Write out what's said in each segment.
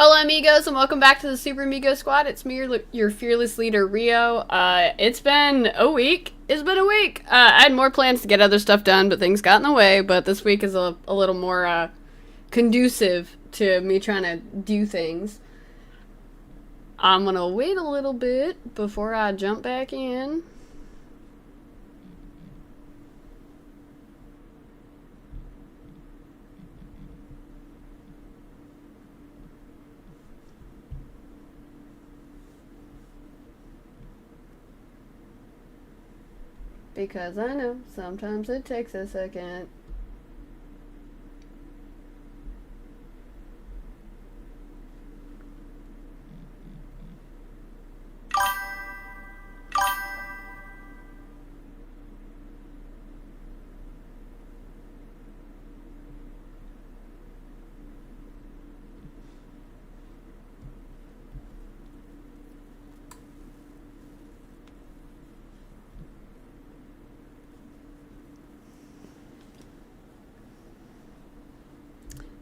Hola amigos and welcome back to the Super Amigo Squad. It's me, your fearless leader, Rio. It's been a week. I had more plans to get other stuff done, but things got in the way. But this week is a little more conducive to me trying to do things. I'm gonna wait a little bit before I jump back in. Because I know sometimes it takes a second.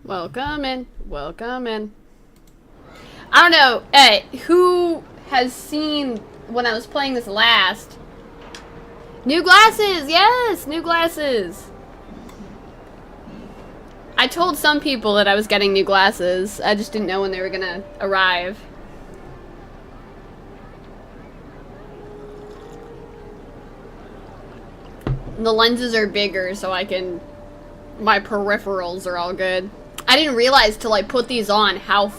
Welcome in. Welcome in. I don't know, who has seen when I was playing this last? New glasses! Yes! New glasses! I told some people that I was getting new glasses. I just didn't know when they were gonna arrive. The lenses are bigger so I can... my peripherals are all good. I didn't realize till I put these on how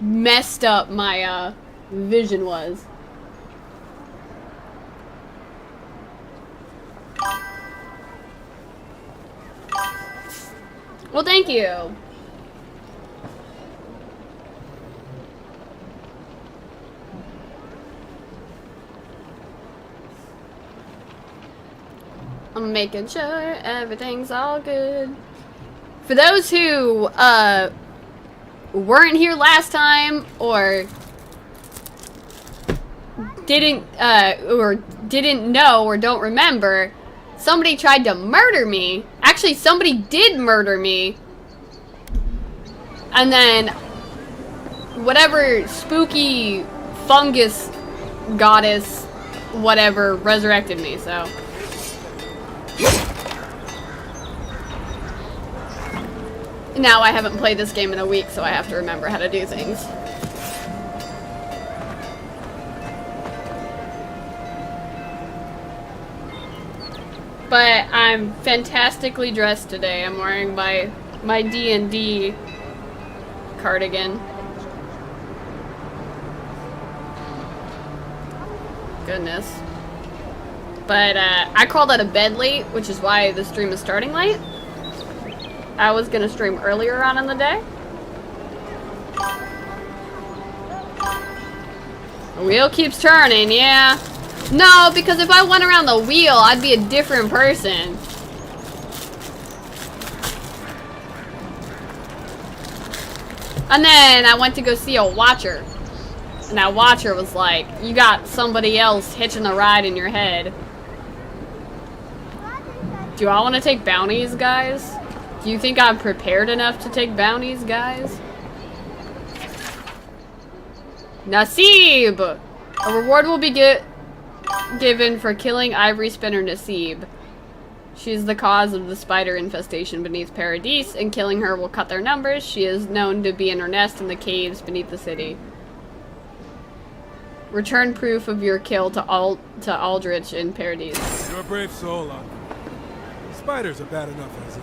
messed up my vision was. Well, thank you. I'm making sure everything's all good. For those who weren't here last time or didn't know or don't remember, somebody tried to murder me. Actually, somebody did murder me. And then whatever spooky fungus goddess whatever resurrected me, so now I haven't played this game in a week, so I have to remember how to do things. But I'm fantastically dressed today. I'm wearing my D&D cardigan. Goodness. But I crawled out of bed late, which is why the stream is starting late. I was gonna stream earlier on in the day. The wheel keeps turning, yeah. No, because if I went around the wheel, I'd be a different person. And then I went to go see a watcher. And that watcher was like, you got somebody else hitching a ride in your head. Do I want to take bounties, guys? Do you think I'm prepared enough to take bounties, guys? Nasib! A reward will be given for killing Ivory Spinner Nasib. She's the cause of the spider infestation beneath Paradise, and killing her will cut their numbers. She is known to be in her nest in the caves beneath the city. Return proof of your kill to Aldrich in Paradise. You're a brave soul, Uncle. Spiders are bad enough as is.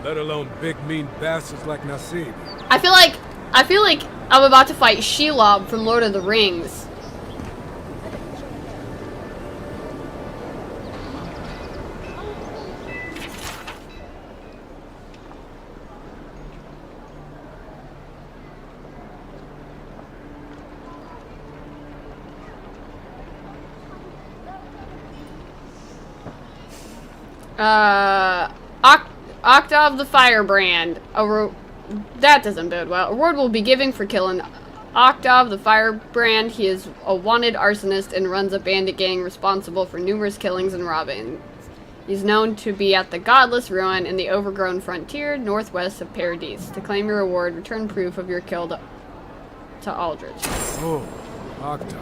Let alone big mean bastards like Nasib. I feel like I'm about to fight Shelob from Lord of the Rings. Octave the Firebrand. That doesn't bode well. A reward will be given for killing Octave the Firebrand. He is a wanted arsonist and runs a bandit gang responsible for numerous killings and robbings. He's known to be at the Godless Ruin in the overgrown frontier northwest of Paradise. To claim your reward, return proof of your kill to to Aldrich. Oh, Octa.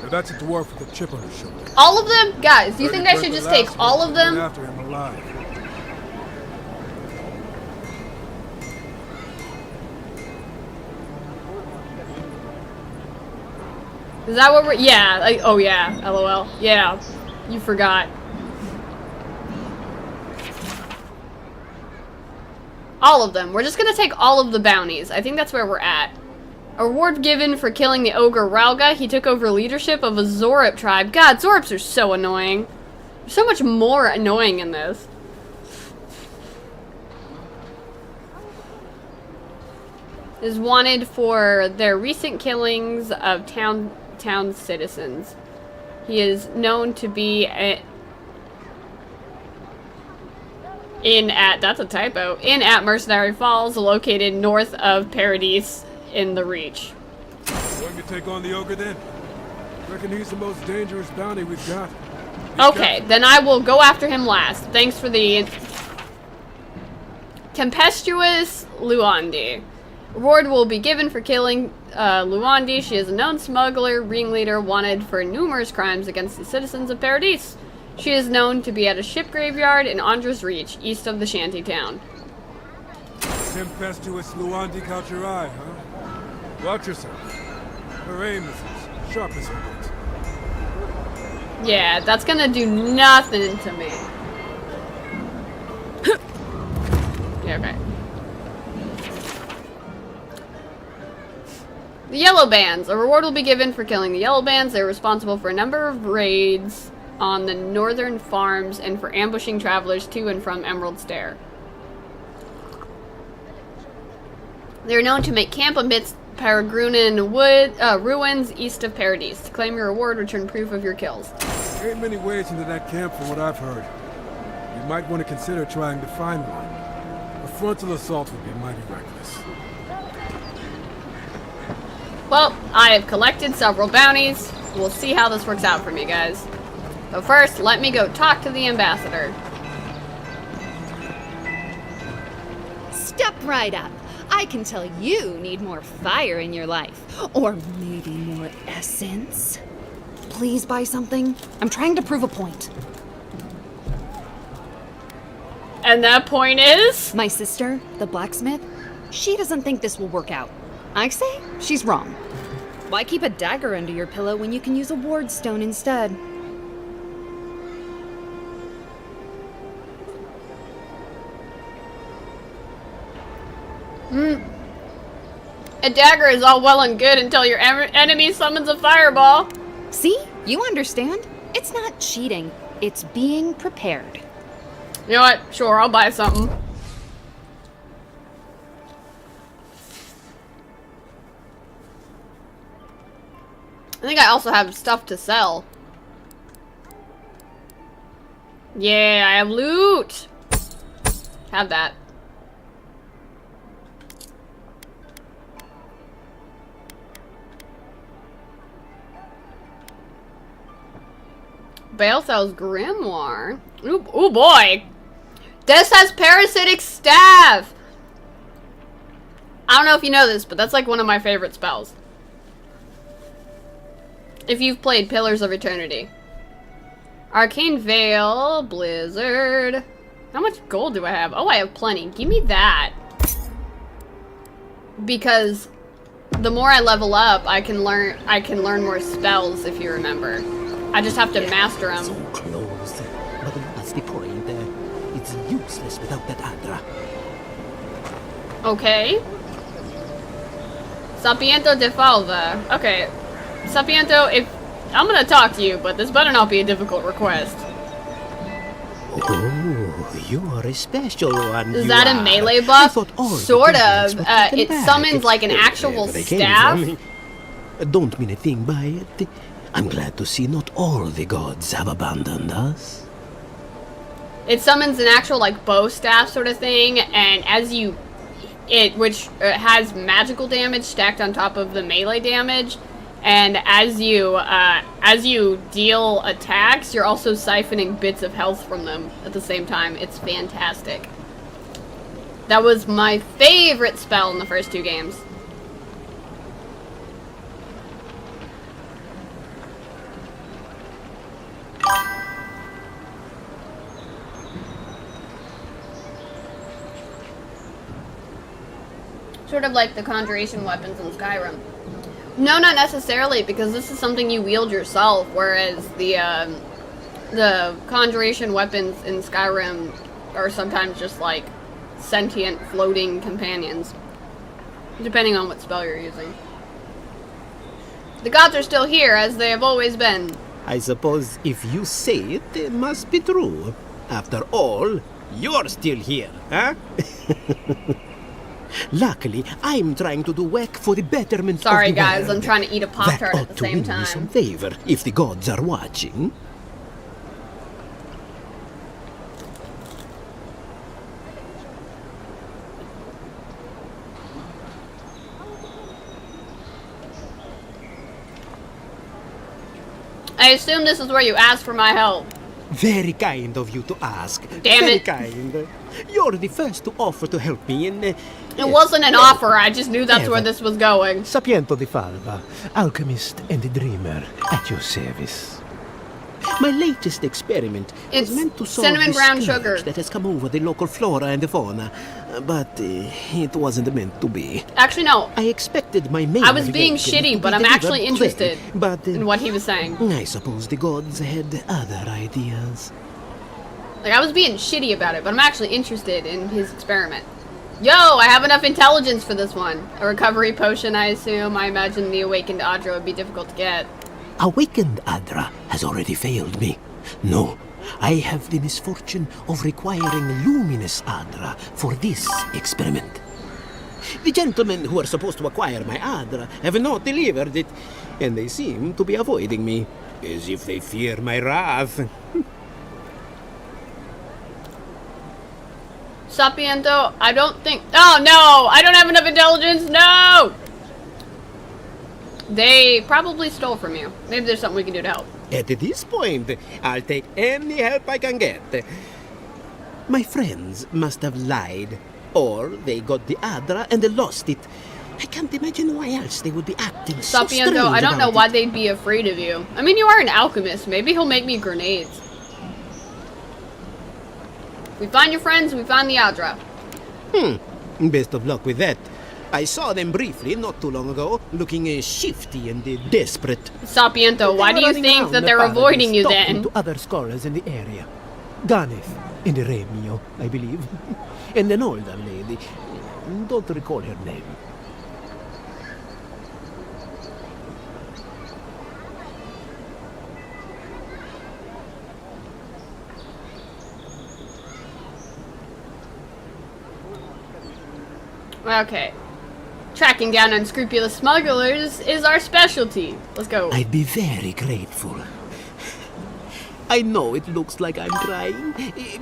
Now that's a dwarf with a chip on his shoulder. All of them? Guys, do you think I should just take all of them? After him alive. Is that what we're... Yeah. Oh, yeah. LOL. Yeah. You forgot. All of them. We're just gonna take all of the bounties. I think that's where we're at. A reward given for killing the ogre Ralga. He took over leadership of a Zorip tribe. God, Zorips are so annoying. There's so much more annoying in this. Is wanted for their recent killings of town citizens. He is known to be that's a typo, at Mercenary Falls, located north of Paradise in the Reach. Going to take on the ogre then? Reckon he's the most dangerous bounty we've got. Okay, then I will go after him last. Thanks for the tempestuous Luandi. Reward will be given for killing Luandi. She is a known smuggler, ringleader, wanted for numerous crimes against the citizens of Paradise. She is known to be at a ship graveyard in Andra's Reach, east of the shanty town. Tempestuous Luandi caught your eye, huh? Watch yourself. Her aim is as sharp as her wit. Yeah, that's gonna do nothing to me. Yeah, okay. The Yellow Bands. A reward will be given for killing the Yellow Bands. They're responsible for a number of raids on the northern farms and for ambushing travelers to and from Emerald Stair. They're known to make camp amidst Paragrunan ruins east of Paradise. To claim your reward, return proof of your kills. There ain't many ways into that camp from what I've heard. You might want to consider trying to find one. A frontal assault would be mighty reckless. Well, I have collected several bounties. We'll see how this works out for me, guys. So first, let me go talk to the ambassador. Step right up. I can tell you need more fire in your life. Or maybe more essence. Please buy something. I'm trying to prove a point. And that point is? My sister, the blacksmith, she doesn't think this will work out. I say she's wrong. Why keep a dagger under your pillow when you can use a ward stone instead? A dagger is all well and good until your enemy summons a fireball. See? You understand? It's not cheating. It's being prepared. You know what? Sure, I'll buy something. I think I also have stuff to sell. Yeah, I have loot. Have that. Baelthel's Grimoire. Ooh boy. This has Parasitic Staff. I don't know if you know this, but that's like one of my favorite spells. If you've played Pillars of Eternity. Arcane Veil, Blizzard. How much gold do I have? Oh, I have plenty. Give me that. Because the more I level up, I can learn more spells, if you remember. I just have to master them. So close, but what's the point? It's useless without that Adra. Okay. Sapiento de Falva. Okay. Sapiento, if I'm gonna talk to you, but this better not be a difficult request. Oh, you are a special one. Is that a melee buff? Sort of. It summons like an actual staff. Don't mean a thing by it. I'm glad to see not all the gods have abandoned us. It summons an actual like bow staff sort of thing, and which has magical damage stacked on top of the melee damage, and as you deal attacks, you're also siphoning bits of health from them at the same time. It's fantastic. That was my favorite spell in the first two games. Sort of like the conjuration weapons in Skyrim. No, not necessarily, because this is something you wield yourself, whereas the conjuration weapons in Skyrim are sometimes just like sentient floating companions, depending on what spell you're using. The gods are still here, as they have always been. I suppose if you say it, it must be true. After all, you're still here, huh? Luckily, I'm trying to do work for the betterment Sorry, of the guys, world. I'm trying to eat a Pop-Tart That at the ought to same win me some time. favor if the gods are watching. I assume this is where you ask for my help. Very kind of you to ask. Damn Very it. kind. You're the first to offer to help me in... It wasn't an offer, I just knew that's where Ever. this was going. Sapiento di Falva, alchemist and dreamer, at your service. My latest experiment It's was meant to solve cinnamon the brown scourge sugar. that has come over the local flora and the fauna, but it wasn't meant to be. Actually, no. I expected my main I was being reaction shitty, to but be I'm delivered actually today, interested but in what he was saying. I suppose the gods had other ideas. Like, I was being shitty about it, but I'm actually interested in his experiment. Yo, I have enough intelligence for this one. A recovery potion, I assume. I imagine the awakened Audra would be difficult to get. Awakened Adra has already failed me. No, I have the misfortune of requiring luminous Adra for this experiment. The gentlemen who are supposed to acquire my Adra have not delivered it, and they seem to be avoiding me, as if they fear my wrath. Sapiento, I don't think... Oh, no! I don't have enough intelligence! No! They probably stole from you. Maybe there's something we can do to help. At this point, I'll take any help I can get. My friends must have lied, or they got the Adra and lost it. I can't imagine why else they would be acting so strange Sapiento, I don't know about why it. they'd be afraid of you. I mean, you are an alchemist. Maybe he'll make me grenades. We find your friends, we find the Audra. Best of luck with that. I saw them briefly not too long ago, looking shifty and desperate. Sapiento, why do you think that they're avoiding you then? To other scholars in the area. Ganeth and Remio, I believe. And an older lady. Don't recall her name. Okay. Tracking down unscrupulous smugglers is our specialty. Let's go. I'd be very grateful. I know it looks like I'm crying,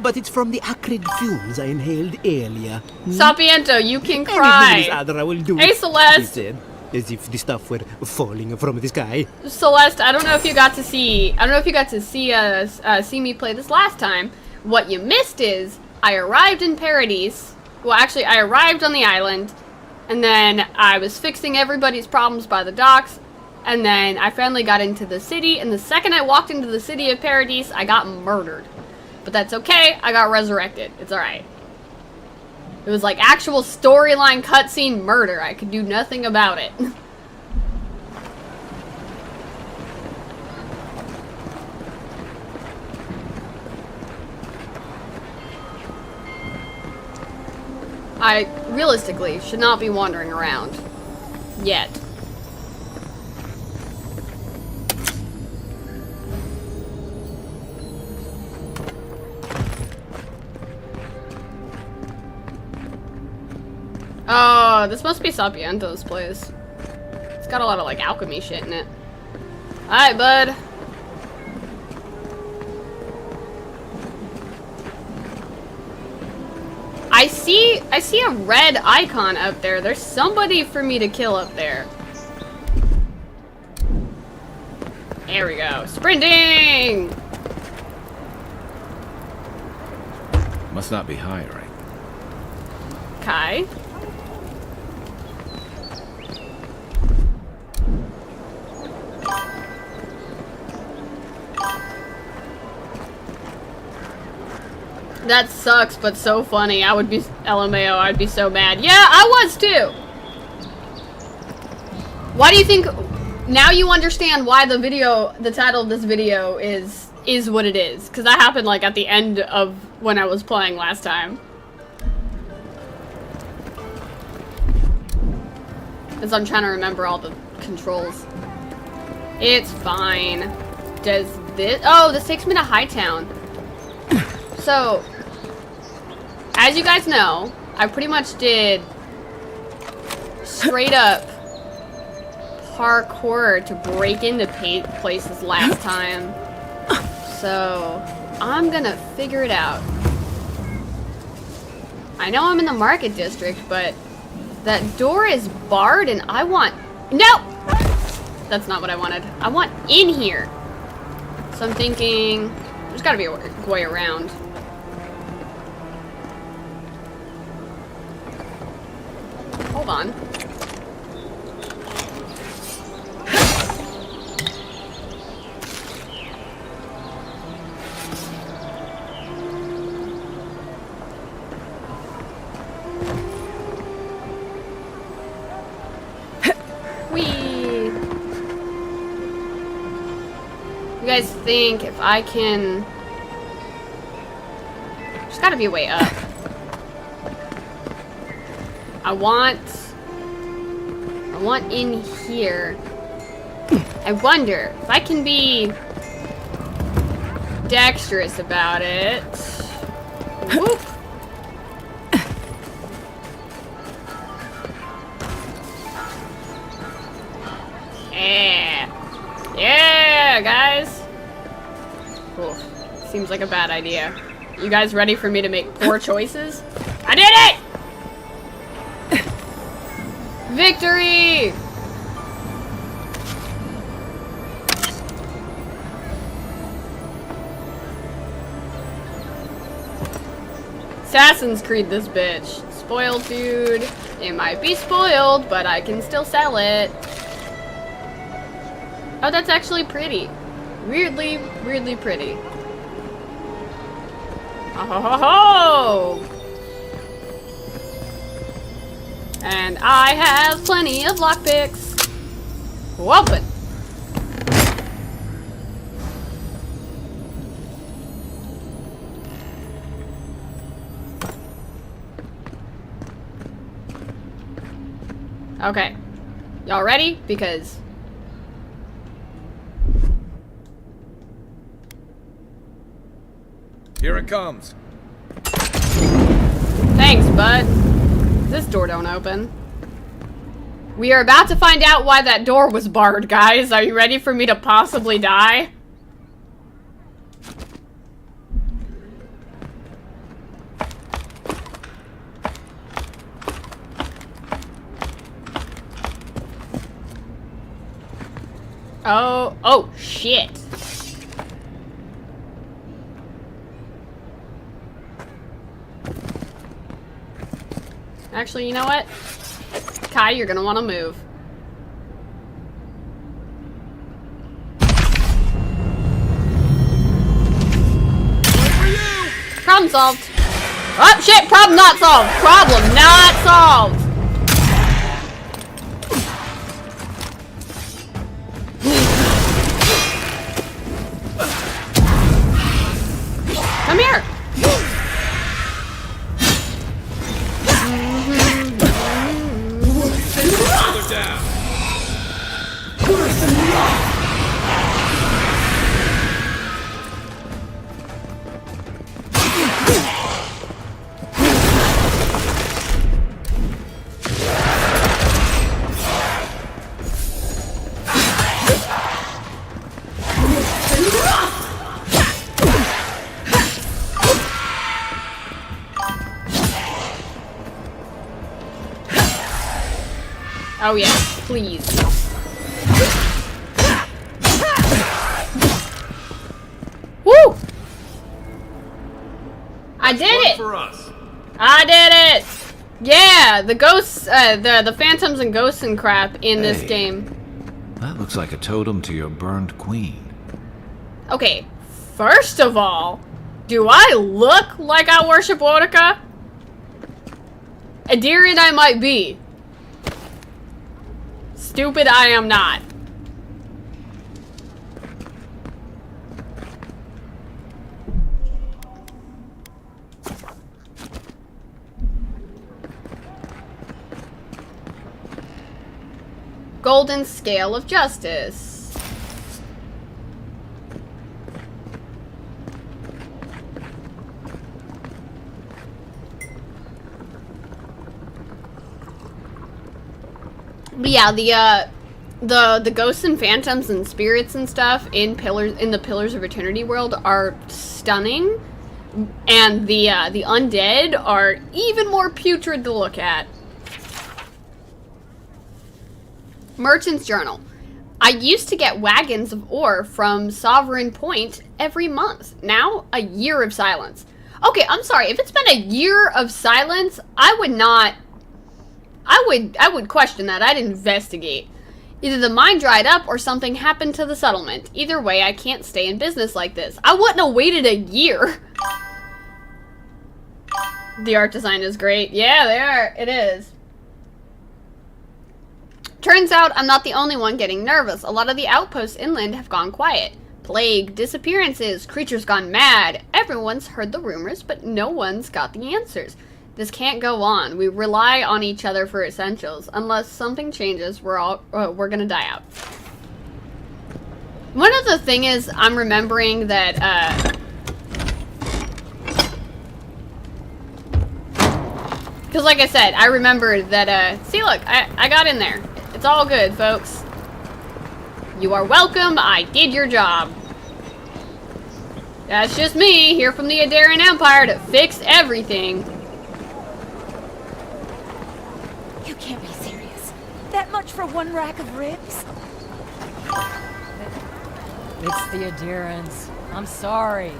but it's from the acrid fumes I inhaled earlier. Sapiento, you can Anything cry. this Adra will do, Hey, Celeste. he said, as if the stuff were falling from the sky. Celeste, I don't know if you got to see. I don't know if you got to see me play this last time. What you missed is I arrived in Paradise. Well, actually, I arrived on the island, and then I was fixing everybody's problems by the docks, and then I finally got into the city. And the second I walked into the city of Paradise, I got murdered. But that's okay. I got resurrected. It's all right. It was like actual storyline cutscene murder. I could do nothing about it. I, realistically, should not be wandering around. Yet. Oh, this must be Sapiento's place. It's got a lot of, like, alchemy shit in it. Alright, bud. I see a red icon up there. There's somebody for me to kill up there. There we go. Sprinting! Must not be high, right? Kai. That sucks, but so funny. I would be LMAO. I'd be so mad. Yeah, I was too. Why do you think... Now you understand why the title of this video is what it is. Because that happened, like, at the end of when I was playing last time. As I'm trying to remember all the controls. It's fine. Does this... Oh, this takes me to Hightown. So, as you guys know, I pretty much did straight up parkour to break into places last time. So, I'm gonna figure it out. I know I'm in the market district, but that door is barred and I want... No! That's not what I wanted. I want in here. So I'm thinking... There's gotta be a way around. Hold on. Whee! You guys think if I can... There's gotta be a way up. I want in here. I wonder if I can be dexterous about it. Whoop. Yeah. Yeah, guys. Oof. Seems like a bad idea. You guys ready for me to make poor choices? I did it! Victory! Assassin's Creed this bitch. Spoiled dude. It might be spoiled, but I can still sell it. Oh, that's actually pretty. Weirdly, weirdly pretty. Oh ho ho ho! And I have plenty of lockpicks. Open. Okay. Y'all ready? Because... Here it comes. Thanks, bud. This door don't open. We are about to find out why that door was barred, guys. Are you ready for me to possibly die? Oh, shit. Actually, you know what? Kai, you're gonna want to move. Problem solved. Oh, shit! Problem not solved! Problem not solved! Come here! Oh yeah, please. Woo! I did it! For us. I did it! Yeah, the ghosts, the phantoms and ghosts and crap in this Hey. game. That looks like a totem to your burned queen. Okay, first of all, do I look like I worship Wotica? Adirian I might be. Stupid, I am not. Golden Scale of Justice. But yeah, the ghosts and phantoms and spirits and stuff in the Pillars of Eternity world are stunning, and the undead are even more putrid to look at. Merchant's Journal. I used to get wagons of ore from Sovereign Point every month. Now, a year of silence. Okay, I'm sorry. If it's been a year of silence, I would question that. I'd investigate. Either the mine dried up or something happened to the settlement. Either way, I can't stay in business like this. I wouldn't have waited a year. The art design is great. Yeah, they are. It is. Turns out I'm not the only one getting nervous. A lot of the outposts inland have gone quiet. Plague, disappearances, creatures gone mad. Everyone's heard the rumors, but no one's got the answers. This can't go on. We rely on each other for essentials. Unless something changes, we're gonna die out. One of the thing is, I'm remembering that, because like I said, I remembered that, see look, I got in there. It's all good, folks. You are welcome. I did your job. That's just me, here from the Adarian Empire to fix everything. You can't be serious. That much for one rack of ribs? It's the Adherents. I'm sorry.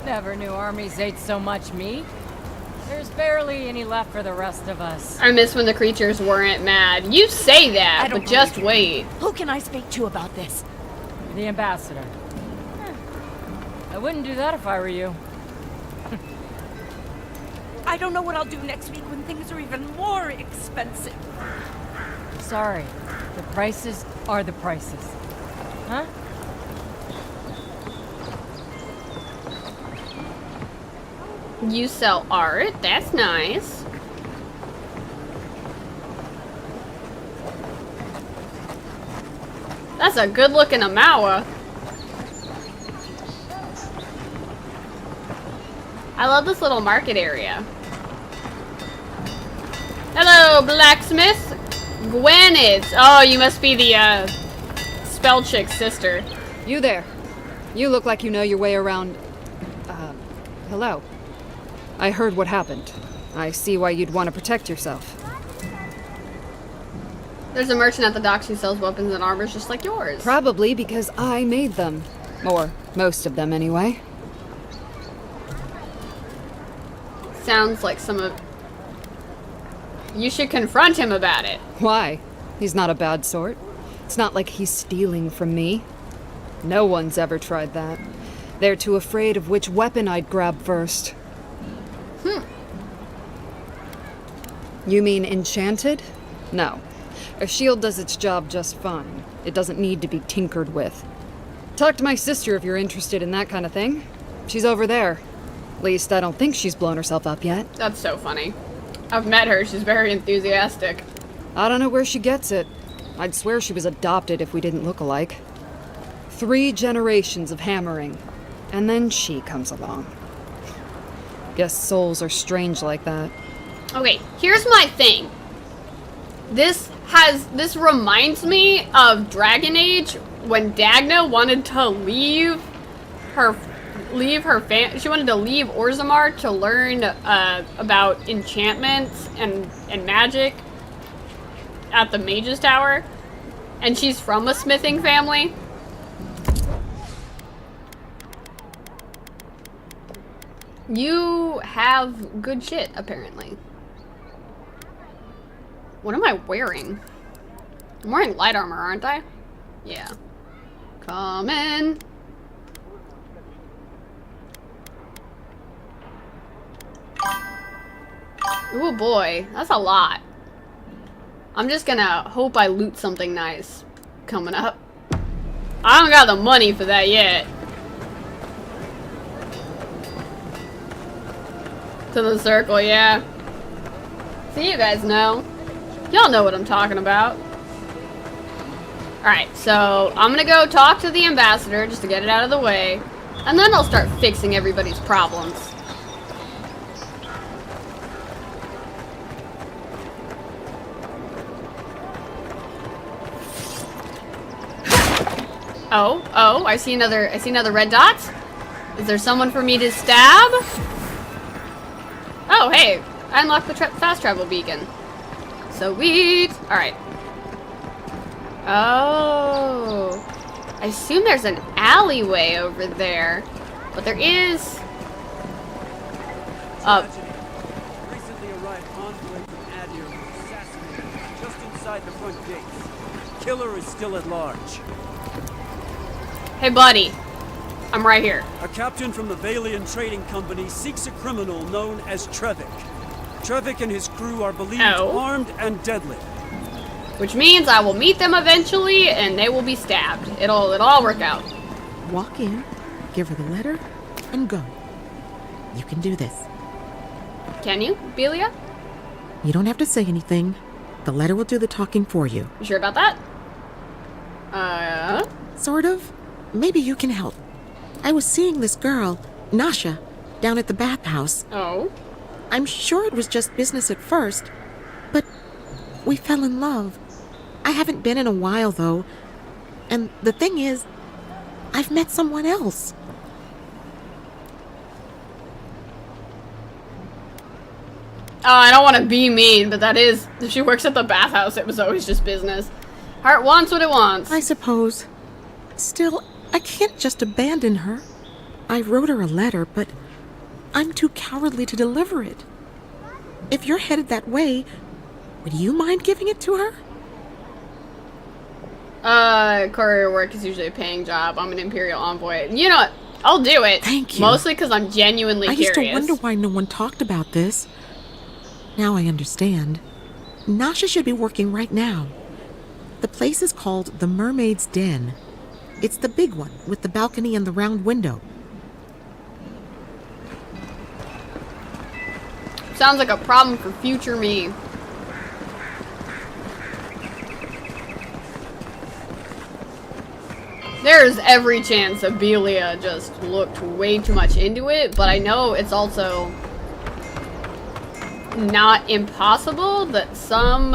Never knew armies ate so much meat. There's barely any left for the rest of us. I miss when the creatures weren't mad. You say that, but just wait. Who can I speak to about this? The ambassador. I wouldn't do that if I were you. I don't know what I'll do next week when things are even more expensive. Sorry. The prices are the prices. Huh? You sell art? That's nice. That's a good looking Amawa. I love this little market area. Hello, blacksmith. Gwyneth. Oh, you must be the spell chick's sister. You there. You look like you know your way around. Hello. I heard what happened. I see why you'd want to protect yourself. There's a merchant at the docks who sells weapons and armor just like yours. Probably because I made them. Or most of them, anyway. Sounds like some of... You should confront him about it. Why? He's not a bad sort. It's not like he's stealing from me. No one's ever tried that. They're too afraid of which weapon I'd grab first. You mean enchanted? No. A shield does its job just fine. It doesn't need to be tinkered with. Talk to my sister if you're interested in that kind of thing. She's over there. At least I don't think she's blown herself up yet. That's so funny. I've met her. She's very enthusiastic. I don't know where she gets it. I'd swear she was adopted if we didn't look alike. 3 generations of hammering. And then she comes along. Guess souls are strange like that. Okay, here's my thing. This reminds me of Dragon Age when Dagna wanted to leave her she wanted to leave Orzammar to learn about enchantments and magic at the Mage's Tower, and she's from a smithing family. You have good shit, apparently. What am I wearing? I'm wearing light armor, aren't I? Yeah. Come in. Ooh boy, that's a lot. I'm just gonna hope I loot something nice coming up. I don't got the money for that yet. To the circle, yeah. So you guys know. Y'all know what I'm talking about. Alright, so I'm gonna go talk to the ambassador just to get it out of the way. And then I'll start fixing everybody's problems. Oh, I see another red dot. Is there someone for me to stab? Oh, hey, I unlocked the fast travel beacon. Sweet. All right. Oh, I assume there's an alleyway over there, but there is. Recently arrived envoy from Adir was assassinated just inside the front gates. Killer is still at large. Hey, buddy. I'm right here. A captain from the Valian Trading Company seeks a criminal known as Trevik. Trevik and his crew are believed armed and deadly. Which means I will meet them eventually, and they will be stabbed. It'll all work out. Walk in, give her the letter, and go. You can do this. Can you, Belia? You don't have to say anything. The letter will do the talking for you. You sure about that? Sort of. Maybe you can help. I was seeing this girl, Nasha, down at the bathhouse. Oh? I'm sure it was just business at first, but we fell in love. I haven't been in a while, though. And the thing is, I've met someone else. Oh, I don't want to be mean, but that is... If she works at the bathhouse, it was always just business. Heart wants what it wants. I suppose. Still, I can't just abandon her. I wrote her a letter, but I'm too cowardly to deliver it. If you're headed that way, would you mind giving it to her? Courier work is usually a paying job. I'm an Imperial envoy. You know what? I'll do it. Thank you. Mostly because I'm genuinely curious. I used to wonder why no one talked about this. Now I understand. Nasha should be working right now. The place is called the Mermaid's Den. It's the big one with the balcony and the round window. Sounds like a problem for future me. There's every chance that Belia just looked way too much into it, but I know it's also not impossible that some,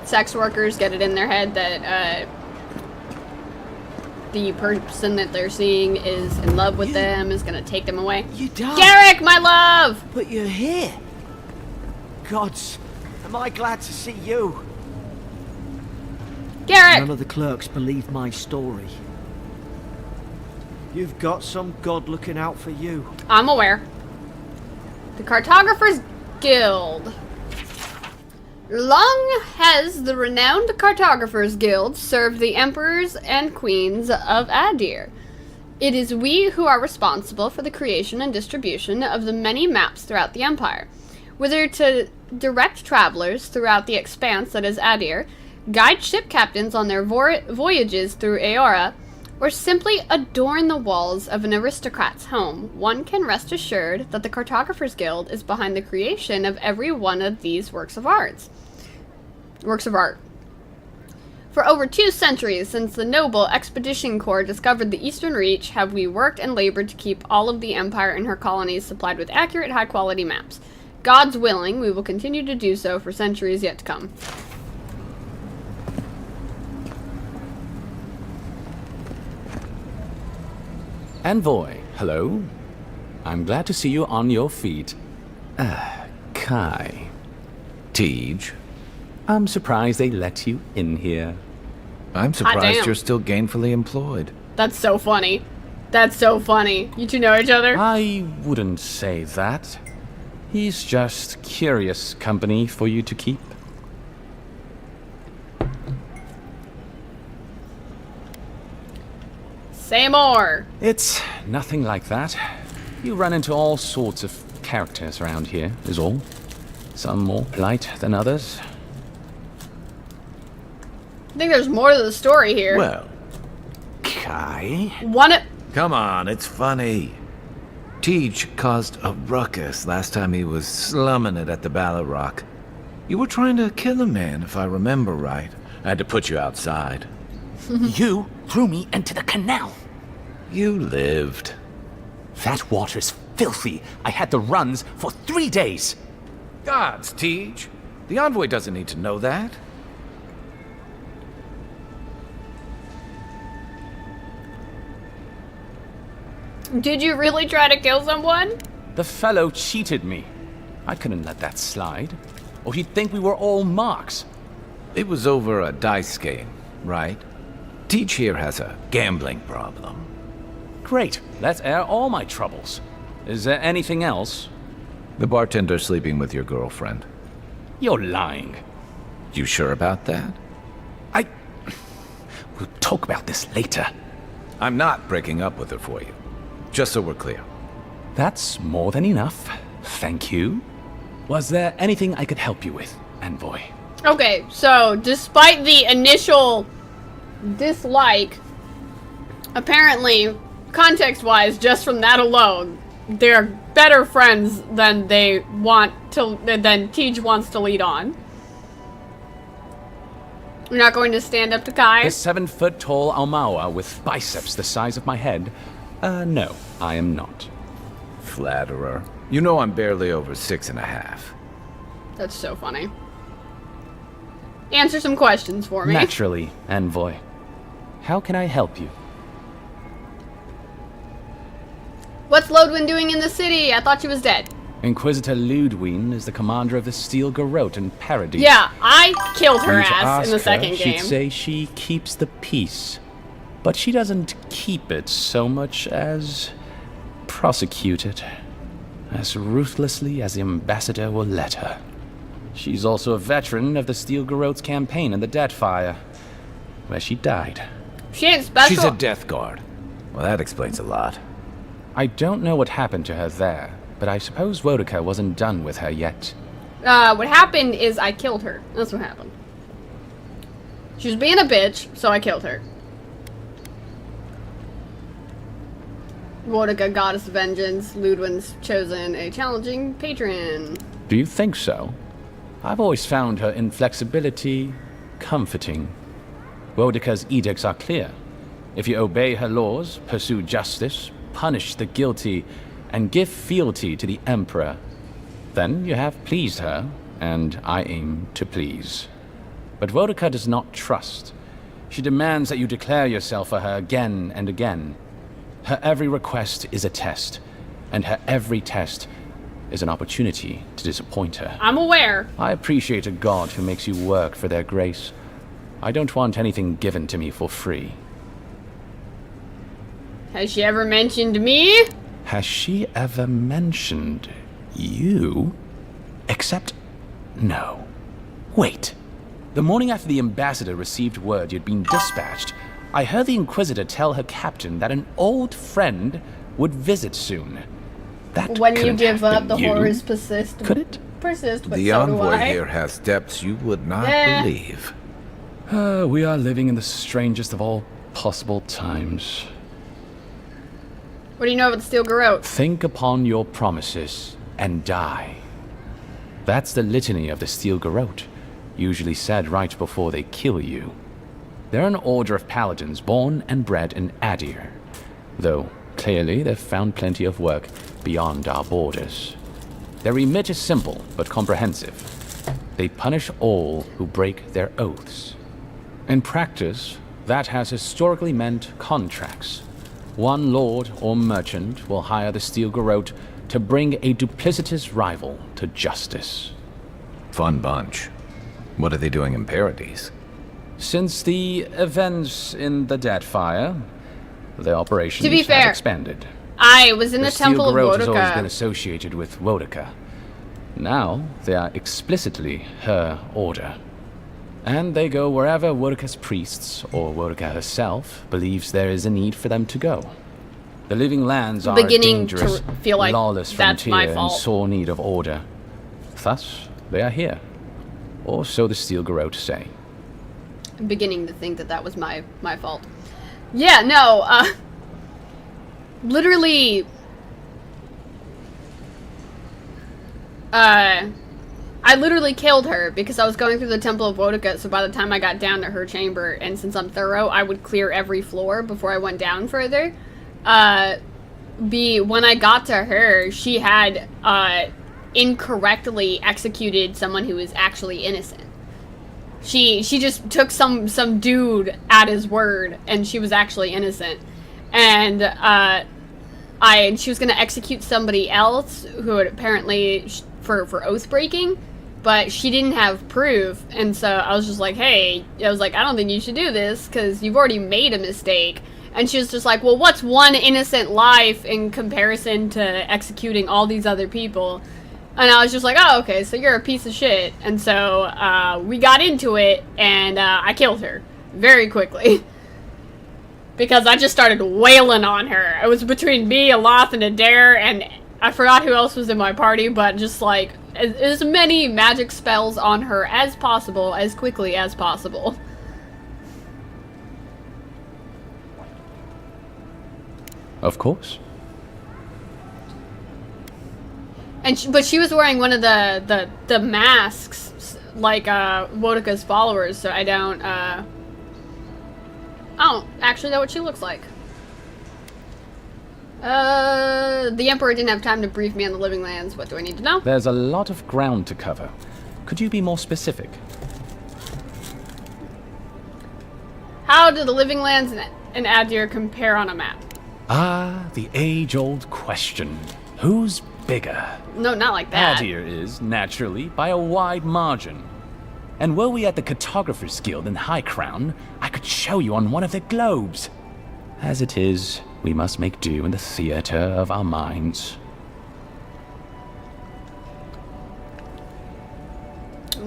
sex workers get it in their head that, the person that they're seeing is in love with them, is gonna take them away. You died. Garrick, my love! But you're here. Gods, am I glad to see you. Garrick! None of the clerks believe my story. You've got some god looking out for you. I'm aware. The Cartographers Guild. Long has the renowned Cartographers Guild served the emperors and queens of Adir. It is we who are responsible for the creation and distribution of the many maps throughout the Empire, whether to direct travelers throughout the expanse that is Adir, guide ship captains on their voyages through Aora, or simply adorn the walls of an aristocrat's home. One can rest assured that the Cartographers Guild is behind the creation of every one of these works of art. For over 2 centuries since the noble Expedition Corps discovered the Eastern Reach, have we worked and labored to keep all of the Empire and her colonies supplied with accurate, high-quality maps. God's willing, we will continue to do so for centuries yet to come. Envoy, hello. I'm glad to see you on your feet. Kai. Tej. I'm surprised they let you in here. I'm surprised damn. you're still gainfully employed. That's so funny. That's so funny. You two know each other? I wouldn't say that. He's just curious company for you to keep. Say more. It's nothing like that. You run into all sorts of characters around here, is all. Some more polite than others. I think there's more to the story here. Well, Kai? Come on, it's funny. Teach caused a ruckus last time he was slumming it at the Ballarrock. You were trying to kill a man, if I remember right. I had to put you outside. You threw me into the canal. You lived. That water's filthy. I had the runs for 3 days. Gods, Teach. The envoy doesn't need to know that. Did you really try to kill someone? The fellow cheated me. I couldn't let that slide. Or he'd think we were all marks. It was over a dice game, right? Teach here has a gambling problem. Great. Let's air all my troubles. Is there anything else? The bartender's sleeping with your girlfriend. You're lying. You sure about that? We'll talk about this later. I'm not breaking up with her for you. Just so we're clear. That's more than enough. Thank you. Was there anything I could help you with, Envoy? Okay, so despite the initial dislike, apparently, context-wise, just from that alone, they're better friends than than Tej wants to lead on. You're not going to stand up to Kai? This 7-foot-tall Almawa with biceps the size of my head? No, I am not. Flatterer. You know I'm barely over 6.5. That's so funny. Answer some questions for me. Naturally, Envoy. How can I help you? What's Lodwyn doing in the city? I thought she was dead. Inquisitor Ludwine is the commander of the Steel Garrote in Paradise. Yeah, I killed her When you ass in the ask her, second game. She'd say she keeps the peace. But she doesn't keep it so much as prosecute it. As ruthlessly as the ambassador will let her. She's also a veteran of the Steel Garrote's campaign in the Deadfire, where she died. She ain't special. She's a death guard. Well, that explains a lot. I don't know what happened to her there, but I suppose Wodica wasn't done with her yet. What happened is I killed her. That's what happened. She was being a bitch, so I killed her. Wodica, goddess of vengeance. Ludwin's chosen a challenging patron. Do you think so? I've always found her inflexibility comforting. Wodica's edicts are clear. If you obey her laws, pursue justice, punish the guilty, and give fealty to the Emperor, then you have pleased her, and I aim to please. But Wodica does not trust. She demands that you declare yourself for her again and again. Her every request is a test, and her every test is an opportunity to disappoint her. I'm aware. I appreciate a god who makes you work for their grace. I don't want anything given to me for free. Has she ever mentioned me? Has she ever mentioned you? Except, no. Wait. The morning after the ambassador received word you'd been dispatched, I heard the Inquisitor tell her captain that an old friend would visit soon. That when you couldn't give have up, been the you. horrors persist. Could it? Persist, but The so do envoy I. here has depths you would not believe. We are living in the strangest of all possible times. What do you know about the Steel Garrote? Think upon your promises and die. That's the litany of the Steel Garrote, usually said right before they kill you. They're an order of paladins born and bred in Adir, though clearly they've found plenty of work beyond our borders. Their remit is simple but comprehensive. They punish all who break their oaths. In practice, that has historically meant contracts. One lord or merchant will hire the Steel Garrote to bring a duplicitous rival to justice. Fun bunch. What are they doing in Paradise? Since the events in the Deadfire, the operations To be fair, have expanded. I was in the Temple Steel of Garrote has always been Wodica. associated with Wodica. Now, they are explicitly her order. And they go wherever Wodica's priests, or Wodica herself, believes there is a need for them to go. The living lands are beginning a dangerous, to feel like lawless that's frontier my in fault. sore need of order. Thus, they are here. Or so the Steel Garrote say. I'm beginning to think that that was my fault. Yeah, no, literally, I literally killed her because I was going through the Temple of Wotica, so by the time I got down to her chamber, and since I'm thorough, I would clear every floor before I went down further. When I got to her, she had, incorrectly executed someone who was actually innocent. She just took some dude at his word, and she was actually innocent. And, she was gonna execute somebody else who had apparently, for oath breaking, but she didn't have proof, and so I was just like, hey, I was like, I don't think you should do this, because you've already made a mistake. And she was just like, well, what's one innocent life in comparison to executing all these other people? And I was just like, oh, okay, so you're a piece of shit. And so, we got into it, and, I killed her. Very quickly. Because I just started wailing on her. It was between me, Aloth, and Adair, and I forgot who else was in my party, but just, like, as many magic spells on her as possible, as quickly as possible. Of course. And but she was wearing one of the masks, like Wotica's followers, so I don't actually know what she looks like. The Emperor didn't have time to brief me on the Living Lands. What do I need to know? There's a lot of ground to cover. Could you be more specific? How do the Living Lands and Adir compare on a map? Ah, the age-old question. Who's bigger? No, not like that. Adir is, naturally, by a wide margin. And were we at the Cartographers Guild in High Crown, I could show you on one of their globes. As it is, we must make do in the theater of our minds.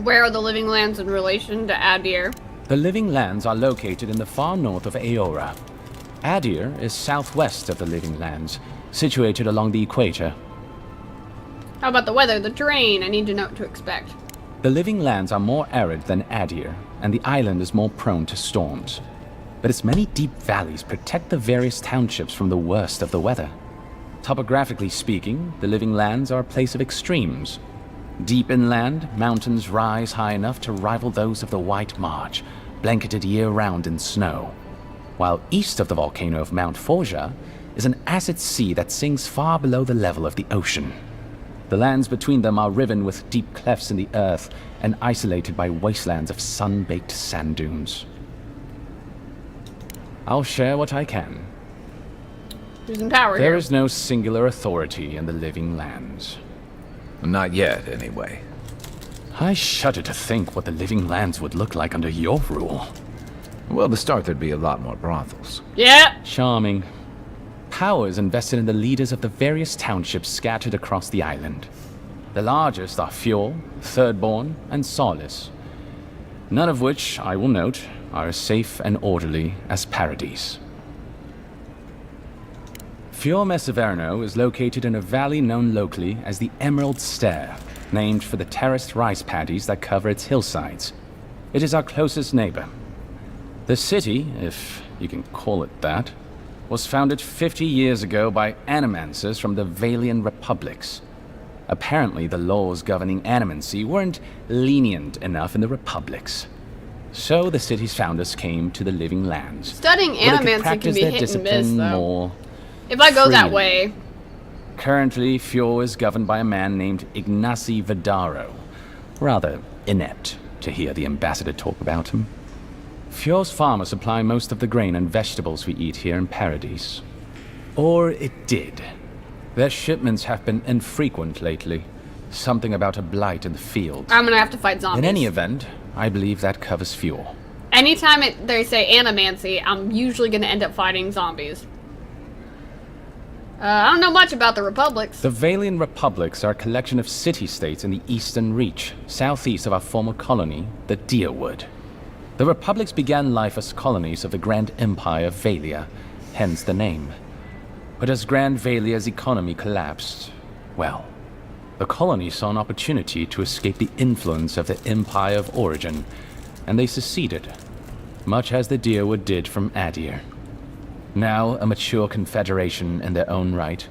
Where are the Living Lands in relation to Adir? The Living Lands are located in the far north of Aora. Adir is southwest of the Living Lands, situated along the equator. How about the weather, the terrain? I need to know what to expect. The Living Lands are more arid than Adir, and the island is more prone to storms. But its many deep valleys protect the various townships from the worst of the weather. Topographically speaking, the Living Lands are a place of extremes. Deep inland, mountains rise high enough to rival those of the White March, blanketed year-round in snow. While east of the volcano of Mount Forja is an acid sea that sinks far below the level of the ocean. The lands between them are riven with deep clefts in the earth and isolated by wastelands of sun-baked sand dunes. I'll share what I can. Who's in power here? There is no singular authority in the Living Lands. Not yet, anyway. I shudder to think what the Living Lands would look like under your rule. Well, to start, there'd be a lot more brothels. Yeah. Charming. Power is invested in the leaders of the various townships scattered across the island. The largest are Fjord, Thirdborn, and Solace. None of which, I will note, are as safe and orderly as Paradise. Fjord Messaverno is located in a valley known locally as the Emerald Stair, named for the terraced rice paddies that cover its hillsides. It is our closest neighbor. The city, if you can call it that, was founded 50 years ago by animancers from the Valian Republics. Apparently, the laws governing animancy weren't lenient enough in the Republics. So the city's founders came to the Living Lands. Studying where they could animancy practice can be their hit and discipline miss, though. more If I go that freely. way. Currently, Fjord is governed by a man named Ignacy Vidaro. Rather inept to hear the ambassador talk about him. Fjord's farmers supply most of the grain and vegetables we eat here in Paradise. Or it did. Their shipments have been infrequent lately. Something about a blight in the field. I'm gonna have to fight zombies. In any event, I believe that covers Fjord. Anytime they say animancy, I'm usually gonna end up fighting zombies. I don't know much about the republics. The Valian Republics are a collection of city-states in the Eastern Reach, southeast of our former colony, the Deerwood. The republics began life as colonies of the Grand Empire of Valia, hence the name. But as Grand Valia's economy collapsed, well, the colony saw an opportunity to escape the influence of the Empire of Origin, and they seceded, much as the Deerwood did from Adir. Now a mature confederation in their own right,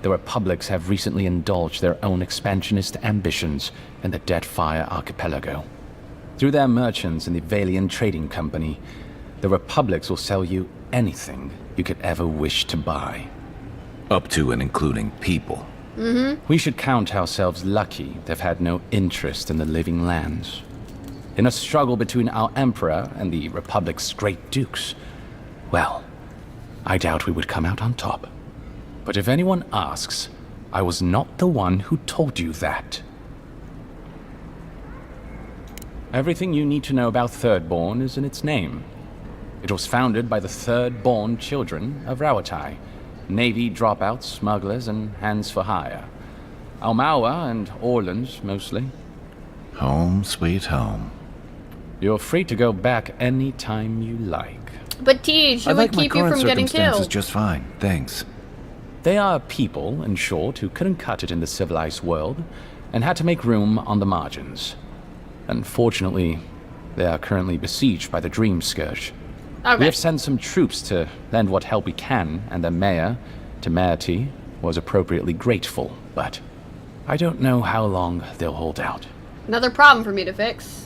the Republics have recently indulged their own expansionist ambitions in the Deadfire Archipelago. Through their merchants in the Valian Trading Company, the Republics will sell you anything you could ever wish to buy. Up to and including people. We should count ourselves lucky to have had no interest in the living lands. In a struggle between our Emperor and the Republic's great dukes, well, I doubt we would come out on top. But if anyone asks, I was not the one who told you that. Everything you need to know about Thirdborn is in its name. It was founded by the Thirdborn children of Rawatai, Navy dropouts, smugglers, and hands for hire. Almawa and Orleans, mostly. Home, sweet home. You're free to go back any time you like. But Tej, who would keep you from getting killed? Just fine, thanks. They are people, in short, who couldn't cut it in the civilized world, and had to make room on the margins. Unfortunately, they are currently besieged by the Dream Scourge. Okay. We have sent some troops to lend what help we can, and the mayor, Temerity, was appropriately grateful, but I don't know how long they'll hold out. Another problem for me to fix.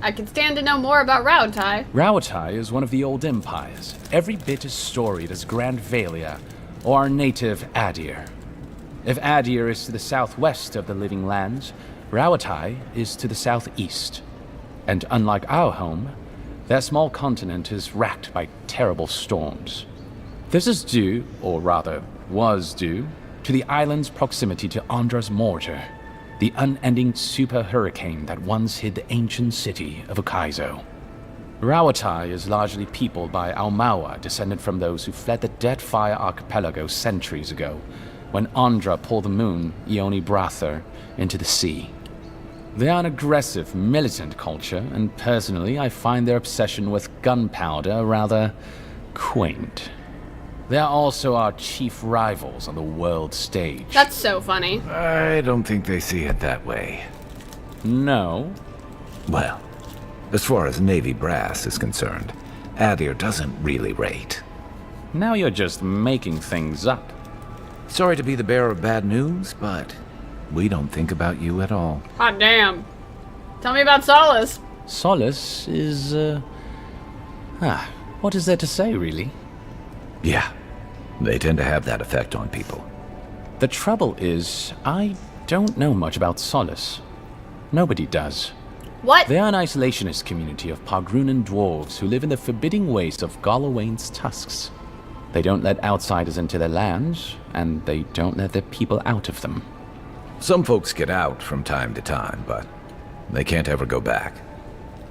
I could stand to know more about Rawatai. Rawatai is one of the old empires, every bit as storied as Grand Valia, or our native Adir. If Adir is to the southwest of the Living Lands, Rawatai is to the southeast. And unlike our home, their small continent is racked by terrible storms. This is due, or rather, was due, to the island's proximity to Andra's mortar, the unending super hurricane that once hid the ancient city of Ukaizo. Rawatai is largely peopled by Almawa, descended from those who fled the Deadfire Archipelago centuries ago, when Andra pulled the moon, Ioni Brather, into the sea. They are an aggressive, militant culture, and personally, I find their obsession with gunpowder rather quaint. They are also our chief rivals on the world stage. That's so funny. I don't think they see it that way. No? Well, as far as Navy brass is concerned, Adir doesn't really rate. Now you're just making things up. Sorry to be the bearer of bad news, but we don't think about you at all. Hot damn. Tell me about Solace. Solace is, what is there to say, really? Yeah, they tend to have that effect on people. The trouble is, I don't know much about Solace. Nobody does. What? They are an isolationist community of Pargrunan dwarves who live in the forbidding waste of Galawain's tusks. They don't let outsiders into their lands, and they don't let their people out of them. Some folks get out from time to time, but they can't ever go back.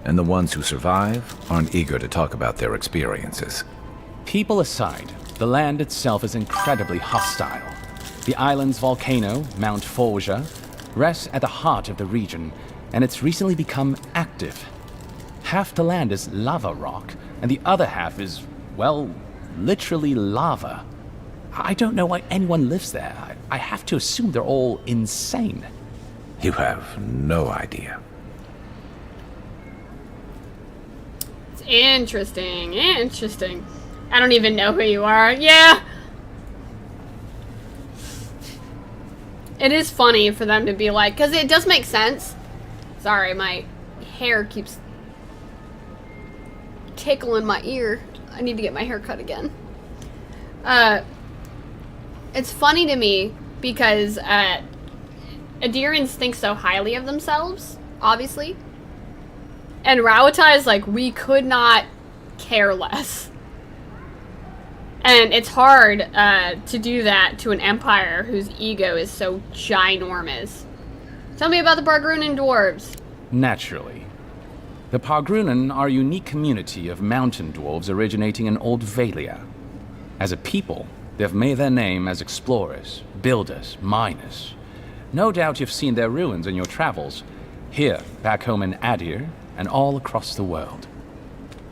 And the ones who survive aren't eager to talk about their experiences. People aside, the land itself is incredibly hostile. The island's volcano, Mount Forja, rests at the heart of the region, and it's recently become active. Half the land is lava rock, and the other half is, well, literally lava. I don't know why anyone lives there. I have to assume they're all insane. You have no idea. It's interesting. Interesting. I don't even know who you are. Yeah. It is funny for them to be like, because it does make sense. Sorry, my hair keeps tickling my ear. I need to get my hair cut again. It's funny to me because Adirans think so highly of themselves, obviously. And Rawatai is like, we could not care less. And it's hard to do that to an empire whose ego is so ginormous. Tell me about the Pargrunan dwarves. Naturally. The Pargrunan are a unique community of mountain dwarves originating in Old Valia. As a people, they've made their name as explorers, builders, miners. No doubt you've seen their ruins in your travels, here, back home in Adir, and all across the world.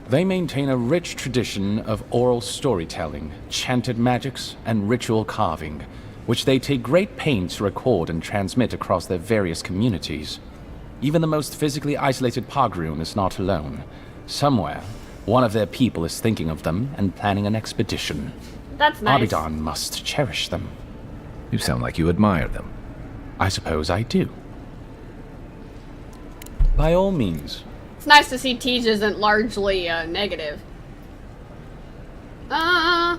They maintain a rich tradition of oral storytelling, chanted magics, and ritual carving, which they take great pains to record and transmit across their various communities. Even the most physically isolated Pogruun is not alone. Somewhere, one of their people is thinking of them and planning an expedition. That's nice. Abidan must cherish them. You sound like you admire them. I suppose I do. By all means. It's nice to see Tej isn't largely negative. I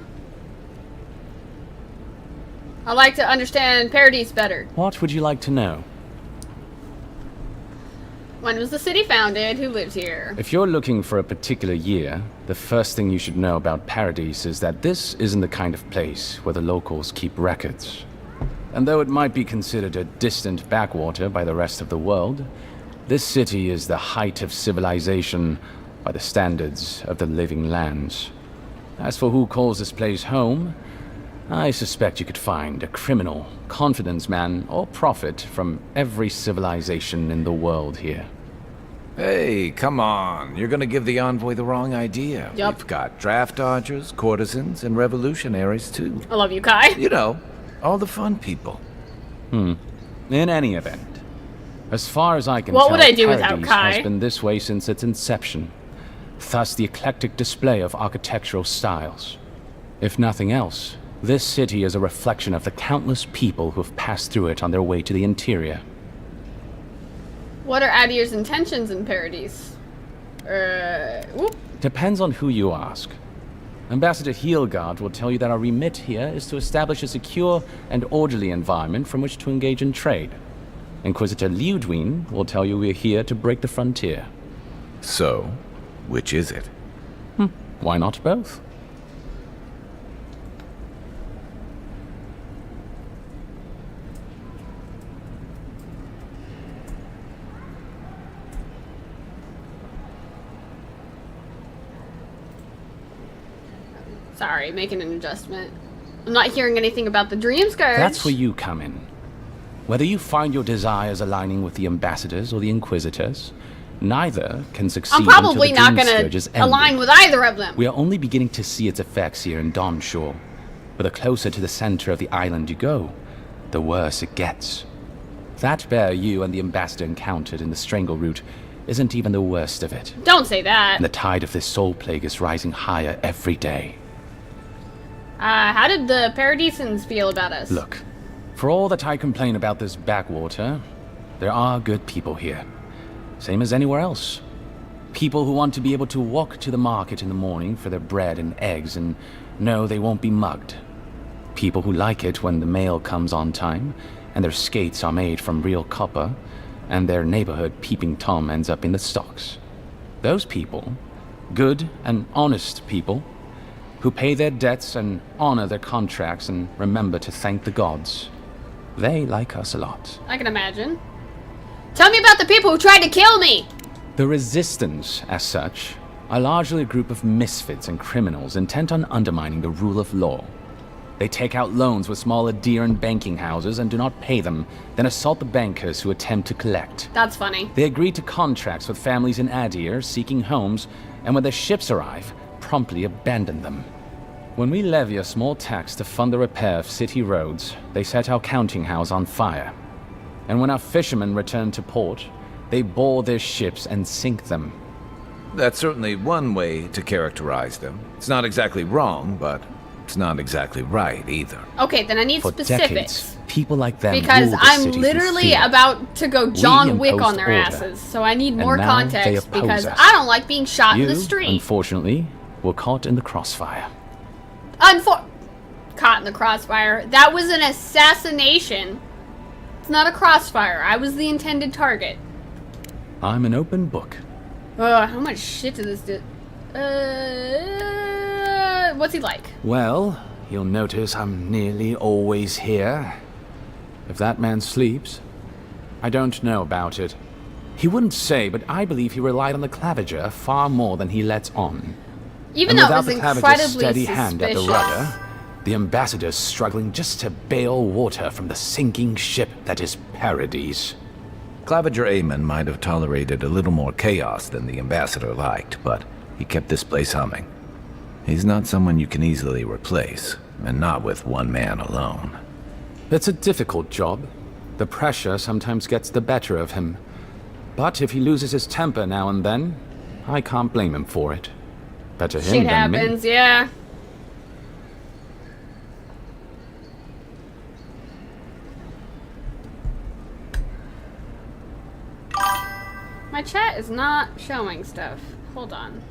like to understand Paradise better. What would you like to know? When was the city founded? Who lives here? If you're looking for a particular year, the first thing you should know about Paradise is that this isn't the kind of place where the locals keep records. And though it might be considered a distant backwater by the rest of the world, this city is the height of civilization by the standards of the living lands. As for who calls this place home, I suspect you could find a criminal, confidence man, or prophet from every civilization in the world here. Hey, come on. You're gonna give the envoy the wrong idea. Yup. We've got draft dodgers, courtesans, and revolutionaries, too. I love you, Kai. You know, all the fun people. In any event, as far as I can What tell, would I do without Paradise Kai? has been this way since its inception. Thus the eclectic display of architectural styles. If nothing else, this city is a reflection of the countless people who have passed through it on their way to the interior. What are Adir's intentions in Paradise? Whoop. Depends on who you ask. Ambassador Heelgard will tell you that our remit here is to establish a secure and orderly environment from which to engage in trade. Inquisitor Liudwin will tell you we're here to break the frontier. So, which is it? Why not both? Sorry, making an adjustment. I'm not hearing anything about the dream scourge. That's where you come in. Whether you find your desires aligning with the ambassadors or the inquisitors, neither can succeed I'm probably until the not dream gonna scourge is ended. align with either of them. We are only beginning to see its effects here in Dawnshore. But the closer to the center of the island you go, the worse it gets. That bear you and the ambassador encountered in the Strangle Route isn't even the worst of it. Don't say that. And the tide of this soul plague is rising higher every day. How did the Paradisans feel about us? Look, for all that I complain about this backwater, there are good people here. Same as anywhere else. People who want to be able to walk to the market in the morning for their bread and eggs and know they won't be mugged. People who like it when the mail comes on time, and their skates are made from real copper, and their neighborhood peeping Tom ends up in the stocks. Those people, good and honest people, who pay their debts and honor their contracts and remember to thank the gods. They like us a lot. I can imagine. Tell me about the people who tried to kill me! The Resistance, as such, are largely a group of misfits and criminals intent on undermining the rule of law. They take out loans with small Adiran banking houses and do not pay them, then assault the bankers who attempt to collect. That's funny. They agree to contracts with families in Adir seeking homes, and when their ships arrive, promptly abandon them. When we levy a small tax to fund the repair of city roads, they set our counting house on fire. And when our fishermen return to port, they board their ships and sink them. That's certainly one way to characterize them. It's not exactly wrong, but it's not exactly right either. Okay, then I need For specifics. decades, people like them Because ruled the I'm city through literally fear. about to go John Wick on imposed their order. asses, so I need And more now they context oppose because us. I don't like being shot You, in the street. unfortunately, were caught in the crossfire. Caught in the crossfire. That was an assassination. It's not a crossfire. I was the intended target. I'm an open book. How much shit did this do? What's he like? Well, you'll notice I'm nearly always here. If that man sleeps, I don't know about it. He wouldn't say, but I believe he relied on the claviger far more than he lets on. Even And though it without was the claviger's incredibly steady hand at the suspicious. rudder, the ambassador's struggling just to bail water from the sinking ship that is Paradise. Claviger Aemon might have tolerated a little more chaos than the ambassador liked, but He kept this place humming. He's not someone you can easily replace, and not with one man alone. It's a difficult job. The pressure sometimes gets the better of him. But if he loses his temper now and then, I can't blame him for it. Better him Shit than me. happens, yeah. My chat is not showing stuff. Hold on.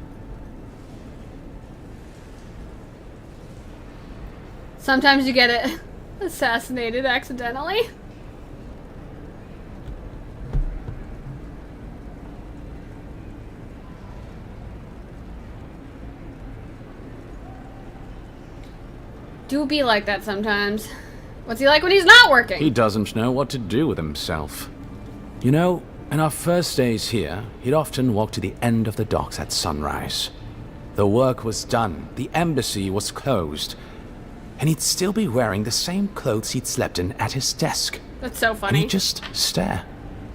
Sometimes you get it assassinated accidentally. Do be like that sometimes. What's he like when he's not working? He doesn't know what to do with himself. You know, in our first days here, he'd often walk to the end of the docks at sunrise. The work was done, the embassy was closed, and he'd still be wearing the same clothes he'd slept in at his desk. That's so And funny. he'd just stare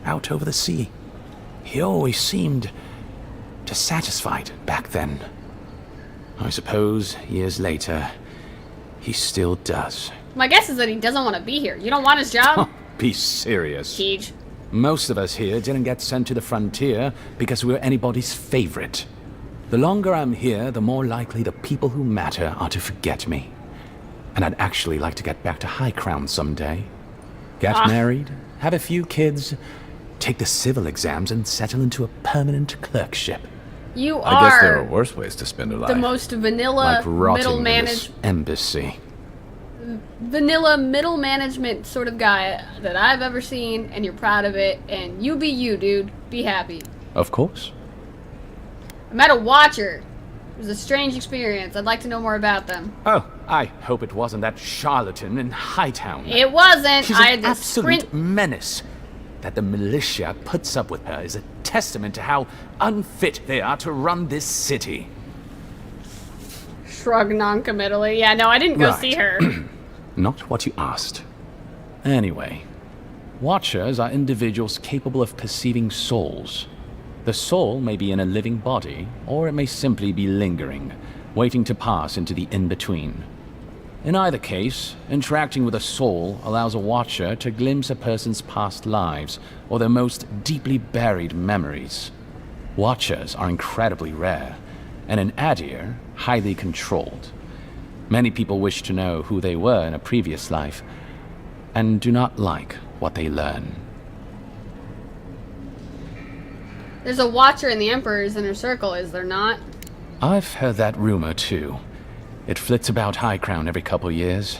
out over the sea. He always seemed dissatisfied back then. I suppose, years later, he still does. My guess is that he doesn't want to be here. You don't want his job? Be serious. Teach. Most of us here didn't get sent to the frontier because we were anybody's favorite. The longer I'm here, the more likely the people who matter are to forget me. And I'd actually like to get back to High Crown someday. Get married, have a few kids, take the civil exams, and settle into a permanent clerkship. You I guess there are are worse ways to spend a life. the most vanilla Like rotting middle in this embassy. vanilla middle management sort of guy that I've ever seen, and you're proud of it, and you be you, dude. Be happy. Of course. I met a watcher. It was a strange experience. I'd like to know more about them. Oh, I hope it wasn't that charlatan in Hightown. It wasn't. She's I an had to absolute sprint. menace. That the militia puts up with her is a testament to how unfit they are to run this city. Shrug non-committally. Yeah, no, I didn't go Right. see her. Not what you asked. Anyway, Watchers are individuals capable of perceiving souls. The soul may be in a living body, or it may simply be lingering, waiting to pass into the in-between. In either case, interacting with a soul allows a Watcher to glimpse a person's past lives or their most deeply buried memories. Watchers are incredibly rare, and in Adir, highly controlled. Many people wish to know who they were in a previous life, and do not like what they learn. There's a watcher in the Emperor's inner circle, is there not? I've heard that rumor too. It flits about High Crown every couple years.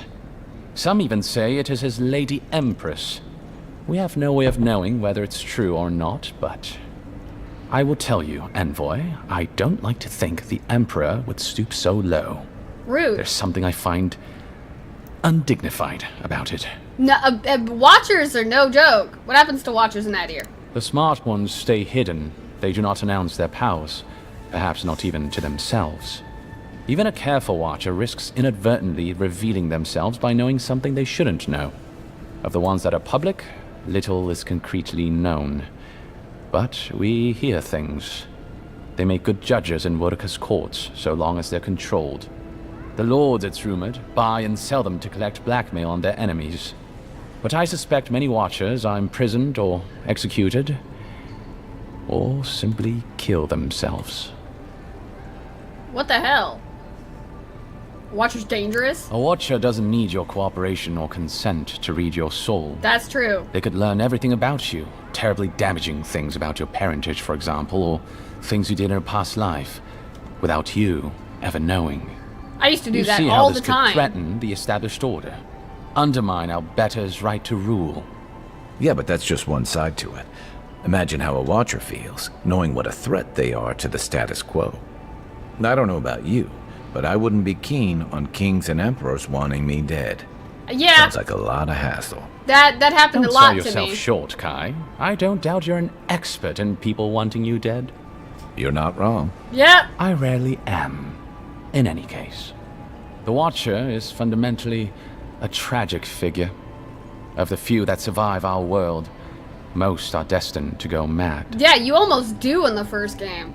Some even say it is his Lady Empress. We have no way of knowing whether it's true or not, but I will tell you, Envoy, I don't like to think the Emperor would stoop so low. Rude. There's something I find undignified about it. No, watchers are no joke. What happens to watchers in Adir? The smart ones stay hidden. They do not announce their powers, perhaps not even to themselves. Even a careful watcher risks inadvertently revealing themselves by knowing something they shouldn't know. Of the ones that are public, little is concretely known. But we hear things. They make good judges in Wurka's courts, so long as they're controlled. The lords, it's rumored, buy and sell them to collect blackmail on their enemies. But I suspect many watchers are imprisoned or executed, or simply kill themselves. What the hell? Watcher's dangerous? A watcher doesn't need your cooperation or consent to read your soul. That's true. They could learn everything about you, terribly damaging things about your parentage, for example, or things you did in a past life, without you ever knowing. I used to do You that see all how the this could time. threaten the established order, undermine our betters' right to rule. Yeah, but that's just one side to it. Imagine how a Watcher feels, knowing what a threat they are to the status quo. I don't know about you, but I wouldn't be keen on kings and emperors wanting me dead. Yeah, Sounds like a lot of hassle. that happened Don't a lot sell to yourself me. short, Kai. I don't doubt you're an expert in people wanting you dead. You're not wrong. Yep. I rarely am. In any case, the Watcher is fundamentally a tragic figure. Of the few that survive our world, most are destined to go mad. Yeah, you almost do in the first game.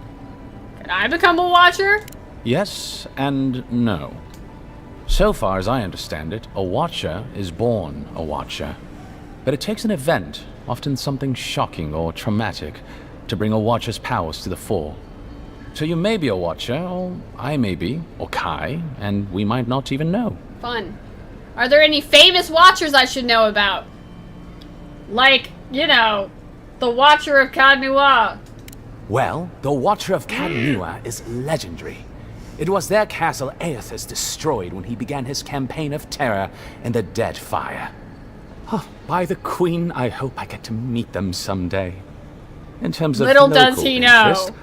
I become a watcher? Yes and no. So far as I understand it, a watcher is born a watcher. But it takes an event, often something shocking or traumatic, to bring a watcher's powers to the fore. So you may be a watcher, or I may be, or Kai, and we might not even know. Fun. Are there any famous watchers I should know about? Like, you know, the Watcher of Cadnua. Well, the Watcher of Cadnua is legendary. It was their castle Aethys destroyed when he began his campaign of terror in the Dead Fire. Oh, by the Queen, I hope I get to meet them someday. In terms of Little local does he interest, know.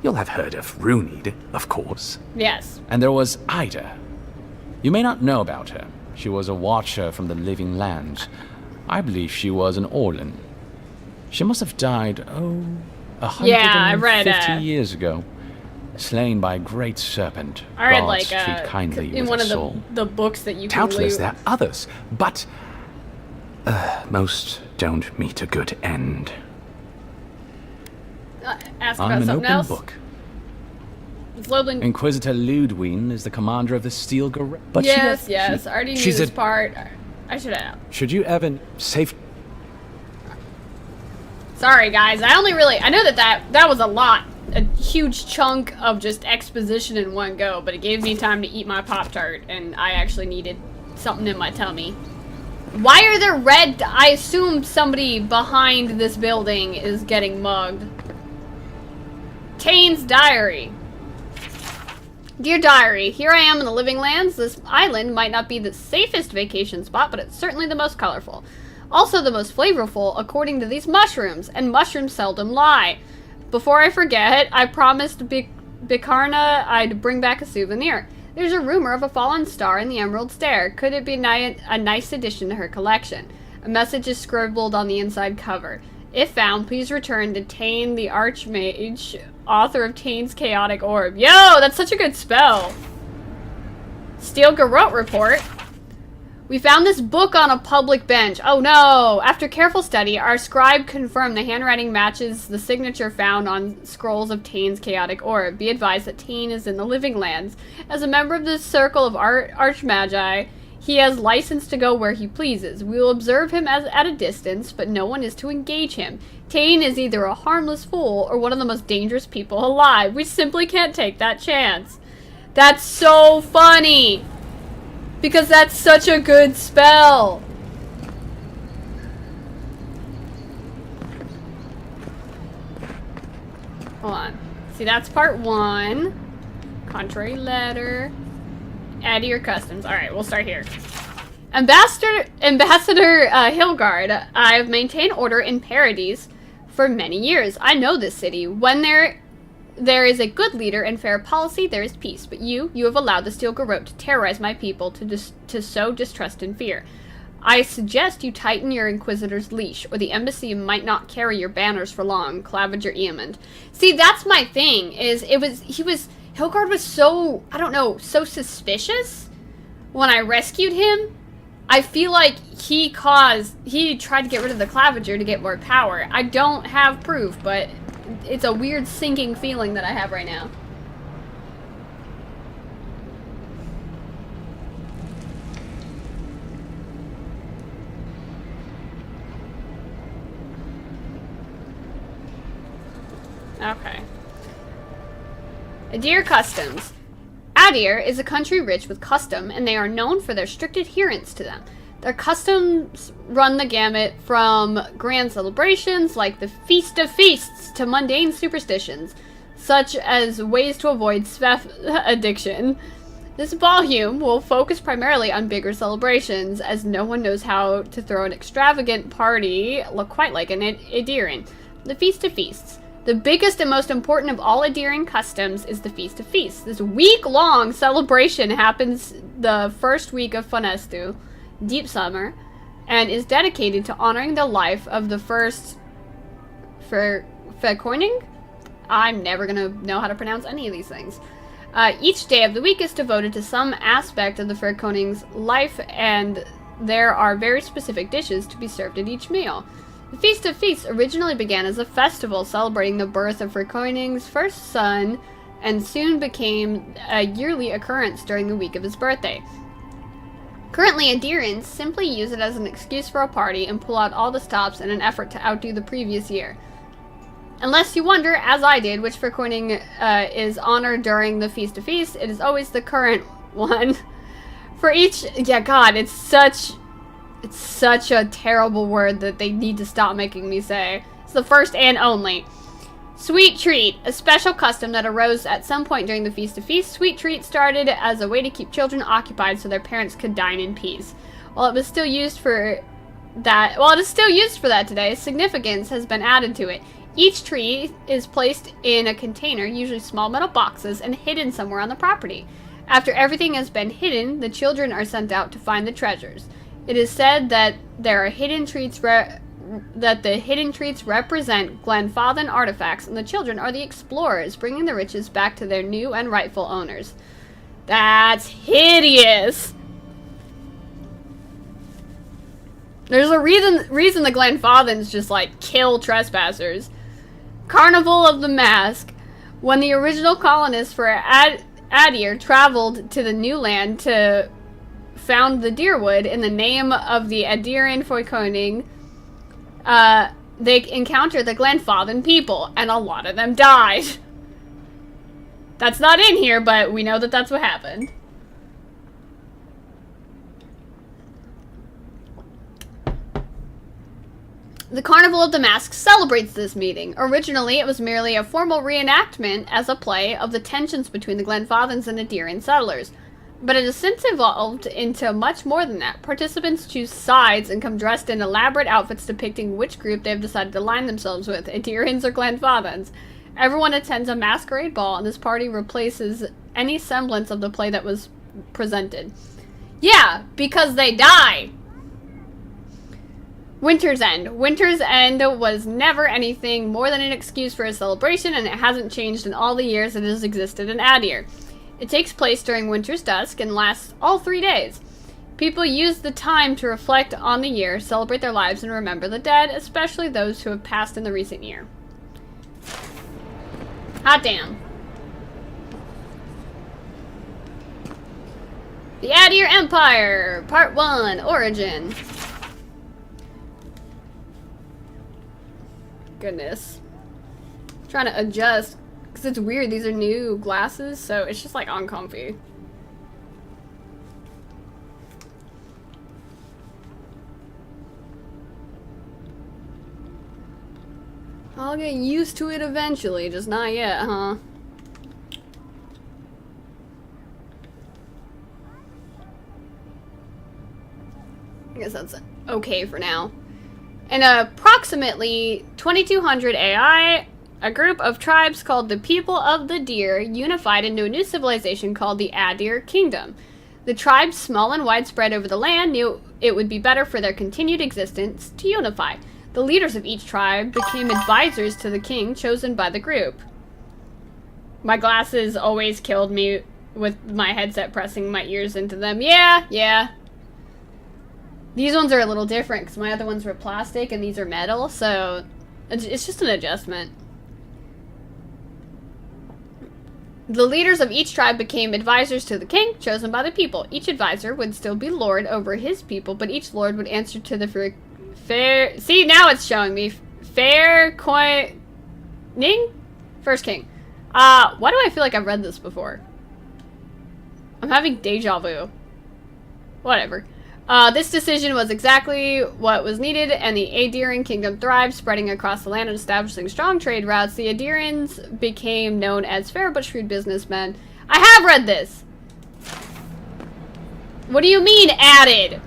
You'll have heard of Runid, of course. Yes. And there was Ida. You may not know about her. She was a watcher from the Living Lands. I believe she was an Orlan. She must have died, 150 years ago. Slain by a great serpent. I read Gods like treat kindly in with one a of soul. the books that you can Doubtless loot. there are others, but most don't meet a good end. Ask I'm about an something open else. book. Zlobin. Inquisitor Ludwine is the commander of the Steel Garrote. But Yes, yes. I already knew she's this a- part. I should have. Should you ever safe? Sorry, guys. I know that was a lot. A huge chunk of just exposition in one go, but it gave me time to eat my Pop-Tart, and I actually needed something in my tummy. Why are there red? I assume somebody behind this building is getting mugged. Tane's diary. Dear Diary, here I am in the Living Lands. This island might not be the safest vacation spot, but it's certainly the most colorful. Also the most flavorful, according to these mushrooms, and mushrooms seldom lie. Before I forget, I promised Bikarna I'd bring back a souvenir. There's a rumor of a fallen star in the Emerald Stair. Could it be a nice addition to her collection? A message is scribbled on the inside cover. If found, please return to Tane the Archmage, author of Tane's Chaotic Orb. Yo, that's such a good spell. Steel Garrote report. We found this book on a public bench. Oh no! After careful study, our scribe confirmed the handwriting matches the signature found on scrolls of Tane's Chaotic Orb. Be advised that Tane is in the Living Lands. As a member of the Circle of Archmagi, he has license to go where he pleases. We will observe him at a distance, but no one is to engage him. Tane is either a harmless fool or one of the most dangerous people alive. We simply can't take that chance. That's so funny! Because that's such a good spell! Hold on. See, that's part 1. Contrary letter. Add to your customs. Alright, we'll start here. Ambassador Hilgard, I have maintained order in Paradise for many years. I know this city. When there is a good leader and fair policy, there is peace. But you have allowed the Steel Garrote to terrorize my people, to sow distrust and fear. I suggest you tighten your Inquisitor's leash, or the embassy might not carry your banners for long. Clavager Eamond. See, that's my thing, Hilgard was so, I don't know, so suspicious when I rescued him. I feel like he tried to get rid of the Clavager to get more power. I don't have proof, but it's a weird sinking feeling that I have right now. Okay. Adir Customs. Adir is a country rich with custom, and they are known for their strict adherence to them. Their customs run the gamut from grand celebrations like the Feast of Feasts to mundane superstitions, such as ways to avoid svef addiction. This volume will focus primarily on bigger celebrations, as no one knows how to throw an extravagant party quite like an Adiran. The Feast of Feasts. The biggest and most important of all Adiran customs is the Feast of Feasts. This week-long celebration happens the first week of Funestu, Deep Summer, and is dedicated to honoring the life of the first Verkoning? I'm never gonna know how to pronounce any of these things. Each day of the week is devoted to some aspect of the Verkoning's life, and there are very specific dishes to be served at each meal. The Feast of Feasts originally began as a festival celebrating the birth of Verkoning's first son, and soon became a yearly occurrence during the week of his birthday. Currently, Adirans simply use it as an excuse for a party and pull out all the stops in an effort to outdo the previous year. Unless you wonder, as I did, which Verkoning is honored during the Feast of Feasts, it is always the current one. For each, yeah, God, it's such a terrible word that they need to stop making me say. It's the first and only. Sweet Treat, a special custom that arose at some point during the Feast of Feasts. Sweet Treat started as a way to keep children occupied so their parents could dine in peace. While it is still used for that today, significance has been added to it. Each treat is placed in a container, usually small metal boxes, and hidden somewhere on the property. After everything has been hidden, the children are sent out to find the treasures. It is said that there are hidden treats that the hidden treats represent Glenfathen artifacts, and the children are the explorers, bringing the riches back to their new and rightful owners. That's hideous! There's a reason the Glenfathens just, like, kill trespassers. Carnival of the Mask. When the original colonists for Adir traveled to the new land to found the Deerwood in the name of the Adiran Foikoning, they encountered the Glenfathen people, and a lot of them died. That's not in here, but we know that that's what happened. The Carnival of the Mask celebrates this meeting. Originally, it was merely a formal reenactment as a play of the tensions between the Glenfathens and Adiran settlers. But it has since evolved into much more than that. Participants choose sides and come dressed in elaborate outfits depicting which group they have decided to align themselves with, Adirans or Glenfathens. Everyone attends a masquerade ball, and this party replaces any semblance of the play that was presented. Yeah, because they die! Winter's End. Winter's End was never anything more than an excuse for a celebration, and it hasn't changed in all the years it has existed in Adir. It takes place during winter's dusk and lasts all 3 days. People use the time to reflect on the year, celebrate their lives, and remember the dead, especially those who have passed in the recent year. Hot damn. The Adir Empire, Part 1, Origin. Goodness. I'm trying to adjust, because it's weird, these are new glasses, so it's just like uncomfy. I'll get used to it eventually, just not yet, huh? I guess that's okay for now. In approximately 2200 AI, a group of tribes called the People of the Deer unified into a new civilization called the Adir Kingdom. The tribes, small and widespread over the land, knew it would be better for their continued existence to unify. The leaders of each tribe became advisors to the king chosen by the group. My glasses always killed me with my headset pressing my ears into them. Yeah. These ones are a little different because my other ones were plastic and these are metal, so it's just an adjustment. The leaders of each tribe became advisors to the king, chosen by the people. Each advisor would still be lord over his people, but each lord would answer to the fair... See, now it's showing me. Verkoning? First king. Why do I feel like I've read this before? I'm having deja vu. Whatever. This decision was exactly what was needed, and the Adiran kingdom thrived, spreading across the land and establishing strong trade routes. The Adirans became known as fair but shrewd businessmen. I have read this! What do you mean, added?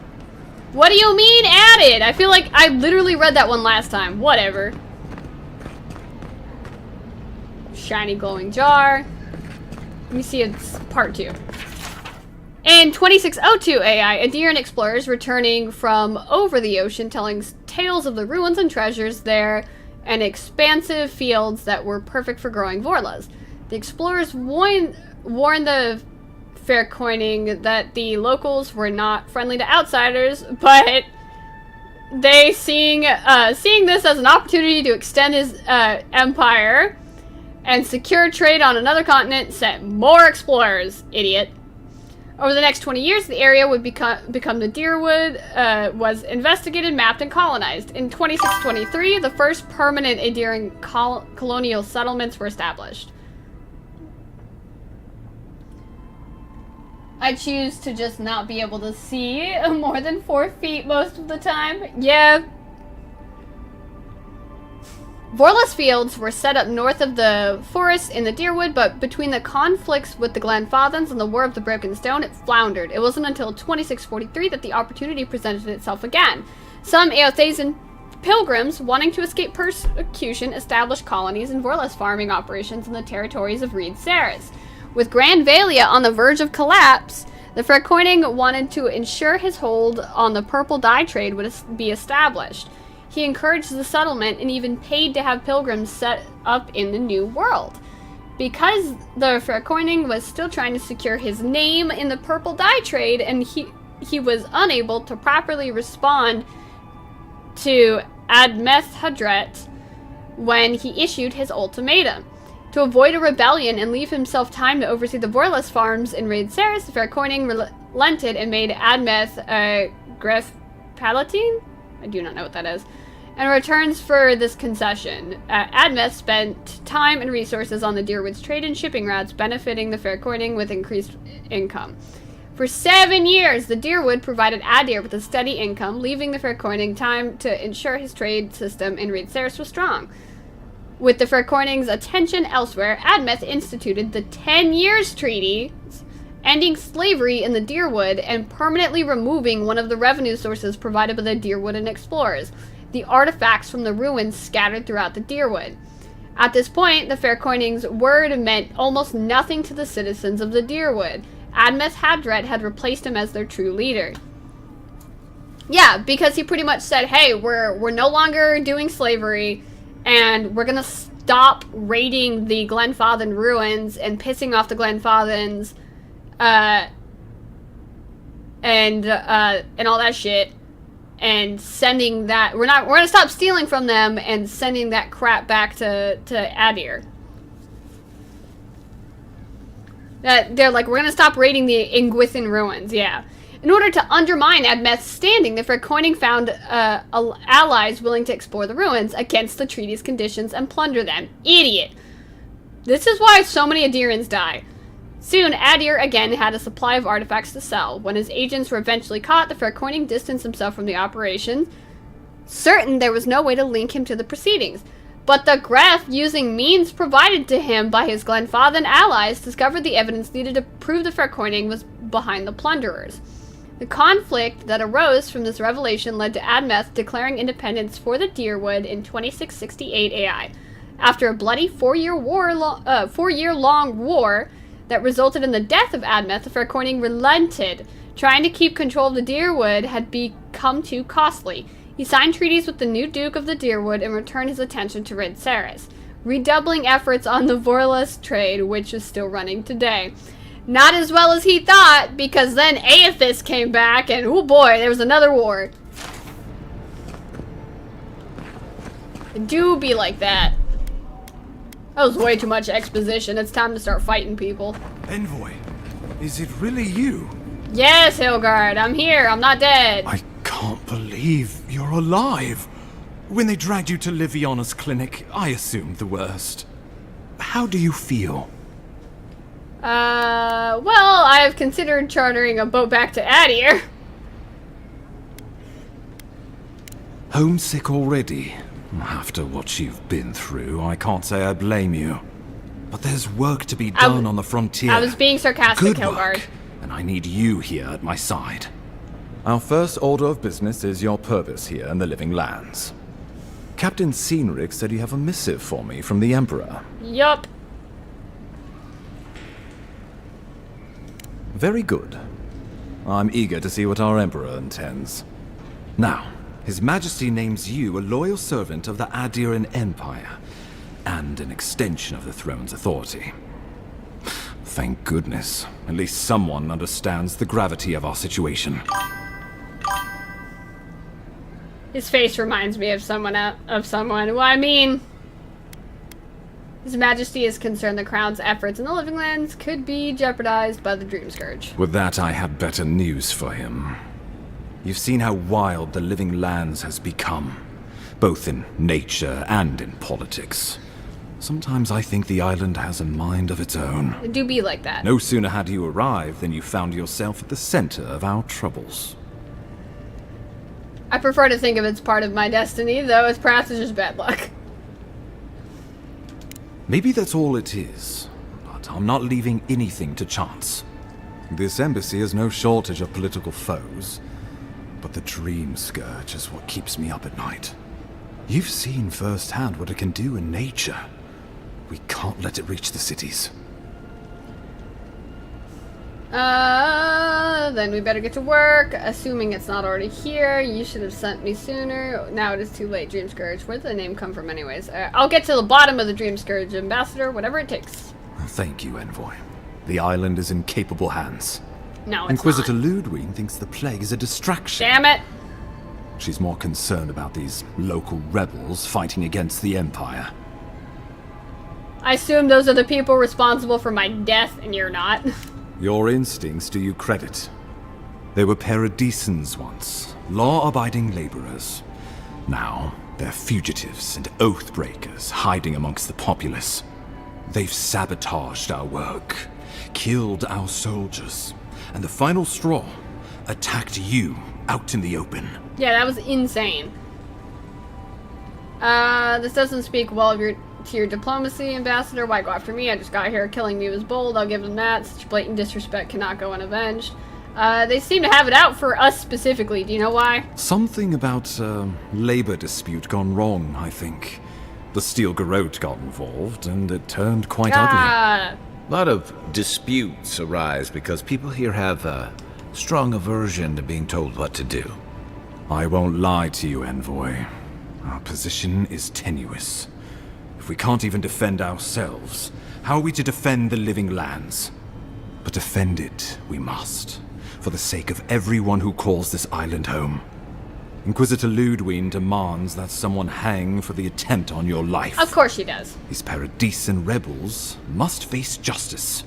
What do you mean, added? I feel like I literally read that one last time. Whatever. Shiny glowing jar. Let me see, it's part 2. In 2602 AI, Adiran explorers returning from over the ocean telling tales of the ruins and treasures there and expansive fields that were perfect for growing Vorlas. The explorers warned the Verkoning that the locals were not friendly to outsiders, but they seeing this as an opportunity to extend his empire and secure trade on another continent, sent more explorers. Idiot. Over the next 20 years, the area would become the Deerwood, was investigated, mapped, and colonized. In 2623, the first permanent Adirian colonial settlements were established. I choose to just not be able to see more than 4 feet most of the time. Yeah. Vorless fields were set up north of the forest in the Deerwood, but between the conflicts with the Glenfathans and the War of the Broken Stone, it floundered. It wasn't until 2643 that the opportunity presented itself again. Some Eothasian pilgrims, wanting to escape persecution, established colonies and Vorless farming operations in the territories of Reed Saris. With Grand Valia on the verge of collapse, the Frekoining wanted to ensure his hold on the purple dye trade would be established. He encouraged the settlement and even paid to have pilgrims set up in the New World. Because the Frekoining was still trying to secure his name in the purple dye trade, and he was unable to properly respond to Admeth Hadret when he issued his ultimatum. To avoid a rebellion and leave himself time to oversee the Vorless farms in Raid Saris, the Frekoining relented and made Admeth Gref Palatine? I do not know what that is. And returns for this concession. Admeth spent time and resources on the Deerwood's trade and shipping routes, benefiting the Frekoining with increased income. For 7 years, the Deerwood provided Adir with a steady income, leaving the Frekoining time to ensure his trade system in Raid Saris was strong. With the Frekoining's attention elsewhere, Admeth instituted the 10 Years Treaty, ending slavery in the Deerwood and permanently removing one of the revenue sources provided by the Deerwooden explorers, the artifacts from the ruins scattered throughout the Deerwood. At this point, the Frekoining's word meant almost nothing to the citizens of the Deerwood. Admeth Hadret had replaced him as their true leader. Yeah, because he pretty much said, hey, we're no longer doing slavery, and we're gonna stop raiding the Glenfathan ruins and pissing off the Glenfathans, and all that shit, and sending that we're gonna stop stealing from them and sending that crap back to Adir. That they're like, we're gonna stop raiding the Ingwithan ruins, yeah. In order to undermine Admeth's standing, the Frekoining found allies willing to explore the ruins against the treaty's conditions and plunder them. Idiot. This is why so many Adirians die. Soon, Adir again had a supply of artifacts to sell. When his agents were eventually caught, the Frekoining distanced himself from the operation, certain there was no way to link him to the proceedings. But the Gref, using means provided to him by his Glenfathan allies, discovered the evidence needed to prove the Frekoining was behind the plunderers. The conflict that arose from this revelation led to Admeth declaring independence for the Deerwood in 2668 AI. After a bloody 4-year-long war that resulted in the death of Admeth, the Frekoining relented. Trying to keep control of the Deerwood had become too costly. He signed treaties with the new Duke of the Deerwood and returned his attention to Raid Saris, redoubling efforts on the Vorless trade, which is still running today. Not as well as he thought, because then Aethys came back, and oh boy, there was another war. It do be like that. That was way too much exposition. It's time to start fighting people. Envoy, is it really you? Yes, Hilgard, I'm here. I'm not dead. I can't believe you're alive. When they dragged you to Liviana's clinic, I assumed the worst. How do you feel? Well, I have considered chartering a boat back to Adir. Homesick already? After what you've been through, I can't say I blame you. But there's work to be done on the frontier. I was being sarcastic, Good Hilgard. work, and I need you here at my side. Our first order of business is your purpose here in the Living Lands. Captain Cynric said you have a missive for me from the Emperor. Yup. Very good. I'm eager to see what our Emperor intends. Now, His Majesty names you a loyal servant of the Adiran Empire, and an extension of the throne's authority. Thank goodness. At least someone understands the gravity of our situation. His face reminds me of someone. Well, I mean, His Majesty is concerned the Crown's efforts in the Living Lands could be jeopardized by the Dream Scourge. With that, I have better news for him. You've seen how wild the Living Lands has become, both in nature and in politics. Sometimes I think the island has a mind of its own. It do be like that. No sooner had you arrived than you found yourself at the center of our troubles. I prefer to think of it's part of my destiny, though it's perhaps just bad luck. Maybe that's all it is, but I'm not leaving anything to chance. This embassy has no shortage of political foes, but the Dream Scourge is what keeps me up at night. You've seen firsthand what it can do in nature. We can't let it reach the cities. Then we better get to work. Assuming it's not already here, you should have sent me sooner. Now it is too late, Dream Scourge. Where did the name come from anyways? I'll get to the bottom of the Dream Scourge, Ambassador, whatever it takes. Thank you, Envoy. The island is in capable hands. No, it's Inquisitor not. Ludwig thinks the plague is a distraction. Damn it! She's more concerned about these local rebels fighting against the Empire. I assume those are the people responsible for my death, and you're not. Your instincts do you credit. They were paradisans once, law-abiding laborers. Now, they're fugitives and oath-breakers hiding amongst the populace. They've sabotaged our work, killed our soldiers, and the final straw, attacked you out in the open. Yeah, that was insane. This doesn't speak well of to your diplomacy, Ambassador. Why go after me? I just got here. Killing me was bold. I'll give them that. Such blatant disrespect cannot go unavenged. They seem to have it out for us specifically. Do you know why? Something about a labor dispute gone wrong, I think. The Steel Garrote got involved, and it turned quite ugly. A lot of disputes arise because people here have a strong aversion to being told what to do. I won't lie to you, Envoy. Our position is tenuous. If we can't even defend ourselves, how are we to defend the Living Lands? But defend it we must, for the sake of everyone who calls this island home. Inquisitor Ludwig demands that someone hang for the attempt on your life. Of course she does. These Paradisan rebels must face justice.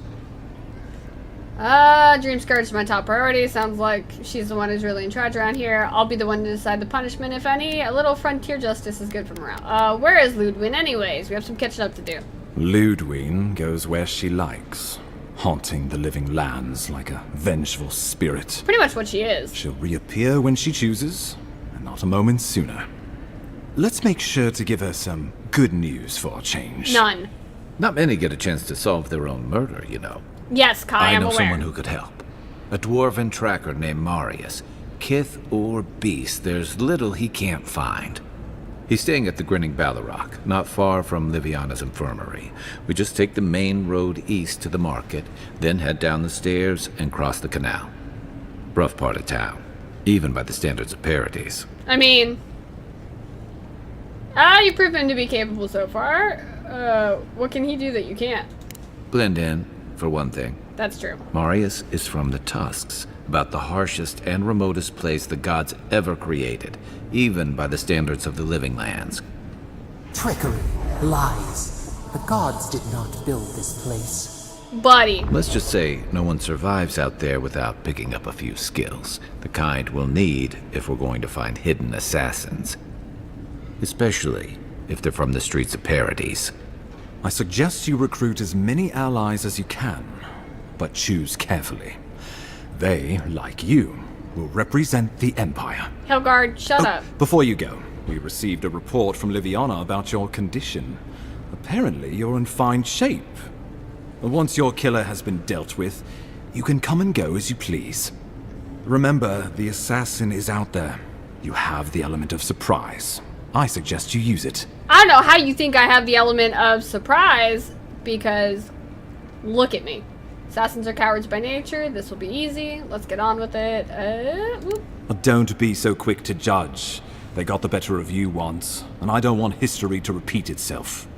Dream Scourge is my top priority. Sounds like she's the one who's really in charge around here. I'll be the one to decide the punishment, if any. A little frontier justice is good for morale. Where is Ludwig anyways? We have some catching up to do. Ludwig goes where she likes, haunting the Living Lands like a vengeful spirit. Pretty much what she is. She'll reappear when she chooses, and not a moment sooner. Let's make sure to give her some good news for a change. None. Not many get a chance to solve their own murder, you know. Yes, Kai, I'm know aware. someone who could help. A dwarven tracker named Marius. Kith or beast, there's little he can't find. He's staying at the Grinning Ballarrock, not far from Liviana's infirmary. We just take the main road east to the market, then head down the stairs and cross the canal. Rough part of town, even by the standards of Paradise. I mean, you've proven to be capable so far. What can he do that you can't? Blend in, for one thing. That's true. Marius is from the Tusks, about the harshest and remotest place the gods ever created, even by the standards of the Living Lands. Trickery, lies. The gods did not build this place. Buddy. Let's just say no one survives out there without picking up a few skills, the kind we'll need if we're going to find hidden assassins. Especially if they're from the streets of Paradise. I suggest you recruit as many allies as you can, but choose carefully. They, like you, will represent the Empire. Helgard, shut up. Before you go, we received a report from Liviana about your condition. Apparently, you're in fine shape. Once your killer has been dealt with, you can come and go as you please. Remember, the assassin is out there. You have the element of surprise. I suggest you use it. I don't know how you think I have the element of surprise, because look at me. Assassins are cowards by nature. This will be easy. Let's get on with it. Don't be so quick to judge. They got the better of you once, and I don't want history to repeat itself.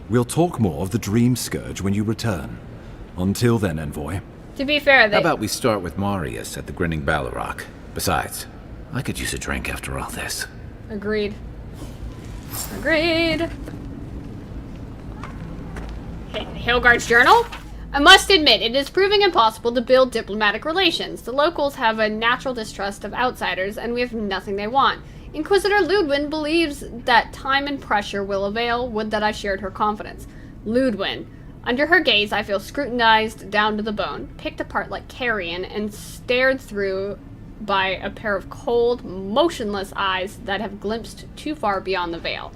We'll talk more of the Dream Scourge when you return. Until then, Envoy. To be fair, How about we start with Marius at the Grinning Ballarrock? Besides, I could use a drink after all this. Agreed. Agreed. Hilgard's journal? I must admit, it is proving impossible to build diplomatic relations. The locals have a natural distrust of outsiders, and we have nothing they want. Inquisitor Ludwin believes that time and pressure will avail. Would that I shared her confidence. Ludwin. Under her gaze, I feel scrutinized down to the bone, picked apart like carrion, and stared through by a pair of cold, motionless eyes that have glimpsed too far beyond the veil,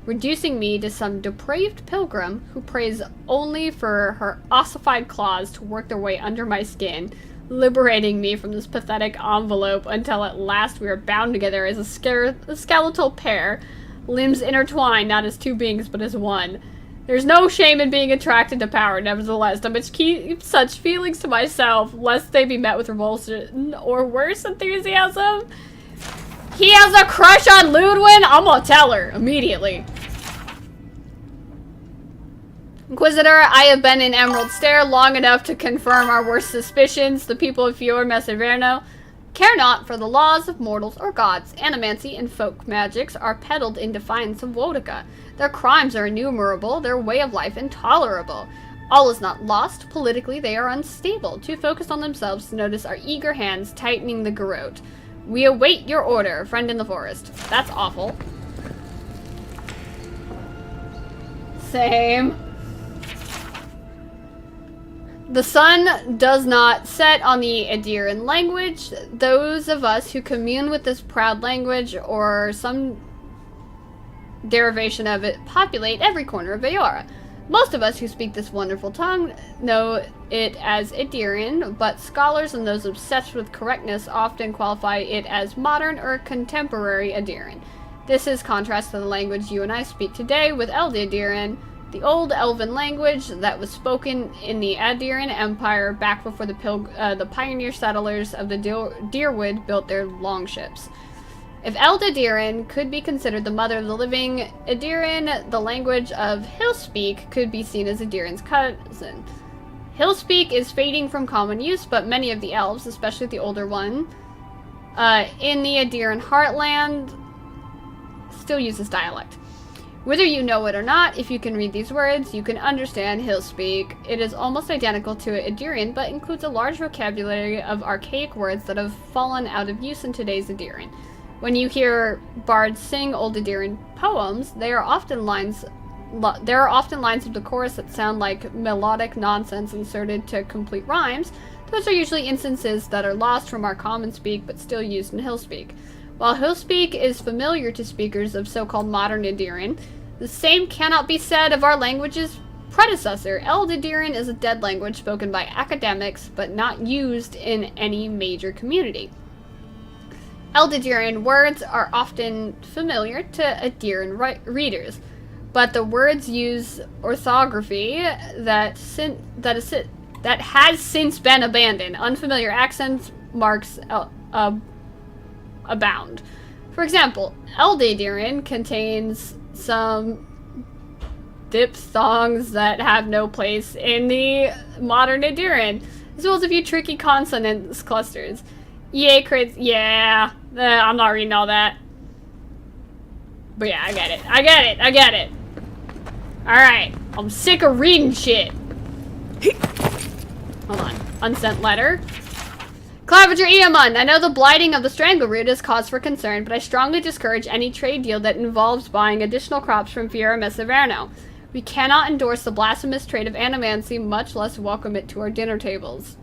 reducing me to some depraved pilgrim who prays only for her ossified claws to work their way under my skin, liberating me from this pathetic envelope until at last we are bound together as a skeletal pair, limbs intertwined not as two beings but as one. There's no shame in being attracted to power, nevertheless. I must keep such feelings to myself, lest they be met with revulsion or worse, enthusiasm. He has a crush on Ludwin? I'm gonna tell her immediately. Inquisitor, I have been in Emerald Stair long enough to confirm our worst suspicions. The people of Fior Messeverno care not for the laws of mortals or gods. Animancy and folk magics are peddled in defiance of Wodica. Their crimes are innumerable, their way of life intolerable. All is not lost. Politically, they are unstable, too focused on themselves to notice our eager hands tightening the garrote. We await your order, friend in the forest. That's awful. Same. The sun does not set on the Adiran language. Those of us who commune with this proud language, or some derivation of it, populate every corner of Ayora. Most of us who speak this wonderful tongue know it as Adiran, but scholars and those obsessed with correctness often qualify it as modern or contemporary Adiran. This is contrast to the language you and I speak today with Eldadiran, the old elven language that was spoken in the Adiran Empire back before the pioneer settlers of the Deerwood built their longships. If Eldadiran could be considered the mother of the living Adiran, the language of Hillspeak could be seen as Adiran's cousin. Hillspeak is fading from common use, but many of the elves, especially the older one, in the Adiran heartland, still use this dialect. Whether you know it or not, if you can read these words, you can understand Hillspeak. It is almost identical to Adiran, but includes a large vocabulary of archaic words that have fallen out of use in today's Adiran. When you hear bards sing old Adiran poems, there are often lines of the chorus that sound like melodic nonsense inserted to complete rhymes. Those are usually instances that are lost from our common speak but still used in Hillspeak. While Hillspeak is familiar to speakers of so-called modern Adiran, the same cannot be said of our language's predecessor. Eldadiran is a dead language spoken by academics but not used in any major community. Eldadiran words are often familiar to Adiran readers, but the words use orthography that has since been abandoned. Unfamiliar accent marks abound. For example, Eldadiran contains some diphthongs that have no place in the modern Adiran, as well as a few tricky consonants clusters. EA creates... Yeah, I'm not reading all that. But yeah, I get it. Alright, I'm sick of reading shit. Hold on. Unsent letter. Clavager Eamon, I know the blighting of the Strangleroot is cause for concern, but I strongly discourage any trade deal that involves buying additional crops from Fiora Messeverno. We cannot endorse the blasphemous trade of animancy, much less welcome it to our dinner tables.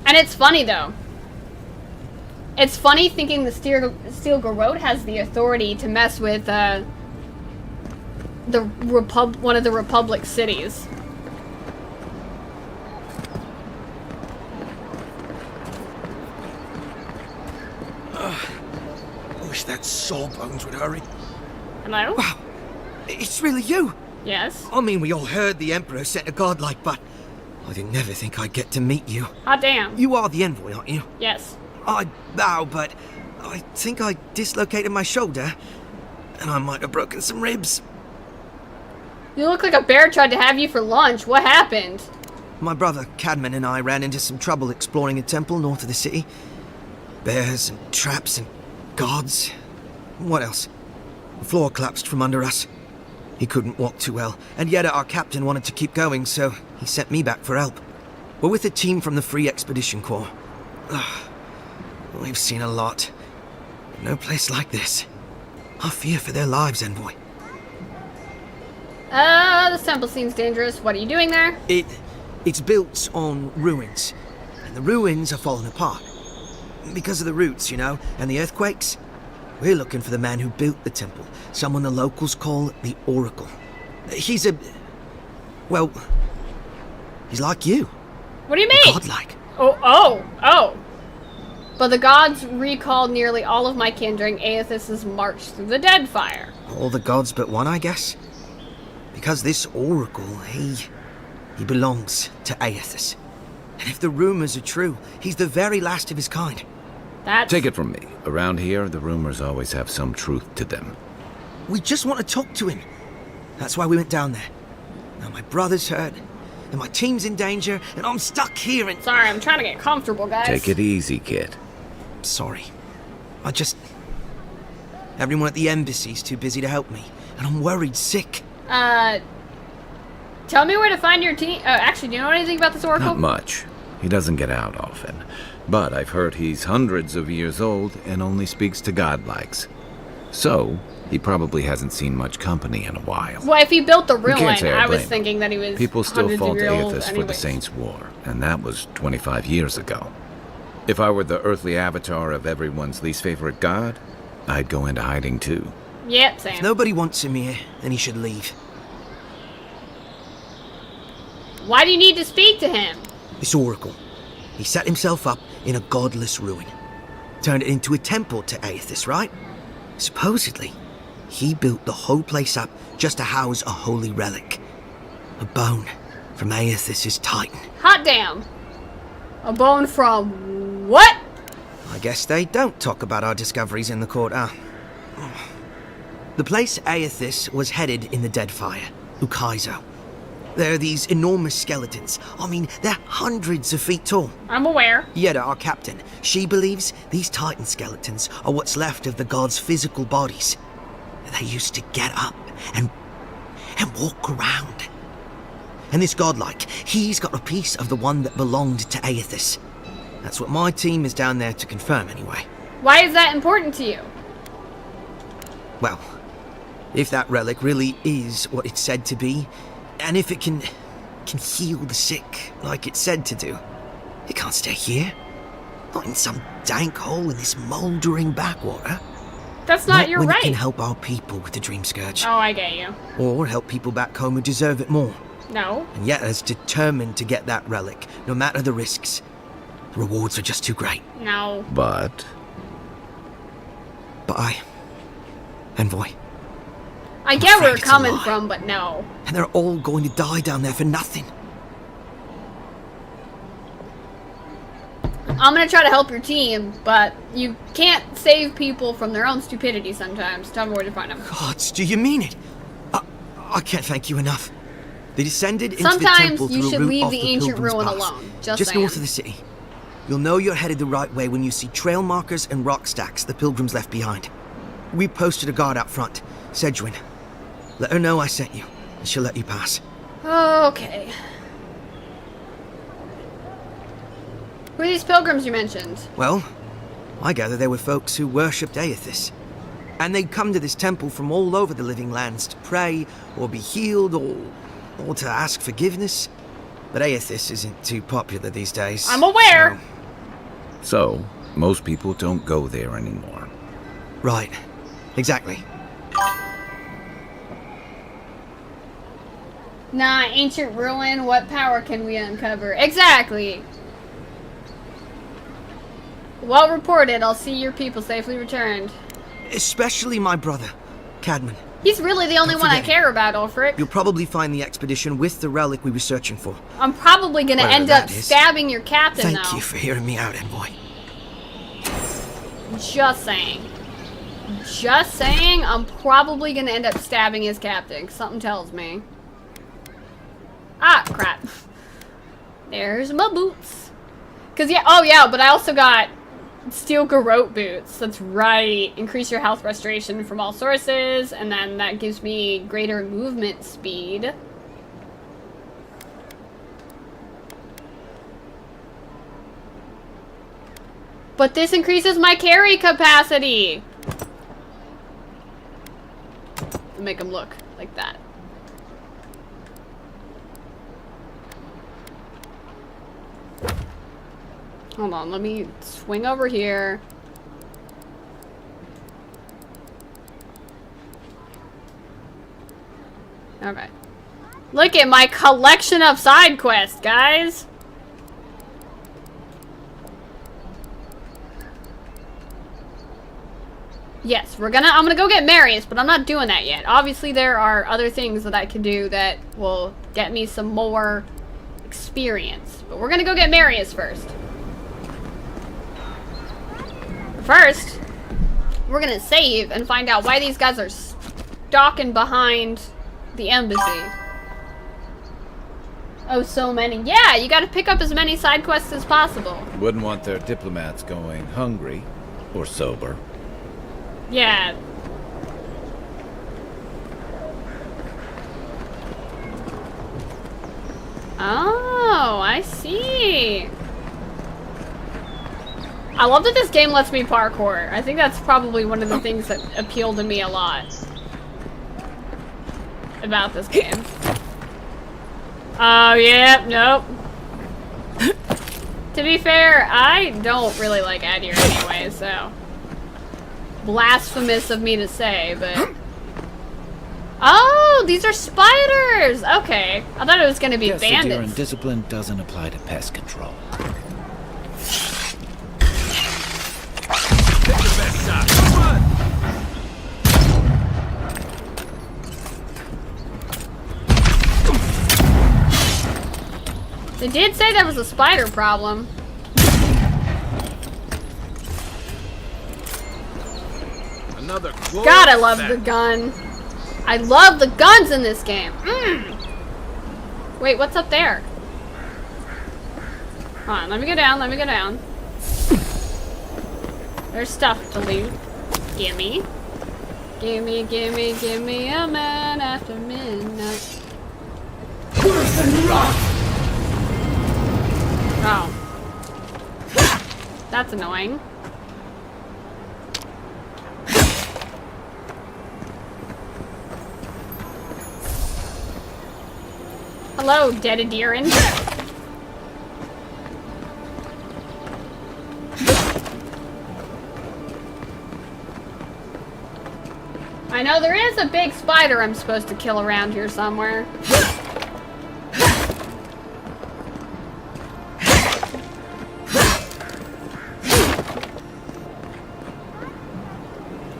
And it's funny, though. It's funny thinking the Steel Garrote has the authority to mess with one of the Republic cities. I wish that Sawbones would hurry. Hello? Wow, it's really you. Yes? I mean, we all heard the Emperor sent a godlike, but I didn't never think I'd get to meet you. Hot damn. You are the envoy, aren't you? Yes. I bow, but I think I dislocated my shoulder, and I might have broken some ribs. You look like a bear tried to have you for lunch. What happened? My brother Cadman and I ran into some trouble exploring a temple north of the city. Bears and traps and guards. What else? The floor collapsed from under us. He couldn't walk too well, and yet our captain wanted to keep going, so he sent me back for help. We're with a team from the Free Expedition Corps. We've seen a lot. No place like this. I fear for their lives, Envoy. This temple seems dangerous. What are you doing there? It's built on ruins, and the ruins are falling apart. Because of the roots, you know, and the earthquakes. We're looking for the man who built the temple, someone the locals call the Oracle. He's well, he's like you. What do you mean? Godlike. Oh. But the gods recalled nearly all of my kin during Aethys' march through the Dead Fire. All the gods but one, I guess. Because this Oracle, he belongs to Aethys. And if the rumors are true, he's the very last of his kind. Take it from me. Around here, the rumors always have some truth to them. We just want to talk to him. That's why we went down there. Now my brother's hurt, and my team's in danger, and I'm stuck here and... Sorry, I'm trying to get comfortable, guys. Take it easy, kid. Sorry. Everyone at the embassy's too busy to help me, and I'm worried sick. Tell me where to find your team. Actually, do you know anything about this Oracle? Not much. He doesn't get out often. But I've heard he's hundreds of years old and only speaks to godlikes. So, he probably hasn't seen much company in a while. Well, if he built the ruin, can't say I I was blame thinking that he was People still hundreds fault of years old Aethys for the anyways. Saints' War, and that was 25 years ago. If I were the earthly avatar of everyone's least favorite god, I'd go into hiding too. Yep, same. If nobody wants him here, then he should leave. Why do you need to speak to him? This Oracle, he set himself up in a godless ruin. Turned it into a temple to Aethys, right? Supposedly, he built the whole place up just to house a holy relic. A bone from Aethys' Titan. Hot damn. A bone from what? I guess they don't talk about our discoveries in the court, The place Aethys was headed in the Dead Fire, Ukaizo. There are these enormous skeletons. I mean, they're hundreds of feet tall. I'm aware. Yeda, our captain, she believes these Titan skeletons are what's left of the gods' physical bodies. They used to get up and walk around. And this godlike, he's got a piece of the one that belonged to Aethys. That's what my team is down there to confirm, anyway. Why is that important to you? Well, if that relic really is what it's said to be, and if it can heal the sick like it's said to do, it can't stay here. Not in some dank hole in this mouldering backwater. That's not your when right. It can help our people with the Dream Scourge. Oh, I get you. Or help people back home who deserve it more. No. And yet is determined to get that relic, no matter the risks. The rewards are just too great. No. But Envoy. I get where afraid you're it's a coming lie. from, but no. And they're all going to die down there for nothing. I'm gonna try to help your team, but you can't save people from their own stupidity sometimes. Tell me where to find them. Gods, do you mean it? I can't thank you enough. They descended into Sometimes the temple you through should a route leave off the the ancient Pilgrim's ruin Pass, alone. Just just saying. north of the city. You'll know you're headed the right way when you see trail markers and rock stacks the Pilgrims left behind. We posted a guard out front, Sedgwin. Let her know I sent you, and she'll let you pass. Okay. Who are these pilgrims you mentioned? Well, I gather they were folks who worshipped Aethys. And they'd come to this temple from all over the living lands to pray, or be healed, or to ask forgiveness. But Aethys isn't too popular these days. I'm aware. So, most people don't go there anymore. Right. Exactly. Nah, ancient ruin, what power can we uncover? Exactly! Well reported, I'll see your people safely returned. Especially my brother, Cadman. He's really the only Don't one I forget care about, Ulfric. You'll probably find the expedition with the relic we were searching for. I'm probably gonna Whatever end up that is. stabbing your captain, Thank though. you for hearing me out, Envoy. Just saying. Just saying, I'm probably gonna end up stabbing his captain. Something tells me. Ah, crap. There's my boots. Cause yeah, oh yeah, but I also got Steel garrote boots. That's right. Increase your health restoration from all sources, and then that gives me greater movement speed. But this increases my carry capacity. Make them look like that. Hold on, let me swing over here. Okay. Look at my collection of side quests, guys. Yes, I'm gonna go get Marius, but I'm not doing that yet. Obviously, there are other things that I can do that will get me some more experience. But we're gonna go get Marius first. First, we're gonna save and find out why these guys are stalking behind the embassy. Oh, so many. Yeah, you gotta pick up as many side quests as possible. Wouldn't want their diplomats going hungry or sober. Yeah. Oh, I see. I love that this game lets me parkour. I think that's probably one of the things that appeal to me a lot about this game. Oh, yeah, nope. To be fair, I don't really like Adir anyway, so... Blasphemous of me to say, but... Oh, these are spiders! Okay. I thought it was gonna be bandits. Adir discipline doesn't apply to pest control. They did say there was a spider problem. Another God, I love the gun. I love the guns in this game. Wait, what's up there? Hold on, let me go down, let me go down. There's stuff to loot. Gimme. Gimme, gimme, gimme a man after midnight. Oh. That's annoying. Hello, dead Adiran. I know there is a big spider I'm supposed to kill around here somewhere.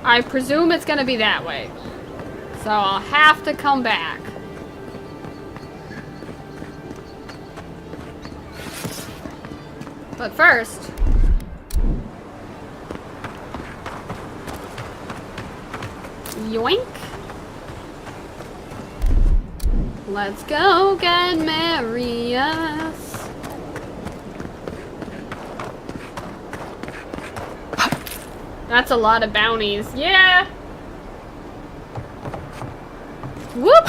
I presume it's gonna be that way. So I'll have to come back. But first... Yoink. Let's go get Marius. That's a lot of bounties. Yeah! Whoop!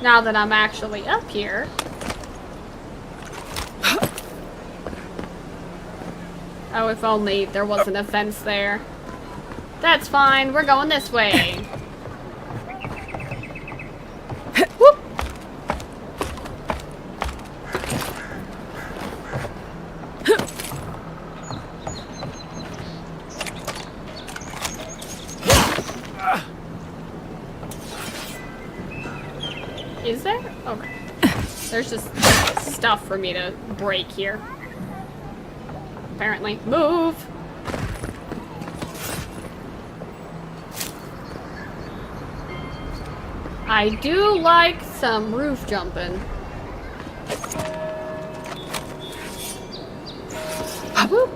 Now that I'm actually up here. Oh, if only there wasn't a fence there. That's fine, we're going this way. Whoop! Is there? Okay. There's just stuff for me to break here. Apparently. Move! I do like some roof jumping. Whoop!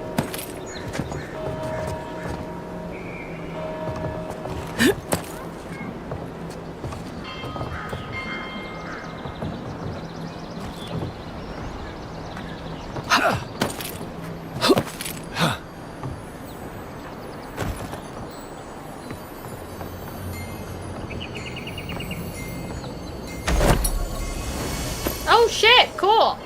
Oh shit, cool.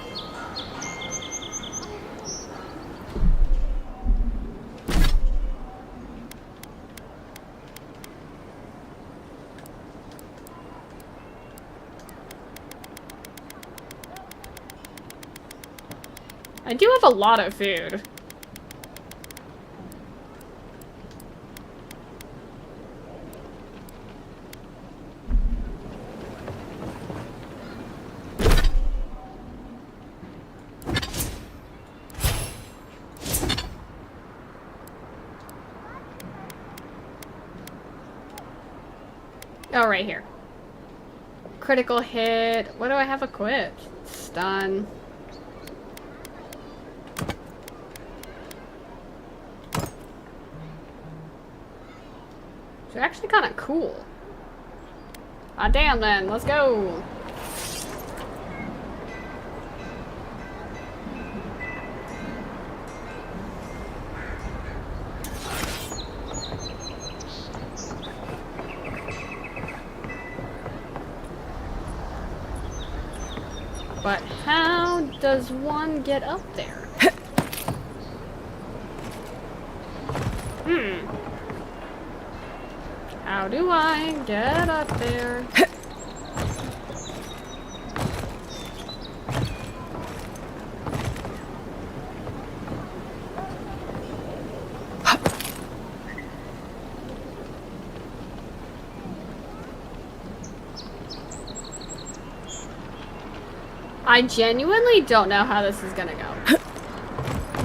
I do have a lot of food. Oh, right here. Critical hit. What do I have equipped? Stun. They're actually kind of cool. Ah, damn then. Let's go. But how does one get up there? How do I get up there? I genuinely don't know how this is gonna go.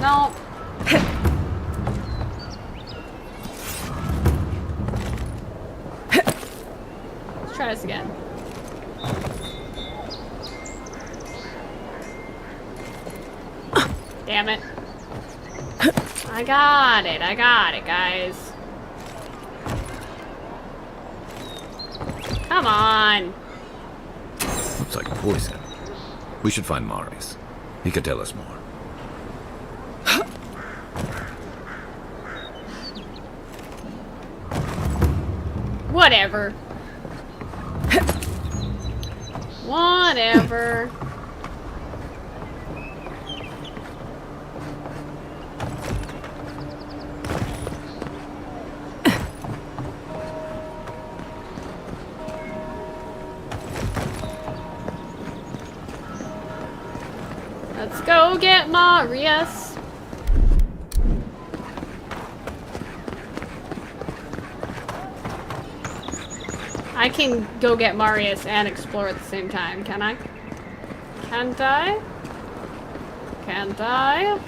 No. Let's try this again. Damn it. I got it, guys. Come on. Looks like poison. We should find Marius. He could tell us more. Whatever. Whatever. Let's go get Marius. I can go get Marius and explore at the same time, can I? Can't I? Can't I?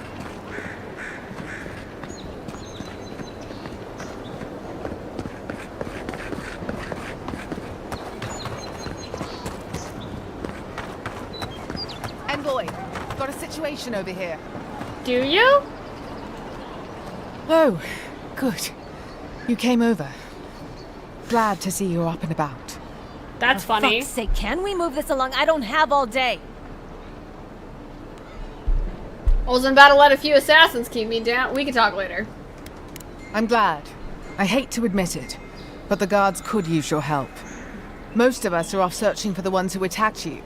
Envoy, got a situation over here. Do you? Oh, good. You came over. Glad to see you're up and about. That's For funny. fuck's sake, can we move this along? I don't have all day. I wasn't about to let a few assassins keep me down. We can talk later. I'm glad. I hate to admit it, but the guards could use your help. Most of us are off searching for the ones who attacked you.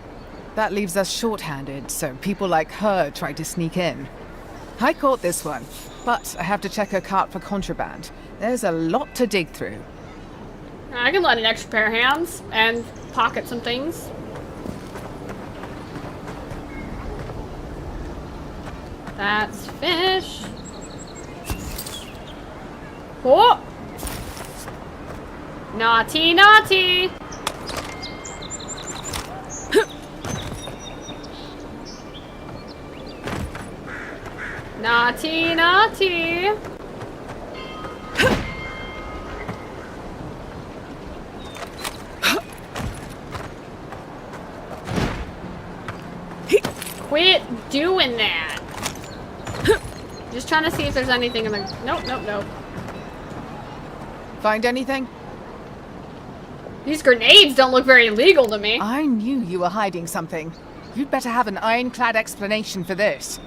That leaves us short-handed, so people like her try to sneak in. I caught this one, but I have to check her cart for contraband. There's a lot to dig through. I can lend an extra pair of hands and pocket some things. That's fish. Oh! Naughty, naughty! Naughty, naughty! Quit doing that! Just trying to see if there's anything in the... Nope, nope, nope. Find anything? These grenades don't look very legal to me. I knew you were hiding something. You'd better have an ironclad explanation for this.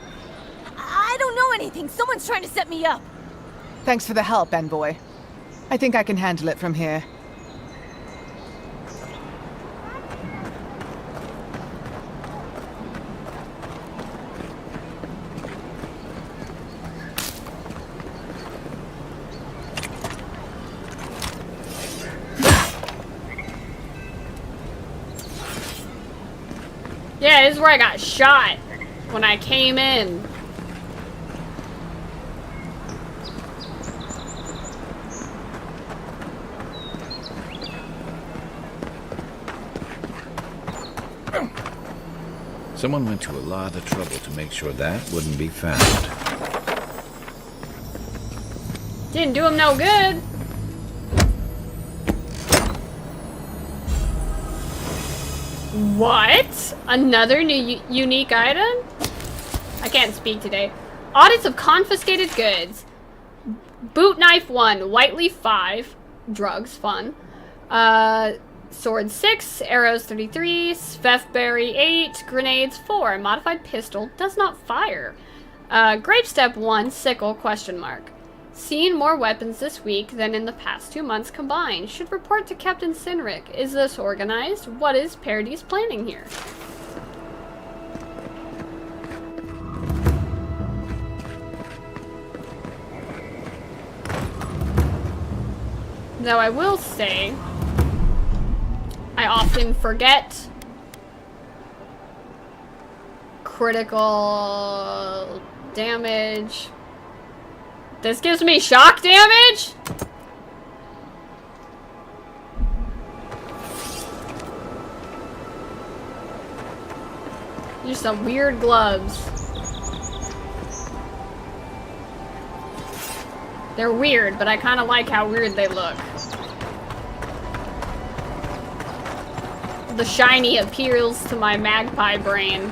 I don't know anything. Someone's trying to set me up. Thanks for the help, Envoy. I think I can handle it from here. Yeah, this is where I got shot when I came in. Someone went to a lot of trouble to make sure that wouldn't be found. Didn't do him no good. What? Another new unique item? I can't speak today. Audits of confiscated goods. Boot knife 1, white leaf 5, drugs, fun. Sword 6, arrows 33, Svefberry 8, grenades 4, modified pistol, does not fire. Grape step 1, sickle, question mark. Seen more weapons this week than in the past 2 months combined. Should report to Captain Sinric. Is this organized? What is Paradis planning here? Now I will say, I often forget critical damage. This gives me shock damage? Just some weird gloves. They're weird, but I kind of like how weird they look. The shiny appeals to my magpie brain.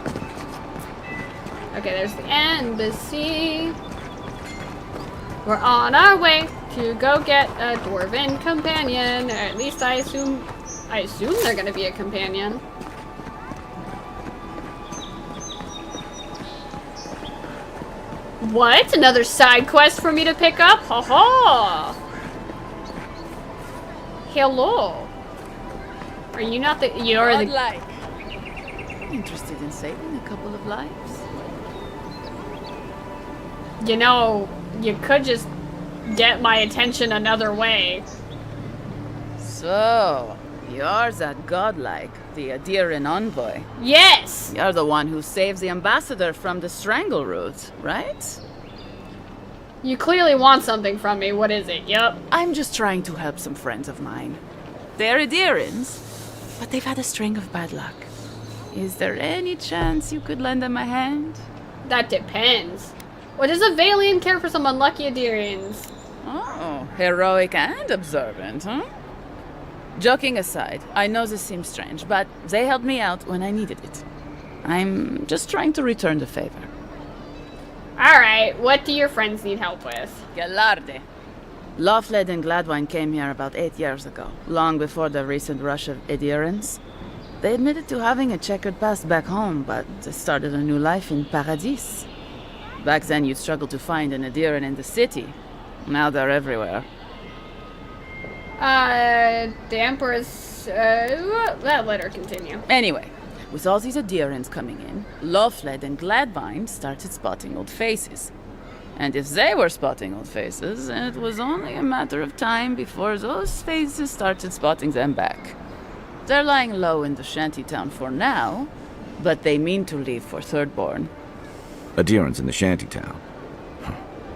Okay, there's the embassy. We're on our way to go get a dwarven companion. Or at least I assume they're gonna be a companion. What? Another side quest for me to pick up? Ha ha! Hello. Are you not the? You're the. Like. Interested in saving a couple of lives? You know, you could just get my attention another way. So, you're that godlike, the Adiran envoy. Yes! You're the one who saves the ambassador from the Strangleroot, right? You clearly want something from me. What is it? Yup. I'm just trying to help some friends of mine. They're Adirans, but they've had a string of bad luck. Is there any chance you could lend them a hand? That depends. What does a Valian care for some unlucky Adirians? Oh, heroic and observant, huh? Joking aside, I know this seems strange, but they helped me out when I needed it. I'm just trying to return the favor. Alright, what do your friends need help with? Galarde. Lofled and Gladwine came here about 8 years ago, long before the recent rush of Edirans. They admitted to having a checkered past back home, but they started a new life in Paradis. Back then you'd struggle to find an Adiran in the city. Now they're everywhere. The Emperor's... let her continue. Anyway, with all these Adirans coming in, Lofled and Gladwine started spotting old faces. And if they were spotting old faces, it was only a matter of time before those faces started spotting them back. They're lying low in the shantytown for now, but they mean to leave for Thirdborn. Adherents in the shantytown.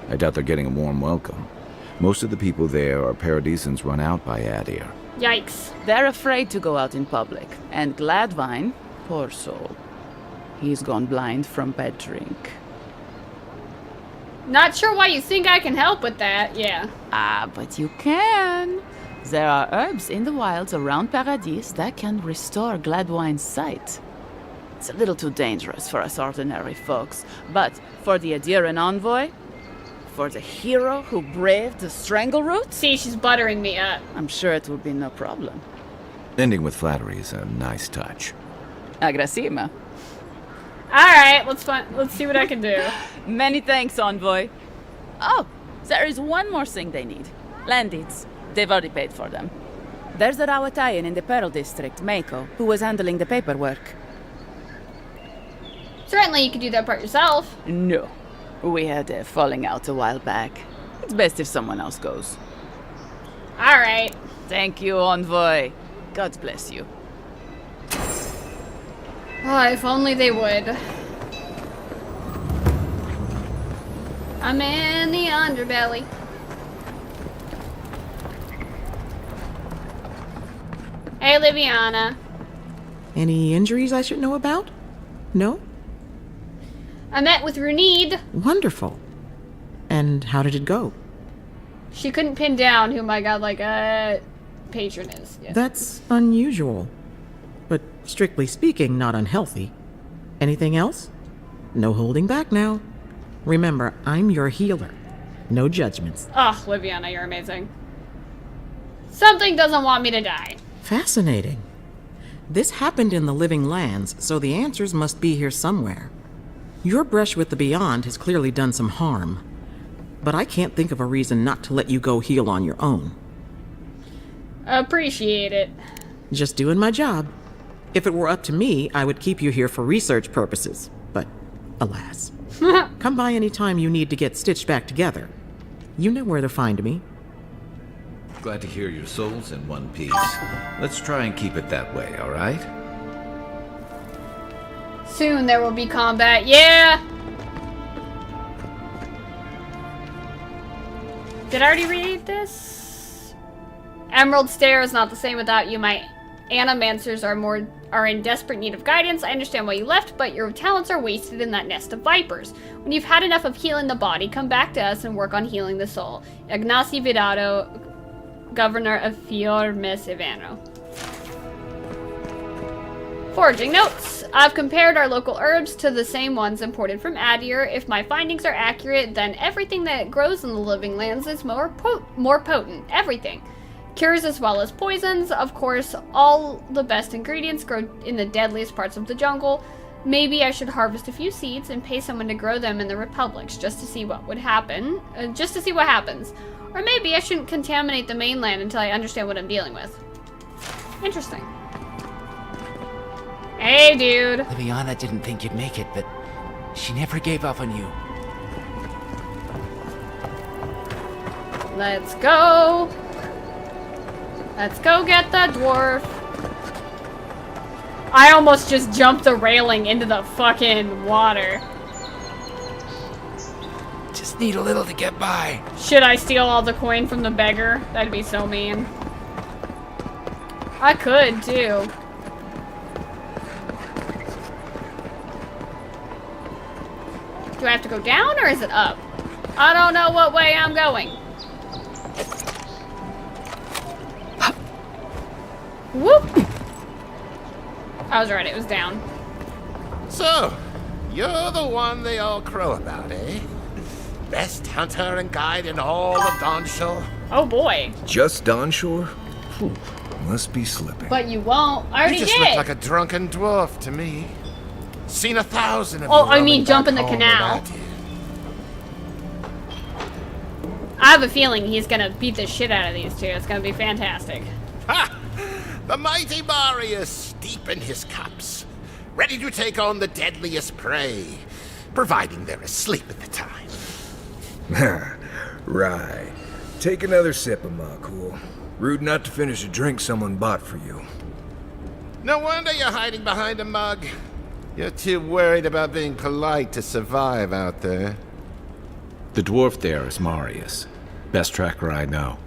I doubt they're getting a warm welcome. Most of the people there are Paradisans run out by Adir. Yikes. They're afraid to go out in public, and Gladwine, poor soul, he's gone blind from bad drink. Not sure why you think I can help with that, yeah. Ah, but you can. There are herbs in the wilds around Paradis that can restore Gladwine's sight. It's a little too dangerous for us ordinary folks, but for the Adiran envoy, for the hero who braved the Strangleroot... See, she's buttering me up. I'm sure it will be no problem. Ending with flattery is a nice touch. Agrasima. Alright, let's see what I can do. Many thanks, envoy. Oh, there is one more thing they need. Land deeds. They've already paid for them. There's a Rawatayan in the Pearl District, Mako, who was handling the paperwork. Certainly you could do that part yourself. No. We had a falling out a while back. It's best if someone else goes. Alright. Thank you, envoy. God bless you. Oh, if only they would. I'm in the underbelly. Hey, Liviana. Any injuries I should know about? No? I met with Runid. Wonderful. And how did it go? She couldn't pin down who my godlike patron is. Yeah. That's unusual. But strictly speaking, not unhealthy. Anything else? No holding back now. Remember, I'm your healer. No judgments. Oh, Liviana, you're amazing. Something doesn't want me to die. Fascinating. This happened in the living lands, so the answers must be here somewhere. Your brush with the Beyond has clearly done some harm. But I can't think of a reason not to let you go heal on your own. Appreciate it. Just doing my job. If it were up to me, I would keep you here for research purposes. But, alas. Come by any time you need to get stitched back together. You know where to find me. Glad to hear your soul's in one piece. Let's try and keep it that way, alright? Soon there will be combat. Yeah! Did I already read this? Emerald Stair is not the same without you. My animancers are in desperate need of guidance. I understand why you left, but your talents are wasted in that nest of vipers. When you've had enough of healing the body, come back to us and work on healing the soul. Ignacy Vidado, Governor of Fior Mes Ivano. Foraging notes. I've compared our local herbs to the same ones imported from Adir. If my findings are accurate, then everything that grows in the living lands is more potent. Everything. Cures as well as poisons. Of course, all the best ingredients grow in the deadliest parts of the jungle. Maybe I should harvest a few seeds and pay someone to grow them in the republics just to see what would happen. Or maybe I shouldn't contaminate the mainland until I understand what I'm dealing with. Interesting. Hey, dude. Liviana didn't think you'd make it, but she never gave up on you. Let's go. Let's go get the dwarf. I almost just jumped the railing into the fucking water. Just need a little to get by. Should I steal all the coin from the beggar? That'd be so mean. I could, too. Do I have to go down or is it up? I don't know what way I'm going. Whoop! I was right, it was down. So, you're the one they all crow about, eh? Best hunter and guide in all of Dawnshore? Oh boy. Just Dawnshore? Whew, must be slipping. But you won't. I already You just did. look like a drunken dwarf to me. Seen 1,000 of Oh, you I mean roaming jump back in the home canal. without you. I have a feeling he's gonna beat the shit out of these two. It's gonna be fantastic. Ha! The mighty Marius, deep in his cups, ready to take on the deadliest prey, providing they're asleep at the time. Right. Take another sip of my cool. Rude not to finish a drink someone bought for you. No wonder you're hiding behind a mug. You're too worried about being polite to survive out there. The dwarf there is Marius. Best tracker I know.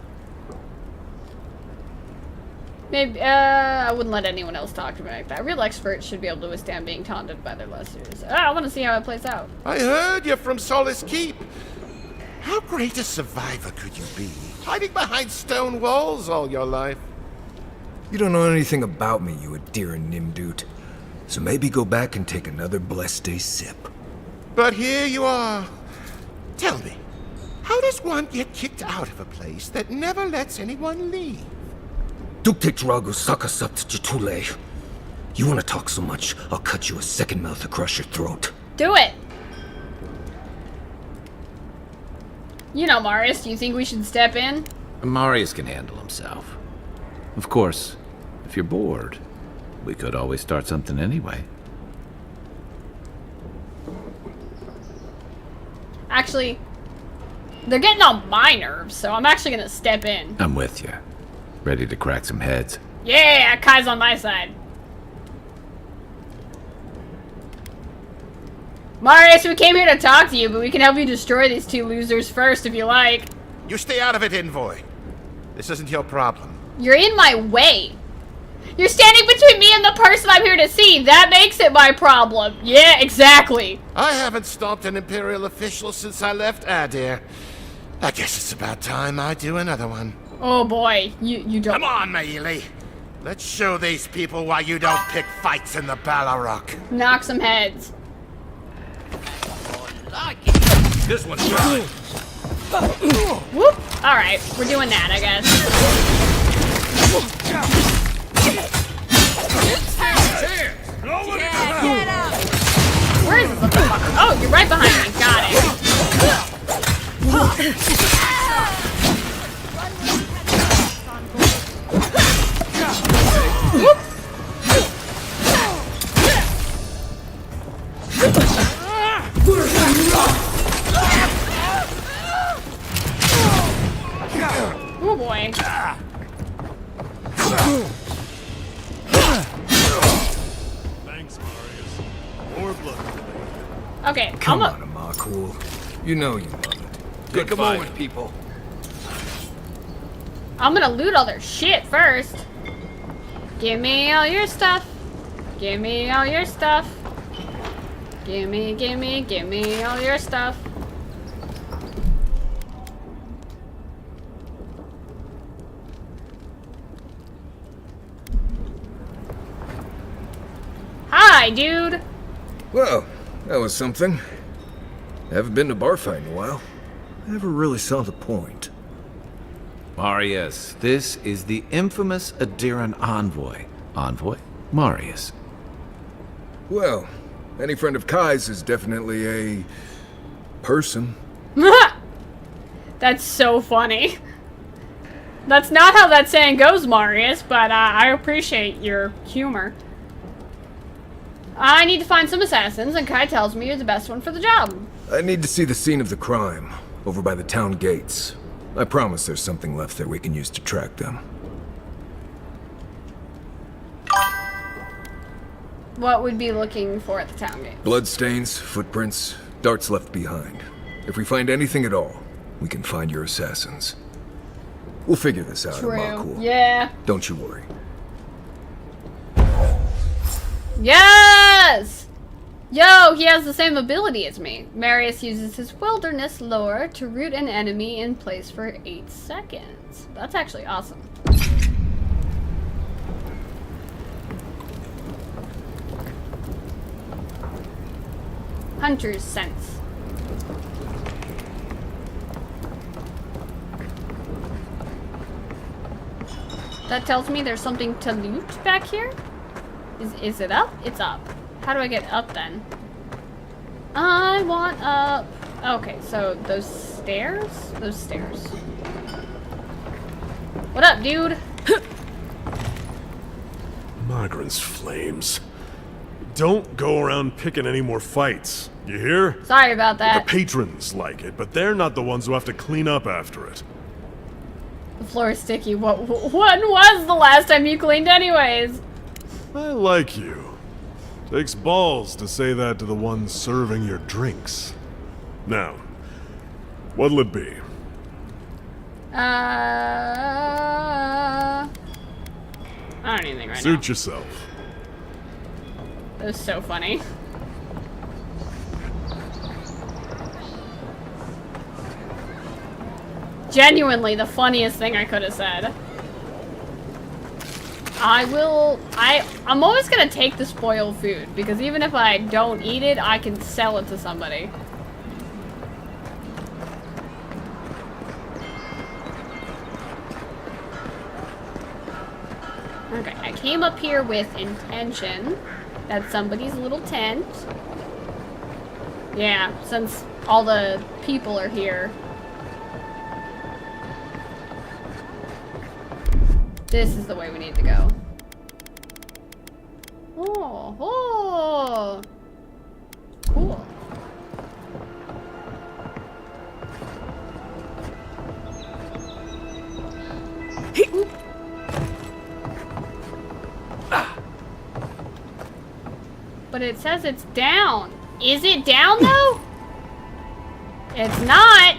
Maybe, I wouldn't let anyone else talk to me like that. Real experts should be able to withstand being taunted by their lessers. I want to see how it plays out. I heard you're from Solace Keep. How great a survivor could you be, hiding behind stone walls all your life? You don't know anything about me, you Adiran Nimdut. So maybe go back and take another blessed day sip. But here you are. Tell me, how does one get kicked out of a place that never lets anyone leave? Duktek Drago Sakasat Jitule. You want to talk so much, I'll cut you a second mouth across your throat. Do it! You know, Marius, do you think we should step in? Marius can handle himself. Of course, if you're bored, we could always start something anyway. Actually, they're getting on my nerves, so I'm actually gonna step in. I'm with you. Ready to crack some heads. Yeah, Kai's on my side. Marius, we came here to talk to you, but we can help you destroy these two losers first if you like. You stay out of it, Envoy. This isn't your problem. You're in my way. You're standing between me and the person I'm here to see. That makes it my problem. Yeah, exactly. I haven't stopped an Imperial official since I left Adir. I guess it's about time I do another one. Oh boy, you don't. Come on, Maili. Let's show these people why you don't pick fights in the Ballarok. Knock some heads. This one's mine. Whoop. Alright, we're doing that, I guess. Where is this motherfucker? Oh, you're right behind me. Got oh boy. Thanks, Marius. More blood. Okay, come on, Amakul. You know you love it. Good forward, people. I'm gonna loot all their shit first. Give me all your stuff. Give me all your stuff. Give me all your stuff. Hi, dude. Well, that was something. Haven't been to bar fight in a while. Never really saw the point. Marius, this is the infamous Adiran envoy. Envoy? Marius. Well, any friend of Kai's is definitely a... person. That's so funny. That's not how that saying goes, Marius, but I appreciate your humor. I need to find some assassins, and Kai tells me you're the best one for the job. I need to see the scene of the crime, over by the town gates. I promise there's something left there we can use to track them. What would be looking for at the town gate? Bloodstains, footprints, darts left behind. If we find anything at all, we can find your assassins. We'll figure this out, True. Amakul. Yeah. Don't you worry. Yes! Yo, he has the same ability as me. Marius uses his wilderness lore to root an enemy in place for 8 seconds. That's actually awesome. Hunter's sense. That tells me there's something to loot back here? Is it up? It's up. How do I get up then? I want up. Okay, so those stairs? Those stairs. What up, dude? Migrants' flames. Don't go around picking any more fights. You hear? Sorry about that. The patrons like it, but they're not the ones who have to clean up after it. The floor is sticky. When was the last time you cleaned anyways? I like you. Takes balls to say that to the ones serving your drinks. Now, what'll it be? I don't even think right now. Suit yourself. That was so funny. Genuinely the funniest thing I could have said. I'm always gonna take the spoiled food, because even if I don't eat it, I can sell it to somebody. Okay, I came up here with intention. That's somebody's little tent. Yeah, since all the people are here. This is the way we need to go. Oh. Cool. But it says it's down. Is it down though? It's not.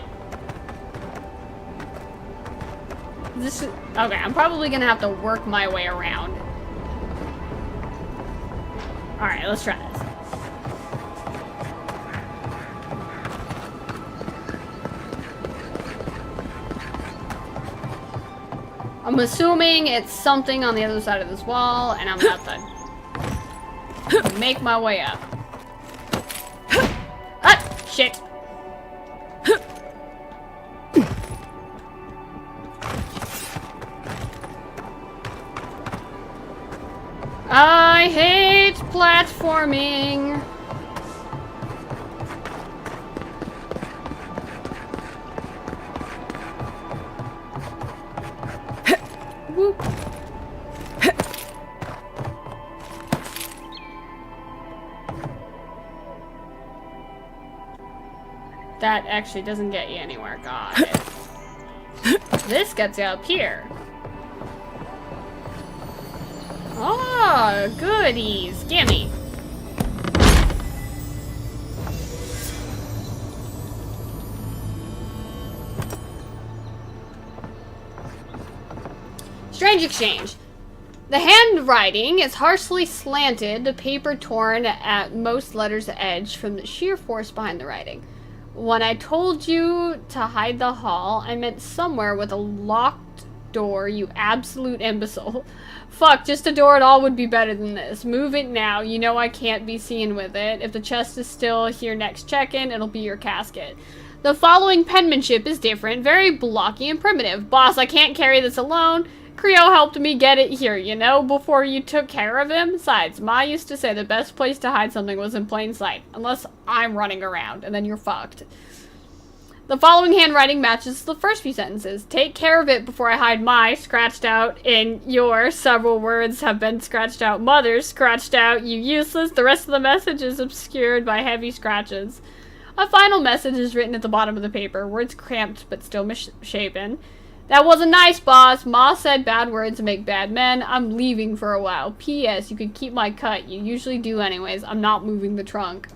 This is, okay, I'm probably gonna have to work my way around. Alright, let's try this. I'm assuming it's something on the other side of this wall, and I'm gonna have to make my way up. Ah! Shit. I hate platforming. Whoop. That actually doesn't get you anywhere. Got it. This gets you up here. Oh, goodies. Gimme. Strange exchange. The handwriting is harshly slanted, the paper torn at most letters' edge from the sheer force behind the writing. When I told you to hide the hall, I meant somewhere with a locked door, you absolute imbecile. Fuck, just a door at all would be better than this. Move it now, you know I can't be seen with it. If the chest is still here next check-in, it'll be your casket. The following penmanship is different, very blocky and primitive. Boss, I can't carry this alone. Creo helped me get it here, you know, before you took care of him. Besides, Ma used to say the best place to hide something was in plain sight. Unless I'm running around, and then you're fucked. The following handwriting matches the first few sentences. Take care of it before I hide my, scratched out in your, several words have been scratched out, mother's, scratched out, you useless. The rest of the message is obscured by heavy scratches. A final message is written at the bottom of the paper, words cramped but still misshapen. That wasn't nice, boss. Ma said bad words make bad men. I'm leaving for a while. P.S. You could keep my cut. You usually do anyways. I'm not moving the trunk.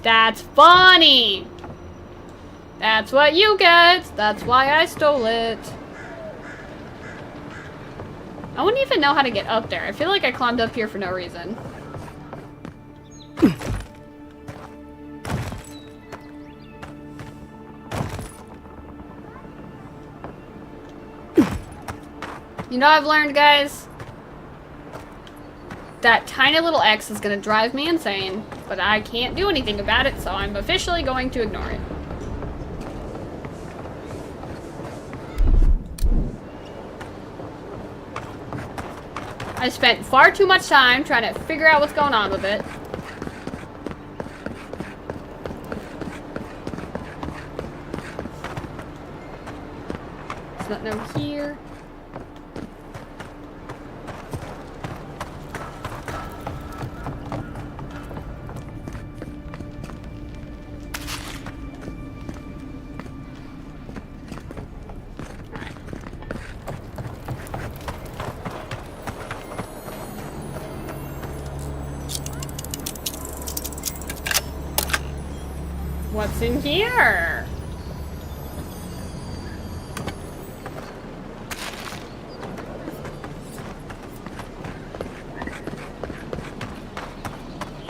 That's funny. That's what you get. That's why I stole it. I wouldn't even know how to get up there. I feel like I climbed up here for no reason. You know what I've learned, guys? That tiny little X is gonna drive me insane, but I can't do anything about it, so I'm officially going to ignore it. I spent far too much time trying to figure out what's going on with it. There's nothing over here. What's in here?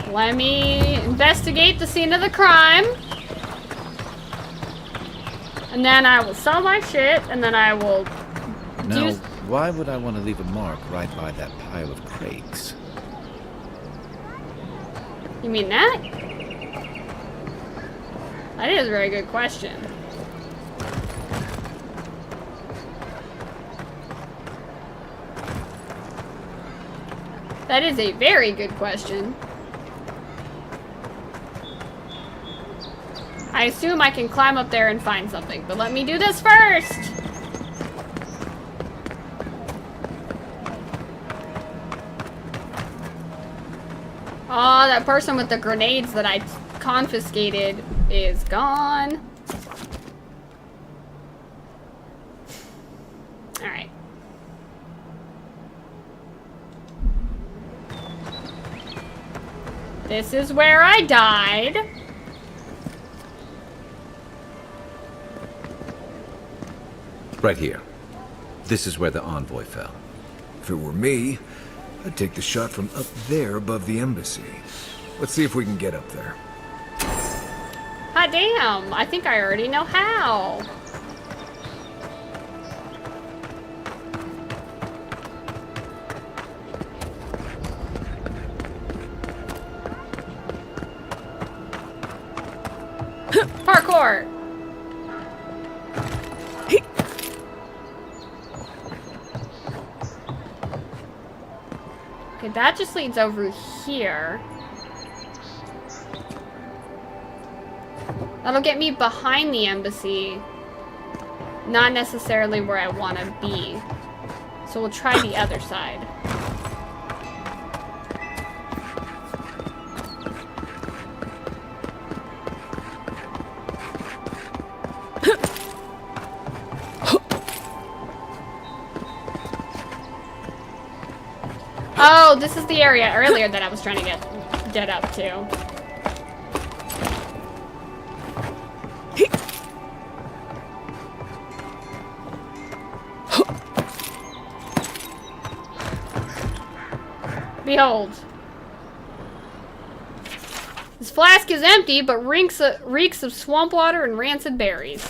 Let me investigate the scene of the crime. And then I will sell my shit, and then I will Now, why would I want to leave a mark right by that pile of crates? You mean that? That is a very good question. That is a very good question. I assume I can climb up there and find something, but let me do this first! Oh, that person with the grenades that I confiscated is gone. Alright. This is where I died. Right here. This is where the envoy fell. If it were me, I'd take the shot from up there above the embassy. Let's see if we can get up there. Hot damn, I think I already know how. Parkour. Okay, that just leads over here. That'll get me behind the embassy. Not necessarily where I want to be. So we'll try the other side. Oh, this is the area earlier that I was trying to get up to. Behold. This flask is empty, but reeks of swamp water and rancid berries.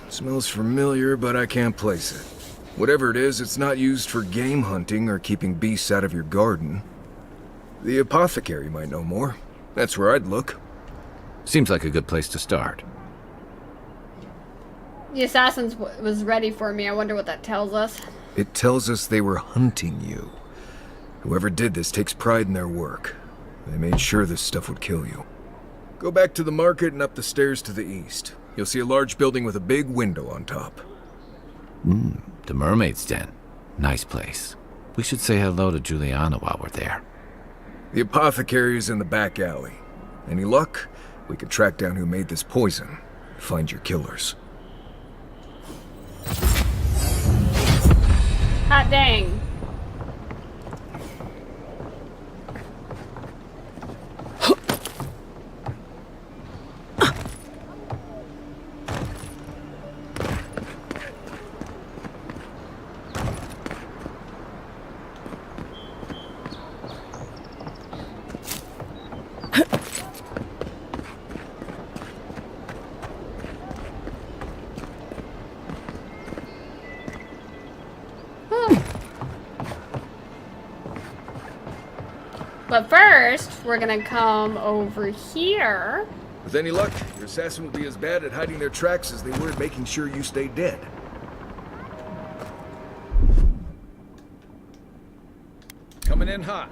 Smells familiar, but I can't place it. Whatever it is, it's not used for game hunting or keeping beasts out of your garden. The apothecary might know more. That's where I'd look. Seems like a good place to start. The assassin was ready for me. I wonder what that tells us. It tells us they were hunting you. Whoever did this takes pride in their work. They made sure this stuff would kill you. Go back to the market and up the stairs to the east. You'll see a large building with a big window on top. The Mermaid's Den. Nice place. We should say hello to Juliana while we're there. The apothecary is in the back alley. Any luck? We could track down who made this poison. Find your killers. Hot dang. But first, we're gonna come over here. With any luck, your assassin will be as bad at hiding their tracks as they were at making sure you stay dead. Coming in hot.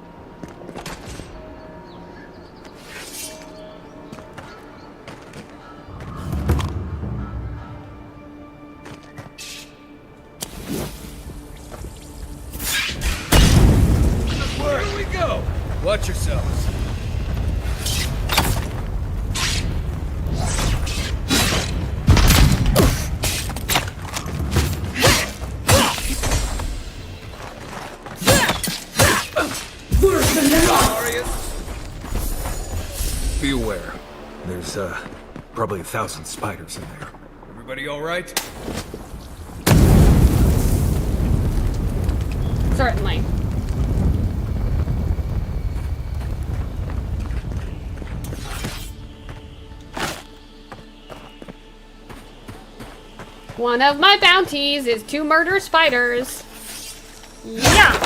Here we go. Watch yourselves. Be aware. There's, probably 1,000 spiders in there. Everybody all right? Certainly. One of my bounties is to murder spiders. Yeah!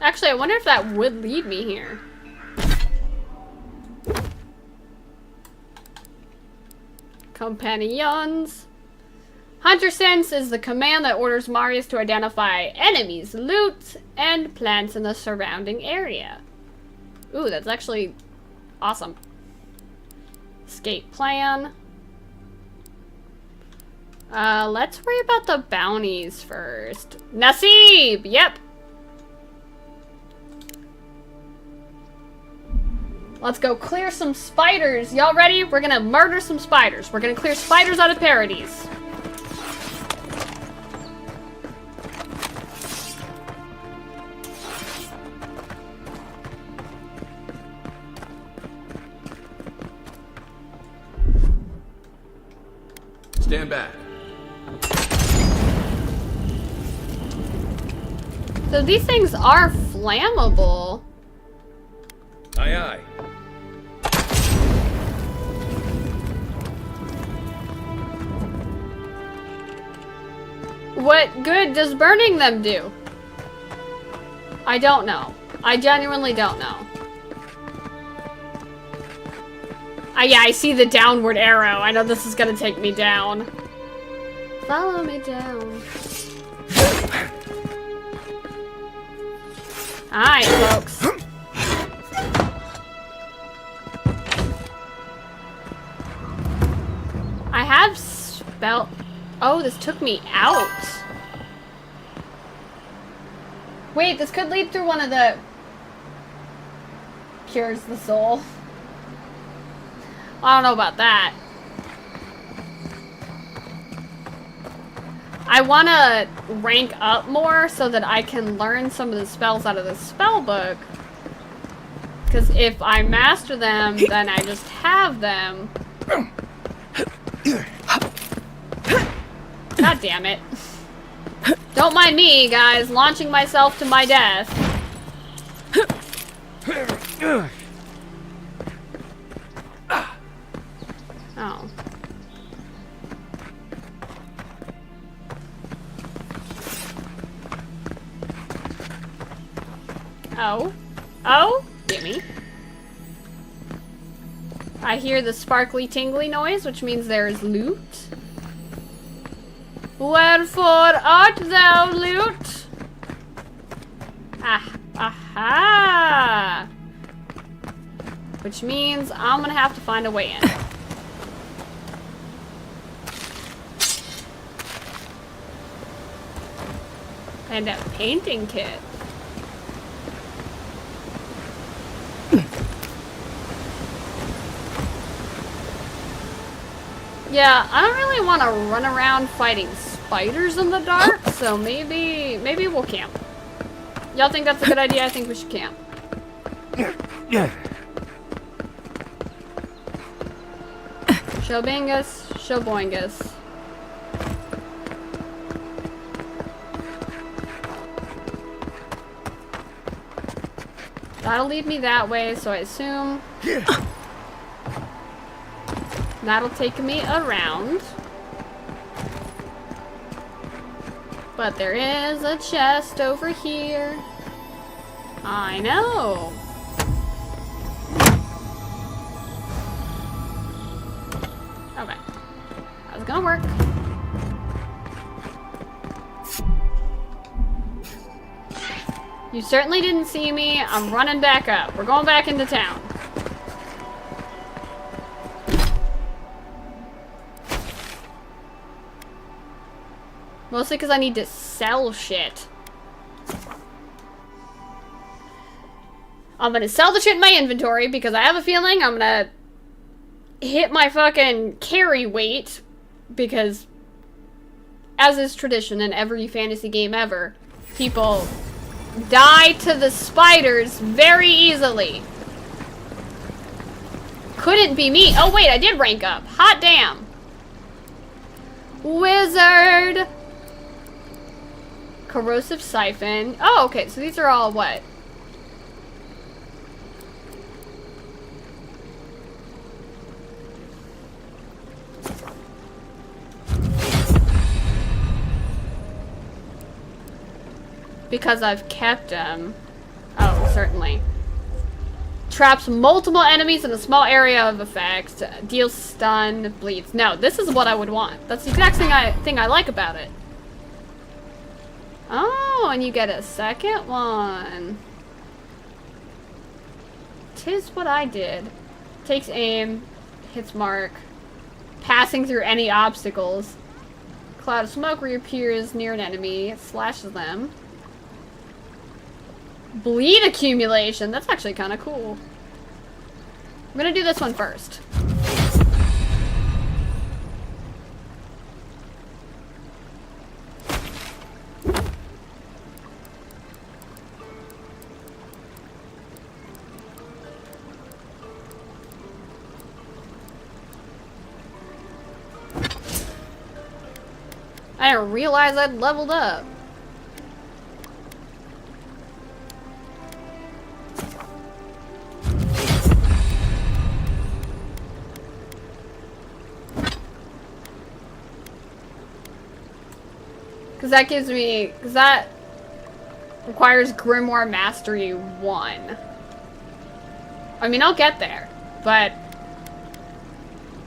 Actually, I wonder if that would lead me here. Companions. Hunter Sense is the command that orders Marius to identify enemies, loot, and plants in the surrounding area. Ooh, that's actually awesome. Escape plan. Let's worry about the bounties first. Nasib! Yep. Let's go clear some spiders. Y'all ready? We're gonna murder some spiders. We're gonna clear spiders out of Paradise. Stand back. So these things are flammable. Aye, aye. What good does burning them do? I don't know. I genuinely don't know. Yeah, I see the downward arrow. I know this is gonna take me down. Follow me down. Alright, folks. I have spell... Oh, this took me out. Wait, this could lead through one of the... Cures the soul. I don't know about that. I want to rank up more so that I can learn some of the spells out of the spell book. Because if I master them, then I just have them. God damn it. Don't mind me, guys, launching myself to my death. Oh. Oh. Oh? Gimme. I hear the sparkly tingly noise, which means there is loot. Wherefore art thou, loot? Aha! Which means I'm gonna have to find a way in. And a painting kit. Yeah, I don't really want to run around fighting spiders in the dark, so maybe we'll camp. Y'all think that's a good idea? I think we should camp. Shobingus, Shoboingus. That'll lead me that way, so I assume that'll take me around. But there is a chest over here. I know. Okay. That was gonna work. You certainly didn't see me. I'm running back up. We're going back into town. Mostly because I need to sell shit. I'm gonna sell the shit in my inventory because I have a feeling I'm gonna hit my fucking carry weight because, as is tradition in every fantasy game ever, people die to the spiders very easily. Couldn't be me. Oh wait, I did rank up. Hot damn. Wizard. Corrosive siphon. Oh, okay, so these are all what? Because I've kept them. Oh, certainly. Traps multiple enemies in a small area of effect. Deals stun, bleeds. No, this is what I would want. That's the exact thing I like about it. Oh, and you get a second one. 'Tis what I did. Takes aim, hits mark, passing through any obstacles. Cloud of smoke reappears near an enemy, slashes them. Bleed accumulation. That's actually kind of cool. I'm gonna do this one first. I didn't realize I'd leveled up. Because that requires Grimoire Mastery 1. I mean, I'll get there, but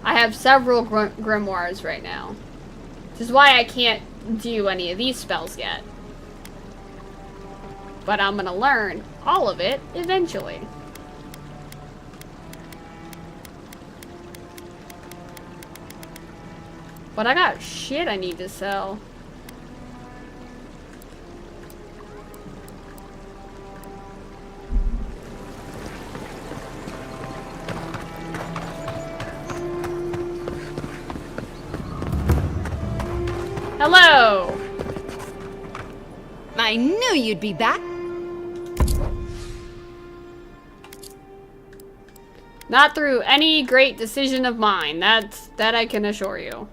I have several grimoires right now. Which is why I can't do any of these spells yet. But I'm gonna learn all of it eventually. But I got shit I need to sell. Hello! I knew you'd be back. Not through any great decision of mine. That I can assure you.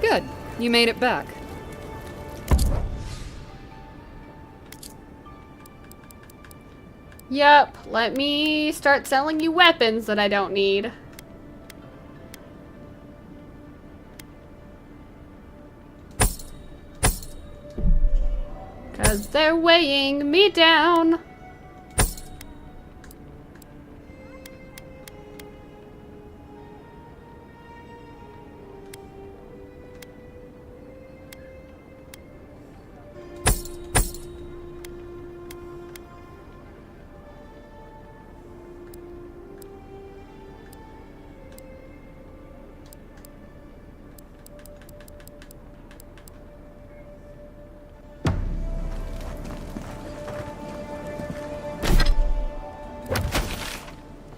Good. You made it back. Yep, let me start selling you weapons that I don't need. Cause they're weighing me down.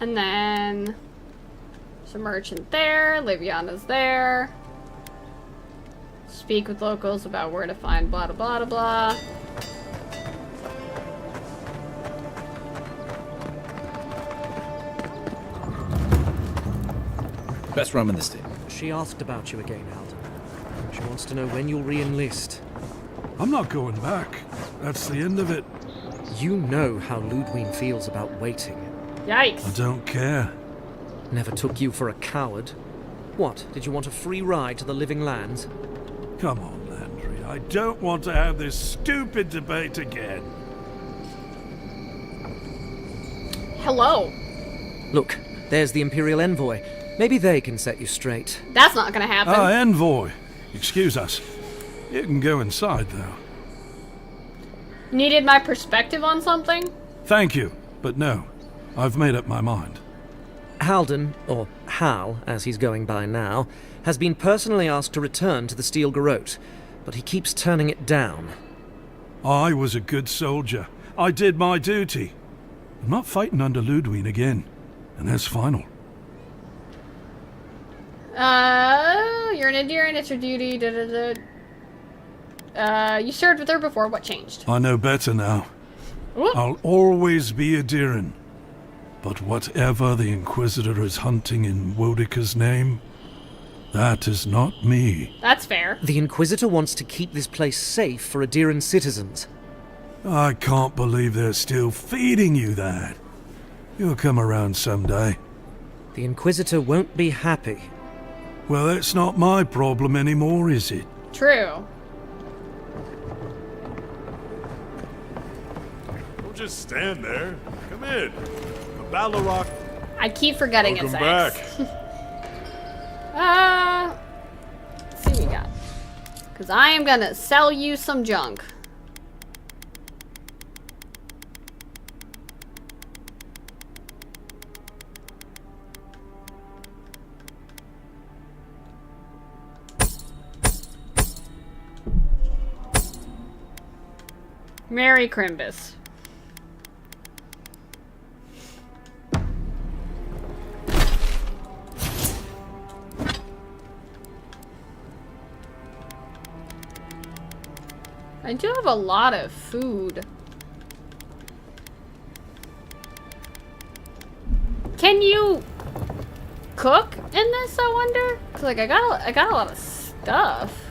And then there's a merchant there, Liviana's there. Speak with locals about where to find blah blah blah blah. Best rum in the state. She asked about you again, Alden. She wants to know when you'll re-enlist. I'm not going back. That's the end of it. You know how Ludwig feels about waiting. Yikes. I don't care. Never took you for a coward. What, did you want a free ride to the living lands? Come on, Landry. I don't want to have this stupid debate again. Hello. Look, there's the Imperial Envoy. Maybe they can set you straight. That's not gonna happen. Envoy. Excuse us. You can go inside, though. Needed my perspective on something? Thank you, but no. I've made up my mind. Halden, or Hal, as he's going by now, has been personally asked to return to the Steel Garrote, but he keeps turning it down. I was a good soldier. I did my duty. I'm not fighting under Ludwig again, and that's final. You're an Adherent, it's your duty, you served with her before, what changed? I know better now. Whoop. I'll always be Adherent. But whatever the Inquisitor is hunting in Wodika's name, that is not me. That's fair. The Inquisitor wants to keep this place safe for Adherent citizens. I can't believe they're still feeding you that. You'll come around someday. The Inquisitor won't be happy. Well, that's not my problem anymore, is it? True. Don't just stand there. Come in. The Balrog. I keep forgetting it's Welcome X. back. Let's see what we got. Because I am gonna sell you some junk. Merry Crimbus. I do have a lot of food. Can you cook in this, I wonder? 'Cause like I got a lot of stuff.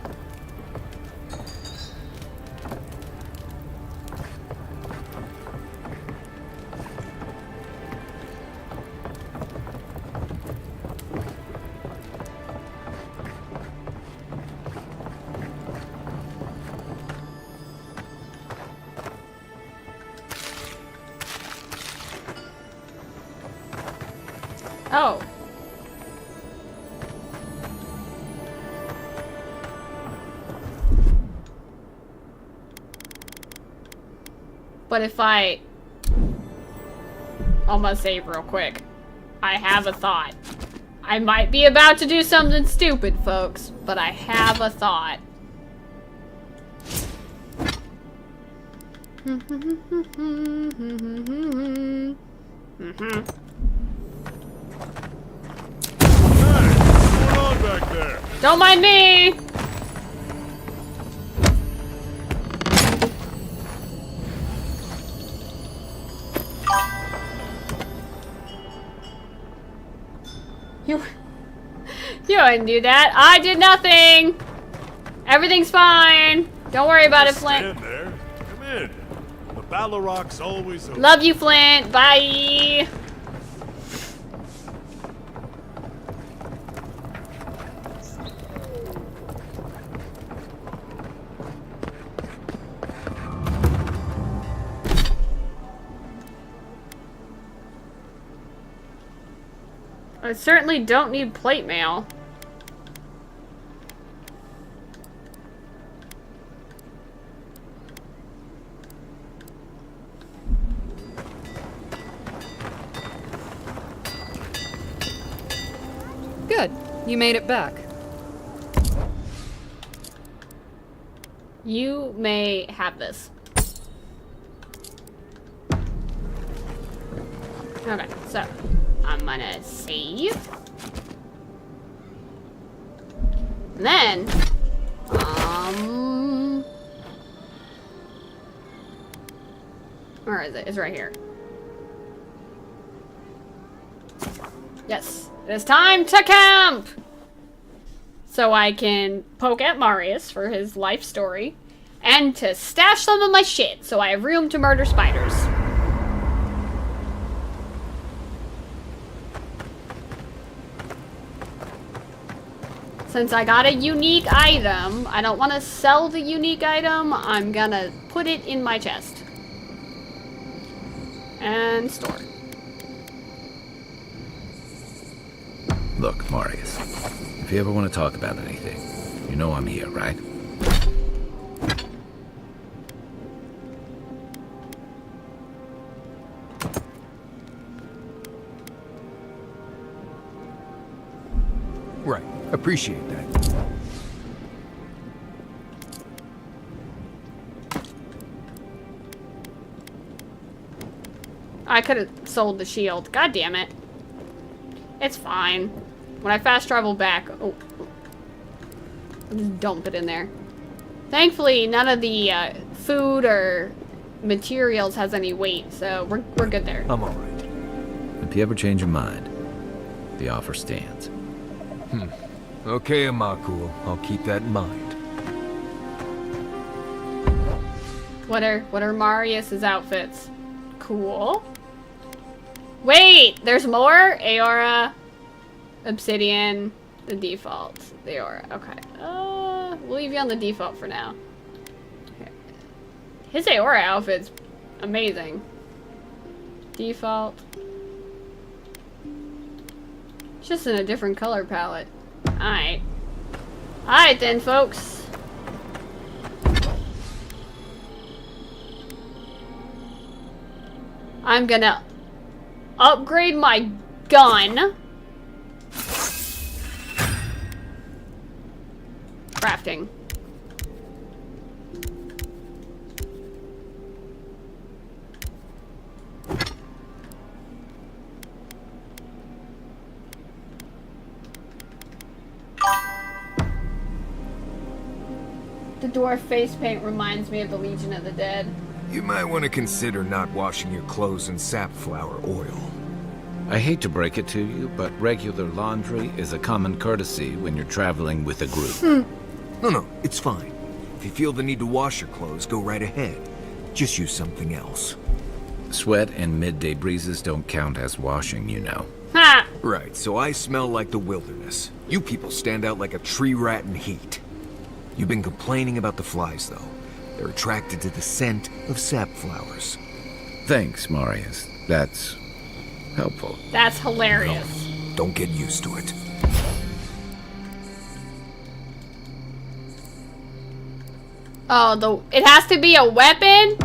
Oh. But if I'm gonna save real quick. I have a thought. I might be about to do something stupid, folks, but I have a thought. What's going on back there? Don't mind me! You wouldn't do that. I did nothing! Everything's fine. Don't worry about it, Flint. Stand there. Come in. The Balrog's always open. Love you, Flint. Bye! I certainly don't need plate mail. Good. You made it back. You may have this. Okay, so I'm gonna save. And then, where is it? It's right here. Yes, it is time to camp! So I can poke at Marius for his life story, and to stash some of my shit so I have room to murder spiders. Since I got a unique item, I don't want to sell the unique item, I'm gonna put it in my chest. And store. Look, Marius, if you ever want to talk about anything, you know I'm here, right? Right. Appreciate that. I could have sold the shield. God damn it. It's fine. When I fast travel back... Oh. I'll just dump it in there. Thankfully, none of the food or materials has any weight, so we're good there. I'm alright. If you ever change your mind, the offer stands. Okay, Amakul. I'll keep that in mind. What are Marius's outfits? Cool. Wait, there's more? Aora, Obsidian, the default. The Aora, okay. We'll leave you on the default for now. Okay. His Aora outfit's amazing. Default. It's just in a different color palette. Alright. Alright then, folks. I'm gonna upgrade my gun. Crafting. The dwarf face paint reminds me of the Legion of the Dead. You might want to consider not washing your clothes in safflower oil. I hate to break it to you, but regular laundry is a common courtesy when you're traveling with a group. No, it's fine. If you feel the need to wash your clothes, go right ahead. Just use something else. Sweat and midday breezes don't count as washing, you know. Ha! Right, so I smell like the wilderness. You people stand out like a tree rat in heat. You've been complaining about the flies, though. They're attracted to the scent of sap flowers. Thanks, Marius. That's helpful. That's hilarious. No, don't get used to it. Oh, it has to be a weapon?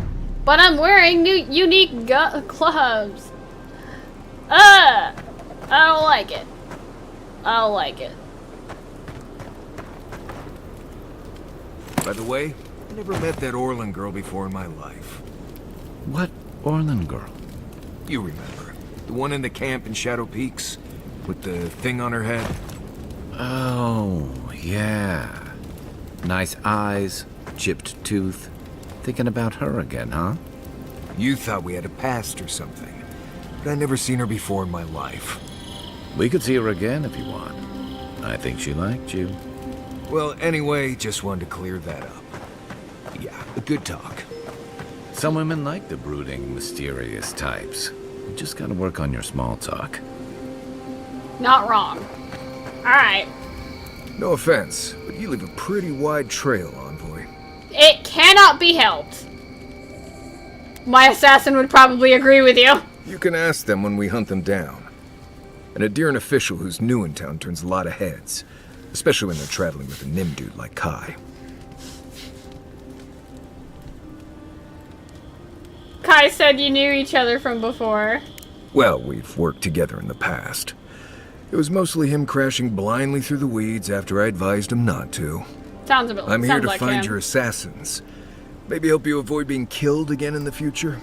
But I'm wearing new unique gloves. I don't like it. I don't like it. By the way, I never met that Orlin girl before in my life. What Orlin girl? You remember. The one in the camp in Shadow Peaks? With the thing on her head? Oh, yeah. Nice eyes, chipped tooth. Thinking about her again, huh? You thought we had a past or something. But I'd never seen her before in my life. We could see her again if you want. I think she liked you. Well, anyway, just wanted to clear that up. Yeah, a good talk. Some women like the brooding, mysterious types. You just gotta work on your small talk. Not wrong. Alright. No offense, but you leave a pretty wide trail, Envoy. It cannot be helped. My assassin would probably agree with you. You can ask them when we hunt them down. An Adiran official who's new in town turns a lot of heads. Especially when they're traveling with a Nim dude like Kai. Kai said you knew each other from before. Well, we've worked together in the past. It was mostly him crashing blindly through the weeds after I advised him not to. Sounds a bit. I'm here to like find him. your assassins. Maybe help you avoid being killed again in the future.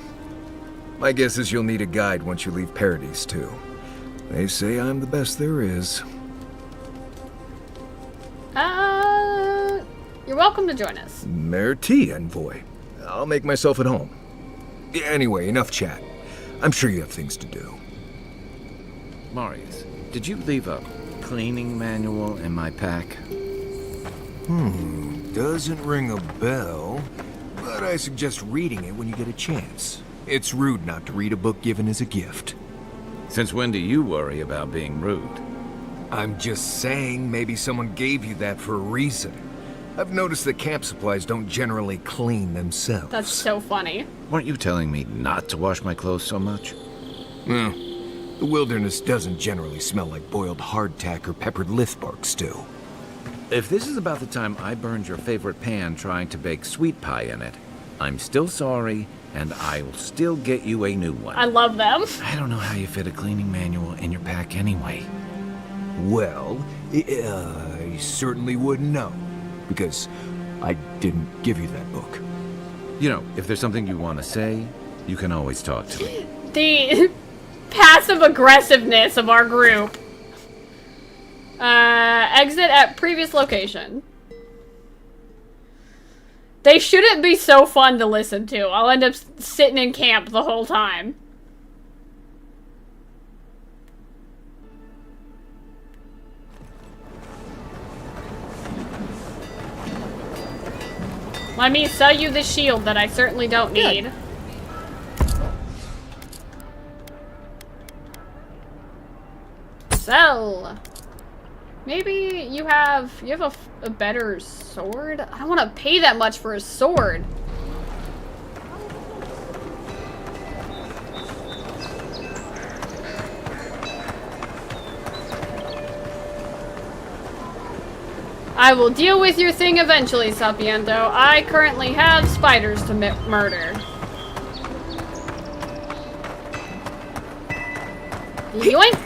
My guess is you'll need a guide once you leave Paradise, too. They say I'm the best there is. You're welcome to join us. Merci, Envoy. I'll make myself at home. Anyway, enough chat. I'm sure you have things to do. Marius, did you leave a cleaning manual in my pack? Doesn't ring a bell, but I suggest reading it when you get a chance. It's rude not to read a book given as a gift. Since when do you worry about being rude? I'm just saying maybe someone gave you that for a reason. I've noticed that camp supplies don't generally clean themselves. That's so funny. Weren't you telling me not to wash my clothes so much? The wilderness doesn't generally smell like boiled hardtack or peppered lithbark stew. If this is about the time I burned your favorite pan trying to bake sweet pie in it, I'm still sorry, and I'll still get you a new one. I love them. I don't know how you fit a cleaning manual in your pack anyway. Well, I certainly wouldn't know, because I didn't give you that book. You know, if there's something you want to say, you can always talk to me. The passive aggressiveness of our group. Exit at previous location. They shouldn't be so fun to listen to. I'll end up sitting in camp the whole time. Let me sell you the shield that I certainly don't need. Sell. Maybe you have a better sword? I don't want to pay that much for a sword. I will deal with your thing eventually, Sapiento. I currently have spiders to murder. Yoink!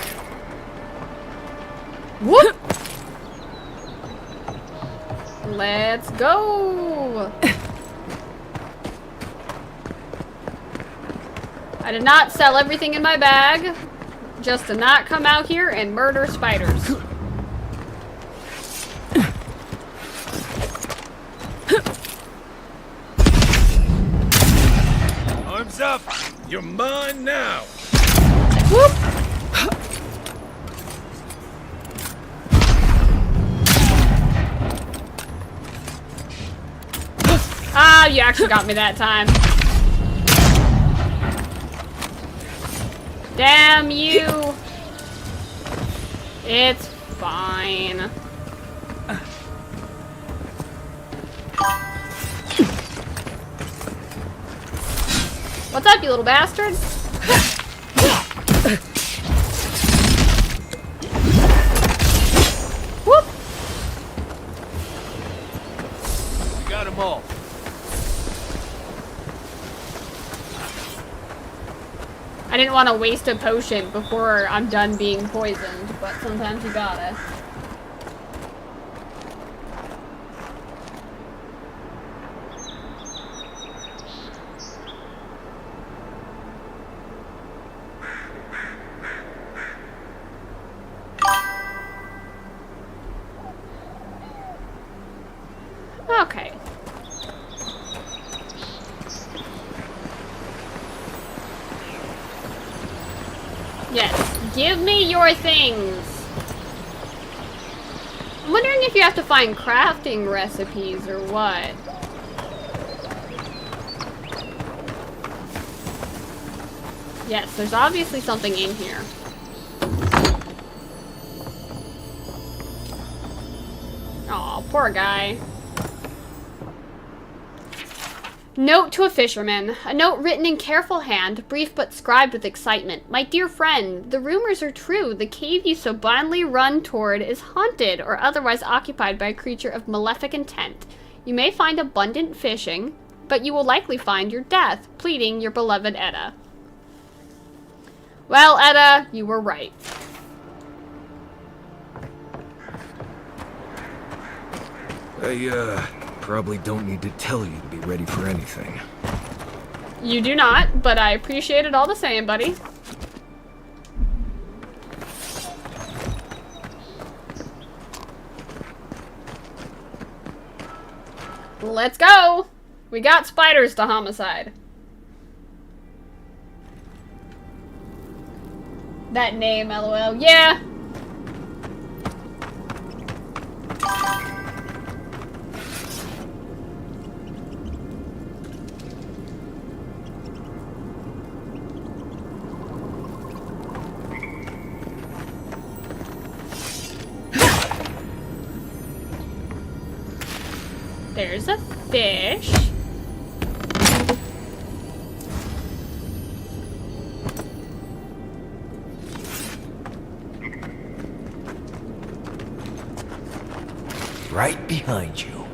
Whoop! Let's go! I did not sell everything in my bag, just to not come out here and murder spiders. Arms up! You're mine now! Whoop! Ah, you actually got me that time. Damn you! It's fine. What's up, you little bastard? Whoop! Got them all. I didn't want to waste a potion before I'm done being poisoned, but sometimes you gotta. Okay. Yes, give me your things. I'm wondering if you have to find crafting recipes or what. Yes, there's obviously something in here. Aw, poor guy. Note to a fisherman. A note written in careful hand, brief but scribed with excitement. My dear friend, the rumors are true. The cave you so blindly run toward is haunted or otherwise occupied by a creature of malefic intent. You may find abundant fishing, but you will likely find your death. Pleading, your beloved Edda. Well, Edda, you were right. I, probably don't need to tell you to be ready for anything. You do not, but I appreciate it all the same, buddy. Let's go! We got spiders to homicide. That name, LOL. Yeah! There's a fish. Right behind you.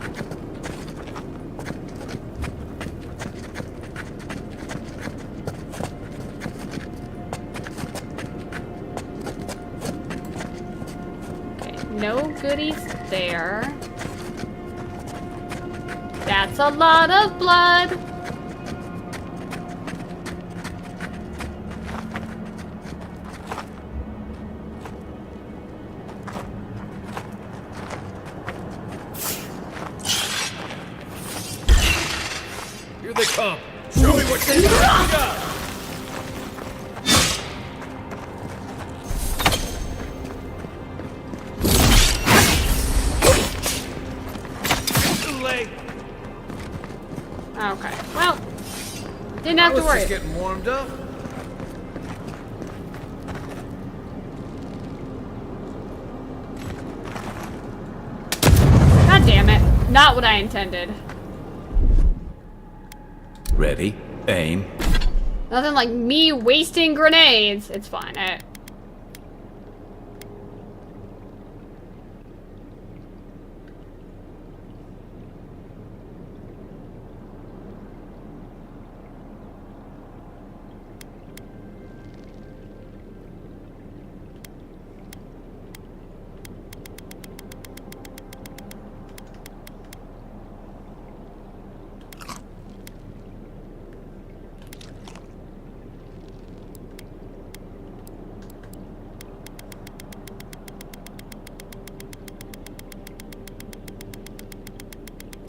Okay, no goodies there. That's a lot of blood. Here they come. Show me what you got. Too late. Okay, well, didn't have to worry. I was just getting warmed up. God damn it. Not what I intended. Ready, aim. Nothing like me wasting grenades. It's fine.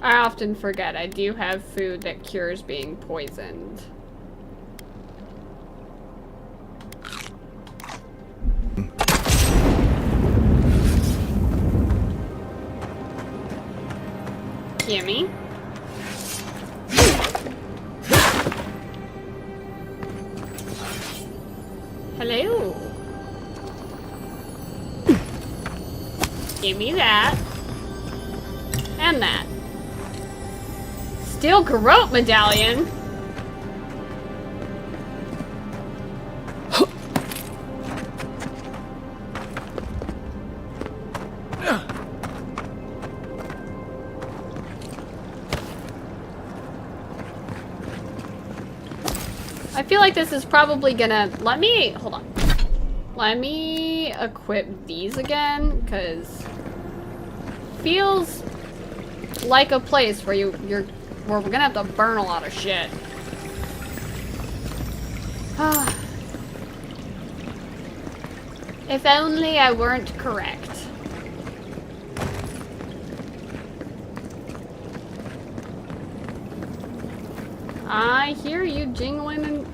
I often forget I do have food that cures being poisoned. Gimme. Hello. Give me that. And that. Steel Garrote medallion. I feel like this is probably gonna hold on. Let me equip these again, because feels like a place where where we're gonna have to burn a lot of shit. If only I weren't correct. I hear you jingling and...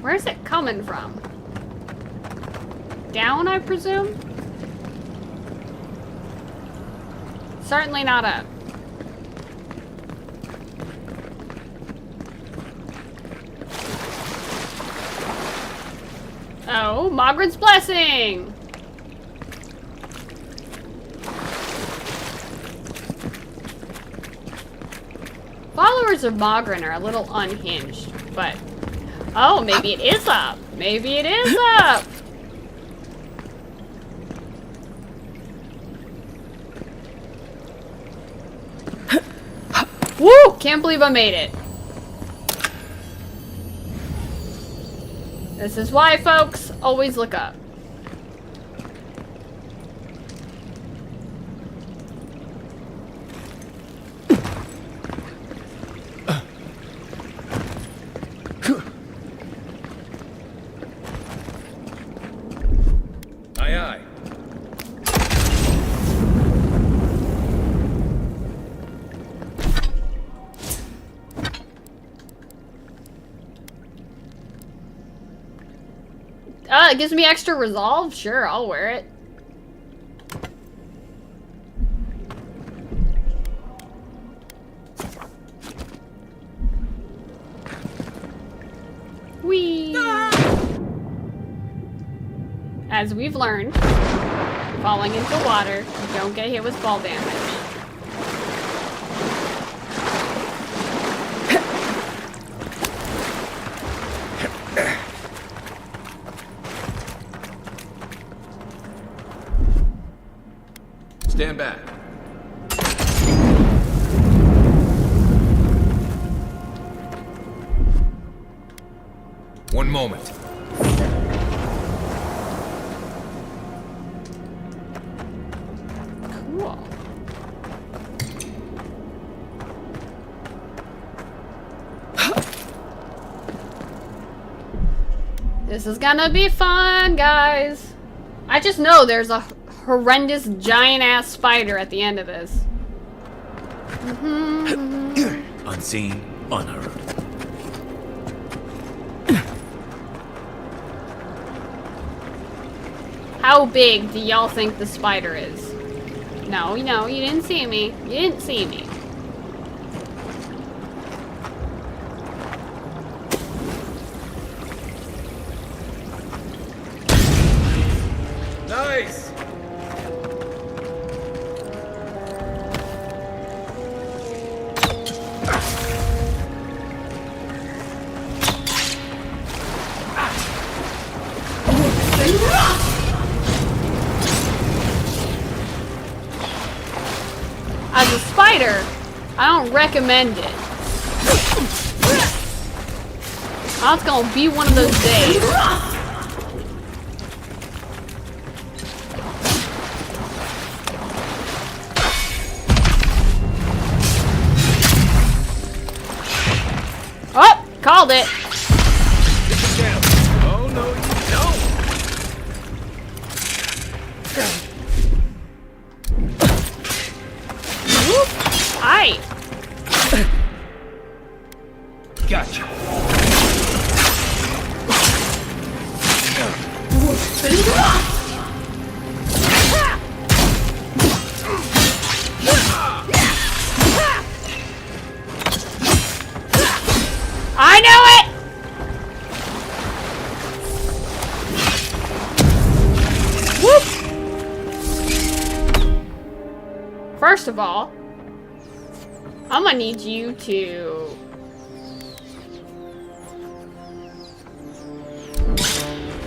Where's it coming from? Down, I presume? Certainly not up. Oh, Mogren's Blessing! Followers of Mogren are a little unhinged, but... Oh, maybe it is up! Maybe it is up! Woo! Can't believe I made it. This is why, folks, always look up. Aye, aye. It gives me extra resolve? Sure, I'll wear it. Whee! As we've learned, falling into water, you don't get hit with fall damage. Stand back. One moment. Cool. This is gonna be fun, guys. I just know there's a horrendous giant-ass spider at the end of this. Unseen, unheard. How big do y'all think the spider is? No, you didn't see me. You didn't see me. Nice! As a spider, I don't recommend it. Oh, it's gonna be one of those days. Oh, called it. Oh, no, you don't! right. Gotcha. I know it! Whoop! First of all, I'm gonna need you to...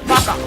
fuck off.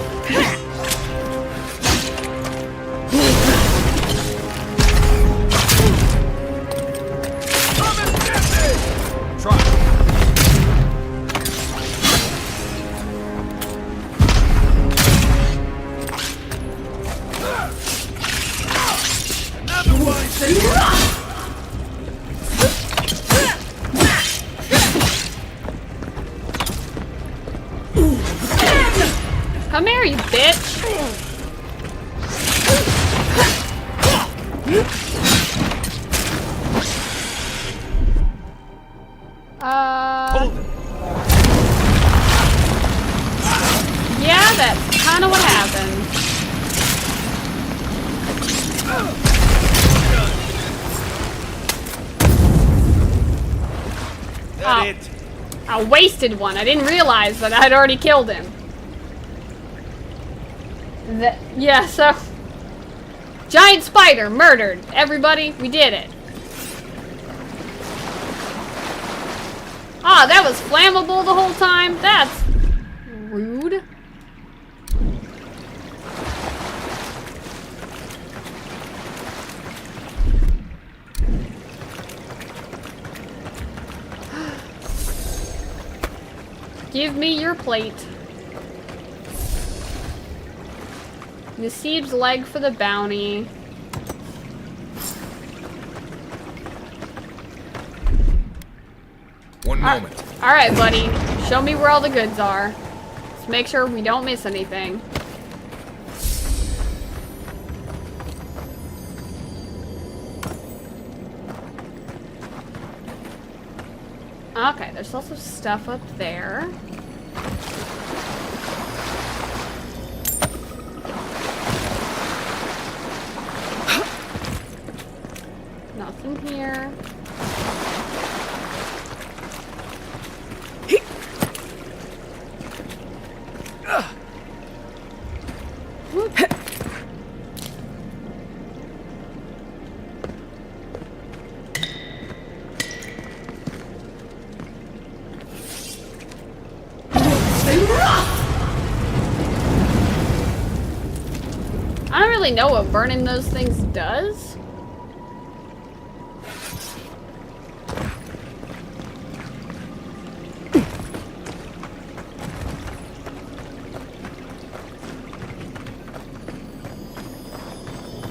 Come here, you bitch! Yeah, that's kind of what happened. I wasted one. I didn't realize that I'd already killed him. Yeah, so... giant spider murdered. Everybody, we did it. Ah, that was flammable the whole time? That's rude. Give me your plate. Nasib's leg for the bounty. One moment. Alright, buddy. Show me where all the goods are. Let's make sure we don't miss anything. Okay, there's also stuff up there. Nothing here. I don't really know what burning those things does.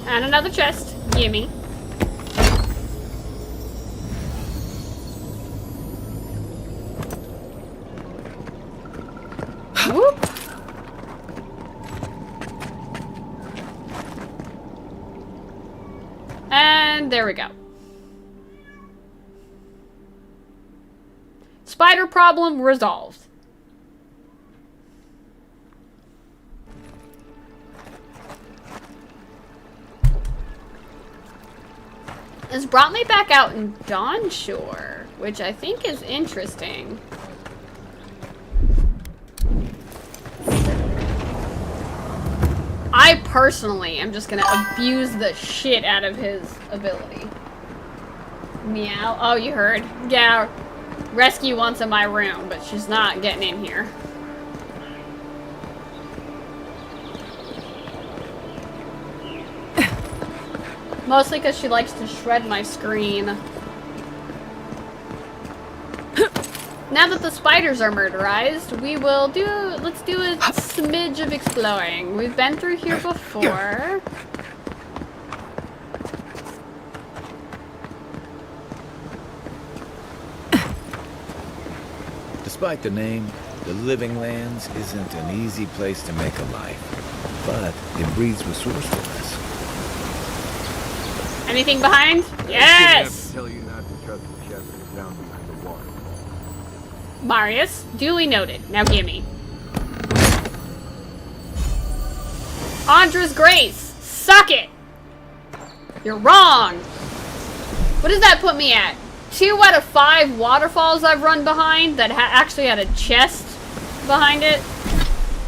And another chest. Gimme. Whoop. And there we go. Spider problem resolved. This brought me back out in Dawnshore, which I think is interesting. I personally am just gonna abuse the shit out of his ability. Meow. Oh, you heard. Yeah, Rescue wants in my room, but she's not getting in here. Mostly because she likes to shred my screen. Now that the spiders are murderized, let's do a smidge of exploring. We've been through here before. Despite the name, the Living Lands isn't an easy place to make a life, but it breeds resourcefulness. Anything behind? Yes! Tell you not to Marius, duly noted. Now gimme. Andra's Grace! Suck it! You're wrong! What does that put me at? 2 out of 5 waterfalls I've run behind that actually had a chest behind it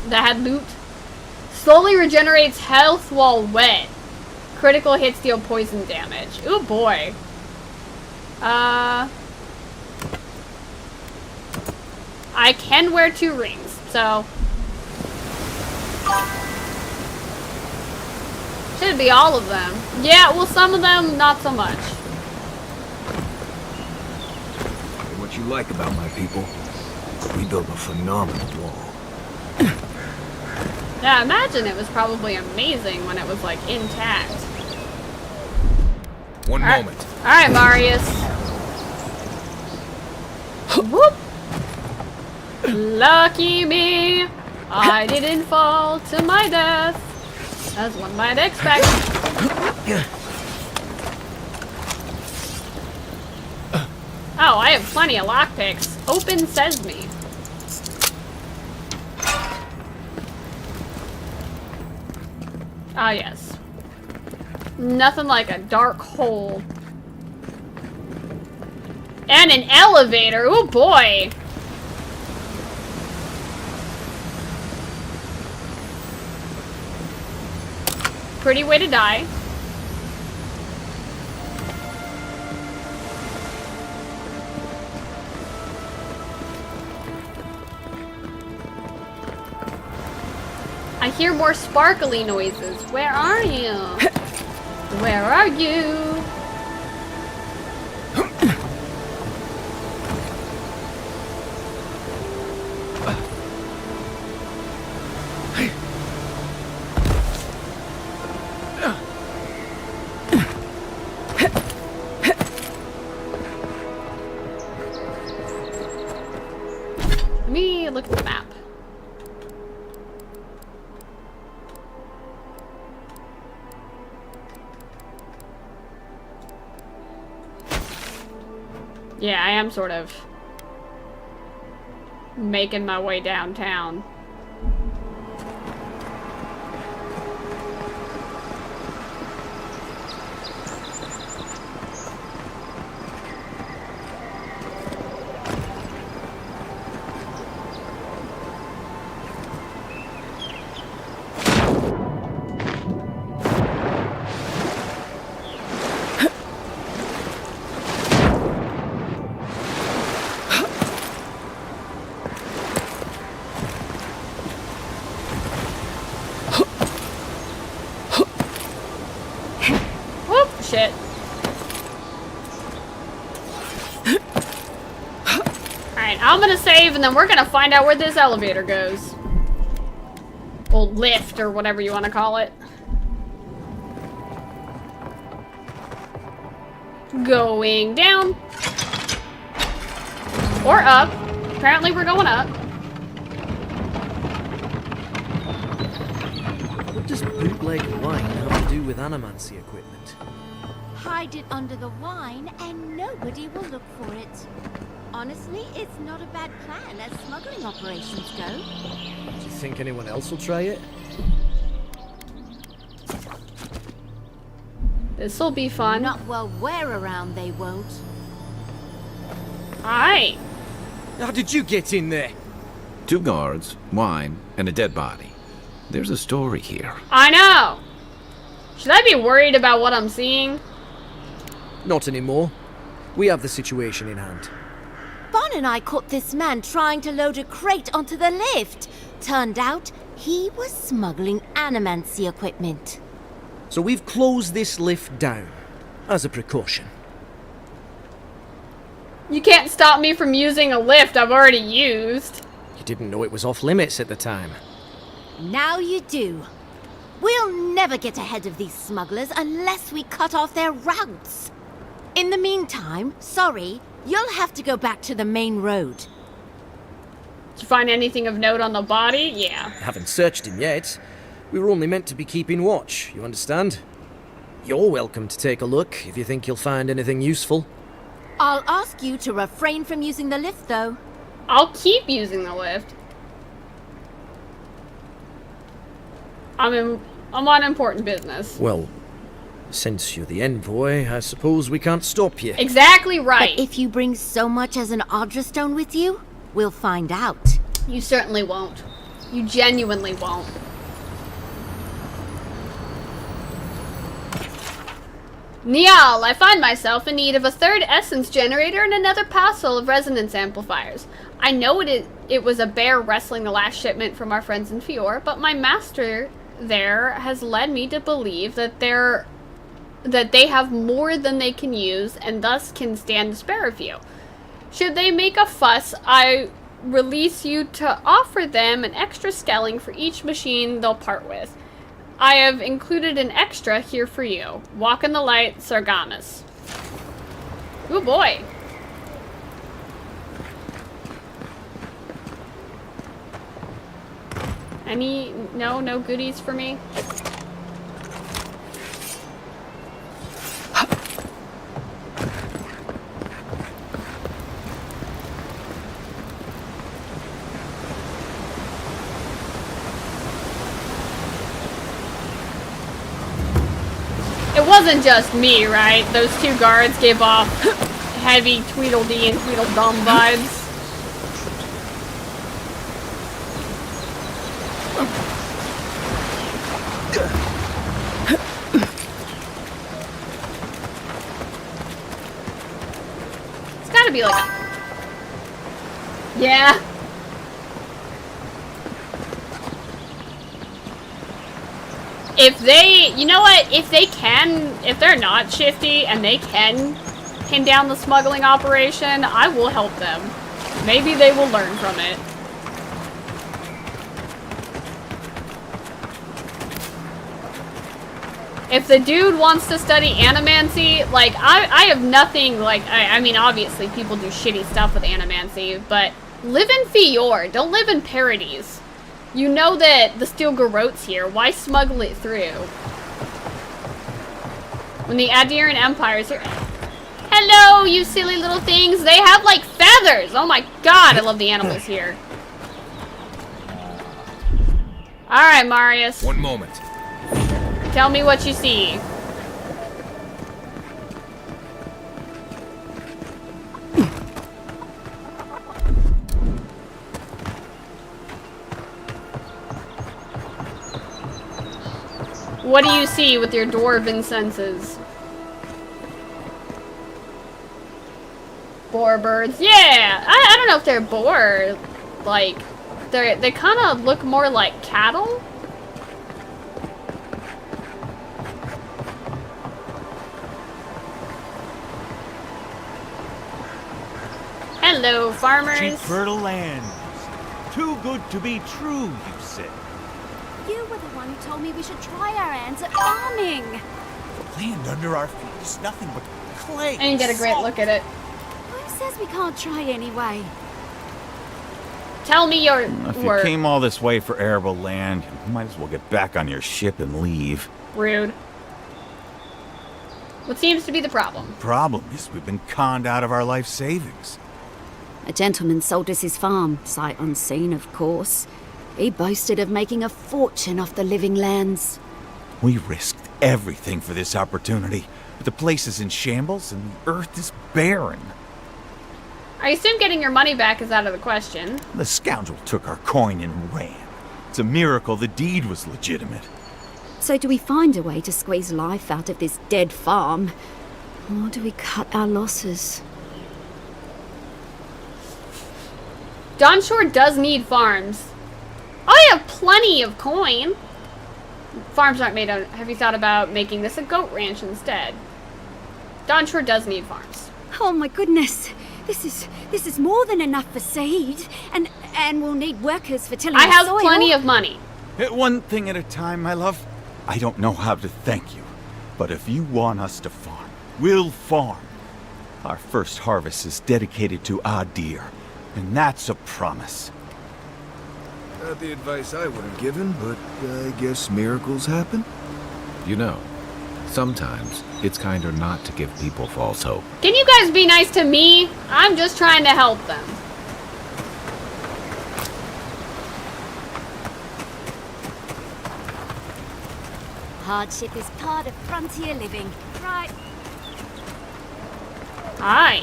that had loot. Slowly regenerates health while wet. Critical hits deal poison damage. Ooh boy. I can wear 2 rings, so should be all of them. Yeah, well, some of them not so much. What you like about my people? We built a phenomenal wall. Yeah, I imagine it was probably amazing when it was, like, intact. One moment. Alright, Marius. Whoop! Lucky me! I didn't fall to my death, as one might expect. Oh, I have plenty of lockpicks. Open sesame. Ah, yes. Nothing like a dark hole. And an elevator. Oh boy. Pretty way to die. I hear more sparkly noises. Where are you? Where are you? Let me look at the map. Yeah, I am sort of making my way downtown. Shit. Alright, I'm gonna save and then we're gonna find out where this elevator goes. Or lift, or whatever you want to call it. Going down. Or up. Apparently we're going up. What does bootleg wine have to do with animancy equipment? Hide it under the wine and nobody will look for it. Honestly, it's not a bad plan as smuggling operations go. Do you think anyone else will try it? This'll be fun. Not while we're around, they won't. Hi. How did you get in there? 2 guards, wine, and a dead body. There's a story here. I know. Should I be worried about what I'm seeing? Not anymore. We have the situation in hand. Bon and I caught this man trying to load a crate onto the lift. Turned out, he was smuggling animancy equipment. So we've closed this lift down, as a precaution. You can't stop me from using a lift I've already used. You didn't know it was off limits at the time. Now you do. We'll never get ahead of these smugglers unless we cut off their routes. In the meantime, sorry, you'll have to go back to the main road. Did you find anything of note on the body? Yeah. Haven't searched him yet. We were only meant to be keeping watch, you understand? You're welcome to take a look if you think you'll find anything useful. I'll ask you to refrain from using the lift, though. I'll keep using the lift. I'm on important business. Well, since you're the envoy, I suppose we can't stop you. Exactly right. But if you bring so much as an Audra stone with you, we'll find out. You certainly won't. You genuinely won't. Niall, I find myself in need of a third essence generator and another parcel of resonance amplifiers. I know it was a bear wrestling the last shipment from our friends in Fior, but my master there has led me to believe that they have more than they can use and thus can stand to spare a few. Should they make a fuss, I release you to offer them an extra skelling for each machine they'll part with. I have included an extra here for you. Walk in the light, Sargamas. Ooh boy. No goodies for me? It wasn't just me, right? Those two guards gave off heavy Tweedledee and Tweedledum vibes. It's gotta be like a... Yeah. If they, you know what, if they're not shifty and they can pin down the smuggling operation, I will help them. Maybe they will learn from it. If the dude wants to study animancy, like, I have nothing, like, I mean, obviously people do shitty stuff with animancy, but live in Fior, don't live in Parodies. You know that the Steel Garrote's here. Why smuggle it through? When the Adiran Empire's here... Hello, you silly little things. They have, like, feathers. Oh my god, I love the animals here. Alright, Marius. One moment. Tell me what you see. What do you see with your dwarven senses? Boar birds. Yeah! I don't know if they're boar. Like, they kind of look more like cattle. Hello, farmers. Cheap fertile lands. Too good to be true, you said. You were the one who told me we should try our hands at farming. The land under our feet is nothing but clay. I didn't get a great look at it. Who says we can't try anyway? Tell me your If you word. came all this way for arable land, you might as well get back on your ship and leave. Rude. What seems to be the problem? Problem is we've been conned out of our life savings. A gentleman sold us his farm, sight unseen, of course. He boasted of making a fortune off the living lands. We risked everything for this opportunity, but the place is in shambles and the earth is barren. I assume getting your money back is out of the question. The scoundrel took our coin and ran. It's a miracle the deed was legitimate. So do we find a way to squeeze life out of this dead farm? Or do we cut our losses? Dawnshore does need farms. I have plenty of coin. Farms aren't made out. Have you thought about making this a goat ranch instead? Dawnshore does need farms. Oh my goodness. This is more than enough for seed. And we'll need workers for tilling I the have soil. plenty of money. One thing at a time, my love. I don't know how to thank you, but if you want us to farm, we'll farm. Our first harvest is dedicated to Adir, and that's a promise. Not the advice I would have given, but I guess miracles happen. You know, sometimes it's kinder not to give people false hope. Can you guys be nice to me? I'm just trying to help them. Hardship is part of frontier living, right? Hi.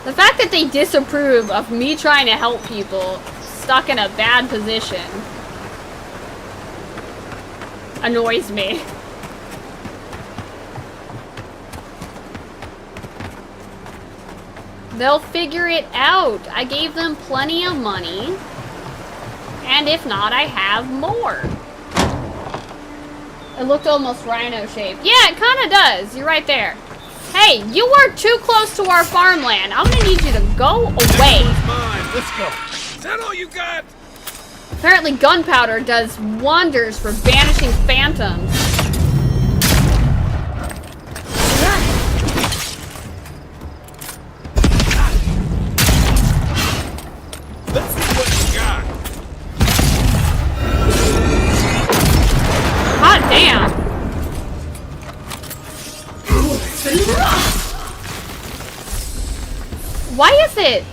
The fact that they disapprove of me trying to help people stuck in a bad position annoys me. They'll figure it out. I gave them plenty of money. And if not, I have more. It looked almost rhino-shaped. Yeah, it kind of does. You're right there. Hey, you are too close to our farmland. I'm gonna need you to go away. Let's go. Is that all you got? Apparently gunpowder does wonders for banishing phantoms. Let's see what you got. Hot damn. Why is it?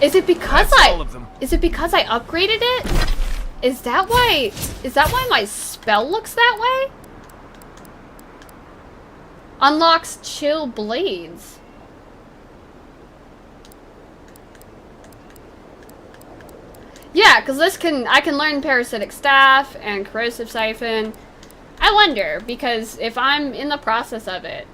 Is it because Is it because I upgraded it? Is that why my spell looks that way? Unlocks chill blades. Yeah, because I can learn parasitic staff and corrosive siphon. I wonder, because if I'm in the process of it.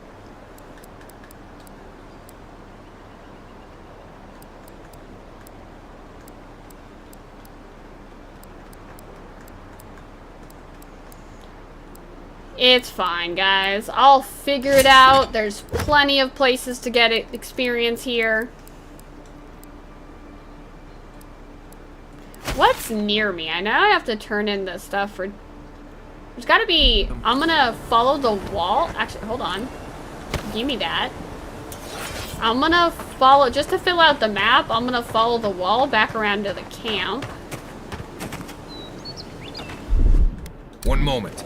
It's fine, guys. I'll figure it out. There's plenty of places to get experience here. What's near me? I know I have to turn in this stuff for... There's gotta be... I'm gonna follow the wall. Actually, hold on. Give me that. I'm gonna follow... Just to fill out the map, I'm gonna follow the wall back around to the camp. One moment.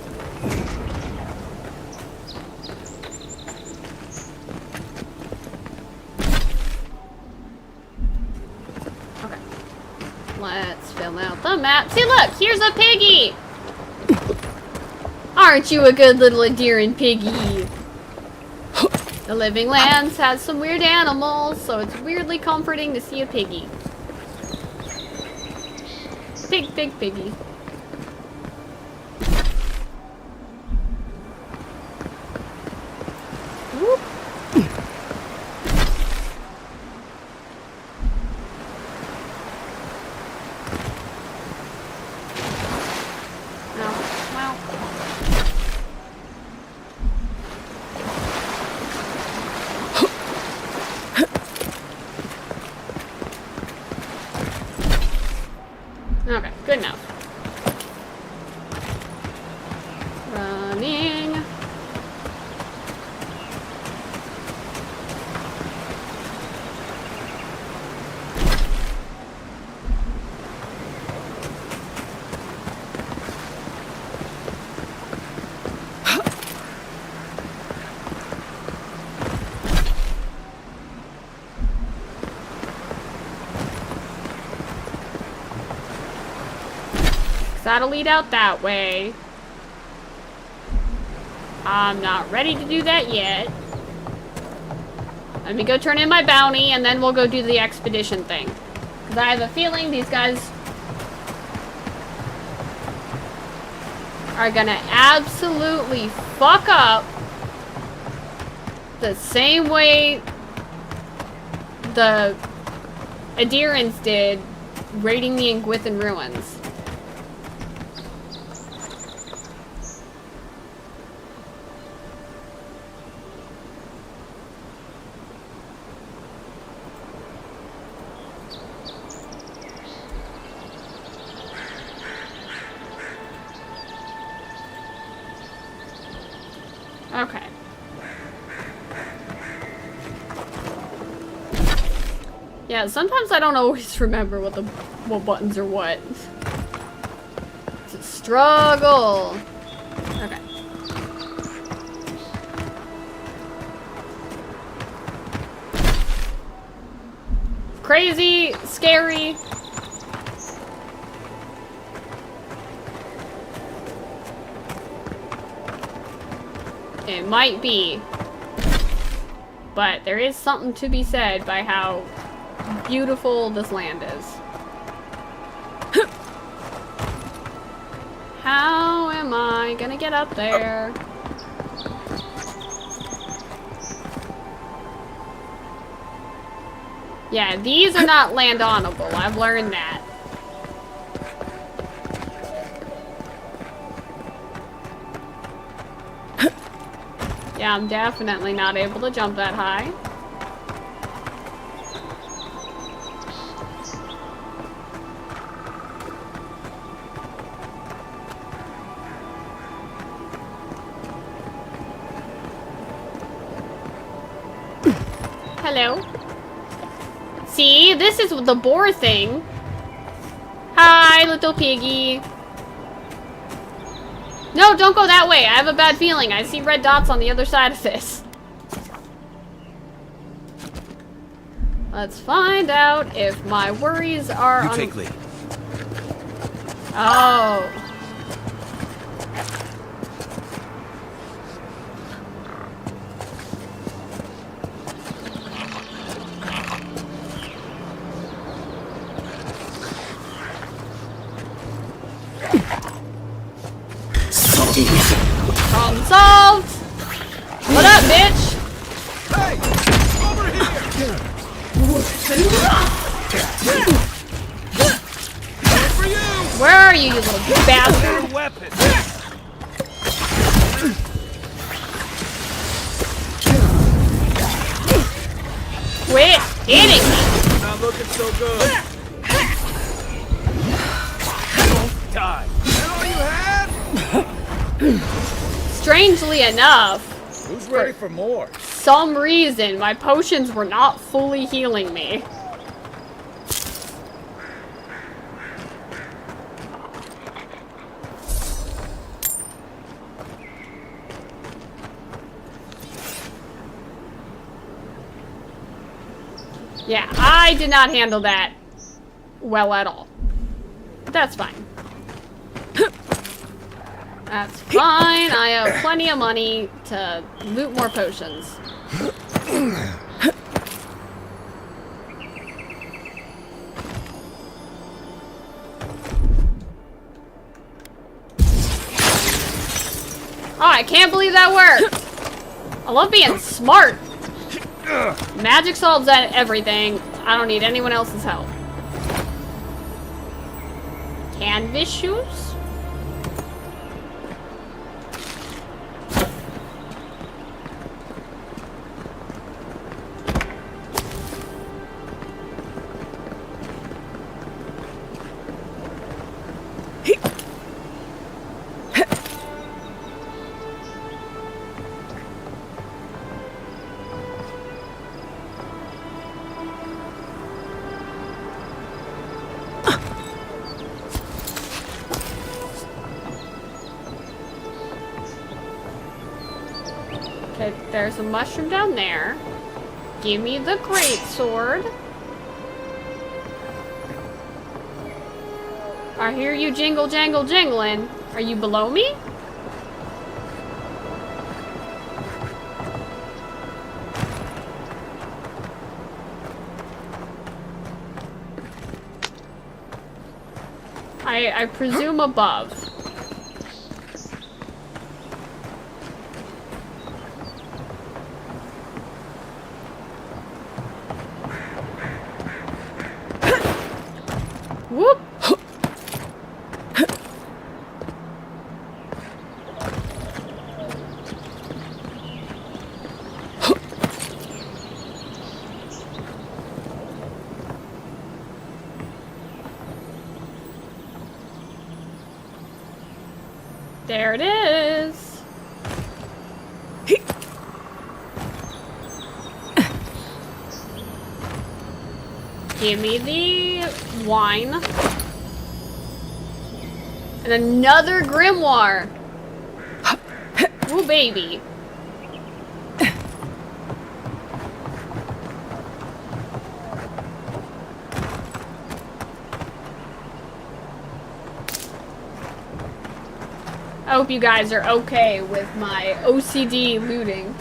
Let's fill out the map. See, look, here's a piggy. Aren't you a good little adherent piggy? The Living Lands has some weird animals, so it's weirdly comforting to see a piggy. Big piggy. Whoop. Okay, good enough. Running. That'll lead out that way. I'm not ready to do that yet. Let me go turn in my bounty, and then we'll go do the expedition thing. Because I have a feeling these guys are gonna absolutely fuck up the same way the Adherents did raiding the Ingwithan ruins. Okay. Yeah, sometimes I don't always remember what buttons are what. It's a struggle. Okay. Crazy, scary. It might be. But there is something to be said by how beautiful this land is. How am I gonna get up there? Yeah, these are not land-onable. I've learned that. Yeah, I'm definitely not able to jump that high. Hello. See, this is the boar thing. Hi, little piggy. No, don't go that way. I have a bad feeling. I see red dots on the other side of this. Let's find out if my worries are You take lead. Oh. Problem solved! What up, bitch? Hey! Over here! For you! Where are you, you little bastard? Weapon. Quit hitting me! Not looking so good. Don't die. That all you had? Strangely enough, Who's ready for more? some reason my potions were not fully healing me. Yeah, I did not handle that well at all. But that's fine. That's fine. I have plenty of money to loot more potions. Oh, I can't believe that worked. I love being smart. Magic solves everything. I don't need anyone else's help. Canvas shoes? Okay, there's a mushroom down there. Give me the great sword. I hear you jingle jangle jingling. Are you below me? I presume above. Whoop! There it is. Give me the wine. And another grimoire. Ooh, baby. I hope you guys are okay with my OCD looting.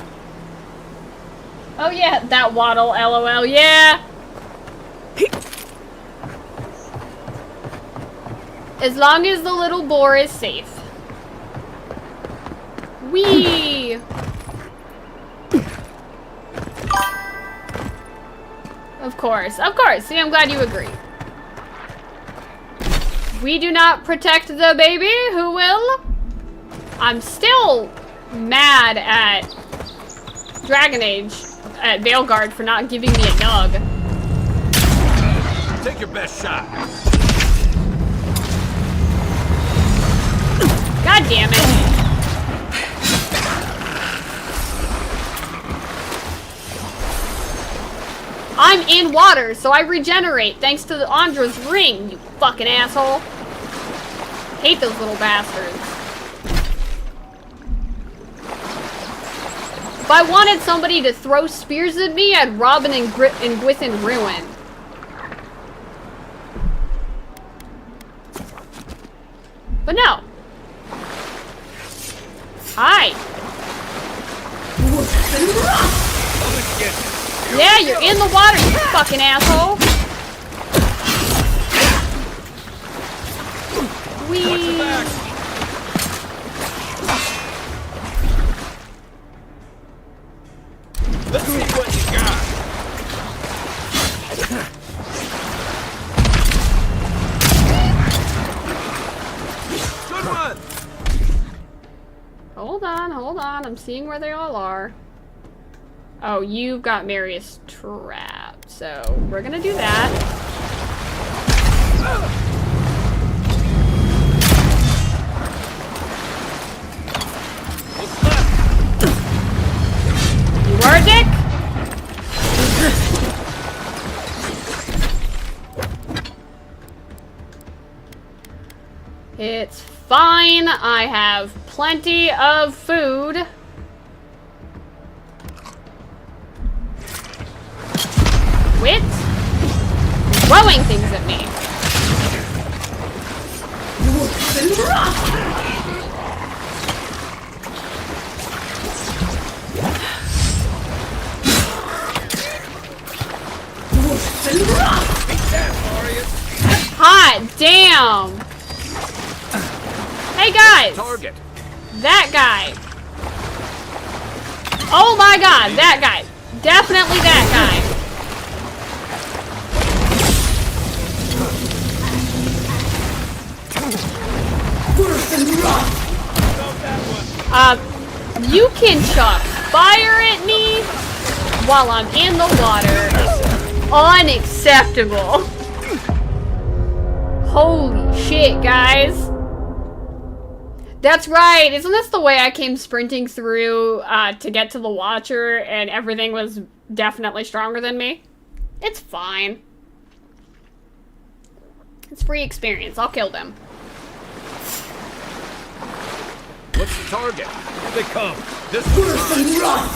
Oh yeah, that waddle, LOL, yeah! As long as the little boar is safe. Whee! Of course. See, I'm glad you agree. We do not protect the baby, who will? I'm still mad at Dragon Age, at Veilguard for not giving me a nug. Take your best shot. God damn it. I'm in water, so I regenerate thanks to the Andra's ring, you fucking asshole. Hate those little bastards. If I wanted somebody to throw spears at me, I'd Robin and Gwithin Ruin. But no. Hi. Yeah, you're in the water, you fucking asshole. Whee. Let's see what you got. Good one. Hold on. I'm seeing where they all are. Oh, you've got Marius trapped, so we're gonna do that. You are a dick? It's fine. I have plenty of food. Quit throwing things at me. Hot damn! Hey guys! Target. That guy. Oh my god, that guy. Definitely that guy. You can chuck fire at me while I'm in the water. Unacceptable. Holy shit, guys. That's right. Isn't this the way I came sprinting through to get to the Watcher and everything was definitely stronger than me? It's fine. It's free experience. I'll kill them. What's the target? Here they come. This run!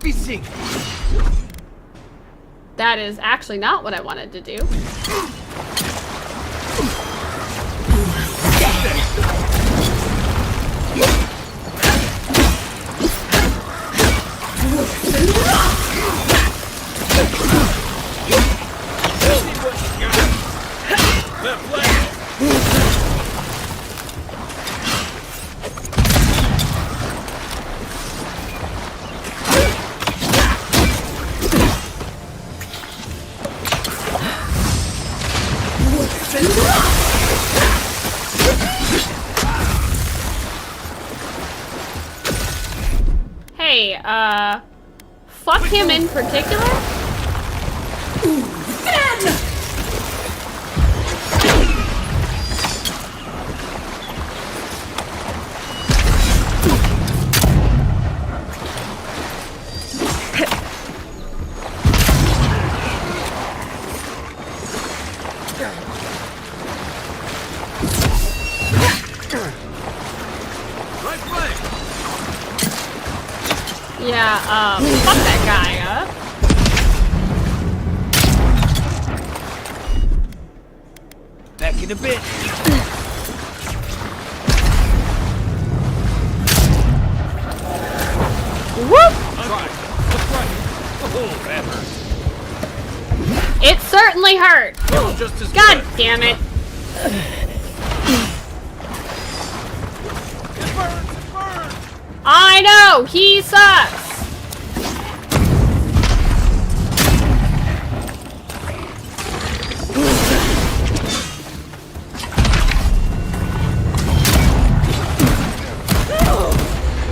Be seen. That is actually not what I wanted to do. Hey, fuck him in particular? Yeah, fuck that guy, Back in a bit. Whoop! Oh, that hurt. It certainly hurt. God damn it. I know, he sucks.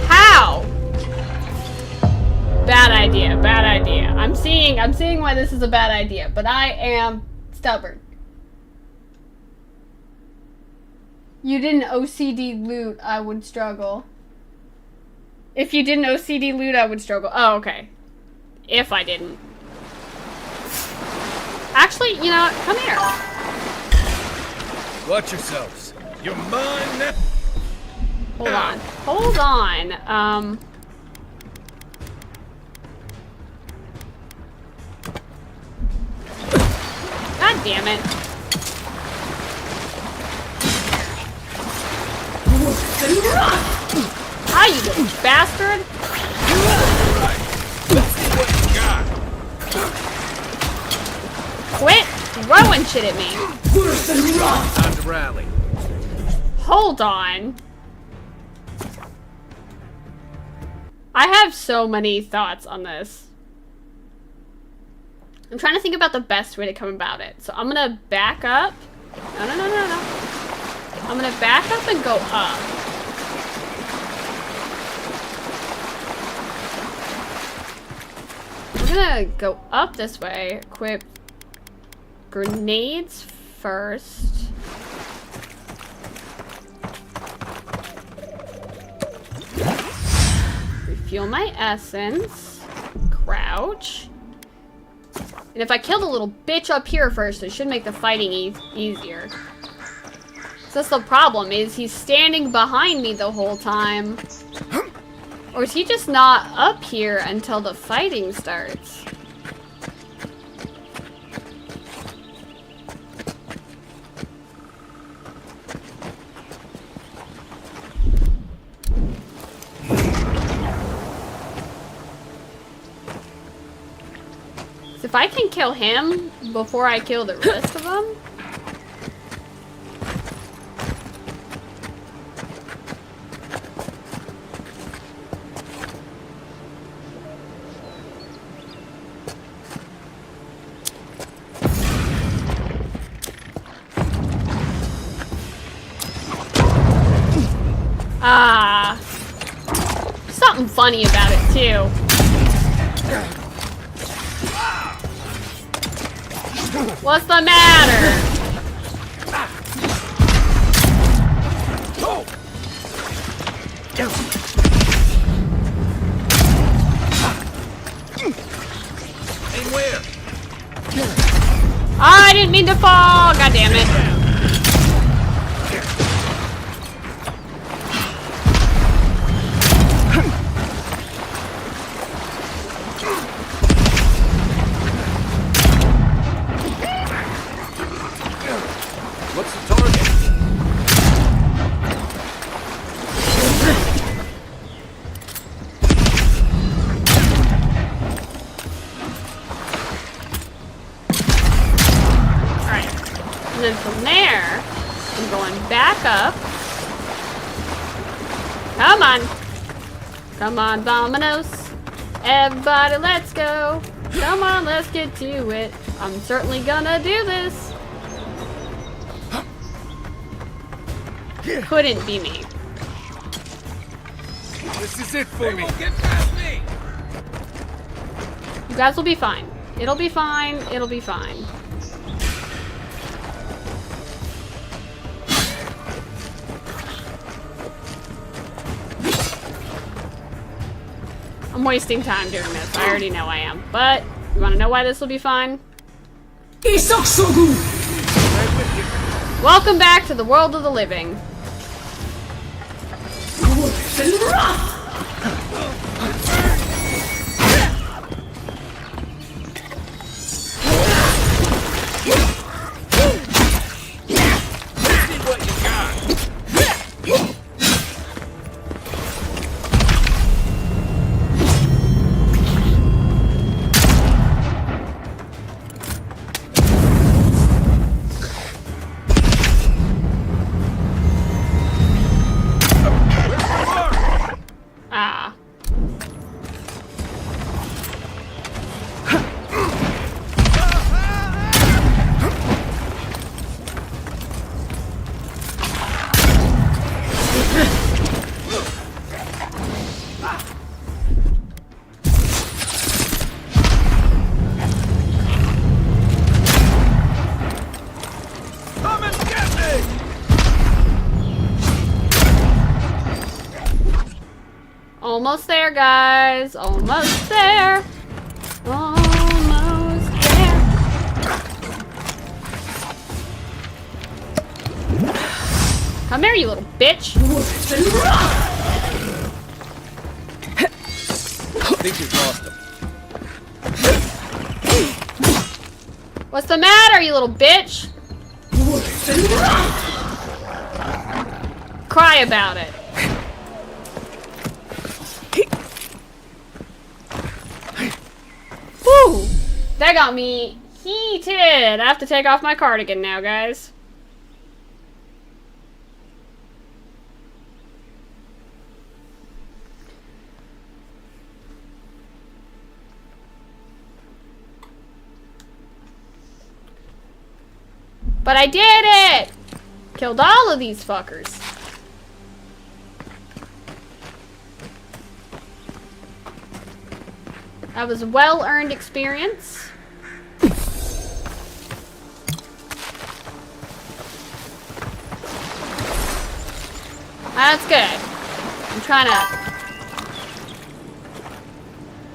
How? Bad idea, bad idea. I'm seeing why this is a bad idea, but I am stubborn. You didn't OCD loot, I would struggle. If you didn't OCD loot, I would struggle. Oh, okay. If I didn't. Actually, you know what? Come here. Watch yourselves. You're mine now. Hold on. Hold on. God damn it. Ah, you little bastard! Quit throwing shit at me! Time to rally. Hold on. I have so many thoughts on this. I'm trying to think about the best way to come about it. So I'm gonna back up. No. I'm gonna back up and go up. We're gonna go up this way. Equip grenades first. Refuel my essence. Crouch. And if I kill the little bitch up here first, it should make the fighting easier. So that's the problem, is he's standing behind me the whole time. Or is he just not up here until the fighting starts? So if I can kill him before I kill the rest of them... Something funny about it, too. What's the matter? Aim where? I didn't mean to fall! God damn it. What's the target? Alright. And then from there, I'm going back up. Come on. Come on, Vominos. Everybody, let's go. Come on, let's get to it. I'm certainly gonna do this. Couldn't be me. This is it for me. Get past me. You guys will be fine. It'll be fine. It'll be fine. I'm wasting time doing this. I already know I am. But, you want to know why this will be fine? Welcome back to the world of the living. Ah. Come and get me! Almost there, guys. Almost there. Almost there. Come here, you little bitch. Think you've lost him. What's the matter, you little bitch? Cry about it. Whew! That got me heated. I have to take off my cardigan now, guys. But I did it! Killed all of these fuckers. That was a well-earned experience. That's good. I'm trying to...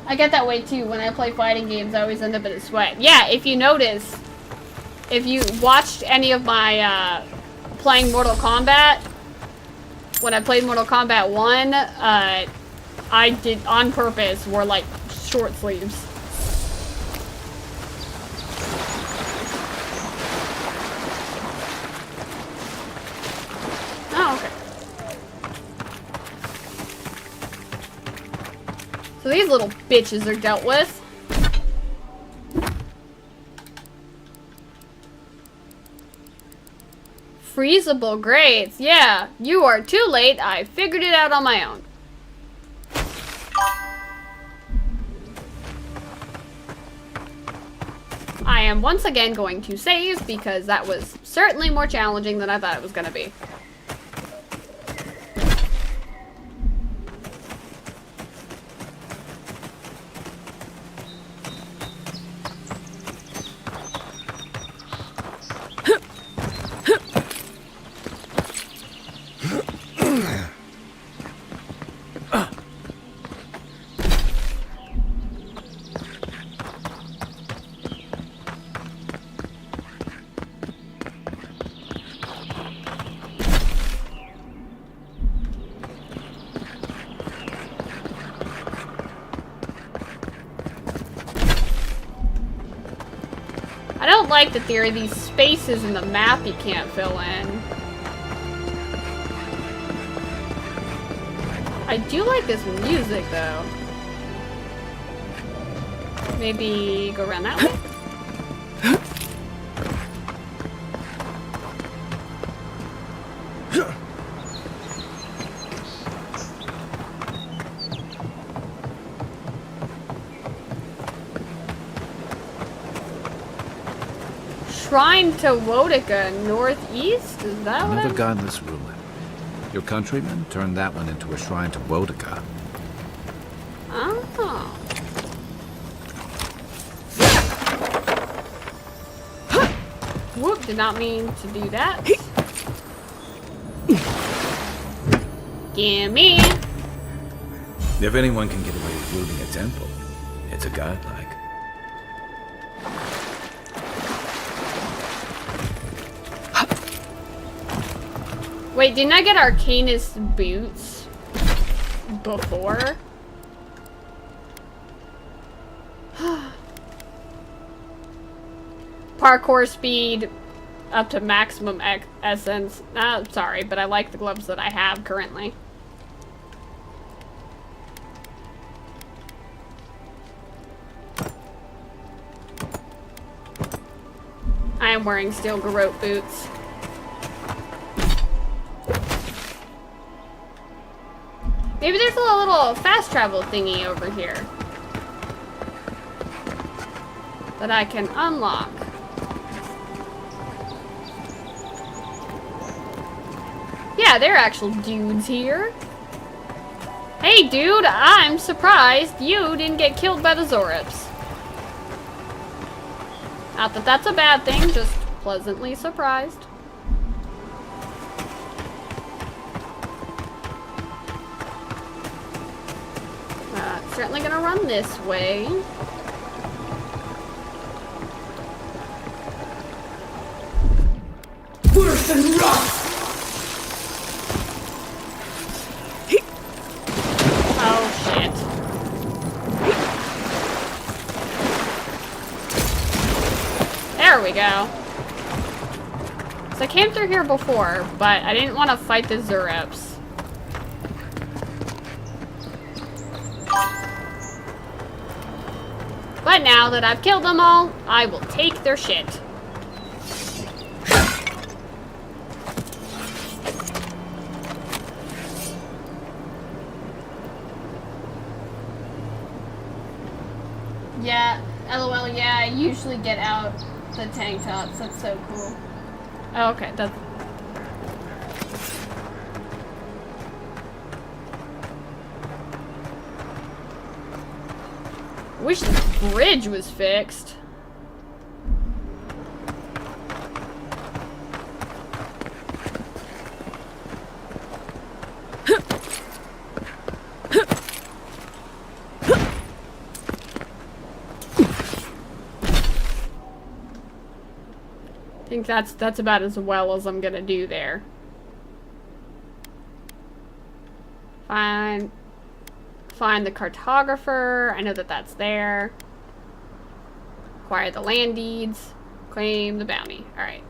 I get that way too. When I play fighting games, I always end up in a sweat. Yeah, if you notice, if you watched any of my playing Mortal Kombat, when I played Mortal Kombat 1, I did on purpose wore like short sleeves. Oh, okay. So these little bitches are dealt with. Freezable grates. Yeah, you are too late. I figured it out on my own. I am once again going to save because that was certainly more challenging than I thought it was going to be. I don't like that there are these spaces in the map you can't fill in. I do like this music though. Maybe go around that way? Shrine to Wodica, northeast? Is that what Another godless ruin. Your countrymen turned that one into a shrine to Wodica. Oh. Whoop, did not mean to do that. Gimme. If anyone can get away with looting a temple, it's a godlike. Wait, didn't I get Arcanist boots before? Parkour speed up to maximum essence. Sorry, but I like the gloves that I have currently. I am wearing steel garrote boots. Maybe there's a a little fast travel thingy over here that I can unlock. Yeah, they're actual dudes here. Hey dude, I'm surprised you didn't get killed by the Zorips. Not that that's a bad thing, just pleasantly surprised. Certainly gonna run this way. Worse than rough! Oh shit. There we go. So I came through here before, but I didn't want to fight the Zurips. But now that I've killed them all, I will take their shit. Yeah, LOL, yeah, I usually get out the tank tops. That's so cool. Oh, okay, that's... Wish the bridge was fixed. I think that's about as well as I'm gonna do there. Find the cartographer. I know that that's there. Acquire the land deeds. Claim the bounty. Alright.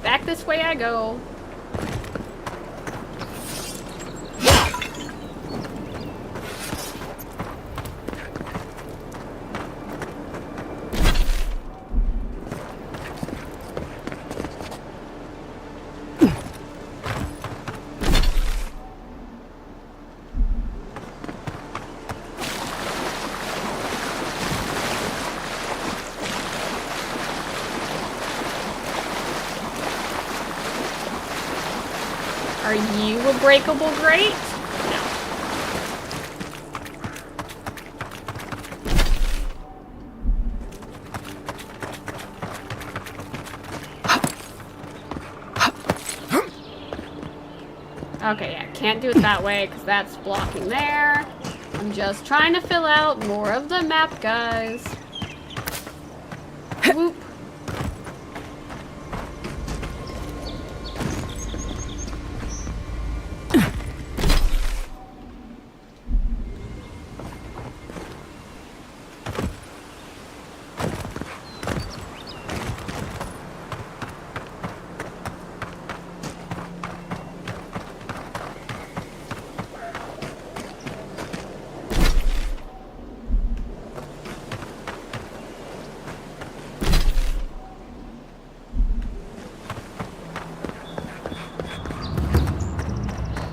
Back this way I go. Are you a breakable grate? No. Okay, yeah, can't do it that way because that's blocking there. I'm just trying to fill out more of the map, guys. Whoop.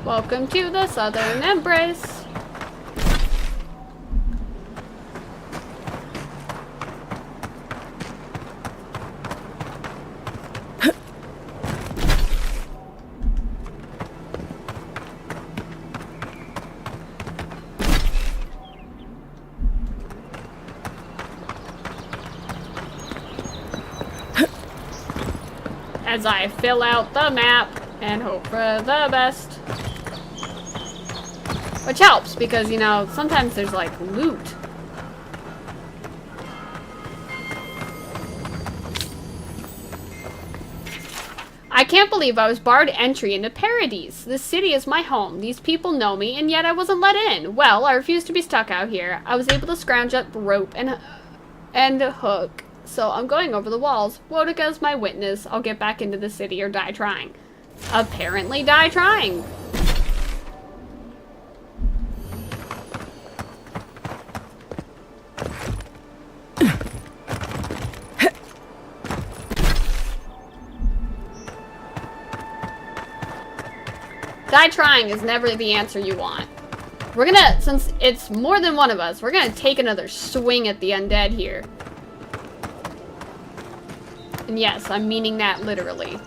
Welcome to the Southern Embrace. As I fill out the map and hope for the best. Which helps, because, you know, sometimes there's, like, loot. I can't believe I was barred entry into Paradise. This city is my home. These people know me, and yet I wasn't let in. Well, I refuse to be stuck out here. I was able to scrounge up rope and a hook, so I'm going over the walls. Wodika's my witness. I'll get back into the city or die trying. Apparently die trying. Die trying is never the answer you want. We're gonna, since it's more than one of us, we're gonna take another swing at the undead here. And yes, I'm meaning that literally.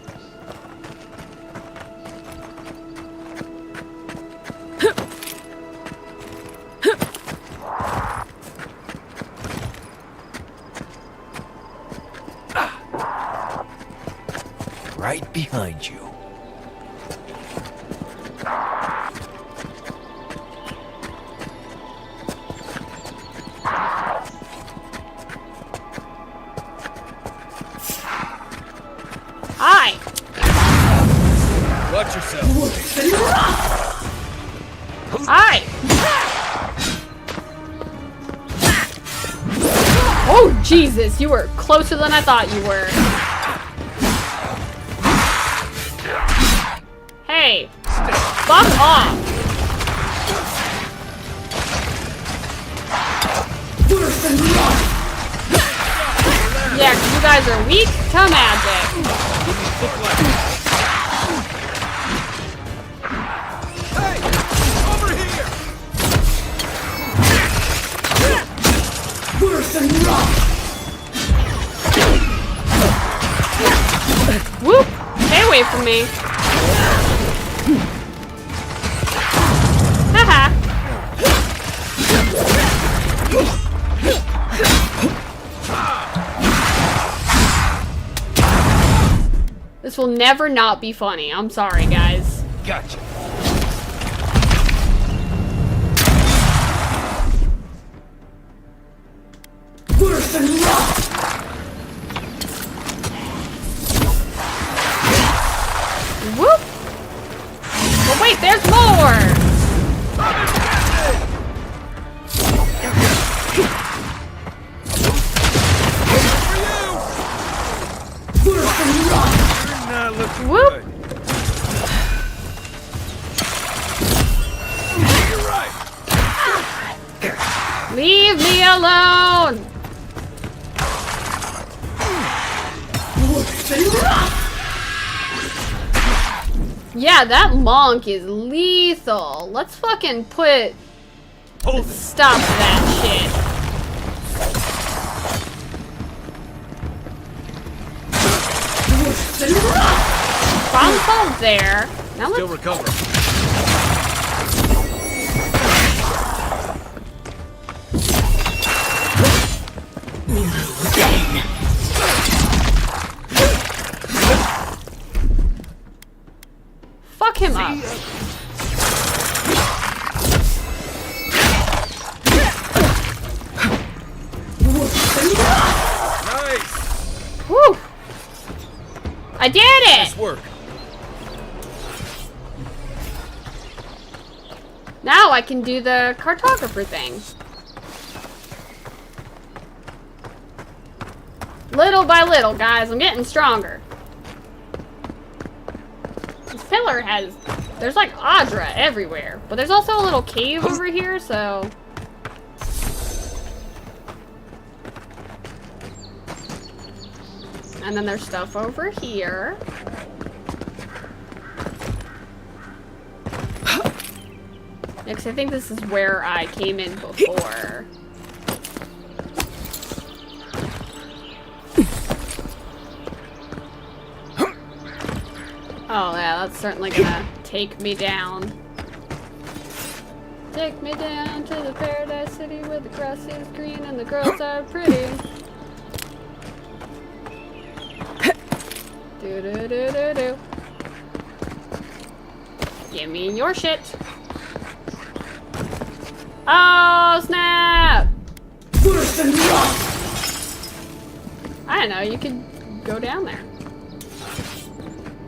Right behind you. Hi! Watch yourself. Hi! Oh, Jesus, you were closer than I thought you were. Hey, fuck off. Yeah, 'cause you guys are weak to magic. Whoop! Stay away from me. Haha. This will never not be funny. I'm sorry, guys. Gotcha. Worse than rock. Whoop! But wait, there's more! Whoop! Leave me alone! Yeah, that monk is lethal. Let's fucking put a stop to that shit. Problem solved there. Now let's Still recovering. fuck him up. Nice. Woo! I did it! Nice work. Now I can do the cartographer thing. Little by little, guys, I'm getting stronger. This pillar has... There's like Audra everywhere. But there's also a little cave over here, so... And then there's stuff over here. Next, I think this is where I came in before. Oh yeah, that's certainly gonna take me down. Take me down to the paradise city where the grass is green and the girls are pretty. Do do do do do. Give me your shit. Oh snap! I don't know, you could go down there.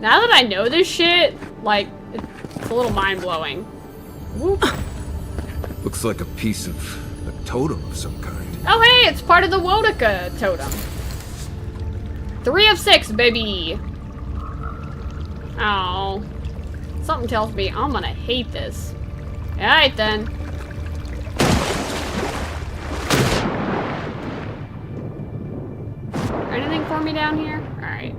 Now that I know this shit, like, it's a little mind-blowing. Whoop. Looks like a piece of a totem of some kind. Oh hey, it's part of the Wodaka totem. 3 of 6, baby! Oh. Something tells me I'm gonna hate this. Alright then. Anything for me down here? Alright.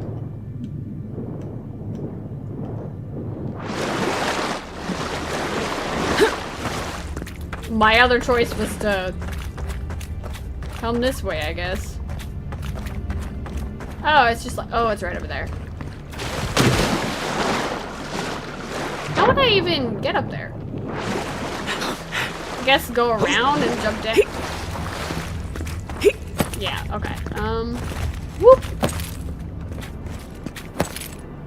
my other choice was to come this way, I guess. Oh, it's just like, oh, it's right over there. How would I even get up there? I guess go around and jump down. Yeah, okay. Whoop.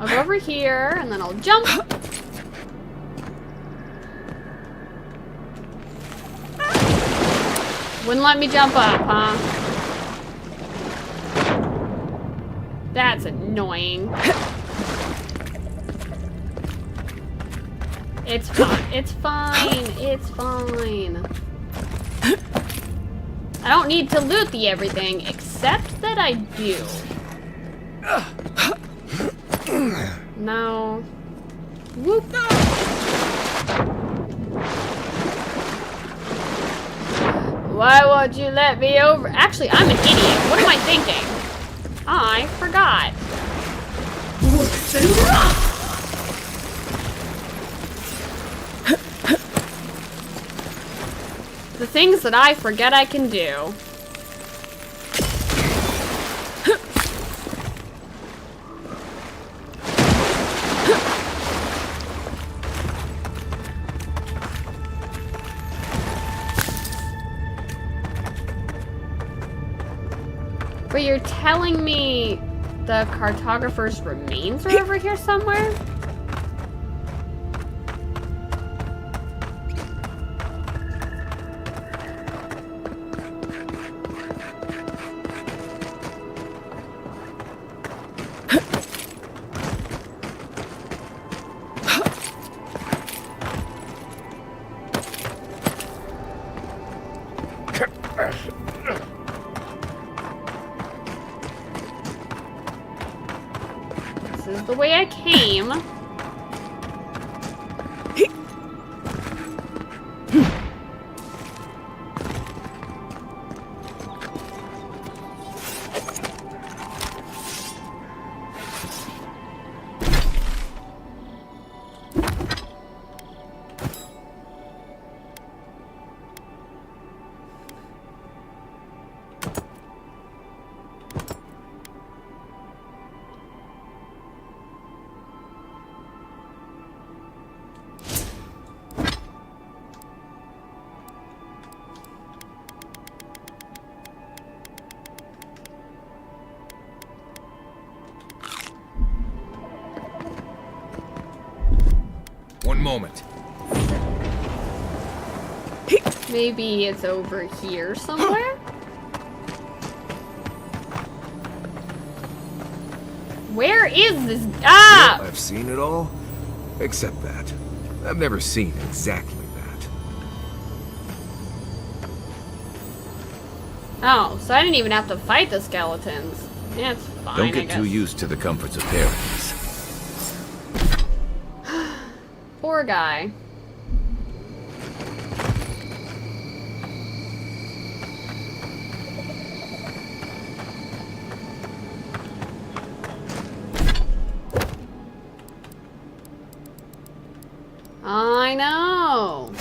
I'll go over here and then I'll jump. Wouldn't let me jump up, huh? That's annoying. It's fine. It's fine. It's fine. I don't need to loot the everything, except that I do. No. Whoop. Why won't you let me over? Actually, I'm an idiot. What am I thinking? I forgot. The things that I forget I can do. But you're telling me the cartographer's remains are over here somewhere? This is the way I came. One moment. Maybe it's over here somewhere? Where is this? Ah! Well, I've seen it all, except that. I've never seen exactly that. Oh, so I didn't even have to fight the skeletons. Yeah, it's fine, Don't I get guess. too used to the comforts of paradise. Poor guy. I know.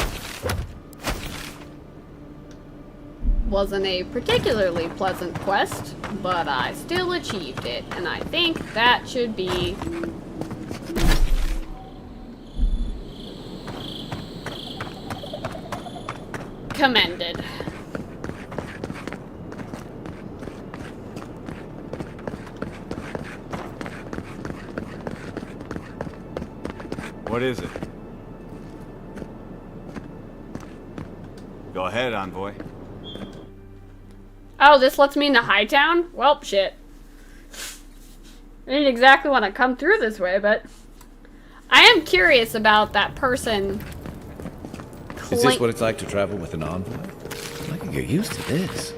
Wasn't a particularly pleasant quest, but I still achieved it, and I think that should be commended. What is it? Go ahead, envoy. Oh, this lets me into Hightown? Well, shit. I didn't exactly want to come through this way, but I am curious about that person. Is this what it's like to travel with an envoy? I can get used to this.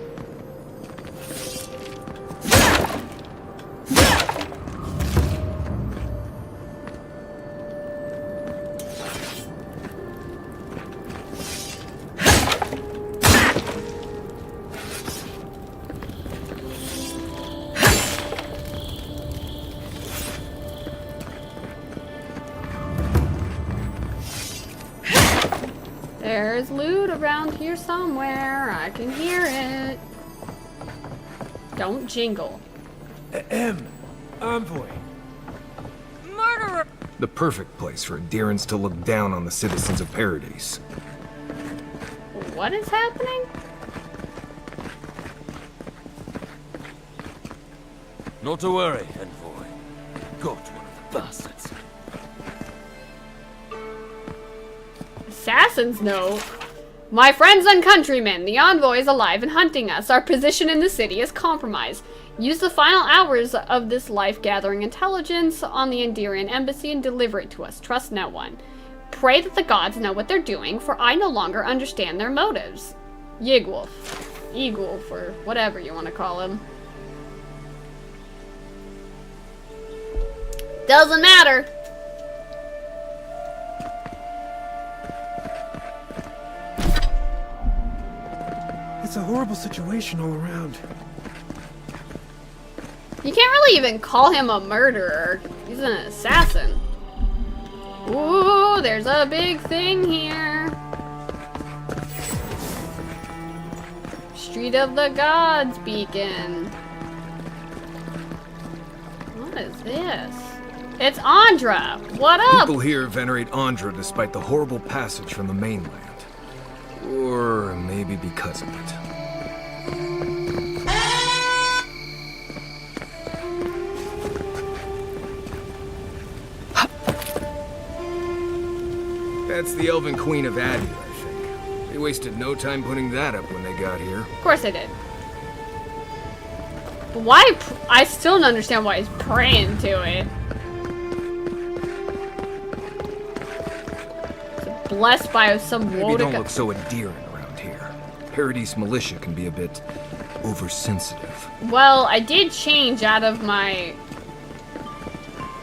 There's loot around here somewhere. I can hear it. Don't jingle. Envoy. Murderer! The perfect place for Adherents to look down on the citizens of Paradise. What is happening? Not to worry, Envoy. Got one of the bastards. Assassin's note? My friends and countrymen, the envoy is alive and hunting us. Our position in the city is compromised. Use the final hours of this life gathering intelligence on the Endirian embassy and deliver it to us. Trust no one. Pray that the gods know what they're doing, for I no longer understand their motives. Yigwolf. Eagwolf, or whatever you want to call him. Doesn't matter. It's a horrible situation all around. You can't really even call him a murderer. He's an assassin. Ooh, there's a big thing here. Street of the Gods beacon. What is this? It's Andra! What up? People here venerate Andra despite the horrible passage from the mainland. Or maybe because of it. That's the Elven Queen of Adir, I think. They wasted no time putting that up when they got here. Of course I did. But why? I still don't understand why he's praying to it. It's blessed by some Maybe Wodica. don't look so endearing around here. Paradise militia can be a bit oversensitive. Well, I did change out of my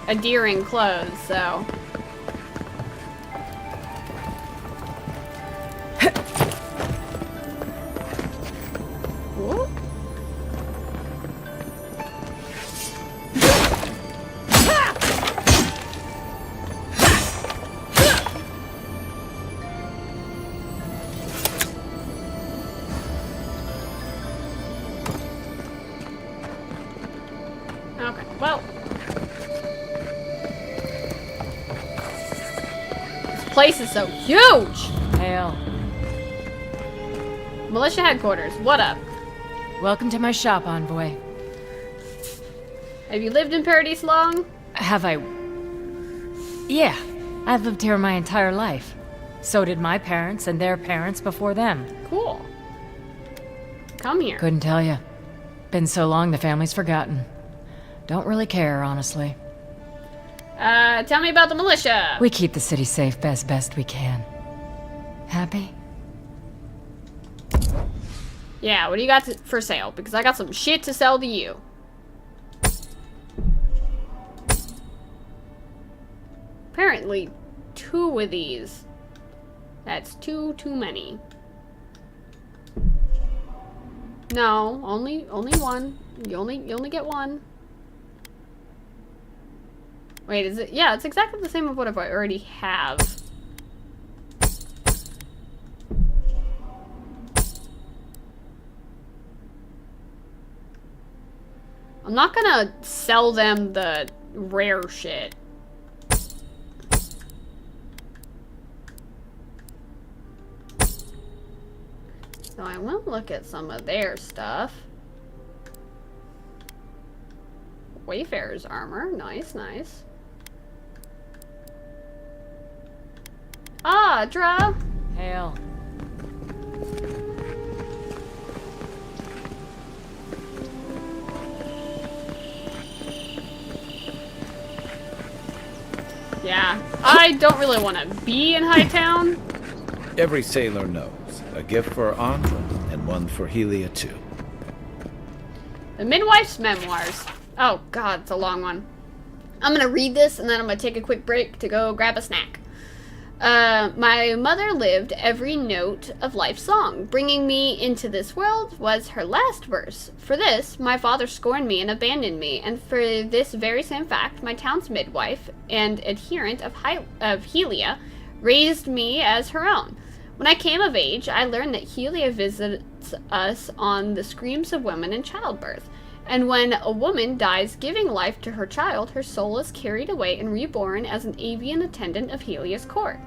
endearing clothes, so. Whoop. Okay, well. This place is so huge! Hail. Militia headquarters, what up? Welcome to my shop, Envoy. Have you lived in Paradise long? Have I? Yeah, I've lived here my entire life. So did my parents and their parents before them. Cool. Come here. Couldn't tell you. Been so long the family's forgotten. Don't really care, honestly. Tell me about the militia. We keep the city safe as best we can. Happy? Yeah, what do you got for sale? Because I got some shit to sell to you. Apparently, 2 of these. That's too many. No, only one. You only get one. Wait, is it? Yeah, it's exactly the same as what I already have. I'm not gonna sell them the rare shit. So I will look at some of their stuff. Wayfarer's armor. Nice, nice. Ah, Dra. Hail. Yeah, I don't really want to be in Hightown. Every sailor knows. A gift for Andra, and one for Helia too. The Midwife's Memoirs. Oh god, it's a long one. I'm gonna read this and then I'm gonna take a quick break to go grab a snack. My mother lived every note of life's song. Bringing me into this world was her last verse. For this, my father scorned me and abandoned me, and for this very same fact, my town's midwife and adherent of Helia raised me as her own. When I came of age, I learned that Helia visits us on the screams of women in childbirth. And when a woman dies giving life to her child, her soul is carried away and reborn as an avian attendant of Helia's court.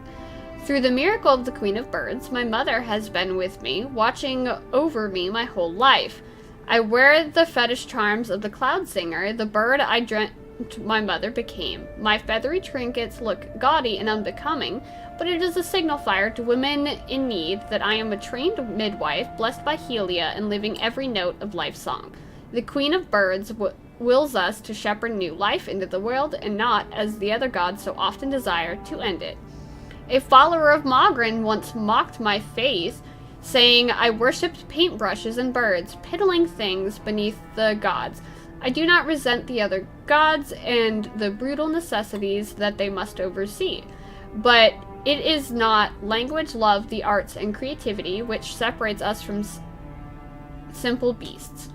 Through the miracle of the Queen of Birds, my mother has been with me, watching over me my whole life. I wear the fetish charms of the cloud singer, the bird I dreamt my mother became. My feathery trinkets look gaudy and unbecoming, but it is a signifier to women in need that I am a trained midwife, blessed by Helia and living every note of life's song. The Queen of Birds wills us to shepherd new life into the world, and not, as the other gods so often desire, to end it. A follower of Mogren once mocked my faith, saying I worshipped paintbrushes and birds, piddling things beneath the gods. I do not resent the other gods and the brutal necessities that they must oversee, but it is not language, love, the arts, and creativity which separates us from simple beasts.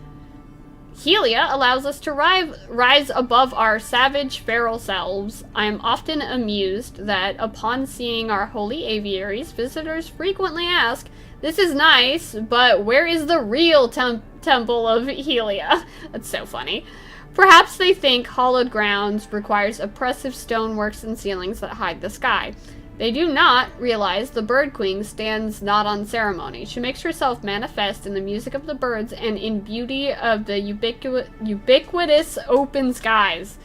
Helia allows us to rise above our savage, feral selves. I am often amused that upon seeing our holy aviaries, visitors frequently ask, "This is nice, but where is the real temple of Helia?" That's so funny. Perhaps they think hallowed grounds requires oppressive stoneworks and ceilings that hide the sky. They do not realize the Bird Queen stands not on ceremony. She makes herself manifest in the music of the birds and in beauty of the ubiquitous open skies.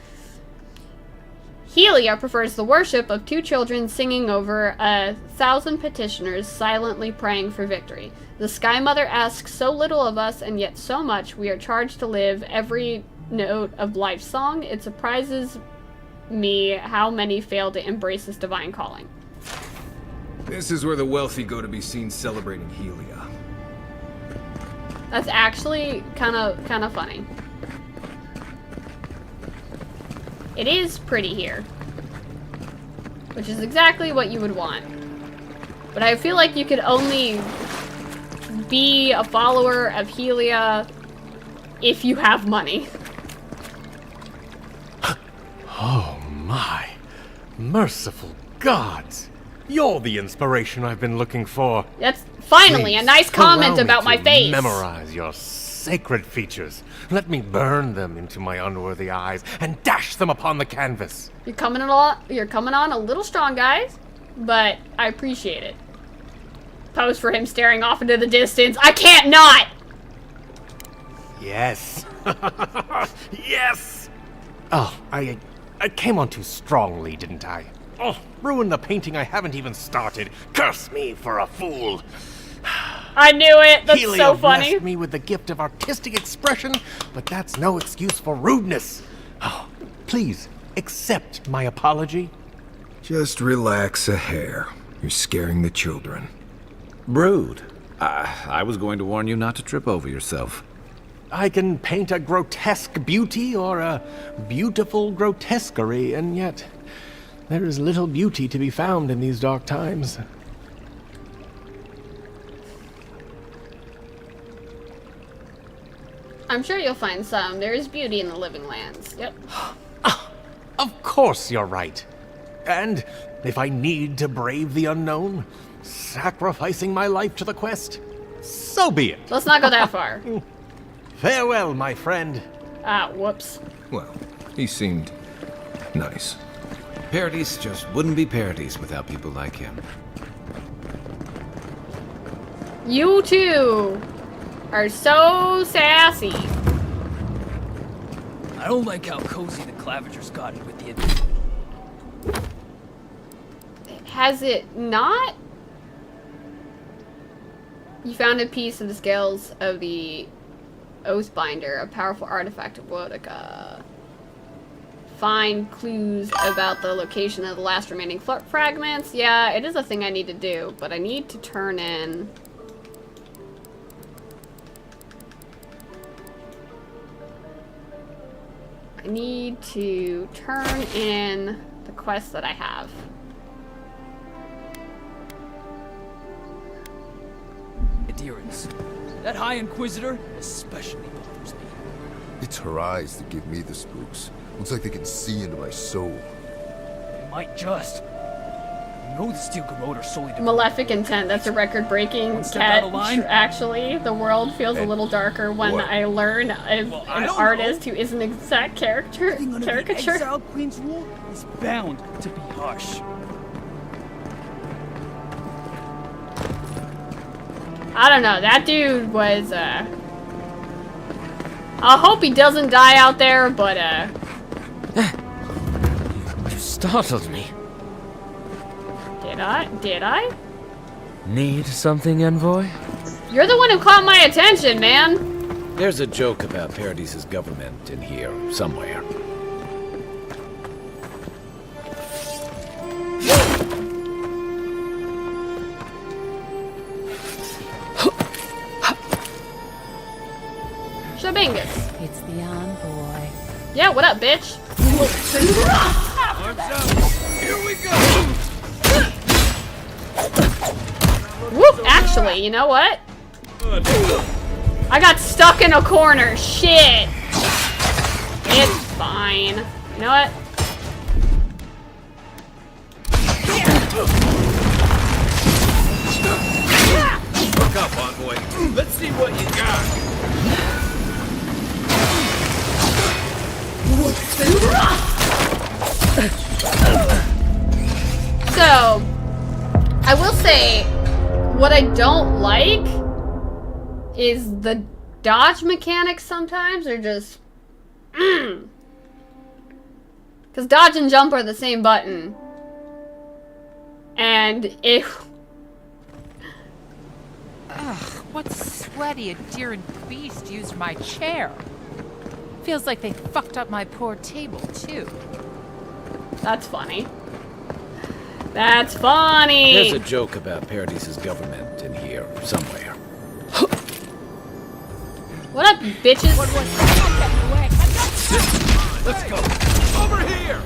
Helia prefers the worship of two children singing over 1,000 petitioners silently praying for victory. The Sky Mother asks so little of us and yet so much. We are charged to live every note of life's song. It surprises me how many fail to embrace this divine calling. This is where the wealthy go to be seen celebrating Helia. That's actually kind of funny. It is pretty here, which is exactly what you would want. But I feel like you could only be a follower of Helia if you have money. Oh my, merciful gods! You're the inspiration I've been looking for. That's finally Please, a nice comment allow about me my to face. Memorize your sacred features. Let me burn them into my unworthy eyes and dash them upon the canvas. You're coming on a little strong, guys, but I appreciate it. Pose for him staring off into the distance. I can't not! Yes. Yes! Oh, I came on too strongly, didn't I? Oh, ruined the painting I haven't even started. Curse me for a fool. I knew it. That's Helia so funny. blessed me with the gift of artistic expression, but that's no excuse for rudeness. Oh, please, accept my apology. Just relax a hair. You're scaring the children. Brood. I was going to warn you not to trip over yourself. I can paint a grotesque beauty or a beautiful grotesquerie, and yet there is little beauty to be found in these dark times. I'm sure you'll find some. There is beauty in the living lands. Yep. Of course you're right. And if I need to brave the unknown, sacrificing my life to the quest, so be it. Let's not go that far. Farewell, my friend. Whoops. Well, he seemed nice. Parodies just wouldn't be parodies without people like him. You two are so sassy. I don't like how cozy the Clavigers got it with the... Has it not? You found a piece of the scales of the Oathbinder, a powerful artifact of Woedica. Find clues about the location of the last remaining fragments. Yeah, it is a thing I need to do, but I need to turn in... I need to turn in the quest that I have. Adherence. That High Inquisitor especially bothers me. It's her eyes that give me the spooks. Looks like they can see into my soul. They might just. know the Steel Garrote are solely Malefic Intent. That's a record-breaking step out catch. of line. Actually, the world feels a little darker when what? I learn an artist who is an exact caricature. Exile Queen's rule is bound to be harsh. I don't know. That dude was. I hope he doesn't die out there, but You startled me. Did I? Need something, Envoy? You're the one who caught my attention, man. There's a joke about Paradis's government in here somewhere. Shabingus. It's the envoy. Yeah, what up, bitch? Arms out. Here we go. Whoop, actually, you know what? I got stuck in a corner. Shit. It's fine. You know what? Look up, envoy. Let's see what you got. So, I will say, what I don't like is the dodge mechanics sometimes are just... Because dodge and jump are the same button. And if... Ugh, what sweaty Adherent beast used my chair? Feels like they fucked up my poor table, too. That's funny. That's funny! There's a joke about Paradis's government in here somewhere. What up, bitches? Let's go. Over here.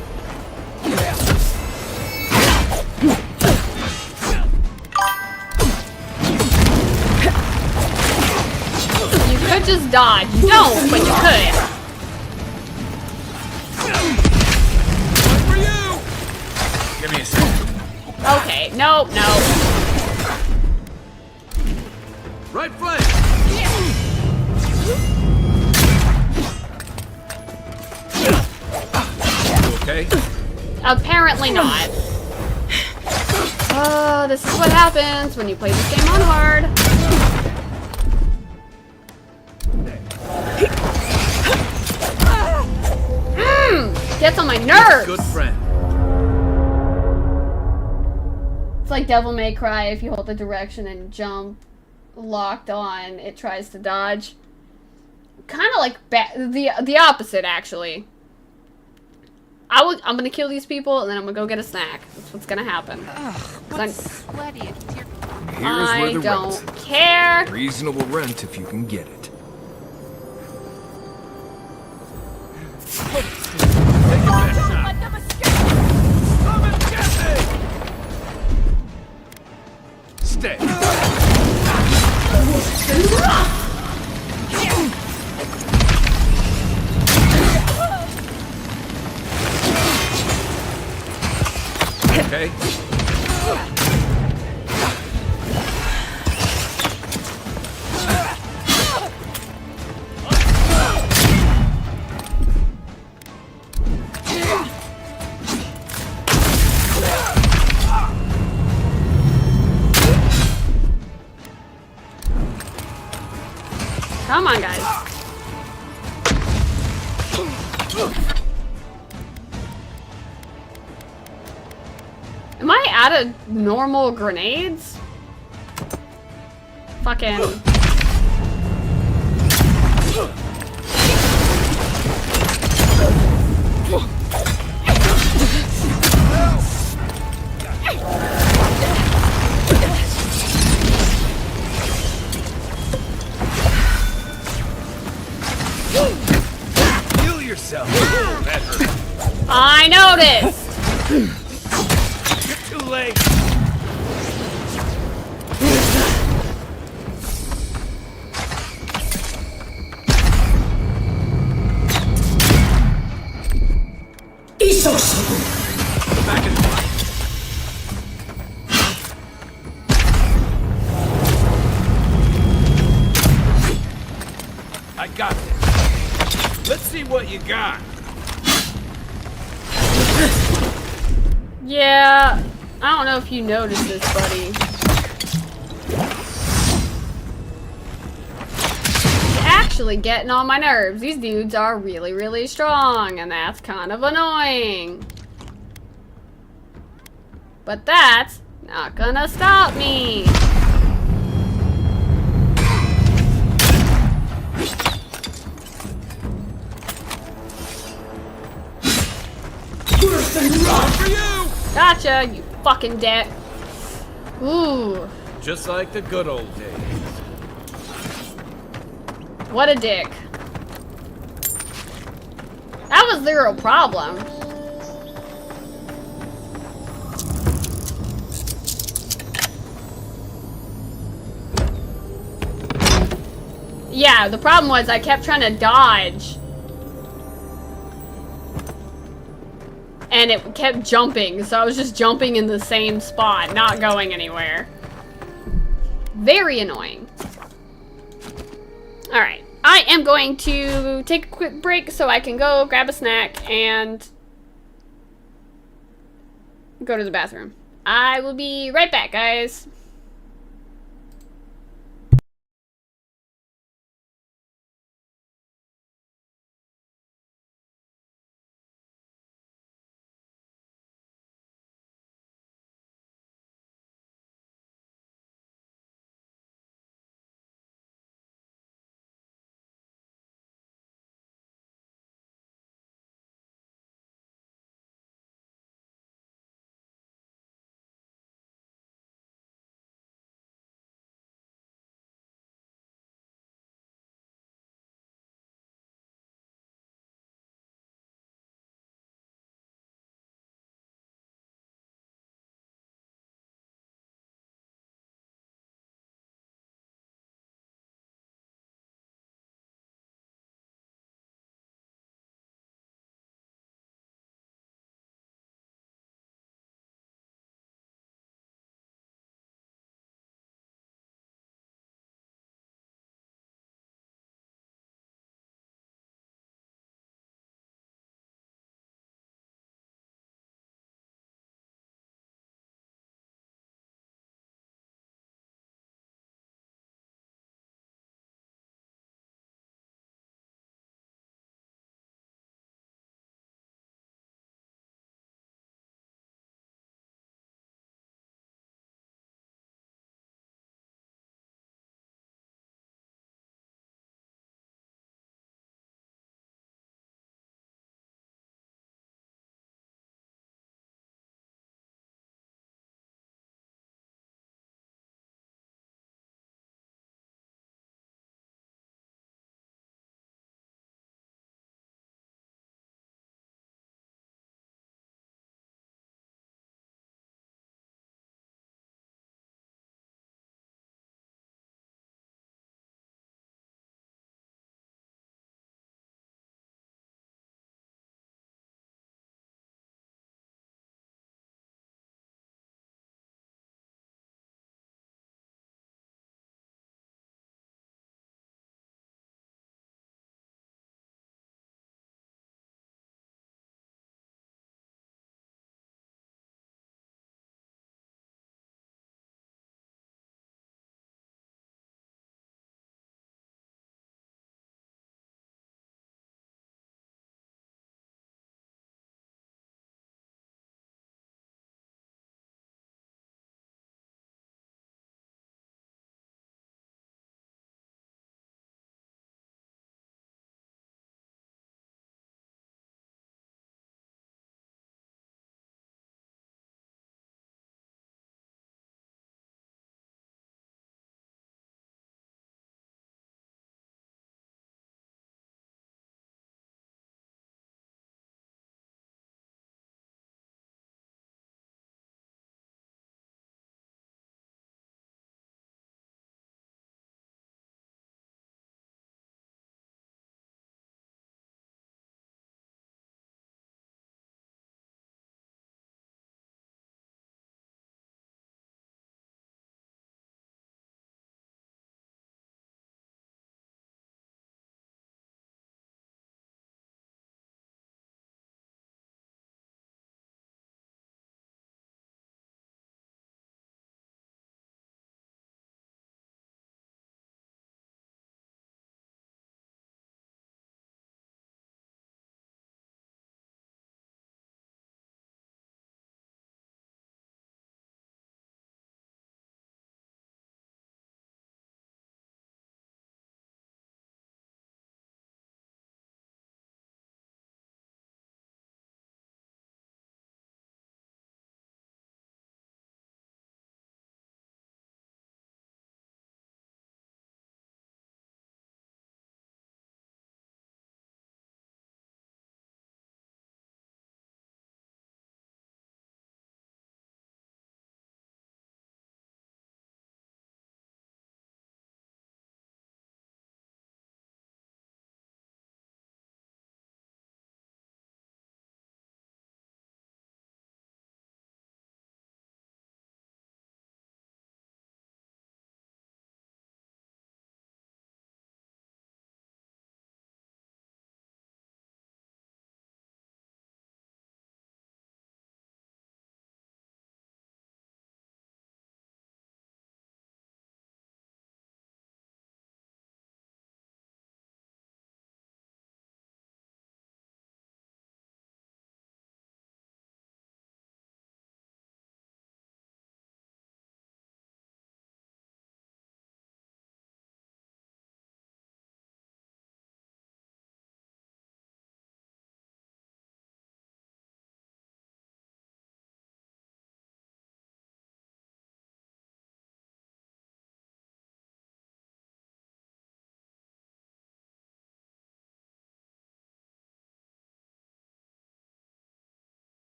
You could just dodge. You don't, but you could. For you. Give me a second. Okay, nope, no. Right flank. Okay? Apparently not. Oh, this is what happens when you play this game on hard. Gets on my nerves! Good friend. It's like Devil May Cry. If you hold the direction and jump locked on, it tries to dodge. Kind of like the opposite, actually. I'm gonna kill these people and then I'm gonna go get a snack. That's what's gonna happen. Ugh, what's sweaty Adherent? Here's I where the don't rent's. care. Reasonable rent if you can get it. Take your best shot. Let them escape. Come and get me. Stay. Okay? Come on, guys. Am I out of normal grenades? Fucking... Heal yourself. That hurt. I noticed! You're too late. got this. Let's see what you got. Yeah, I don't know if you noticed this, buddy. It's actually getting on my nerves. These dudes are really, really strong, and that's kind of annoying. But that's not gonna stop me. Gotcha, you fucking dick. Ooh. Just like the good old days. What a dick. That was the real problem. Yeah, the problem was I kept trying to dodge. And it kept jumping, so I was just jumping in the same spot, not going anywhere. Very annoying. Alright, I am going to take a quick break so I can go grab a snack and go to the bathroom. I will be right back, guys.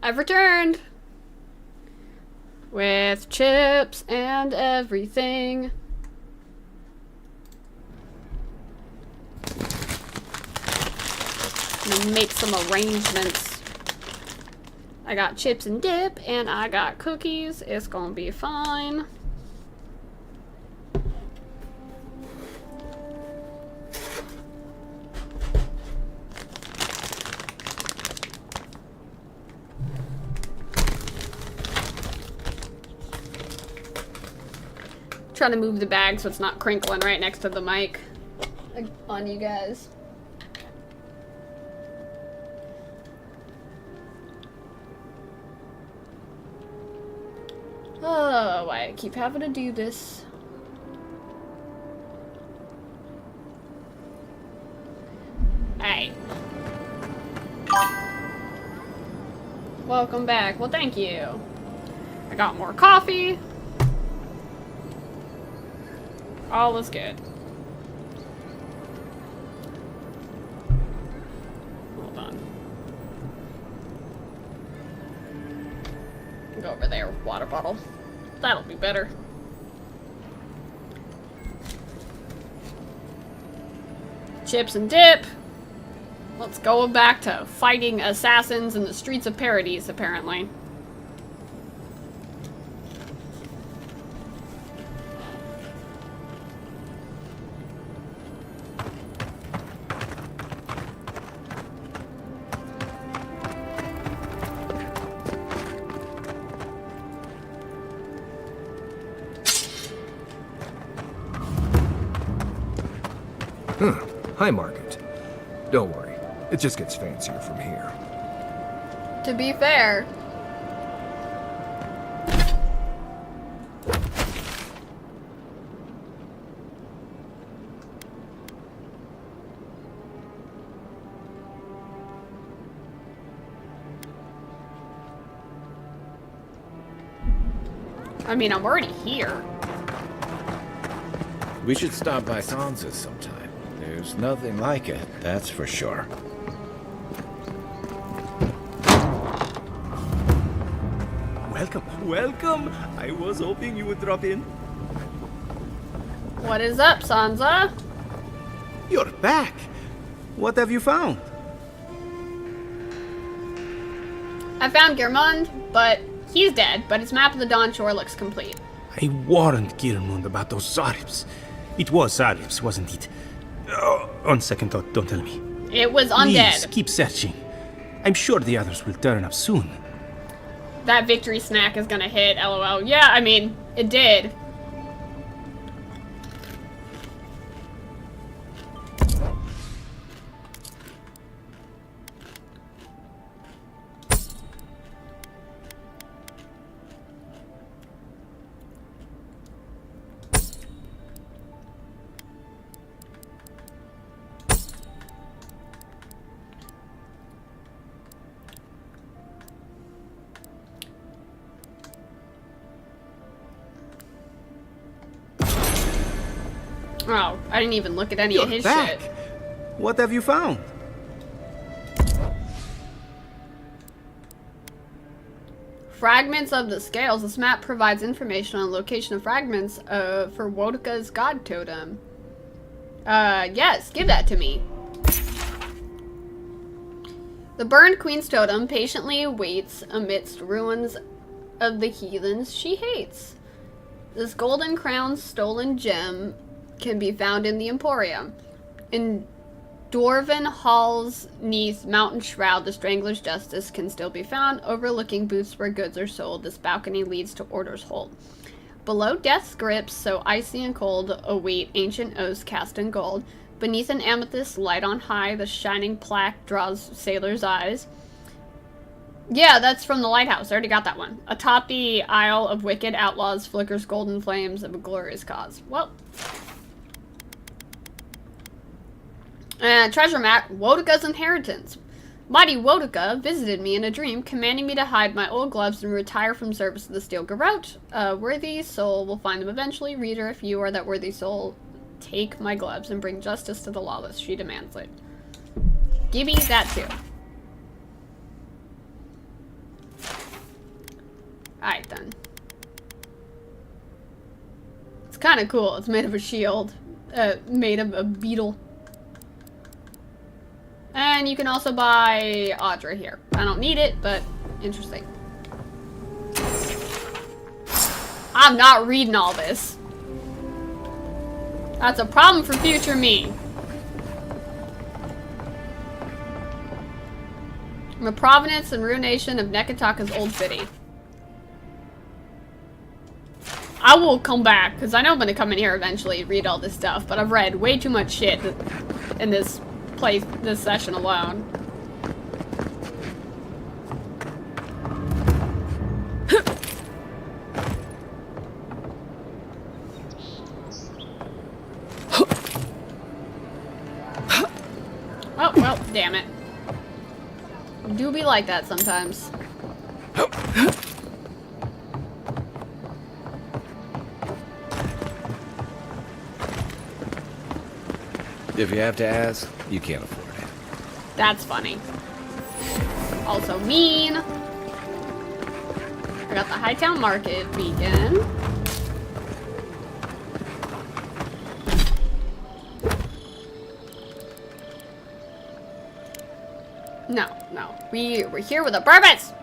I've returned! With chips and everything. Make some arrangements. I got chips and dip, and I got cookies. It's gonna be fine. Trying to move the bag so it's not crinkling right next to the mic on you guys. Oh, why I keep having to do this. Hey. Welcome back. Well, thank you. I got more coffee. All is good. Hold on. Go over there, water bottle. That'll be better. Chips and dip. Let's go back to fighting assassins in the streets of Paradise, apparently. Hi, Margaret. Don't worry. It just gets fancier from here. To be fair. I mean, I'm already here. We should stop by Sansa's sometime. There's nothing like it, that's for sure. Welcome. I was hoping you would drop in. What is up, Sansa? You're back. What have you found? I found Geirmund, but he's dead, but his map of the Dawn Shore looks complete. I warned Geirmund about those Zaribs. It was Zaribs, wasn't it? On second thought, don't tell me. It was undead. Please, keep searching. I'm sure the others will turn up soon. That victory snack is gonna hit, lol. Yeah, I mean, it did. Oh, I didn't even look at any of his shit. What have you found? Fragments of the scales. This map provides information on the location of fragments for Wodika's god totem. Yes, give that to me. The burned queen's totem patiently waits amidst ruins of the heathens she hates. This golden crown stolen gem can be found in the Emporium. In Dwarven Hall's neath Mountain Shroud, the Strangler's Justice can still be found, overlooking booths where goods are sold. This balcony leads to Order's Hold. Below Death's grips, so icy and cold, await ancient oaths cast in gold. Beneath an amethyst light on high, the shining plaque draws sailors' eyes. Yeah, that's from the lighthouse. I already got that one. Atop the Isle of Wicked Outlaws flickers golden flames of a glorious cause. Well. Treasure map, Wodika's inheritance. Mighty Wodika visited me in a dream, commanding me to hide my old gloves and retire from service to the Steel Garrote. A worthy soul will find them eventually. Reader, if you are that worthy soul, take my gloves and bring justice to the lawless. She demands it. Give me that too. kind of cool. It's made of a shield. Made of a beetle. And you can also buy Audra here. I don't need it, but interesting. I'm not reading all this. That's a problem for future me. The provenance and ruination of Nekataka's old city. I will come back, because I know I'm going to come in here eventually and read all this stuff, but I've read way too much shit in this session alone. Oh, well, damn it. It do be like that sometimes. If you have to ask, you can't afford it. That's funny. Also mean. I got the Hightown Market beacon. No. We're here with a purpose!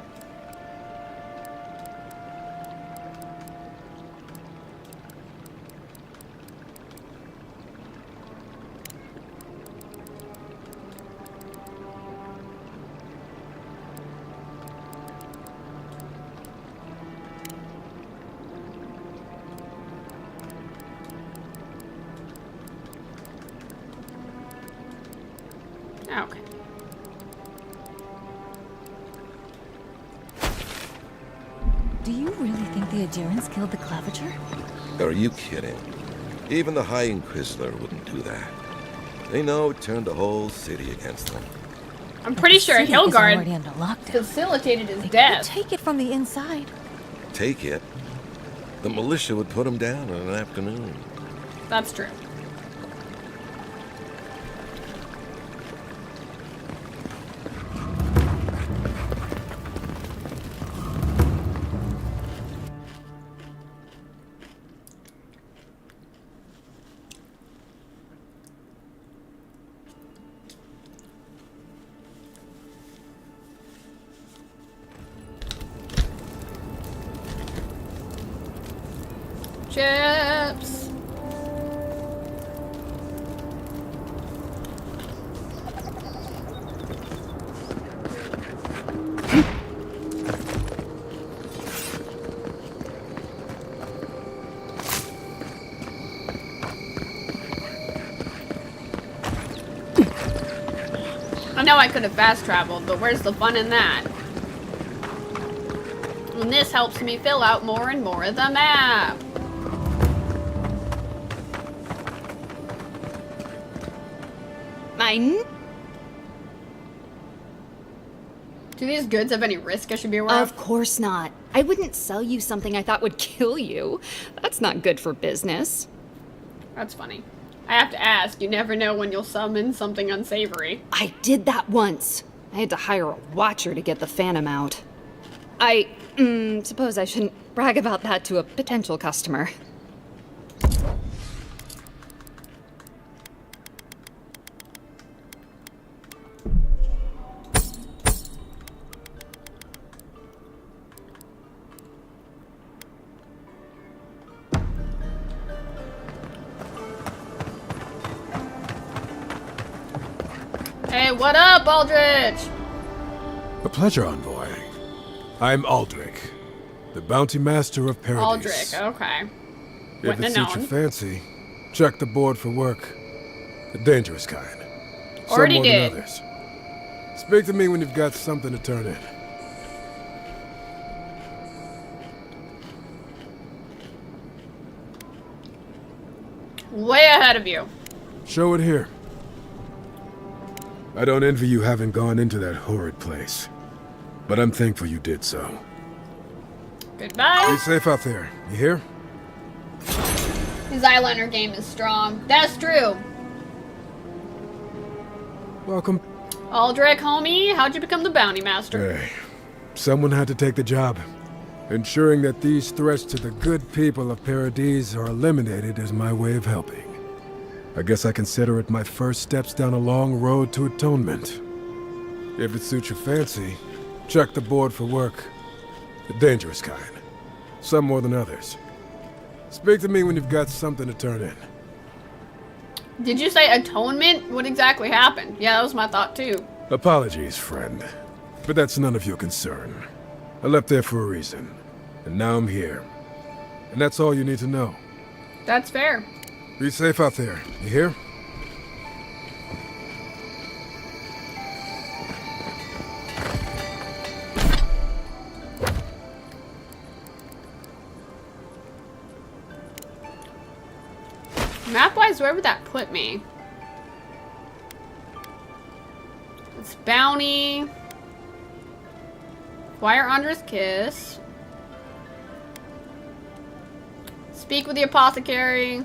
Okay. Do you really think the adherents killed the Claviger? Are you kidding? Even the High Inquisitor wouldn't do that. They know it turned the whole city against them. I'm pretty sure City is Hilgard already under lockdown. facilitated his They death. could take it from the inside. Take it? The militia would put them down in an afternoon. That's true. Chips. I know I could have fast traveled, but where's the fun in that? And this helps me fill out more and more of the map. Mine? Do these goods have any risk I should be aware of? Of course not. I wouldn't sell you something I thought would kill you. That's not good for business. That's funny. I have to ask, you never know when you'll summon something unsavory. I did that once. I had to hire a watcher to get the Phantom out. I suppose I shouldn't brag about that to a potential customer. Hey, what up, Aldrich? A pleasure, Envoy. I'm Aldrich, the bounty master of Paradise. Aldrich, okay. If Wouldn't it have suits your known. fancy, check the board for work. The dangerous kind. Already Some more did. than others. Speak to me when you've got something to turn in. Way ahead of you. Show it here. I don't envy you having gone into that horrid place, but I'm thankful you did so. Goodbye. Be safe out there, you hear? His eyeliner game is strong. That's true. Welcome. Aldrich, homie, how'd you become the bounty master? Hey, someone had to take the job. Ensuring that these threats to the good people of Paradise are eliminated is my way of helping. I guess I consider it my first steps down a long road to atonement. If it suits your fancy, check the board for work. The dangerous kind. Some more than others. Speak to me when you've got something to turn in. Did you say atonement? What exactly happened? Yeah, that was my thought too. Apologies, friend. But that's none of your concern. I left there for a reason. And now I'm here. And that's all you need to know. That's fair. Be safe out there. You hear? Map-wise, where would that put me? It's bounty. Acquire Andra's kiss. Speak with the apothecary.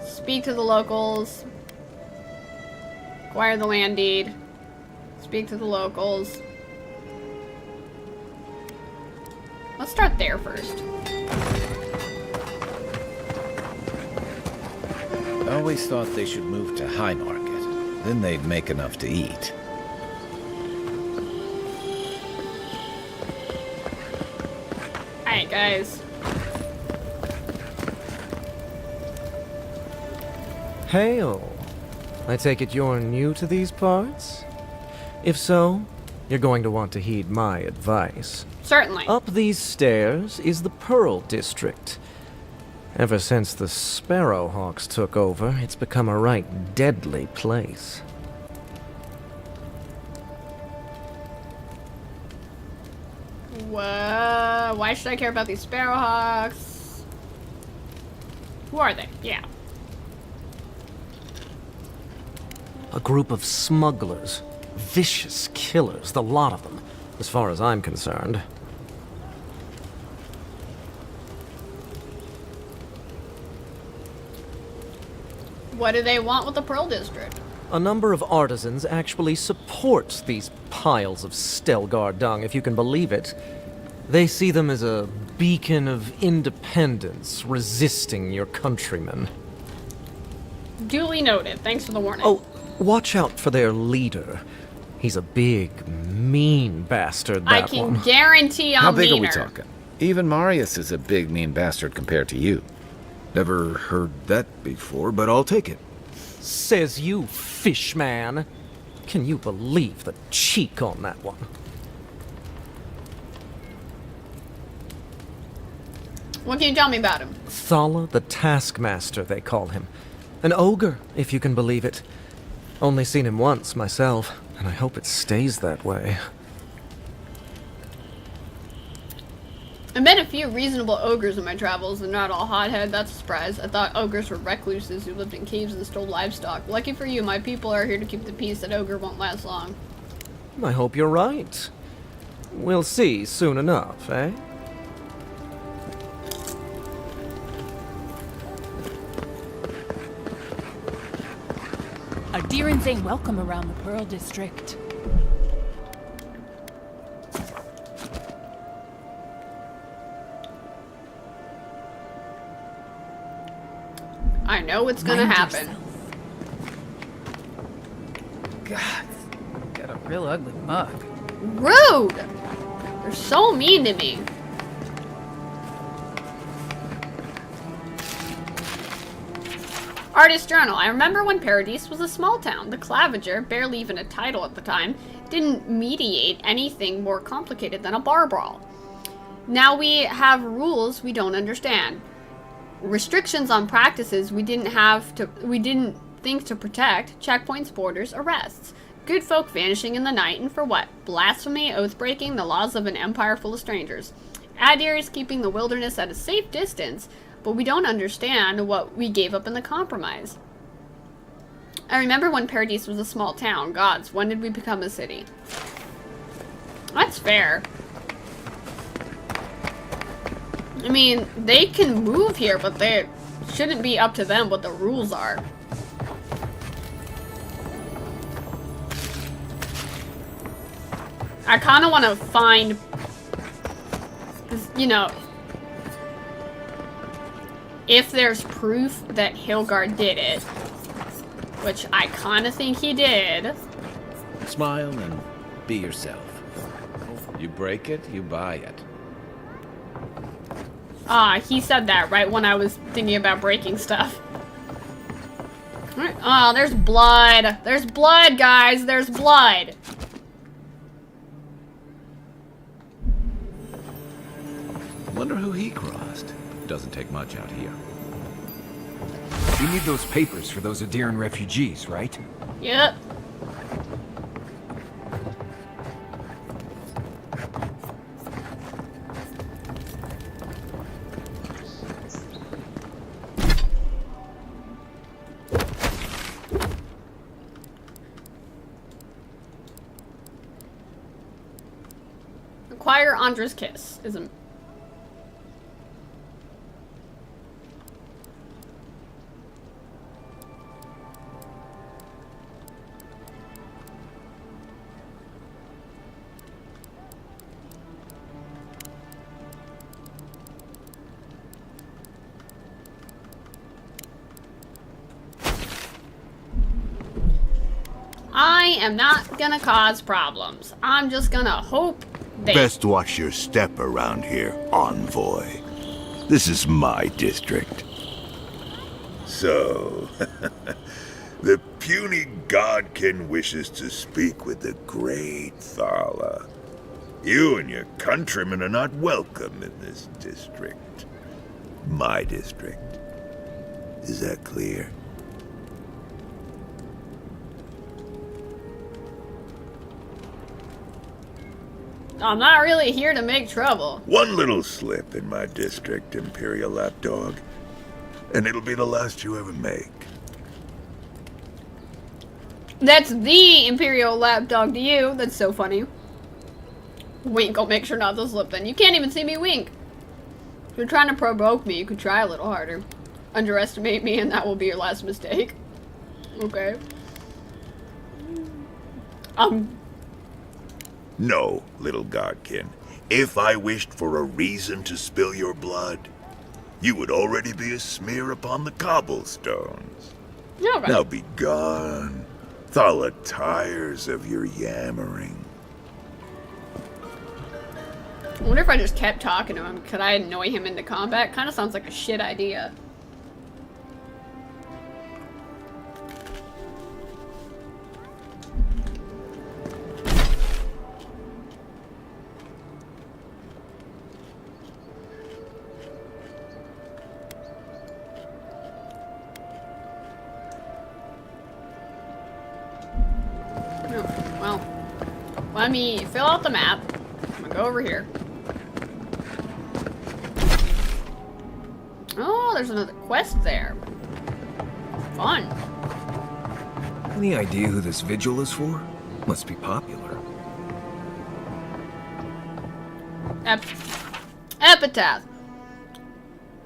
Speak to the locals. Acquire the land deed. Speak to the locals. Let's start there first. I always thought they should move to High Market. Then they'd make enough to eat. Alright, guys. Hail. I take it you're new to these parts? If so, you're going to want to heed my advice. Certainly. Up these stairs is the Pearl District. Ever since the Sparrowhawks took over, it's become a right deadly place. Why should I care about these Sparrowhawks? Who are they? Yeah. A group of smugglers. Vicious killers, the lot of them, as far as I'm concerned. What do they want with the Pearl District? A number of artisans actually support these piles of Stelgar dung, if you can believe it. They see them as a beacon of independence, resisting your countrymen. Duly noted. Thanks for the warning. Oh, watch out for their leader. He's a big, mean bastard, that I can one. guarantee I'm How big meaner. are we talking? Even Marius is a big, mean bastard compared to you. Never heard that before, but I'll take it. Says you, fishman. Can you believe the cheek on that one? What can you tell me about him? Thala the Taskmaster, they call him. An ogre, if you can believe it. Only seen him once, myself, and I hope it stays that way. I've met a few reasonable ogres in my travels. They're not all hothead. That's a surprise. I thought ogres were recluses who lived in caves and stole livestock. Lucky for you, my people are here to keep the peace. That ogre won't last long. I hope you're right. We'll see soon enough, eh? Adirans ain't welcome around the Pearl District. I know what's gonna happen. God, got a real ugly mug. Rude! They're so mean to me. Artist Journal. I remember when Paradise was a small town. The Clavager, barely even a title at the time, didn't mediate anything more complicated than a bar brawl. Now we have rules we don't understand. Restrictions on practices we didn't think to protect, checkpoints, borders, arrests. Good folk vanishing in the night, and for what? Blasphemy, oath-breaking, the laws of an empire full of strangers. Adir is keeping the wilderness at a safe distance, but we don't understand what we gave up in the compromise. I remember when Paradise was a small town. Gods, when did we become a city? That's fair. I mean, they can move here, but they shouldn't be up to them what the rules are. I kind of want to find 'Cause, you know, if there's proof that Hilgard did it, which I kind of think he did. Smile and be yourself. You break it, you buy it. Ah, he said that right when I was thinking about breaking stuff. Oh, there's blood. There's blood, guys. There's blood. Wonder who he crossed. Doesn't take much out here. You need those papers for those Adiran refugees, right? Yep. Acquire Andra's kiss is a... I am not gonna cause problems. I'm just gonna hope they... Best watch your step around here, envoy. This is my district. So, the puny godkin wishes to speak with the great Thala. You and your countrymen are not welcome in this district. My district. Is that clear? I'm not really here to make trouble. One little slip in my district, Imperial Lapdog, and it'll be the last you ever make. That's the Imperial Lapdog to you. That's so funny. Wink, I'll make sure not to slip then. You can't even see me wink. If you're trying to provoke me, you could try a little harder. Underestimate me and that will be your last mistake. Okay. No, little godkin. If I wished for a reason to spill your blood, you would already be a smear upon the cobblestones. Okay. Now be gone. Thala tires of your yammering. I wonder if I just kept talking to him. Could I annoy him into combat? Kind of sounds like a shit idea. Let me fill out the map. I'm gonna go over here. Oh, there's another quest there. Fun. Any idea who this vigil is for? Must be popular. Epitaph.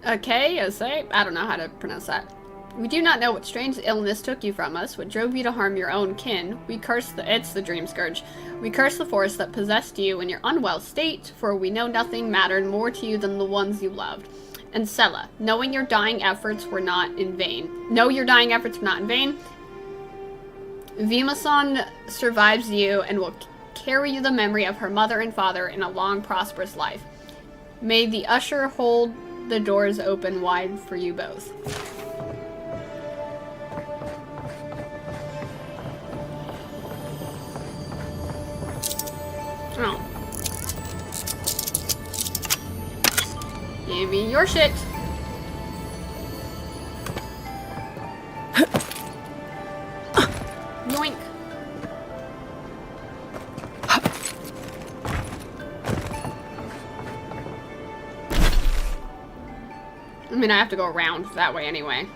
Okay, I don't know how to pronounce that. We do not know what strange illness took you from us, what drove you to harm your own kin. We curse it's the Dream Scourge. We curse the force that possessed you in your unwell state, for we know nothing mattered more to you than the ones you loved. And Sela, knowing your dying efforts were not in vain. Know your dying efforts were not in vain. Vimason survives you and will carry you the memory of her mother and father in a long, prosperous life. May the usher hold the doors open wide for you both. Oh. Give me your shit. Yoink. I mean, I have to go around that way anyway.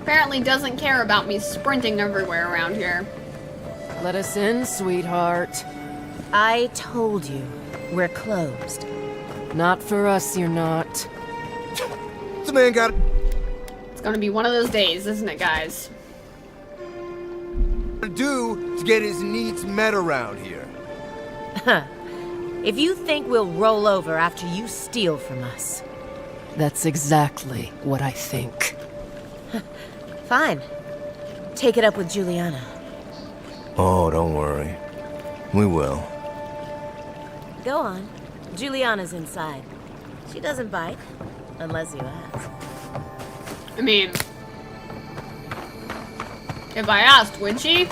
Apparently doesn't care about me sprinting everywhere around here. Let us in, sweetheart. I told you, we're closed. Not for us, you're not. This man got It's gonna be one of those days, isn't it, guys? Do to get his needs met around here. If you think we'll roll over after you steal from us. That's exactly what I think. Fine. Take it up with Juliana. Oh, don't worry. We will. Go on. Juliana's inside. She doesn't bite, unless you ask. I mean, if I asked, would she?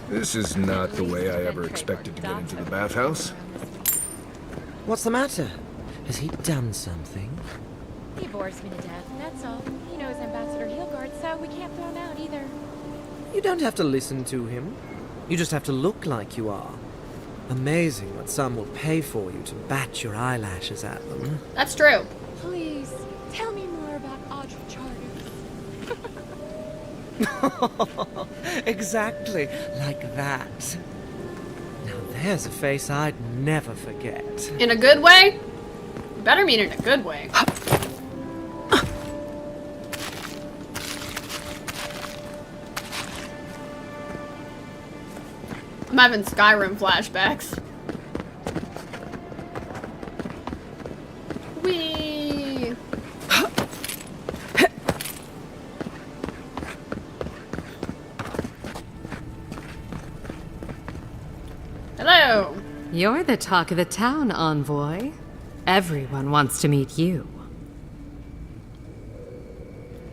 This is not the way I ever expected to get into the bathhouse. What's the matter? Has he done something? He bores me to death, that's all. He knows Ambassador Heelguard, so we can't throw him out either. You don't have to listen to him. You just have to look like you are. Amazing what some will pay for you to bat your eyelashes at them. That's true. Please, tell me more about Audrey Charters. Exactly like that. Now there's a face I'd never forget. In a good way? You better mean in a good way. I'm having Skyrim flashbacks. Whee! Hello! You're the talk of the town, Envoy. Everyone wants to meet you.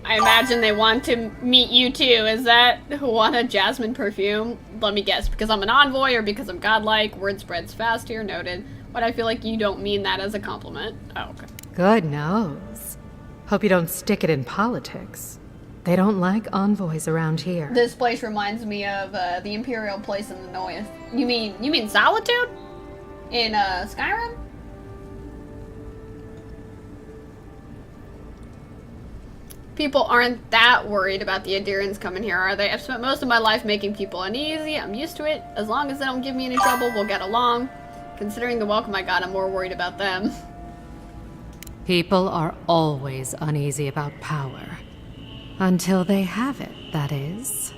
I imagine they want to meet you too. Is that Juana Jasmine perfume? Let me guess, because I'm an envoy or because I'm godlike? Word spreads fast here, noted. But I feel like you don't mean that as a compliment. Oh, okay. Good knows. Hope you don't stick it in politics. They don't like envoys around here. This place reminds me of the Imperial place in the north. You mean Solitude? In Skyrim? People aren't that worried about the Adherents coming here, are they? I've spent most of my life making people uneasy. I'm used to it. As long as they don't give me any trouble, we'll get along. Considering the welcome I got, I'm more worried about them. People are always uneasy about power. Until they have it, that is.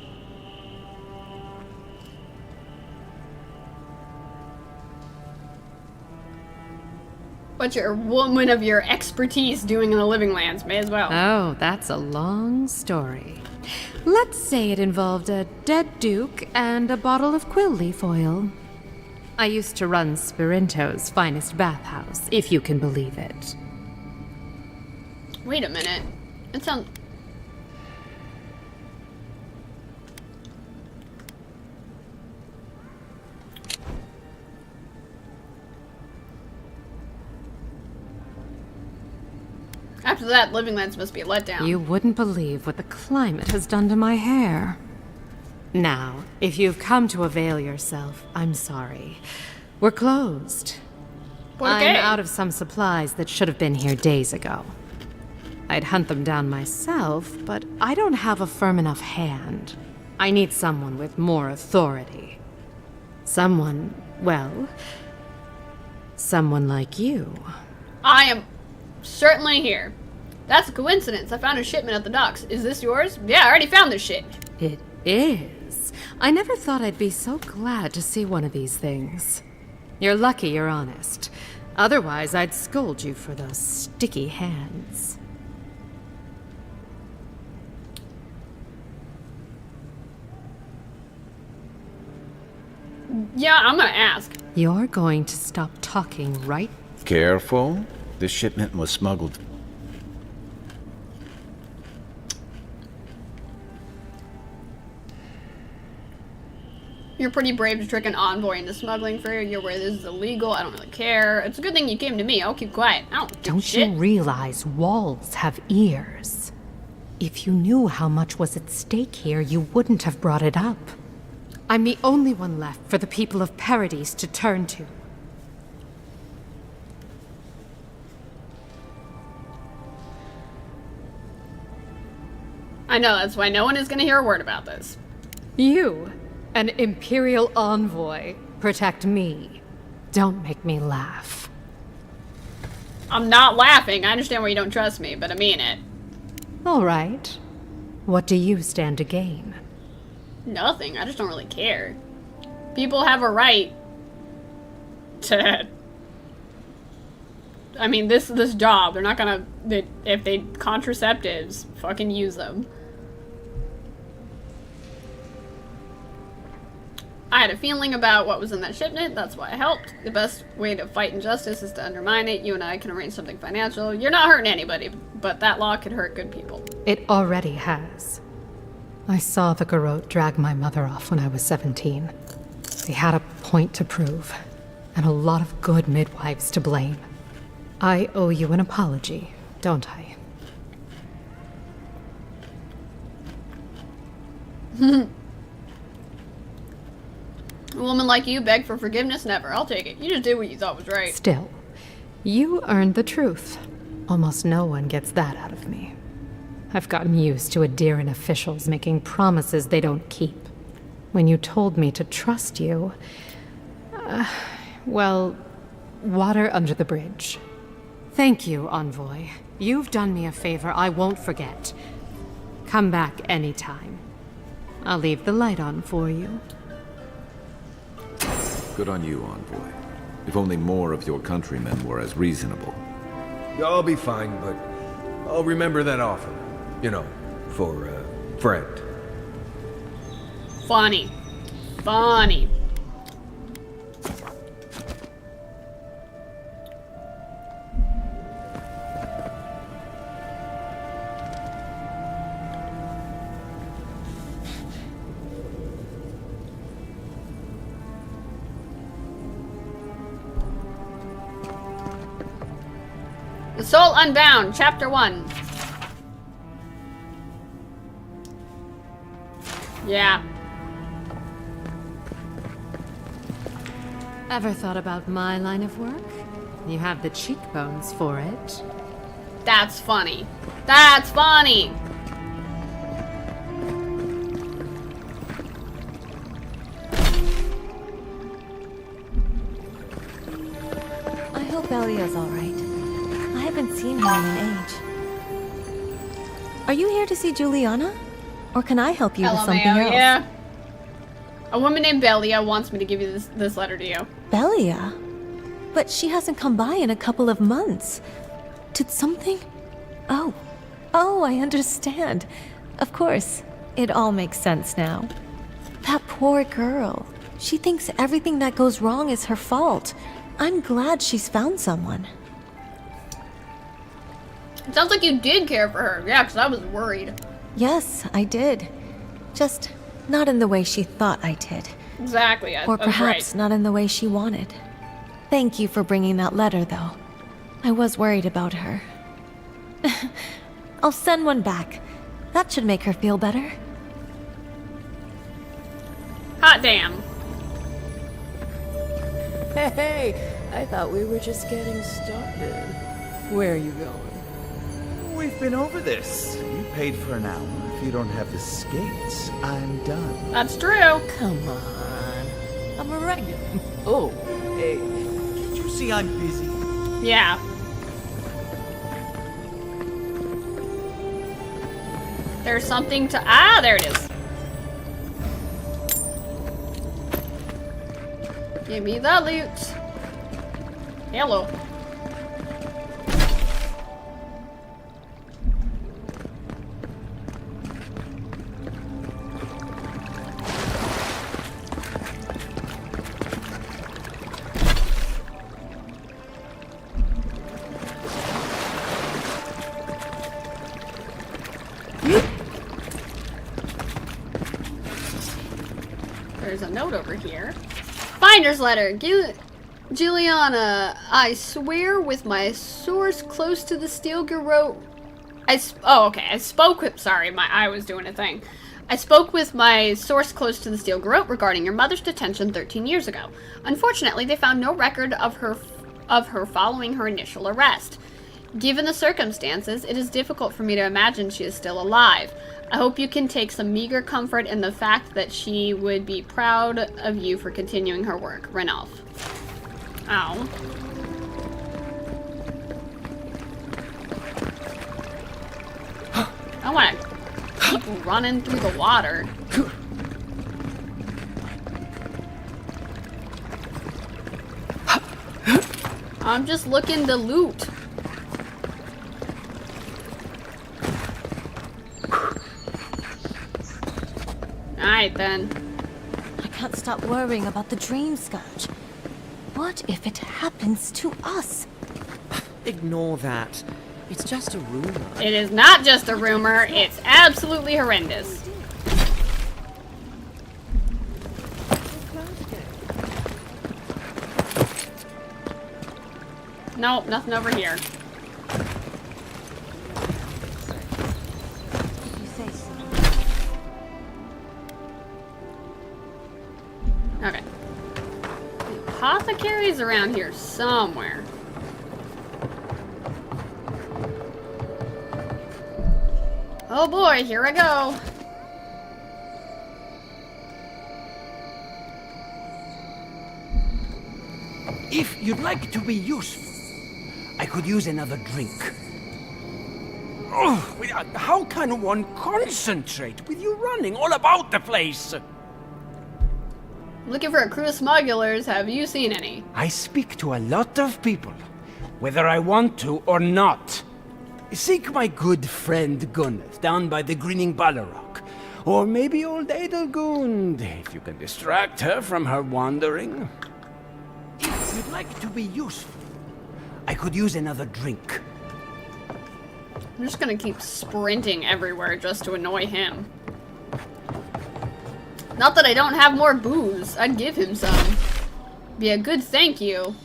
What's your woman of your expertise doing in the Living Lands? May as well. Oh, that's a long story. Let's say it involved a dead duke and a bottle of quill leaf oil. I used to run Spirinto's finest bathhouse, if you can believe it. Wait a minute. It sounds... After that, Living Lands must be a letdown. You wouldn't believe what the climate has done to my hair. Now, if you've come to avail yourself, I'm sorry. We're closed. I'm out of some supplies that should have been here days ago. I'd hunt them down myself, but I don't have a firm enough hand. I need someone with more authority. Someone, well, someone like you. I am certainly here. That's a coincidence. I found a shipment at the docks. Is this yours? Yeah, I already found this shit. It is. I never thought I'd be so glad to see one of these things. You're lucky you're honest. Otherwise, I'd scold you for those sticky hands. Yeah, I'm gonna ask. You're going to stop talking right... Careful. This shipment was smuggled. You're pretty brave to trick an envoy into smuggling for you. You're aware this is illegal. I don't really care. It's a good thing you came to me. I'll keep quiet. I don't give Don't shit. you realize walls have ears? If you knew how much was at stake here, you wouldn't have brought it up. I'm the only one left for the people of Paradise to turn to. I know, that's why no one is gonna hear a word about this. You, an Imperial envoy, protect me. Don't make me laugh. I'm not laughing. I understand why you don't trust me, but I mean it. All right. What do you stand to gain? Nothing. I just don't really care. People have a right to... I mean, this job, they're not gonna... if they contraceptives, fucking use them. I had a feeling about what was in that shipment, that's why I helped. The best way to fight injustice is to undermine it. You and I can arrange something financial. You're not hurting anybody, but that law could hurt good people. It already has. I saw the garrote drag my mother off when I was 17. They had a point to prove, and a lot of good midwives to blame. I owe you an apology, don't I? A woman like you beg for forgiveness? Never. I'll take it. You just did what you thought was right. Still, you earned the truth. Almost no one gets that out of me. I've gotten used to Adirian officials making promises they don't keep. When you told me to trust you... well, water under the bridge. Thank you, Envoy. You've done me a favor I won't forget. Come back anytime. I'll leave the light on for you. Good on you, Envoy. If only more of your countrymen were as reasonable. I'll be fine, but I'll remember that offer. You know, for a friend. Funny. Funny. The Soul Unbound, Chapter 1. Yeah. Ever thought about my line of work? You have the cheekbones for it. That's funny. That's funny! I hope Belia's alright. I haven't seen her in an age. Are you here to see Juliana? Or can I help you with something else? Yeah. A woman named Belia wants me to give you this letter to you. Belia? But she hasn't come by in a couple of months. Did something? Oh, I understand. Of course, it all makes sense now. That poor girl. She thinks everything that goes wrong is her fault. I'm glad she's found someone. It sounds like you did care for her. Yeah, because I was worried. Yes, I did. Just not in the way she thought I did. Exactly. Or perhaps not in the way she wanted. Thank you for bringing that letter, though. I was worried about her. I'll send one back. That should make her feel better. Hot damn. Hey, I thought we were just getting started. Where are you going? We've been over this. You paid for an hour. If you don't have the skates, I'm done. That's true. Come on. I'm a regular. Oh, hey. Can't you see I'm busy? Yeah. There's something to... Ah, there it is. Give me the loot. Hello. There's a note over here. Finder's letter. Juliana, I swear with my source close to the steel garrote. I spoke with. Sorry, my eye was doing a thing. I spoke with my source close to the steel garrote regarding your mother's detention 13 years ago. Unfortunately, they found no record of her following her initial arrest. Given the circumstances, it is difficult for me to imagine she is still alive. I hope you can take some meager comfort in the fact that she would be proud of you for continuing her work. Renolf. Ow. I want to keep running through the water. I'm just looking to loot. Alright then. I can't stop worrying about the dream scourge. What if it happens to us? Ignore that. It's just a rumor. It is not just a rumor, it's absolutely horrendous. Nope, nothing over here. Okay. The apothecary's around here somewhere. Oh boy, here I go. If you'd like to be useful, I could use another drink. Oh, how can one concentrate with you running all about the place? Looking for a crew of smugglers. Have you seen any? I speak to a lot of people, whether I want to or not. Seek my good friend Gunneth down by the grinning Balrog. Or maybe old Edelgund, if you can distract her from her wandering. If you'd like to be useful, I could use another drink. I'm just gonna keep sprinting everywhere just to annoy him. Not that I don't have more booze. I'd give him some. Be a good thank you.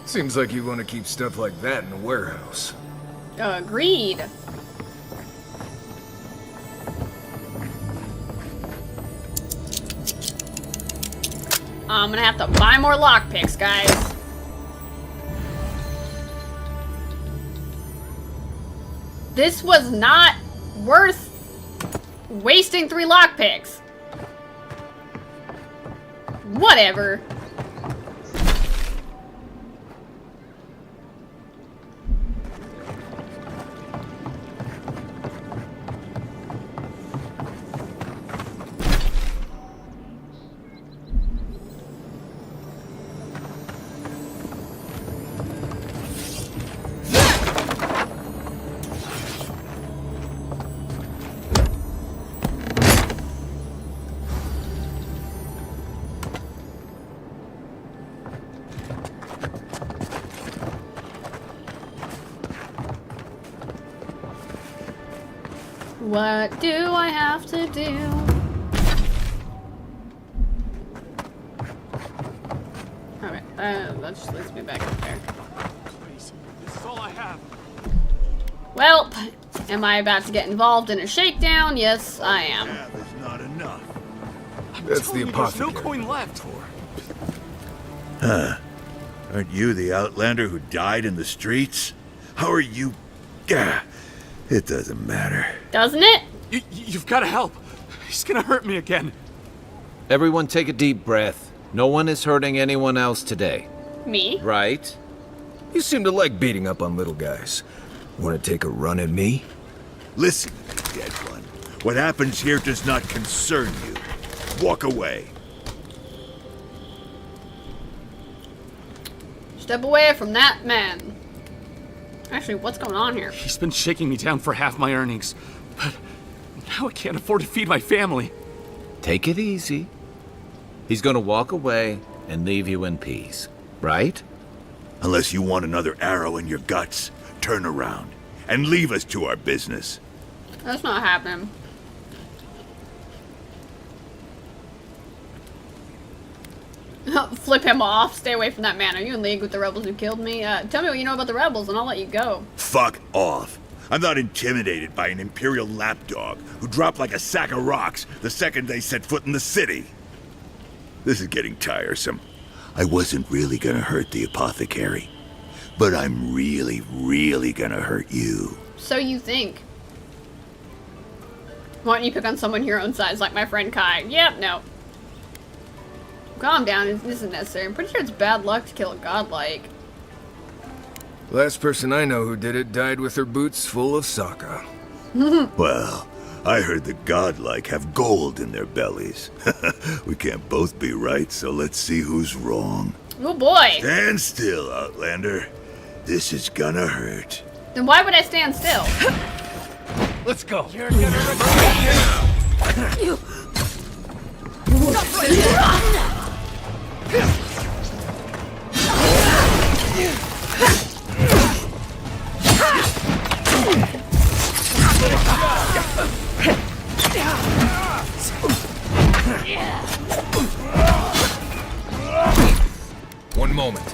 Seems like you want to keep stuff like that in a warehouse. Agreed. I'm gonna have to buy more lockpicks, guys. This was not worth wasting 3 lockpicks. Whatever. What do I have to do? Okay, that just leads me back up there. Please, this is all I have. Well, am I about to get involved in a shakedown? Yes, I am. There's not enough. That's the There's apothecary. no coin left. Huh. Aren't you the outlander who died in the streets? How are you? Gah. It doesn't matter. Doesn't it? You've got to help. He's gonna hurt me again. Everyone take a deep breath. No one is hurting anyone else today. Me? Right? You seem to like beating up on little guys. Want to take a run at me? Listen, dead one. What happens here does not concern you. Walk away. Step away from that man. Actually, what's going on here? He's been shaking me down for half my earnings, but now I can't afford to feed my family. Take it easy. He's gonna walk away and leave you in peace, right? Unless you want another arrow in your guts, turn around and leave us to our business. That's not happening. Flip him off. Stay away from that man. Are you in league with the rebels who killed me? Tell me what you know about the rebels and I'll let you go. Fuck off. I'm not intimidated by an Imperial lapdog who dropped like a sack of rocks the second they set foot in the city. This is getting tiresome. I wasn't really gonna hurt the apothecary, but I'm really, really gonna hurt you. So you think. Why don't you pick on someone your own size, like my friend Kai? Yep, no. Calm down, it isn't necessary. I'm pretty sure it's bad luck to kill a godlike. Last person I know who did it died with her boots full of Sokka. Well, I heard the godlike have gold in their bellies. We can't both be right, so let's see who's wrong. Oh boy! Stand still, Outlander. This is gonna hurt. Then why would I stand still? Let's go. You're gonna regret it. You. One moment.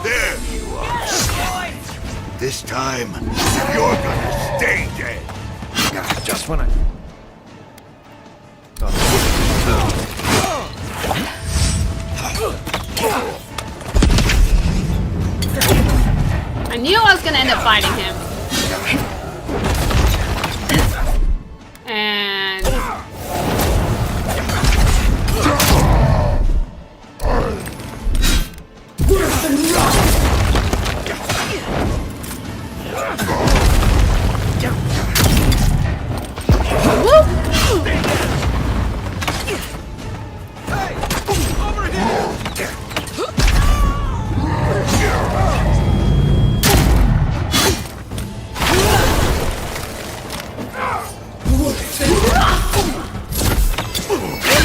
There you are. This time, you're gonna stay dead. Just when I... I knew I was gonna end up fighting him. And...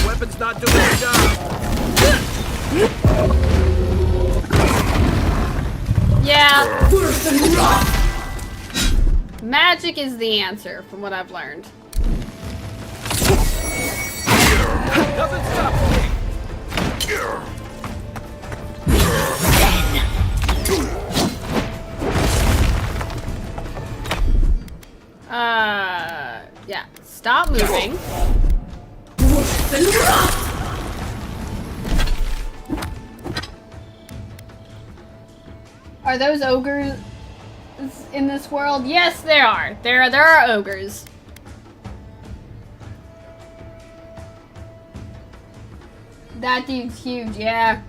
Weapon's not doing the job. Yeah. Magic is the answer, from what I've learned. Doesn't stop me. Yeah. Stop moving. Are those ogres in this world? Yes, there are. There are ogres. That dude's huge, yeah.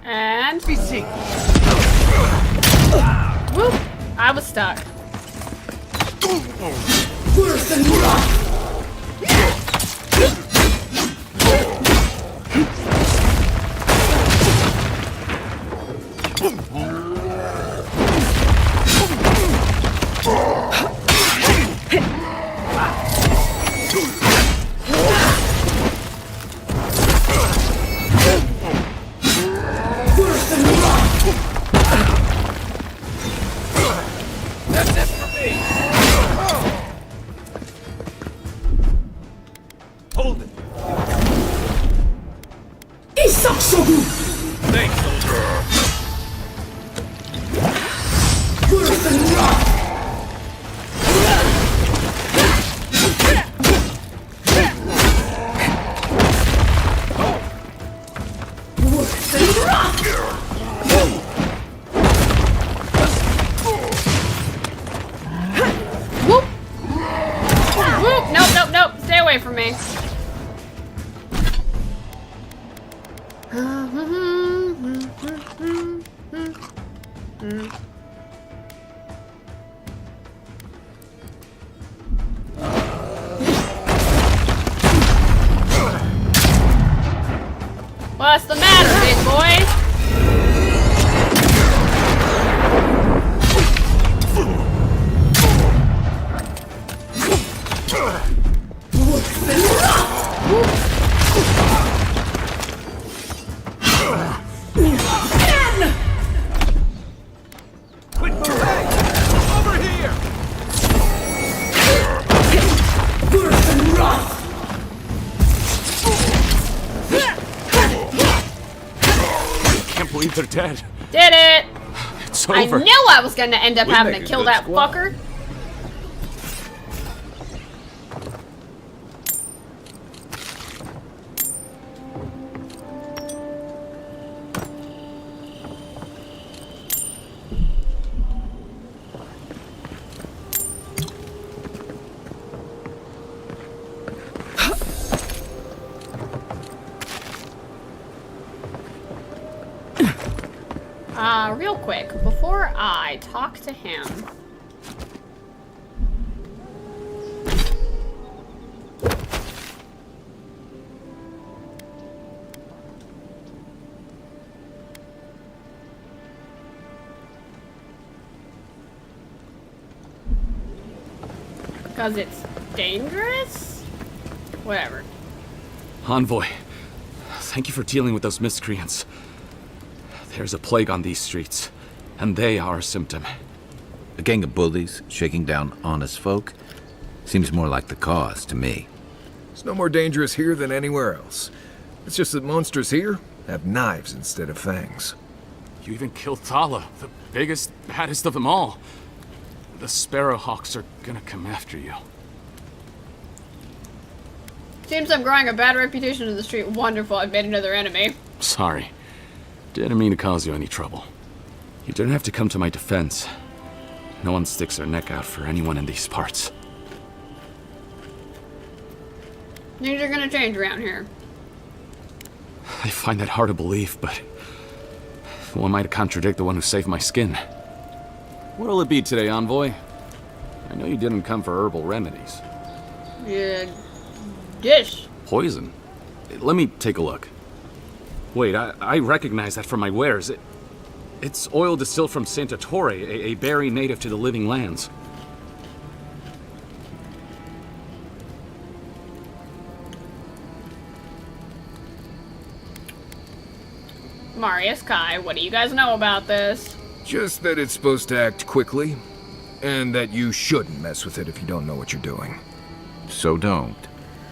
And whoop! I was stuck. believe they're dead. Did it! It's I over. knew I was gonna end up We having make to a kill good that squad. fucker. Real quick, before I talk to him. Because it's dangerous? Whatever. Envoy, thank you for dealing with those miscreants. There's a plague on these streets, and they are a symptom. A gang of bullies shaking down honest folk? Seems more like the cause to me. It's no more dangerous here than anywhere else. It's just that monsters here have knives instead of fangs. You even killed Thala, the biggest, baddest of them all. The Sparrowhawks are gonna come after you. Seems I'm growing a bad reputation in the street. Wonderful, I've made another enemy. Sorry. Didn't mean to cause you any trouble. You didn't have to come to my defense. No one sticks their neck out for anyone in these parts. Things are gonna change around here. I find that hard to believe, but who am I to contradict the one who saved my skin? What'll it be today, Envoy? I know you didn't come for herbal remedies. Yeah, dish. Poison? Let me take a look. Wait, I recognize that from my wares. It's oil distilled from Santa Torre, a berry native to the Living Lands. Marius, Kai, what do you guys know about this? Just that it's supposed to act quickly, and that you shouldn't mess with it if you don't know what you're doing. So don't,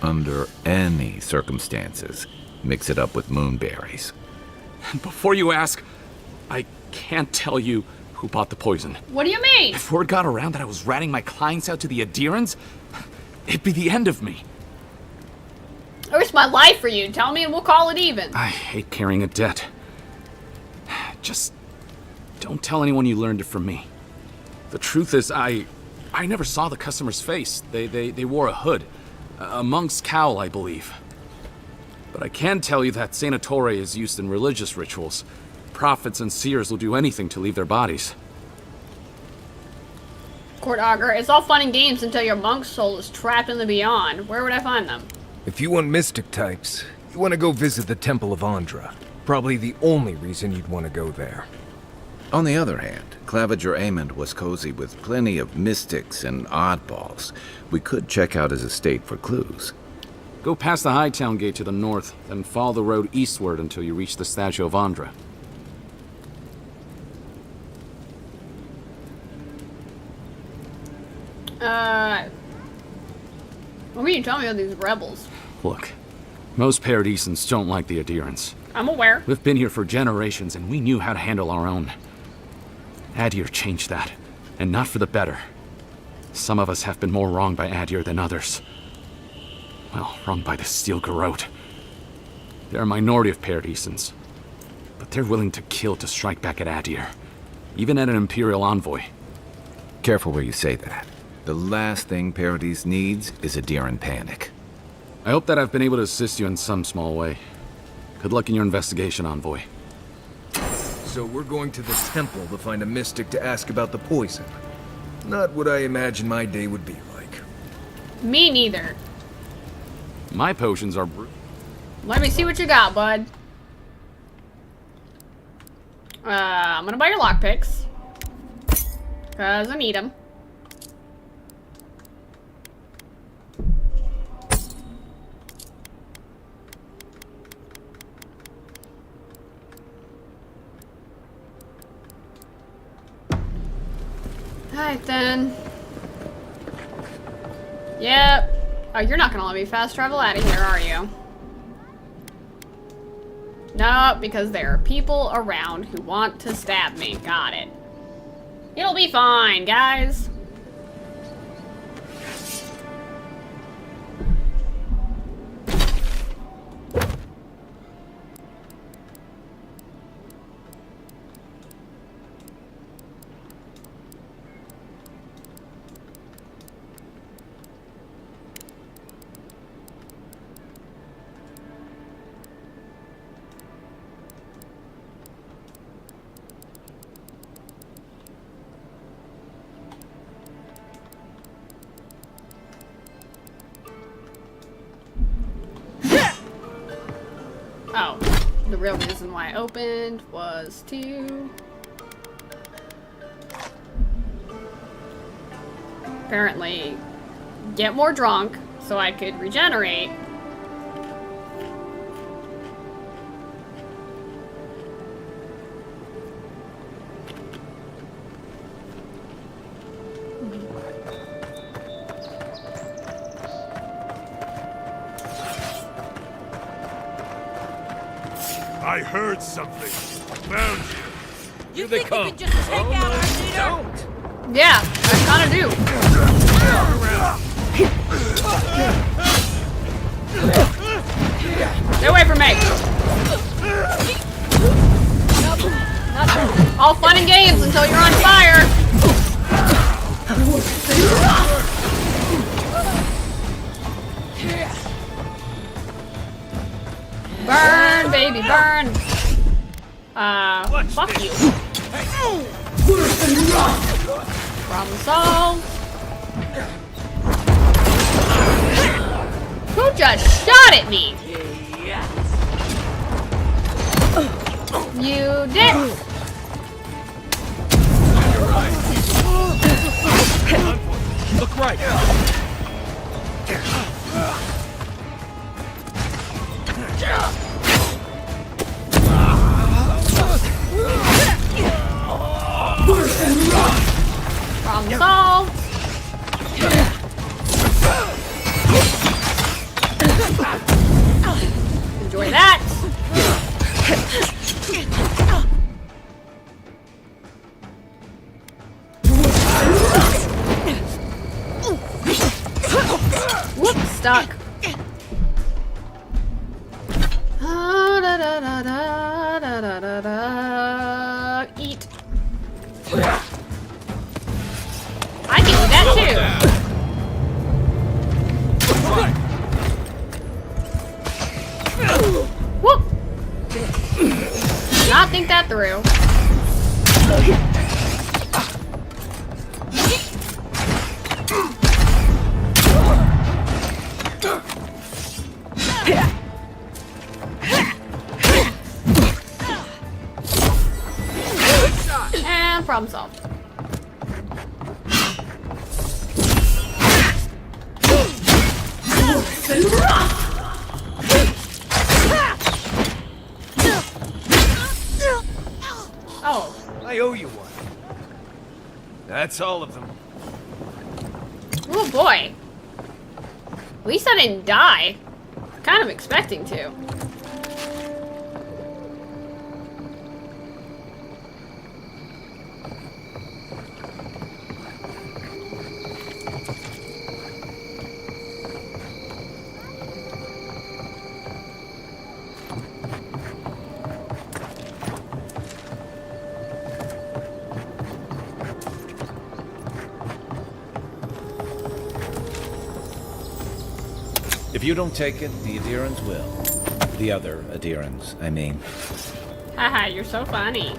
under any circumstances, mix it up with moonberries. Before you ask, I can't tell you who bought the poison. What do you mean? If word got around that I was ratting my clients out to the Adherans, it'd be the end of me. I risked my life for you. Tell me and we'll call it even. I hate carrying a debt. Just don't tell anyone you learned it from me. The truth is, I never saw the customer's face. They wore a hood. A monk's cowl, I believe. But I can tell you that Santa Torre is used in religious rituals. Prophets and seers will do anything to leave their bodies. Court Augur, it's all fun and games until your monk's soul is trapped in the beyond. Where would I find them? If you want mystic types, you want to go visit the Temple of Andra. Probably the only reason you'd want to go there. On the other hand, Claviger Amond was cozy with plenty of mystics and oddballs. We could check out his estate for clues. Go past the Hightown Gate to the north, then follow the road eastward until you reach the statue of Andra. What can you tell me about these rebels? Look, most Paradisans don't like the Adherents. I'm aware. We've been here for generations, and we knew how to handle our own. Adir changed that, and not for the better. Some of us have been more wronged by Adir than others. Well, wronged by the Steel Garrote. They're a minority of Paradisans, but they're willing to kill to strike back at Adir, even at an Imperial envoy. Careful where you say that. The last thing Paradis needs is a Adhiran panic. I hope that I've been able to assist you in some small way. Good luck in your investigation, Envoy. So we're going to the temple to find a mystic to ask about the poison. Not what I imagine my day would be like. Me neither. My potions are... Let me see what you got, bud. I'm gonna buy your lockpicks. Cause I need them. Alright then. Yep. Oh, you're not gonna let me fast travel out of here, are you? No, because there are people around who want to stab me. Got it. It'll be fine, guys. Oh, the real reason why I opened was to apparently get more drunk so I could regenerate. I heard something. Found you. You think you could just take out our leader? Yeah, I kinda do. Stay away from me. All fun and games until you're on fire. Burn, baby, burn. Fuck you. Problem solved. Who just shot at me? You did. Look right. Problem solved. Enjoy that. Whoops, stuck. Eat. I can do that too. Whoop. Not think that through. And problem solved. Oh. I owe you one. That's all of them. Oh boy. At least I didn't die. Kind of expecting to. If you don't take it, the adherents will. The other adherents, I mean. Haha, you're so funny.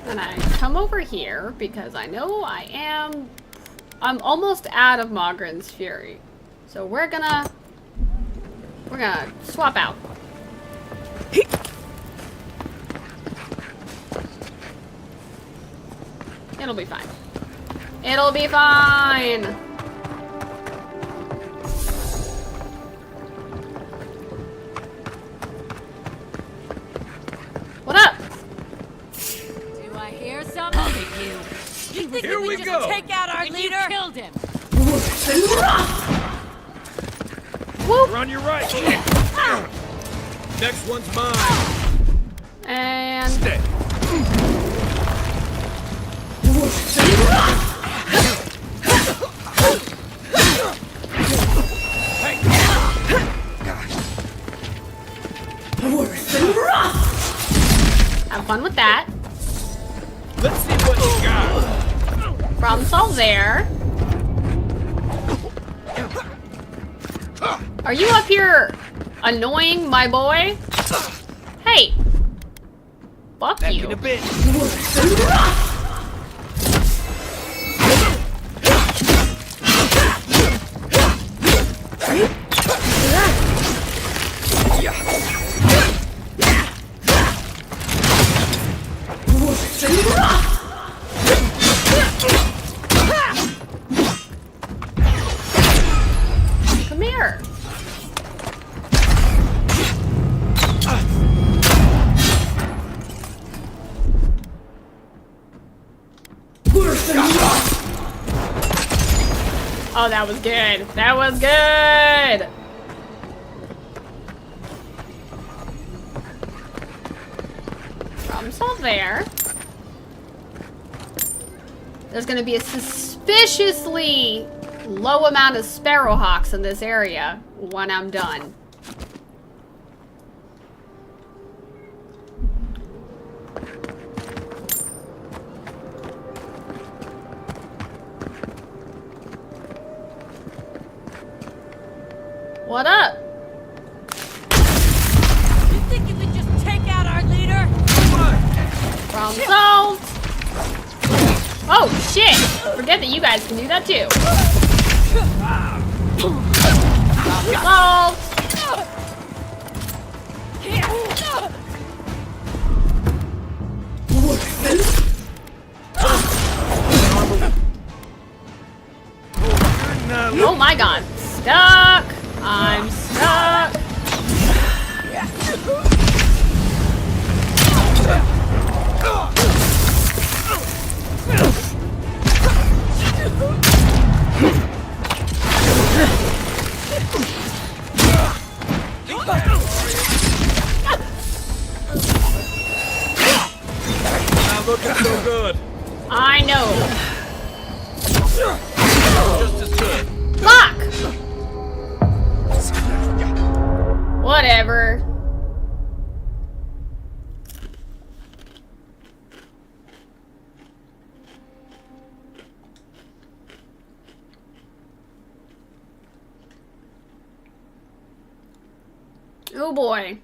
And I come over here because I know I'm almost out of Mogren's Fury. So we're gonna swap out. It'll be fine. It'll be fine. What up? Do I hear something? You think Here we we just go. take out our leader? You killed him. We're on your right. Next one's mine. And Stay. have fun with that. Let's see what you got. Problem solved there. Are you up here annoying my boy? Hey. Fuck Back you. in a bit. Come here. Oh, that was good. That was good. Problem solved there. There's gonna be a suspiciously low amount of sparrowhawks in this area when I'm done. What up? You think you could just take out our leader? Problem solved. Oh shit! Forget that you guys can do that too. Problem solved. Oh my god. Stuck. I'm stuck. Not looking so good. I know. Just as good. Fuck! Whatever. Oh boy.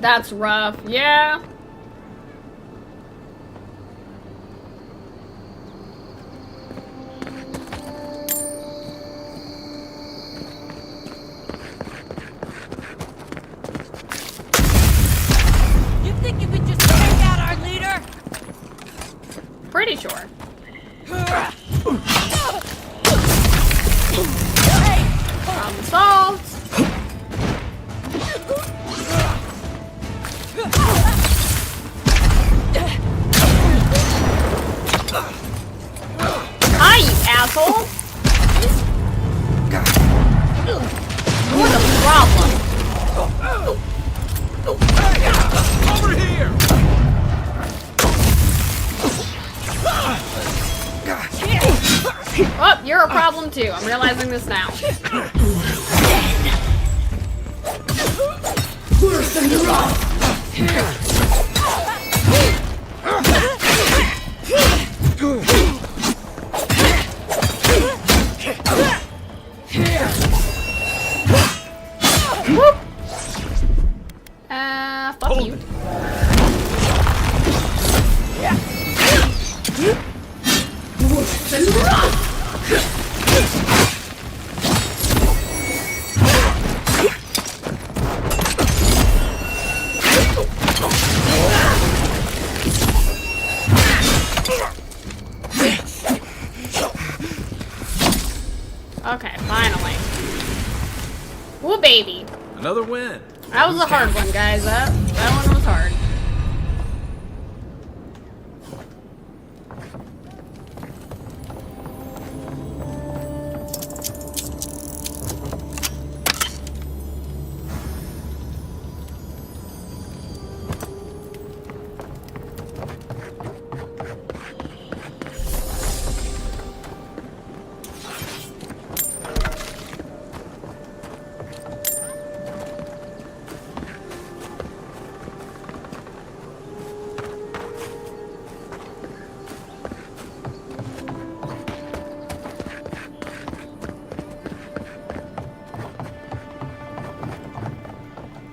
That's rough. Yeah. You think you could just take out our leader? Pretty sure. Problem solved. Hi, you asshole! You're the problem. Over here. Oh, you're a problem too. I'm realizing this now. Whoop. Fuck you. Another win. That was a hard one, guys. That one was hard.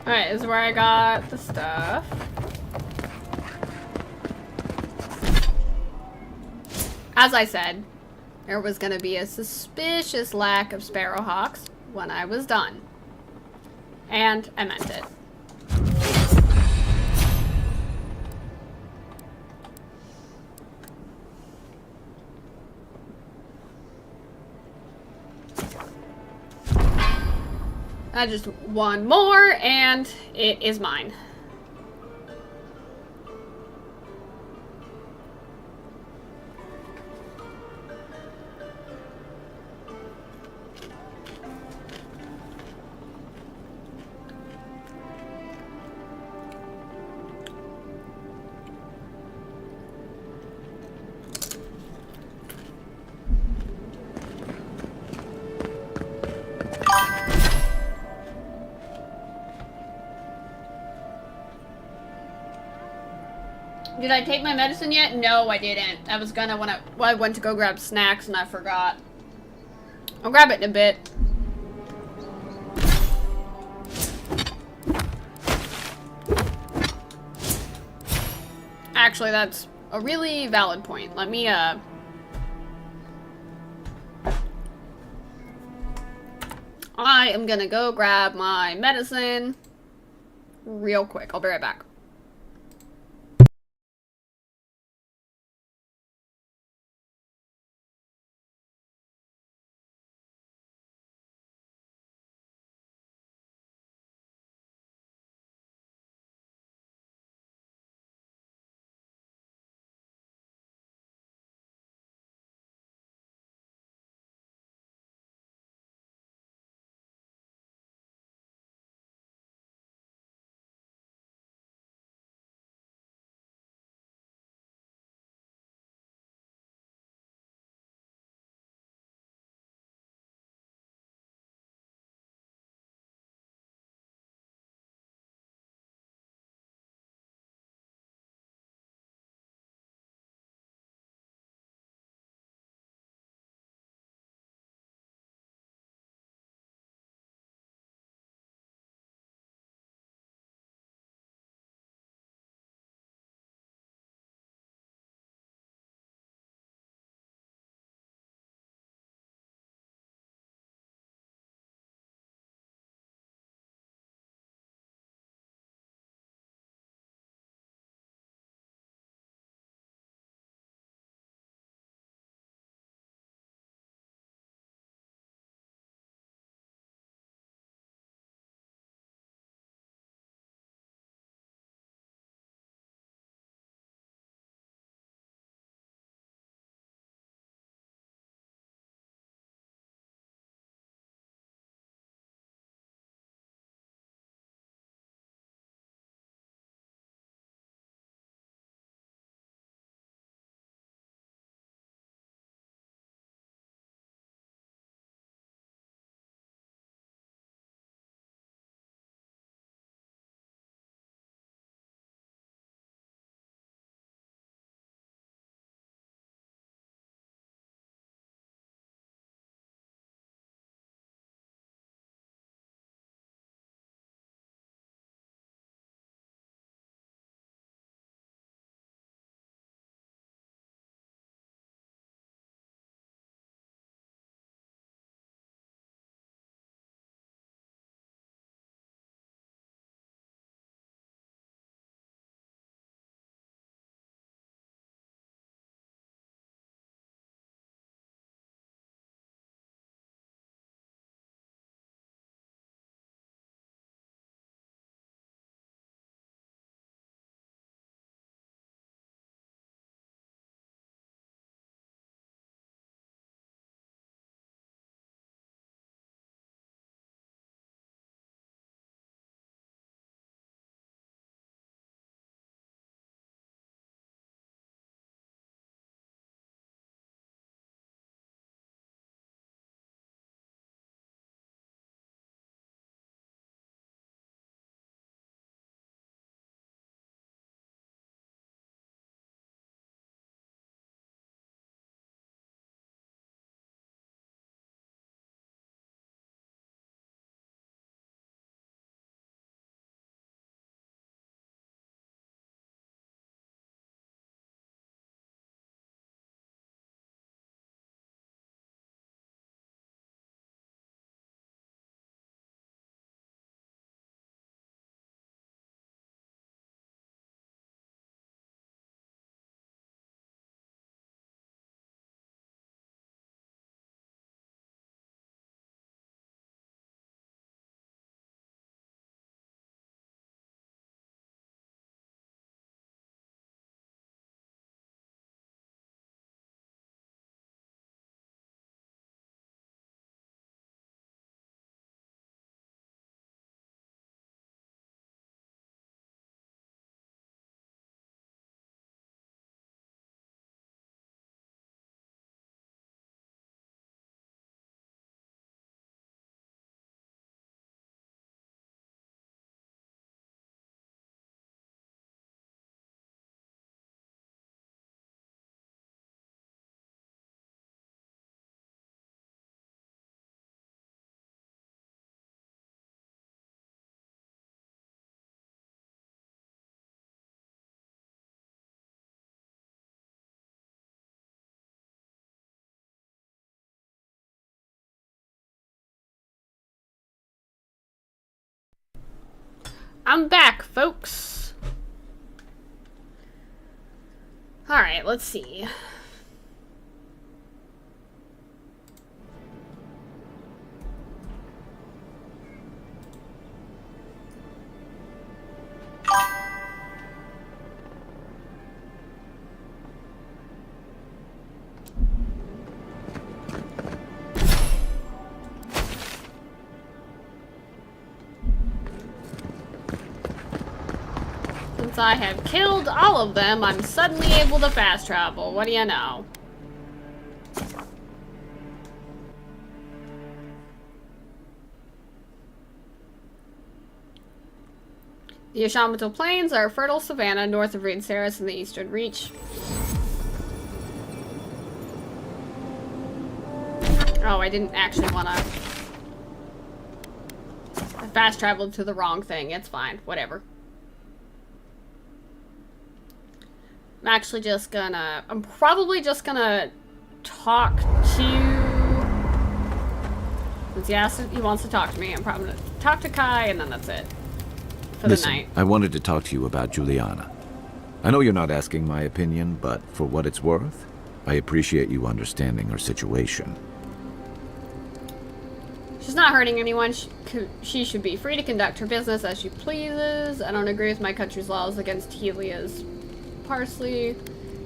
Alright, this is where I got the stuff. As I said, there was gonna be a suspicious lack of sparrowhawks when I was done. And I meant it. Just one more, and it is mine. Did I take my medicine yet? No, I didn't. I was gonna when I went to go grab snacks and I forgot. I'll grab it in a bit. Actually, that's a really valid point. Let me, I am gonna go grab my medicine real quick. I'll be right back. I'm back, folks. Alright, let's see. Since I have killed all of them, I'm suddenly able to fast travel. What do you know? The Ashamanto Plains are a fertile savanna north of Reed Saris in the Eastern Reach. Oh, I didn't actually want to... I fast traveled to the wrong thing. It's fine. Whatever. I'm actually just gonna... I'm probably just gonna talk to... Since he wants to talk to me, I'm probably gonna talk to Kai, and then that's it. For the night. I wanted to talk to you about Juliana. I know you're not asking my opinion, but for what it's worth, I appreciate you understanding her situation. She's not hurting anyone. She should be free to conduct her business as she pleases. I don't agree with my country's laws against Helia's parsley.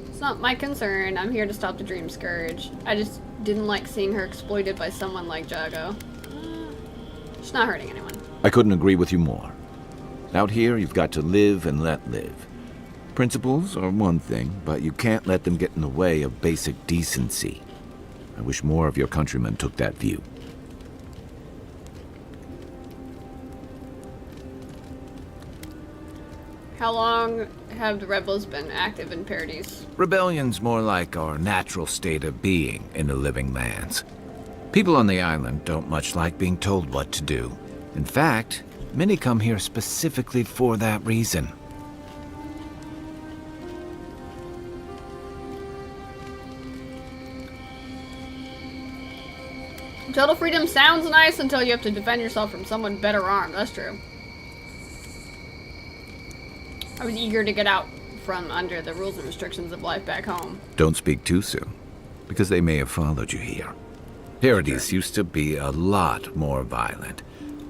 It's not my concern. I'm here to stop the Dream Scourge. I just didn't like seeing her exploited by someone like Jago. She's not hurting anyone. I couldn't agree with you more. Out here, you've got to live and let live. Principles are one thing, but you can't let them get in the way of basic decency. I wish more of your countrymen took that view. How long have the rebels been active in Paradise? Rebellion's more like our natural state of being in the living lands. People on the island don't much like being told what to do. In fact, many come here specifically for that reason. Total freedom sounds nice until you have to defend yourself from someone better armed. That's true. I was eager to get out from under the rules and restrictions of life back home. Don't speak too soon, because they may have followed you here. Paradise used to be a lot more violent.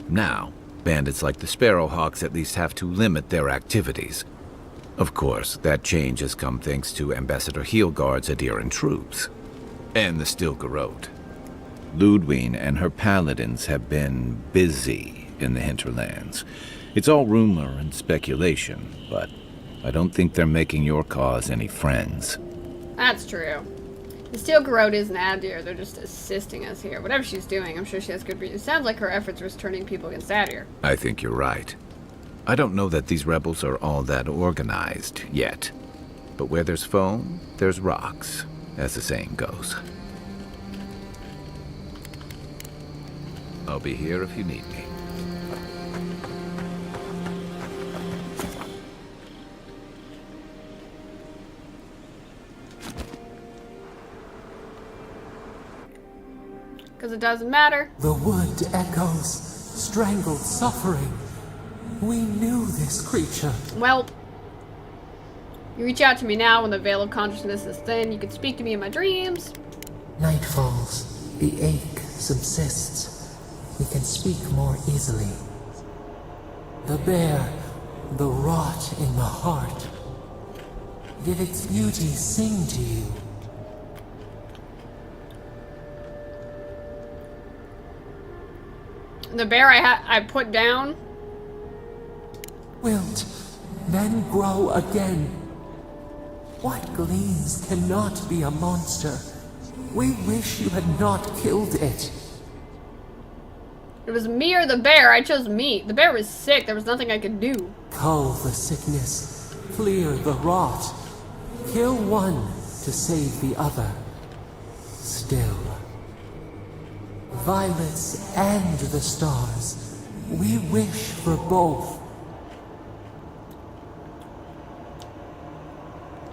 Now, bandits like the Sparrowhawks at least have to limit their activities. Of course, that change has come thanks to Ambassador Heelguard's Adiran troops. And the Stilgarrote. Ludwine and her paladins have been busy in the hinterlands. It's all rumor and speculation, but I don't think they're making your cause any friends. That's true. The Stilgarrote isn't Adir, they're just assisting us here. Whatever she's doing, I'm sure she has good reason. It sounds like her efforts are turning people against Adir. I think you're right. I don't know that these rebels are all that organized yet. But where there's foam, there's rocks, as the saying goes. I'll be here if you need me. Because it doesn't matter. The wood echoes, strangled suffering. We knew this creature. Well, you reach out to me now when the veil of consciousness is thin. You can speak to me in my dreams. Night falls. The ache subsists. We can speak more easily. The bear, the rot in the heart. Did its beauty sing to you? The bear I put down. Wilt, then grow again. What gleams cannot be a monster? We wish you had not killed it. It was me or the bear. I chose me. The bear was sick. There was nothing I could do. Cull the sickness, clear the rot. Kill one to save the other. Still. Violets and the stars. We wish for both.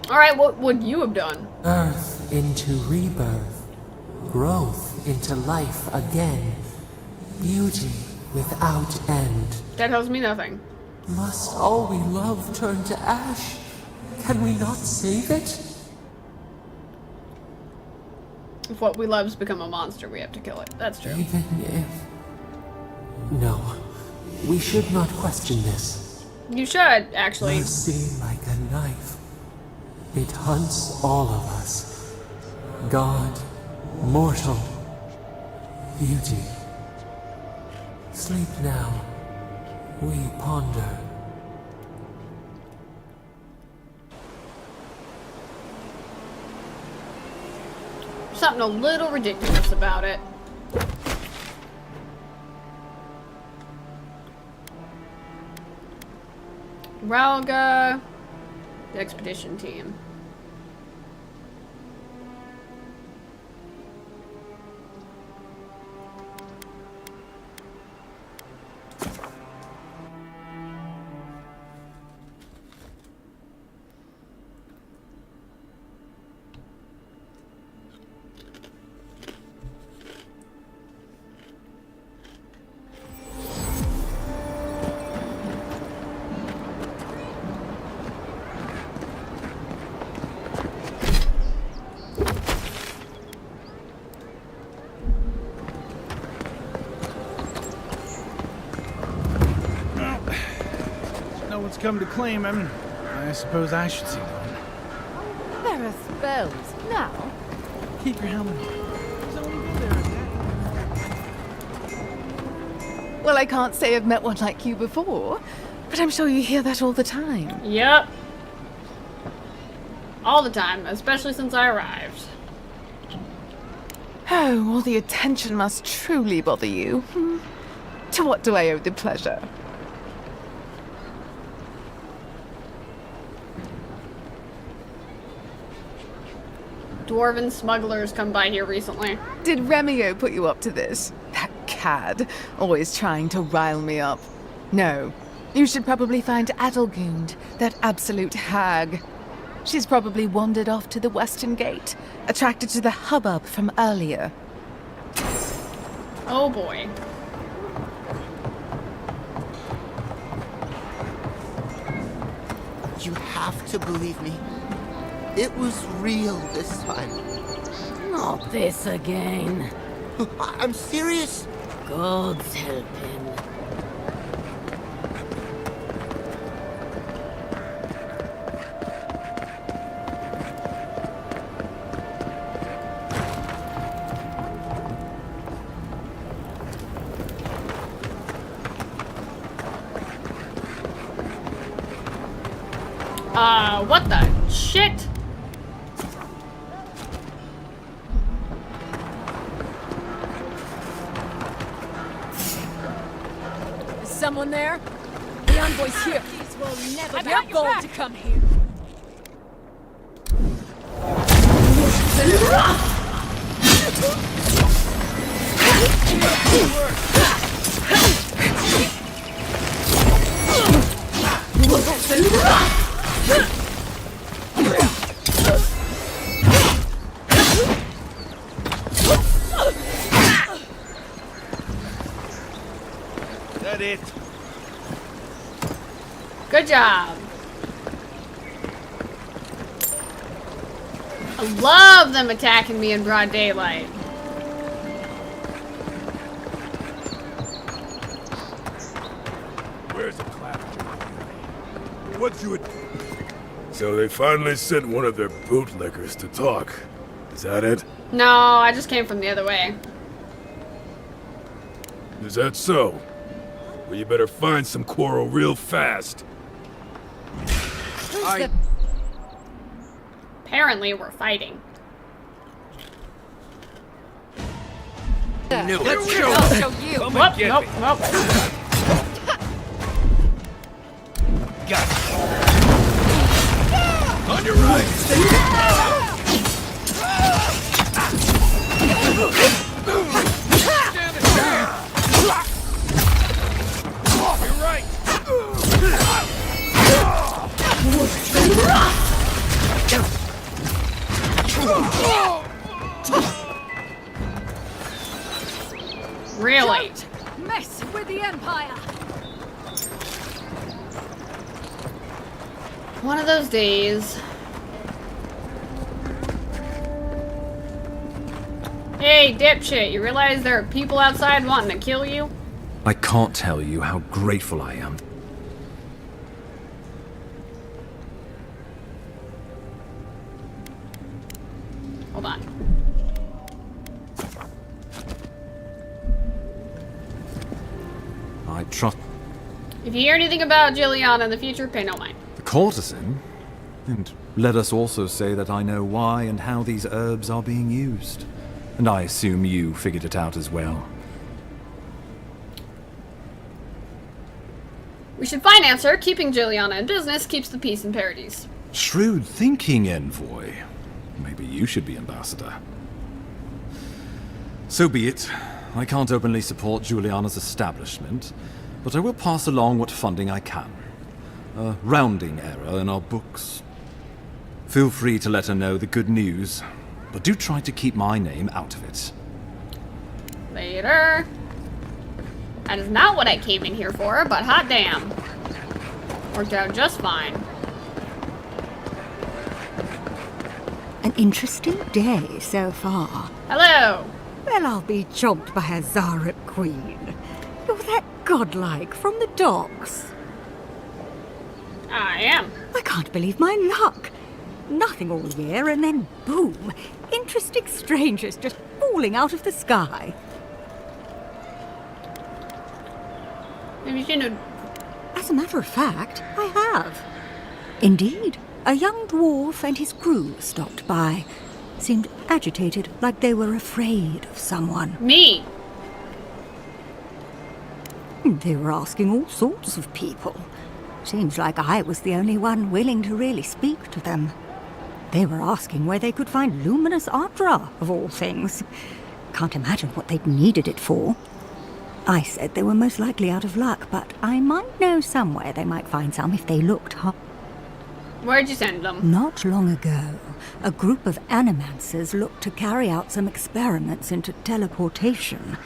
Alright, what would you have done? Earth into rebirth. Growth into life again. Beauty without end. That tells me nothing. Must all we love turn to ash? Can we not save it? If what we love's become a monster, we have to kill it. That's true. Even if... No. We should not question this. You should, actually. Mercy like a knife. It hunts all of us. God, mortal, beauty. Sleep now. We ponder. Something a little ridiculous about it. Ralga, the expedition team. No one's come to claim him. I suppose I should see one. There are spells. Now, Keep your helmet on. He's only been there a day. Well, I can't say I've met one like you before, but I'm sure you hear that all the time. Yep. All the time, especially since I arrived. Oh, all the attention must truly bother you. To what do I owe the pleasure? Dwarven smugglers come by here recently. Did Remio put you up to this? That cad, always trying to rile me up. No, you should probably find Adelgund, that absolute hag. She's probably wandered off to the Western Gate, attracted to the hubbub from earlier. Oh boy. You have to believe me. It was real this time. Not this again. I'm serious. God's help him. What the shit? Is someone there? The envoy's here. These will never I've got gold to come here. That it? Good job. I love them attacking me in broad daylight. Where's the clap? What you would... So they finally sent one of their bootlickers to talk. Is that it? No, I just came from the other way. Is that so? Well, you better find some quarrel real fast. Apparently, we're fighting. No, Let's show you. Come Nope, and get nope, me. nope. Got it. On your right. You're right. Really? Mess with the Empire. days. Hey, dipshit, you realize there are people outside wanting to kill you? I can't tell you how grateful I am. Hold on. I trust If you hear anything about Juliana in the future, pay no mind. the courtesan. And let us also say that I know why and how these herbs are being used. And I assume you figured it out as well. We should finance her. Keeping Juliana in business keeps the peace in Paradise. Shrewd thinking, envoy. Maybe you should be ambassador. So be it. I can't openly support Juliana's establishment, but I will pass along what funding I can. A rounding error in our books. Feel free to let her know the good news, but do try to keep my name out of it. Later. That is not what I came in here for, but hot damn. Worked out just fine. An interesting day so far. Hello. Well, I'll be chomped by a Zaret queen. You're that godlike from the docks. I am. I can't believe my luck. Nothing all year, and then boom, interesting strangers just falling out of the sky. Have you seen a... As a matter of fact, I have. Indeed, a young dwarf and his crew stopped by. Seemed agitated, like they were afraid of someone. Me? They were asking all sorts of people. Seems like I was the only one willing to really speak to them. They were asking where they could find luminous Ardra, of all things. Can't imagine what they'd needed it for. I said they were most likely out of luck, but I might know somewhere they might find some if they looked hard. Where'd you send them? Not long ago, a group of animancers looked to carry out some experiments into teleportation.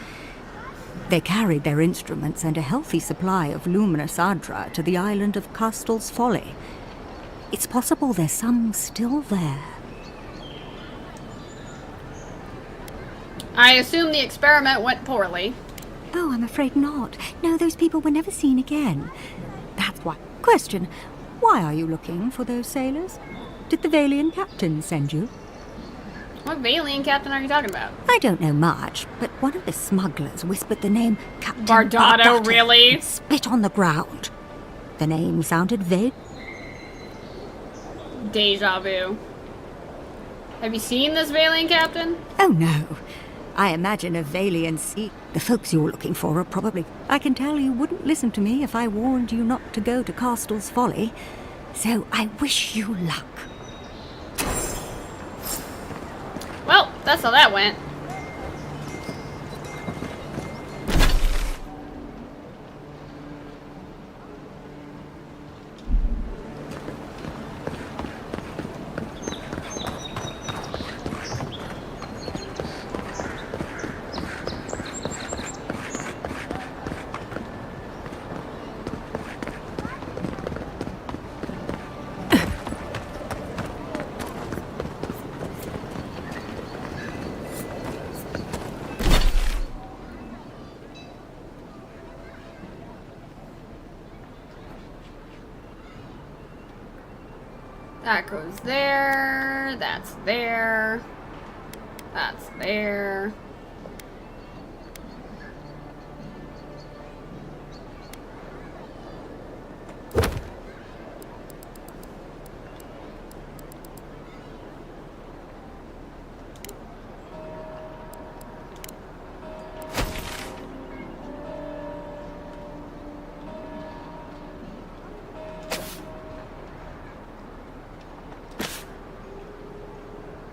They carried their instruments and a healthy supply of luminous Ardra to the island of Castel's Folly. It's possible there's some still there. I assume the experiment went poorly. Oh, I'm afraid not. No, those people were never seen again. That's why. Question, why are you looking for those sailors? Did the Valian captain send you? What Valian captain are you talking about? I don't know much, but one of the smugglers whispered the name Captain Bardotto, really? And spit on the ground. The name sounded vague. Deja vu. Have you seen this Valian captain? Oh no. I imagine a Valian sea. The folks you're looking for are probably... I can tell you wouldn't listen to me if I warned you not to go to Castel's Folly. So I wish you luck. Well, that's how that went. That goes there, that's there, that's there.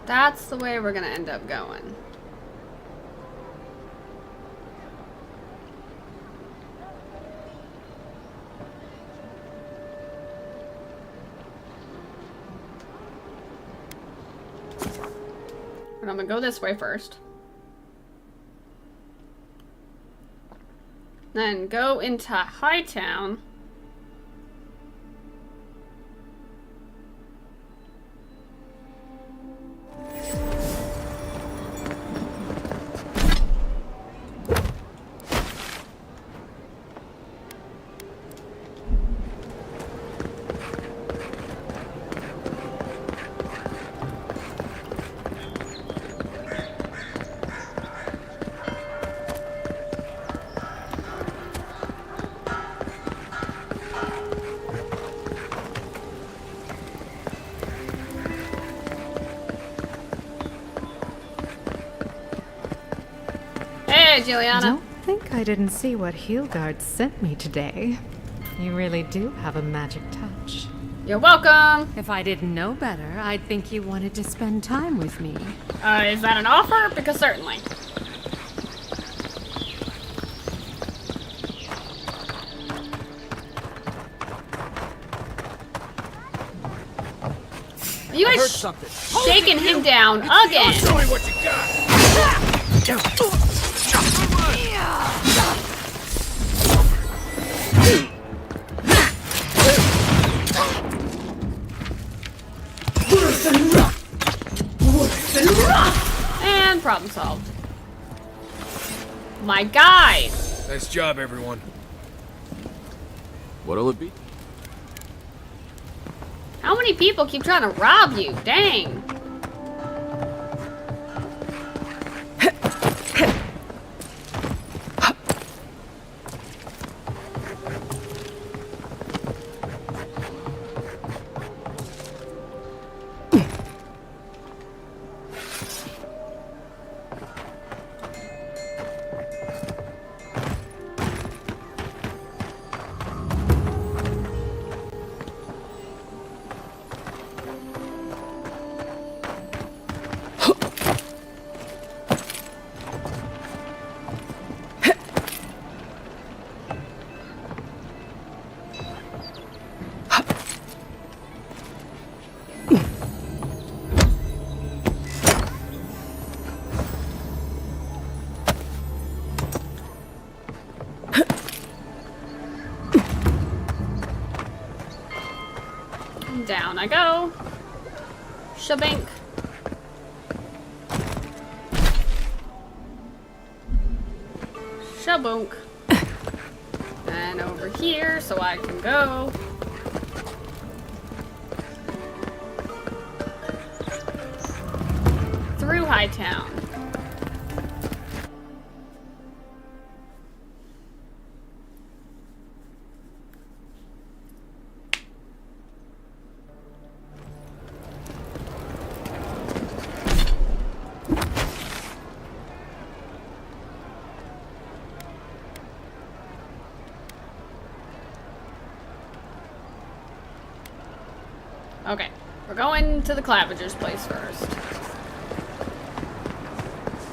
That's the way we're gonna end up going. And I'm gonna go this way first. Then go into Hightown. Okay, Juliana. Don't think I didn't see what Heelguard sent me today. You really do have a magic touch. You're welcome. If I didn't know better, I'd think you wanted to spend time with me. Is that an offer? Because certainly. Are you guys shaking him down again? Show me what you got. And problem solved. My guy. Nice job, everyone. What'll it be? How many people keep trying to rob you? Dang. Down I go. Shabink. Shabunk. And over here so I can go. Through Hightown. Okay, we're going to the Clavager's place first.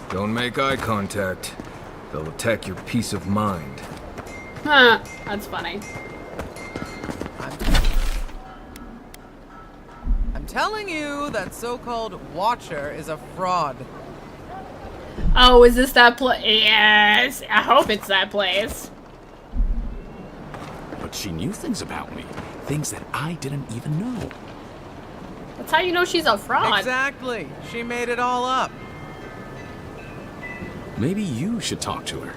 Don't make eye contact. They'll attack your peace of mind. Huh, that's funny. I'm telling you, that so-called Watcher is a fraud. Oh, is this that place? Yes, I hope it's that place. But she knew things about me. Things that I didn't even know. That's how you know she's a fraud. Exactly. She made it all up. Maybe you should talk to her.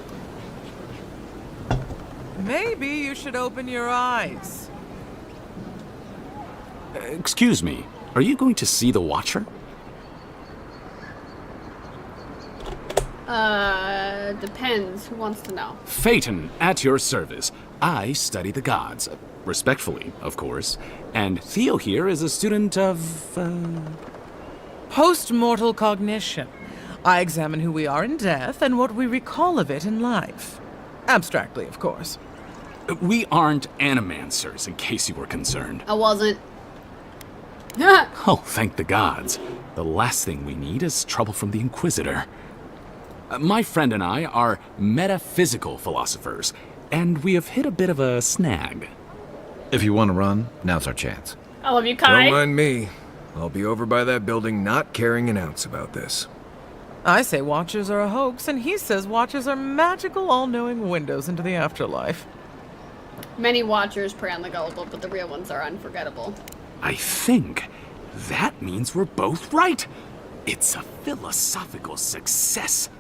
Maybe you should open your eyes. Excuse me, are you going to see the Watcher? Depends. Who wants to know? Phaeton, at your service. I study the gods. Respectfully, of course. And Theo here is a student of, Post-mortal cognition. I examine who we are in death and what we recall of it in life. Abstractly, of course. We aren't animancers, in case you were concerned. I wasn't. Oh, thank the gods. The last thing we need is trouble from the Inquisitor. My friend and I are metaphysical philosophers, and we have hit a bit of a snag. If you want to run, now's our chance. I love you, Kai. Don't mind me. I'll be over by that building not caring an ounce about this. I say Watchers are a hoax, and he says Watchers are magical, all-knowing windows into the afterlife. Many Watchers prey on the gullible, but the real ones are unforgettable. I think that means we're both right. It's a philosophical success.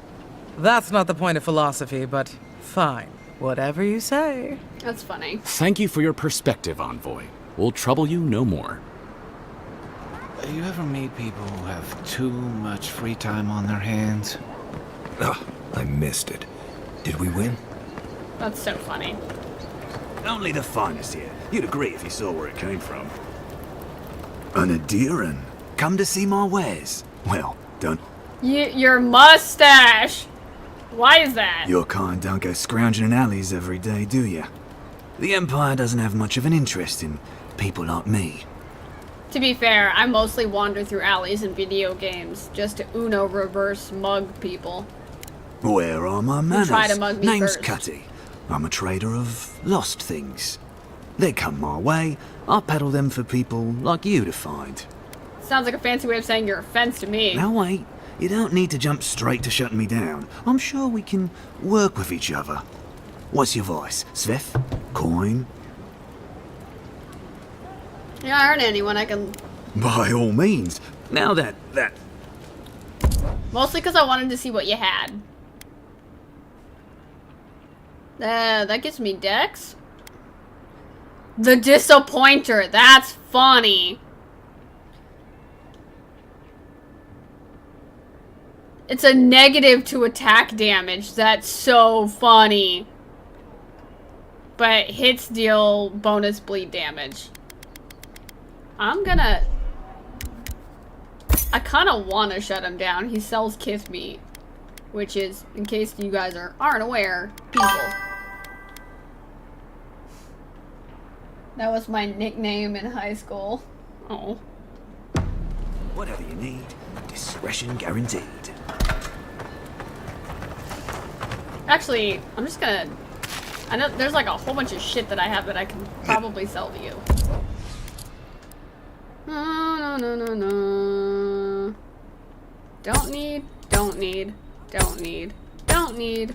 That's not the point of philosophy, but fine. Whatever you say. That's funny. Thank you for your perspective, Envoy. We'll trouble you no more. You ever meet people who have too much free time on their hands? Ugh, I missed it. Did we win? That's so funny. Only the finest here. You'd agree if you saw where it came from. An Adiran. Come to see my wares. Well, done. Your mustache. Why is that? Your kind don't go scrounging in alleys every day, do you? The Empire doesn't have much of an interest in people like me. To be fair, I mostly wander through alleys in video games just to Uno reverse mug people. Where are my manners? Try to mug me Name's first. Cutty. I'm a trader of lost things. They come my way, I peddle them for people like you to find. Sounds like a fancy way of saying you're a fence to me. Now wait, you don't need to jump straight to shutting me down. I'm sure we can work with each other. What's your voice? Sveth? Coin? Yeah, I heard anyone I can... By all means. Now that... Mostly because I wanted to see what you had. That gives me Dex. The Disappointer. That's funny. It's a negative to attack damage. That's so funny. But hits deal bonus bleed damage. I kind of want to shut him down. He sells kiss meat. Which is, in case you guys aren't aware, people. That was my nickname in high school. Oh. Whatever you need, discretion guaranteed. Actually, I'm just gonna... I know there's like a whole bunch of shit that I have that I can probably sell to you. No. Don't need.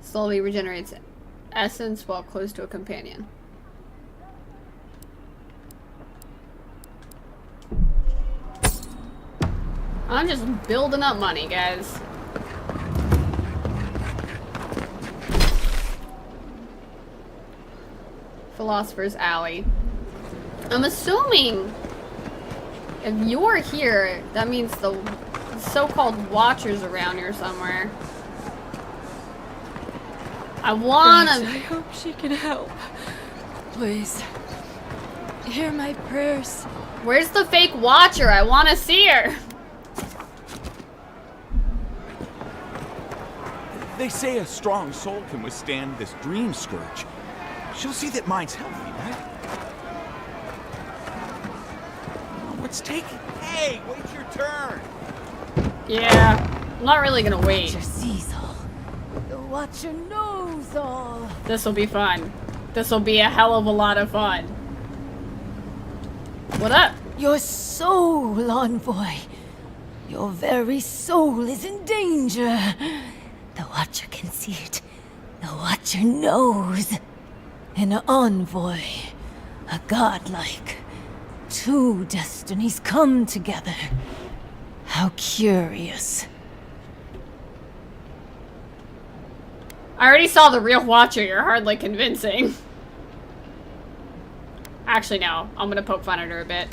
Slowly regenerates essence while close to a companion. I'm just building up money, guys. Philosopher's Alley. I'm assuming if you're here, that means the so-called Watchers around here somewhere. I wanna... Please, I hope she can help. Please. Hear my prayers. Where's the fake Watcher? I wanna see her. They say a strong soul can withstand this dream scourge. She'll see that mine's healthy, right? What's taking? Hey, wait your turn. Yeah, I'm not really gonna wait. Watcher sees all. The Watcher knows all. This'll be fun. This'll be a hell of a lot of fun. What up? Your soul, envoy. Your very soul is in danger. The Watcher can see it. The Watcher knows. An envoy. A godlike. Two destinies come together. How curious. I already saw the real Watcher. You're hardly convincing. Actually, no. I'm gonna poke fun at her a bit.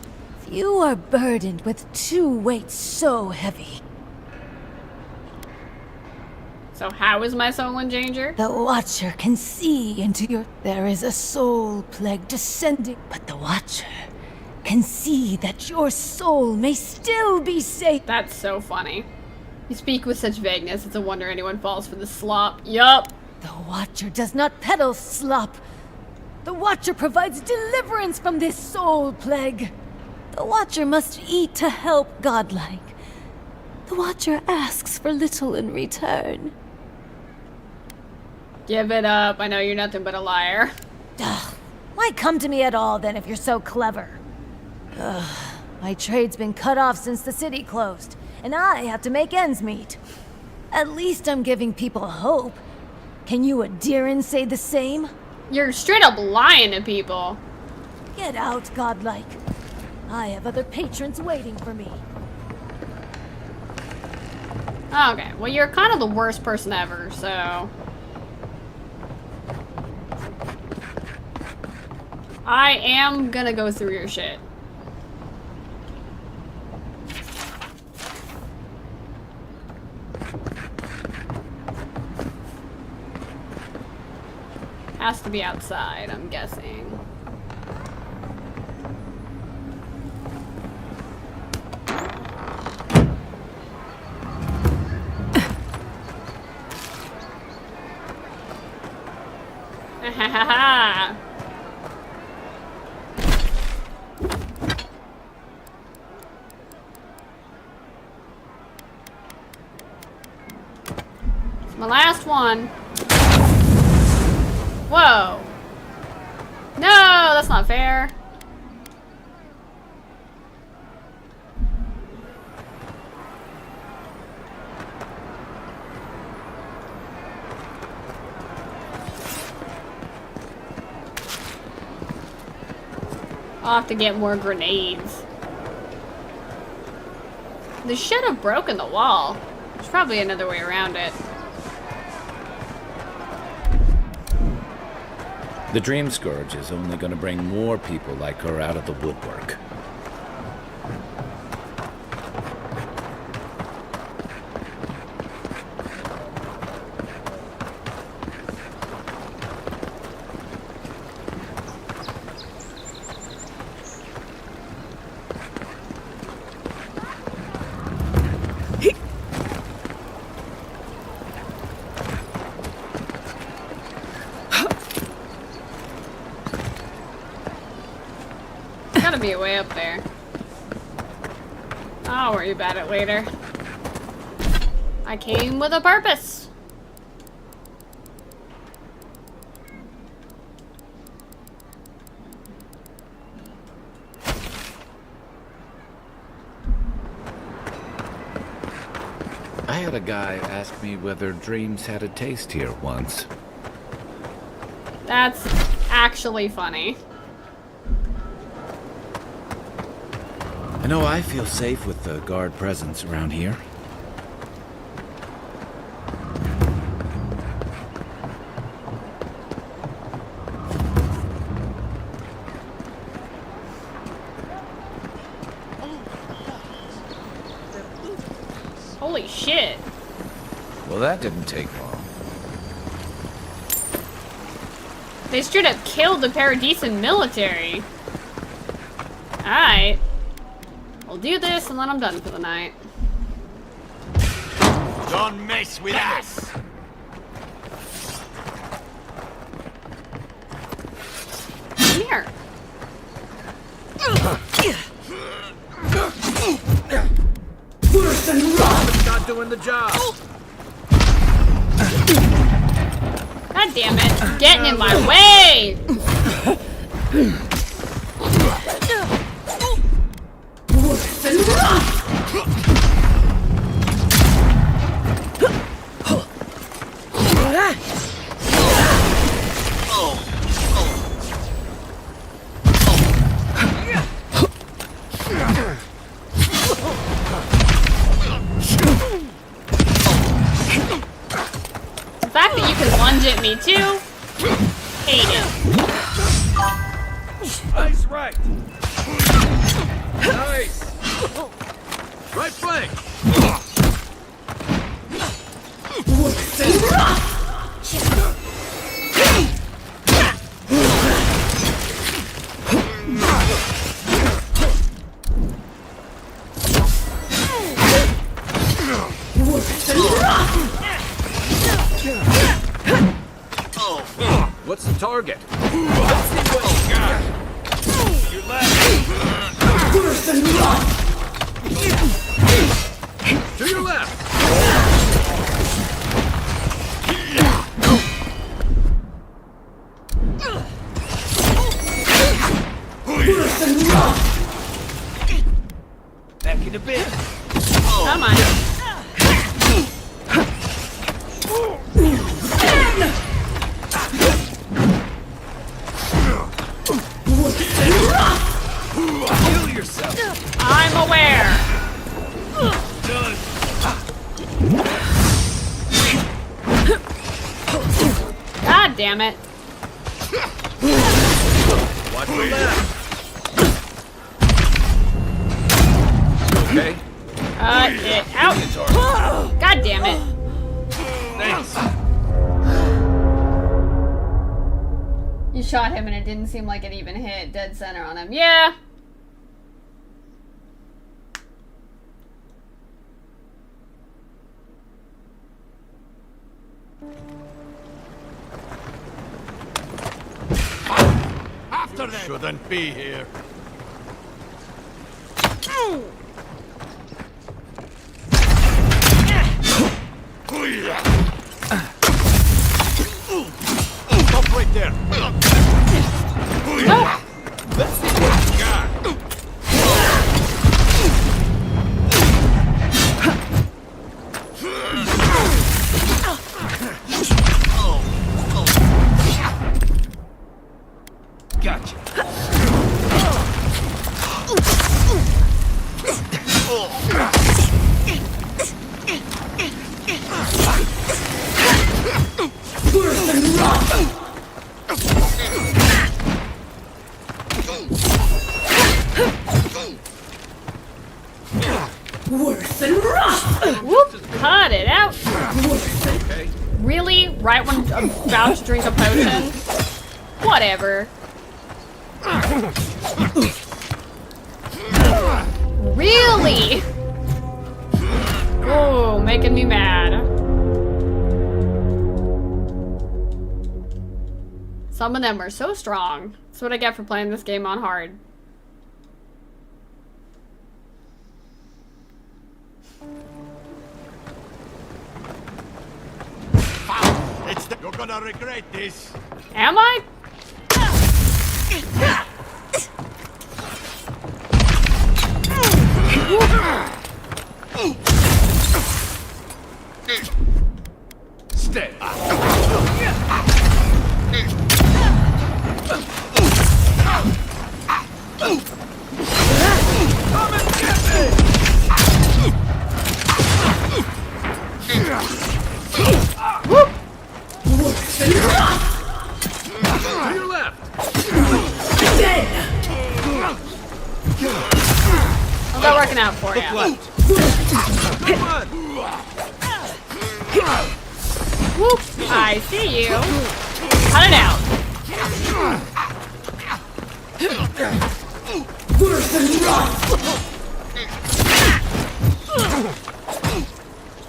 You are burdened with two weights so heavy. So how is my soul in danger? The Watcher can see into your... There is a soul plague descending, but the Watcher can see that your soul may still be safe. That's so funny. You speak with such vagueness, it's a wonder anyone falls for the slop. Yup. The Watcher does not peddle slop. The Watcher provides deliverance from this soul plague. The Watcher must eat to help godlike. The Watcher asks for little in return. Give it up. I know you're nothing but a liar. Ugh. Why come to me at all, then, if you're so clever? Ugh. My trade's been cut off since the city closed, and I have to make ends meet. At least I'm giving people hope. Can you Adiran say the same? You're straight up lying to people. Get out, godlike. I have other patrons waiting for me. Okay, well you're kind of the worst person ever, so... I am gonna go through your shit. Has to be outside, I'm guessing. Ha ha ha! It's my last one. Whoa! No, that's not fair. I'll have to get more grenades. They should have broken the wall. There's probably another way around it. The Dream Scourge is only going to bring more people like her out of the woodwork. Gotta be a way up there. I'll worry about it later. I came with a purpose. I had a guy ask me whether dreams had a taste here once. That's actually funny. I know I feel safe with the guard presence around here. Holy shit. Well, that didn't take long. They straight up killed the Paradisen military. Alright. We'll do this and then I'm done for the night. Don't mess with us! Come here. Worse than rock! Not doing the job! God damn it. You're getting in my way! Worse than rock! The fact that you can lunge at me too, hate it. Nice right! Nice! Right flank! Worse than rock! What's the target? Let's see what you got. Your left. Worse than rock. To your left. Worse than rock. Back in a bit. Come on. Kill yourself. I'm aware. Done. God damn it. Watch the left. Okay. Get out. God damn it. Thanks. You shot him and it didn't seem like it even hit dead center on him. Yeah. after them. Shouldn't be here. Stop right there. Nope. Let's see what you got. Gotcha. Worse than rot! Whoop! Cut it out! Okay. Really? Right when I'm about to drink a potion? Whatever. Really? Oh, making me mad. Some of them are so strong. That's what I get for playing this game on hard. You're gonna regret this. Am I? Stay. Come and get me. Whoop. To your left. How's that working out for you? Whoop! I see you. Cut it out.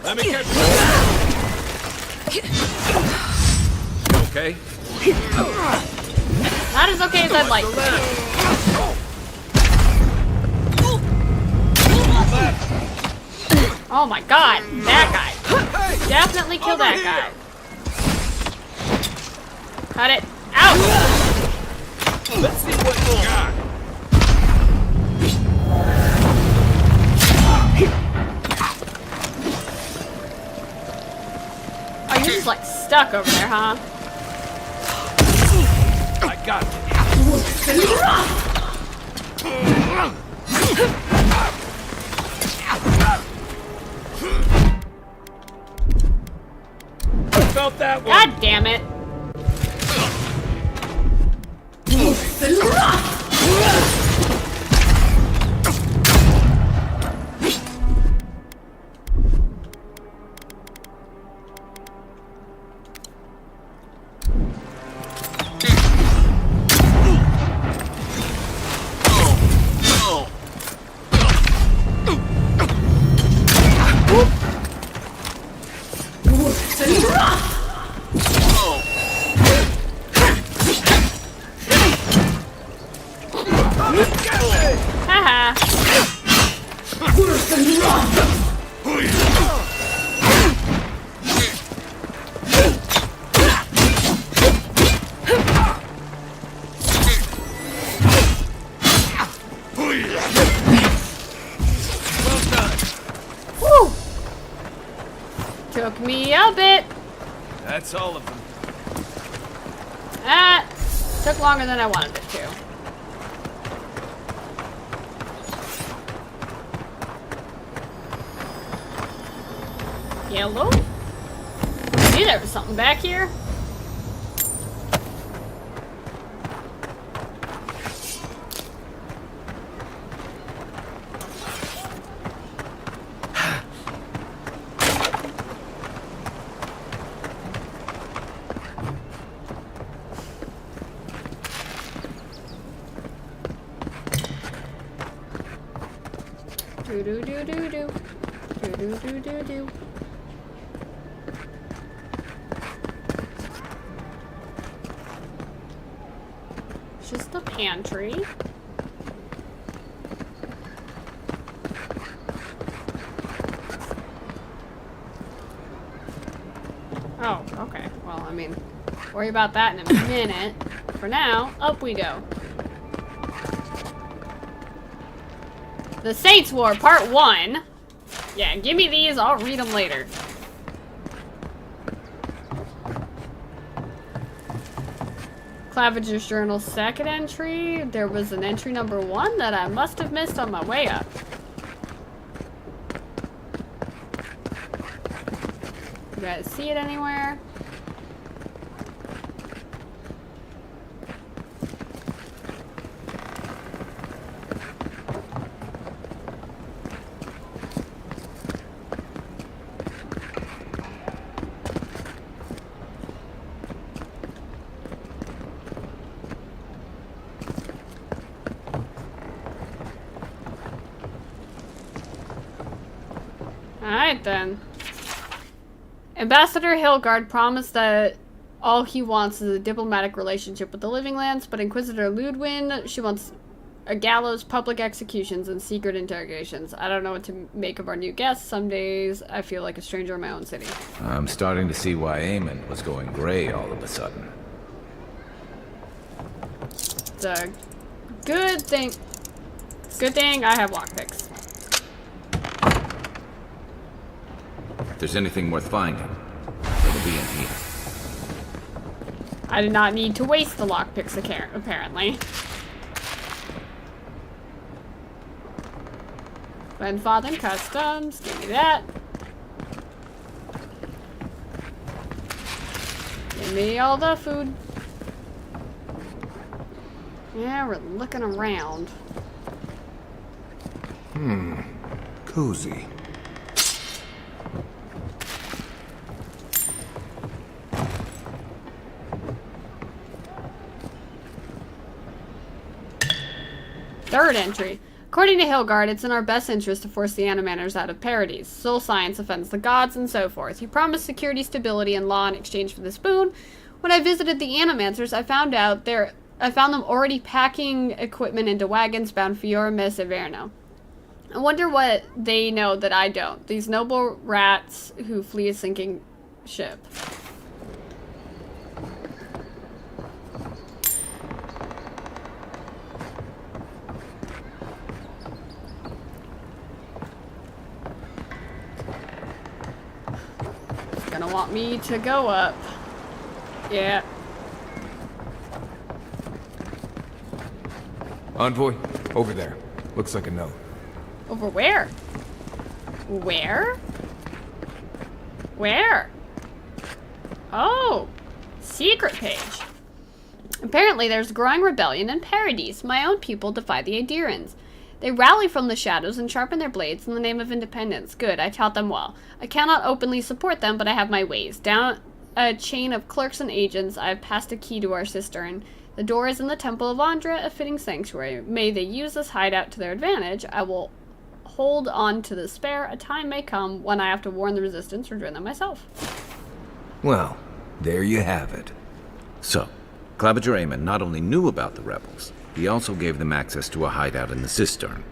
Let me catch you. Okay. Not as okay as I'd like. Oh my god, that guy. Definitely kill that guy. Cut it out. Let's see what you got. Oh, you're just like stuck over there, huh? I got it. Felt that one. God damn it. Haha. Woo! Took me a bit. That's all of them. That took longer than I wanted it to. Yellow? Knew there was something back here. Do do do do do. Do do do do do. It's just the pantry. Oh, okay. Well, I mean, worry about that in a minute. For now, up we go. The Saints War, Part 1. Yeah, give me these, I'll read them later. Claviger's Journal, second entry. There was an entry number 1 that I must have missed on my way up. You guys see it anywhere? Alright then. Ambassador Hilgard promised that all he wants is a diplomatic relationship with the Living Lands, but Inquisitor Ludwin, she wants a gallows, public executions, and secret interrogations. I don't know what to make of our new guests. Some days I feel like a stranger in my own city. I'm starting to see why Eamon was going gray all of a sudden. It's a good thing. Good thing I have lockpicks. If there's anything worth finding, it'll be in here. I did not need to waste the lockpicks, apparently. Grandfather Customs, give me that. Give me all the food. Yeah, we're looking around. Cozy. Third entry. According to Hilgard, it's in our best interest to force the Animators out of Paradise. Soul science offends the gods and so forth. He promised security, stability, and law in exchange for this boon. When I visited the Animators, I found them already packing equipment into wagons bound for Yormes Averno. I wonder what they know that I don't. These noble rats who flee a sinking ship. Gonna want me to go up. Yeah. Envoy, over there. Looks like a note. Over where? Where? Where? Oh, secret page. Apparently there's a growing rebellion in Paradise. My own people defy the Adirans. They rally from the shadows and sharpen their blades in the name of independence. Good, I taught them well. I cannot openly support them, but I have my ways. Down a chain of clerks and agents, I have passed a key to our cistern. The door is in the Temple of Andra, a fitting sanctuary. May they use this hideout to their advantage. I will hold on to the spare. A time may come when I have to warn the resistance or join them myself. Well, there you have it. So, Claviger Eamon not only knew about the rebels, he also gave them access to a hideout in the cistern.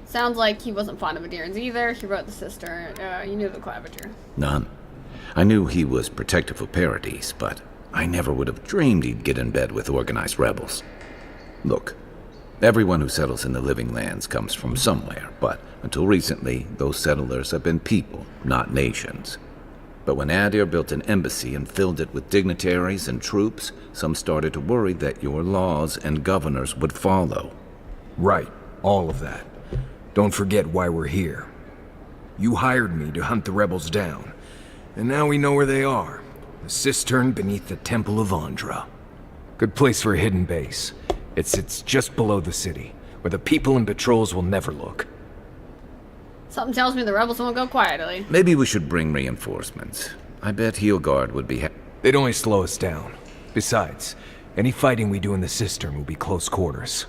Sounds like he wasn't fond of Adirans either. He wrote the cistern. You knew the Claviger. None. I knew he was protective of Paradise, but I never would have dreamed he'd get in bed with organized rebels. Look, everyone who settles in the Living Lands comes from somewhere, but until recently, those settlers have been people, not nations. But when Adir built an embassy and filled it with dignitaries and troops, some started to worry that your laws and governors would follow. Right, all of that. Don't forget why we're here. You hired me to hunt the rebels down, and now we know where they are. The cistern beneath the Temple of Andra. Good place for a hidden base. It sits just below the city, where the people and patrols will never look. Something tells me the rebels won't go quietly. Maybe we should bring reinforcements. I bet Hilgard would be They'd only slow us down. Besides, any fighting we do in the cistern will be close quarters.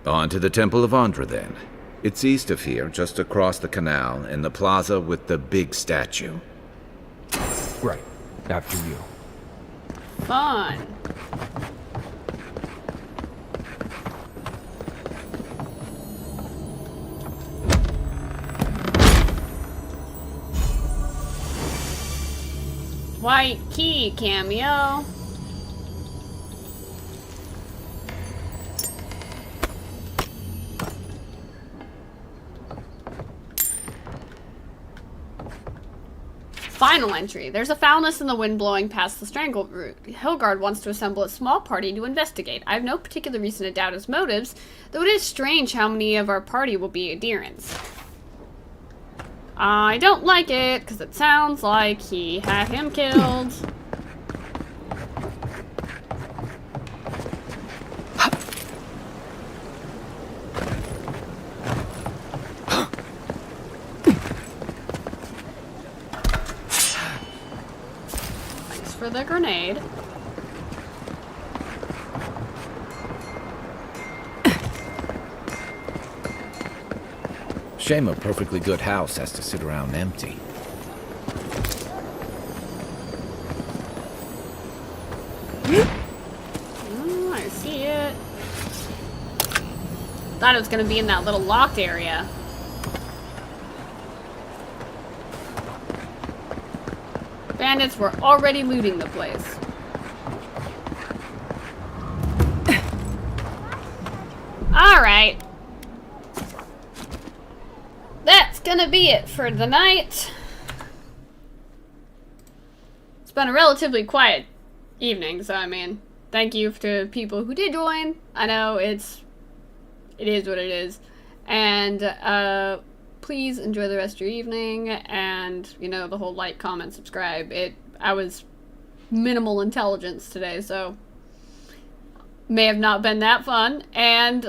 On to the Temple of Andra, then. It's east of here, just across the canal, in the plaza with the big statue. Right. After you. Fun. White key cameo. Final entry. There's a foulness in the wind blowing past the strangled route. Hilgard wants to assemble a small party to investigate. I have no particular reason to doubt his motives, though it is strange how many of our party will be adherents. I don't like it, because it sounds like he had him killed. Thanks for the grenade. Shame a perfectly good house has to sit around empty. I see it. Thought it was gonna be in that little locked area. Bandits were already looting the place. Alright. That's gonna be it for the night. It's been a relatively quiet evening, so I mean, thank you to people who did join. I know it is what it is. And please enjoy the rest of your evening, and you know, the whole like, comment, subscribe. I was minimal intelligence today, so may have not been that fun. And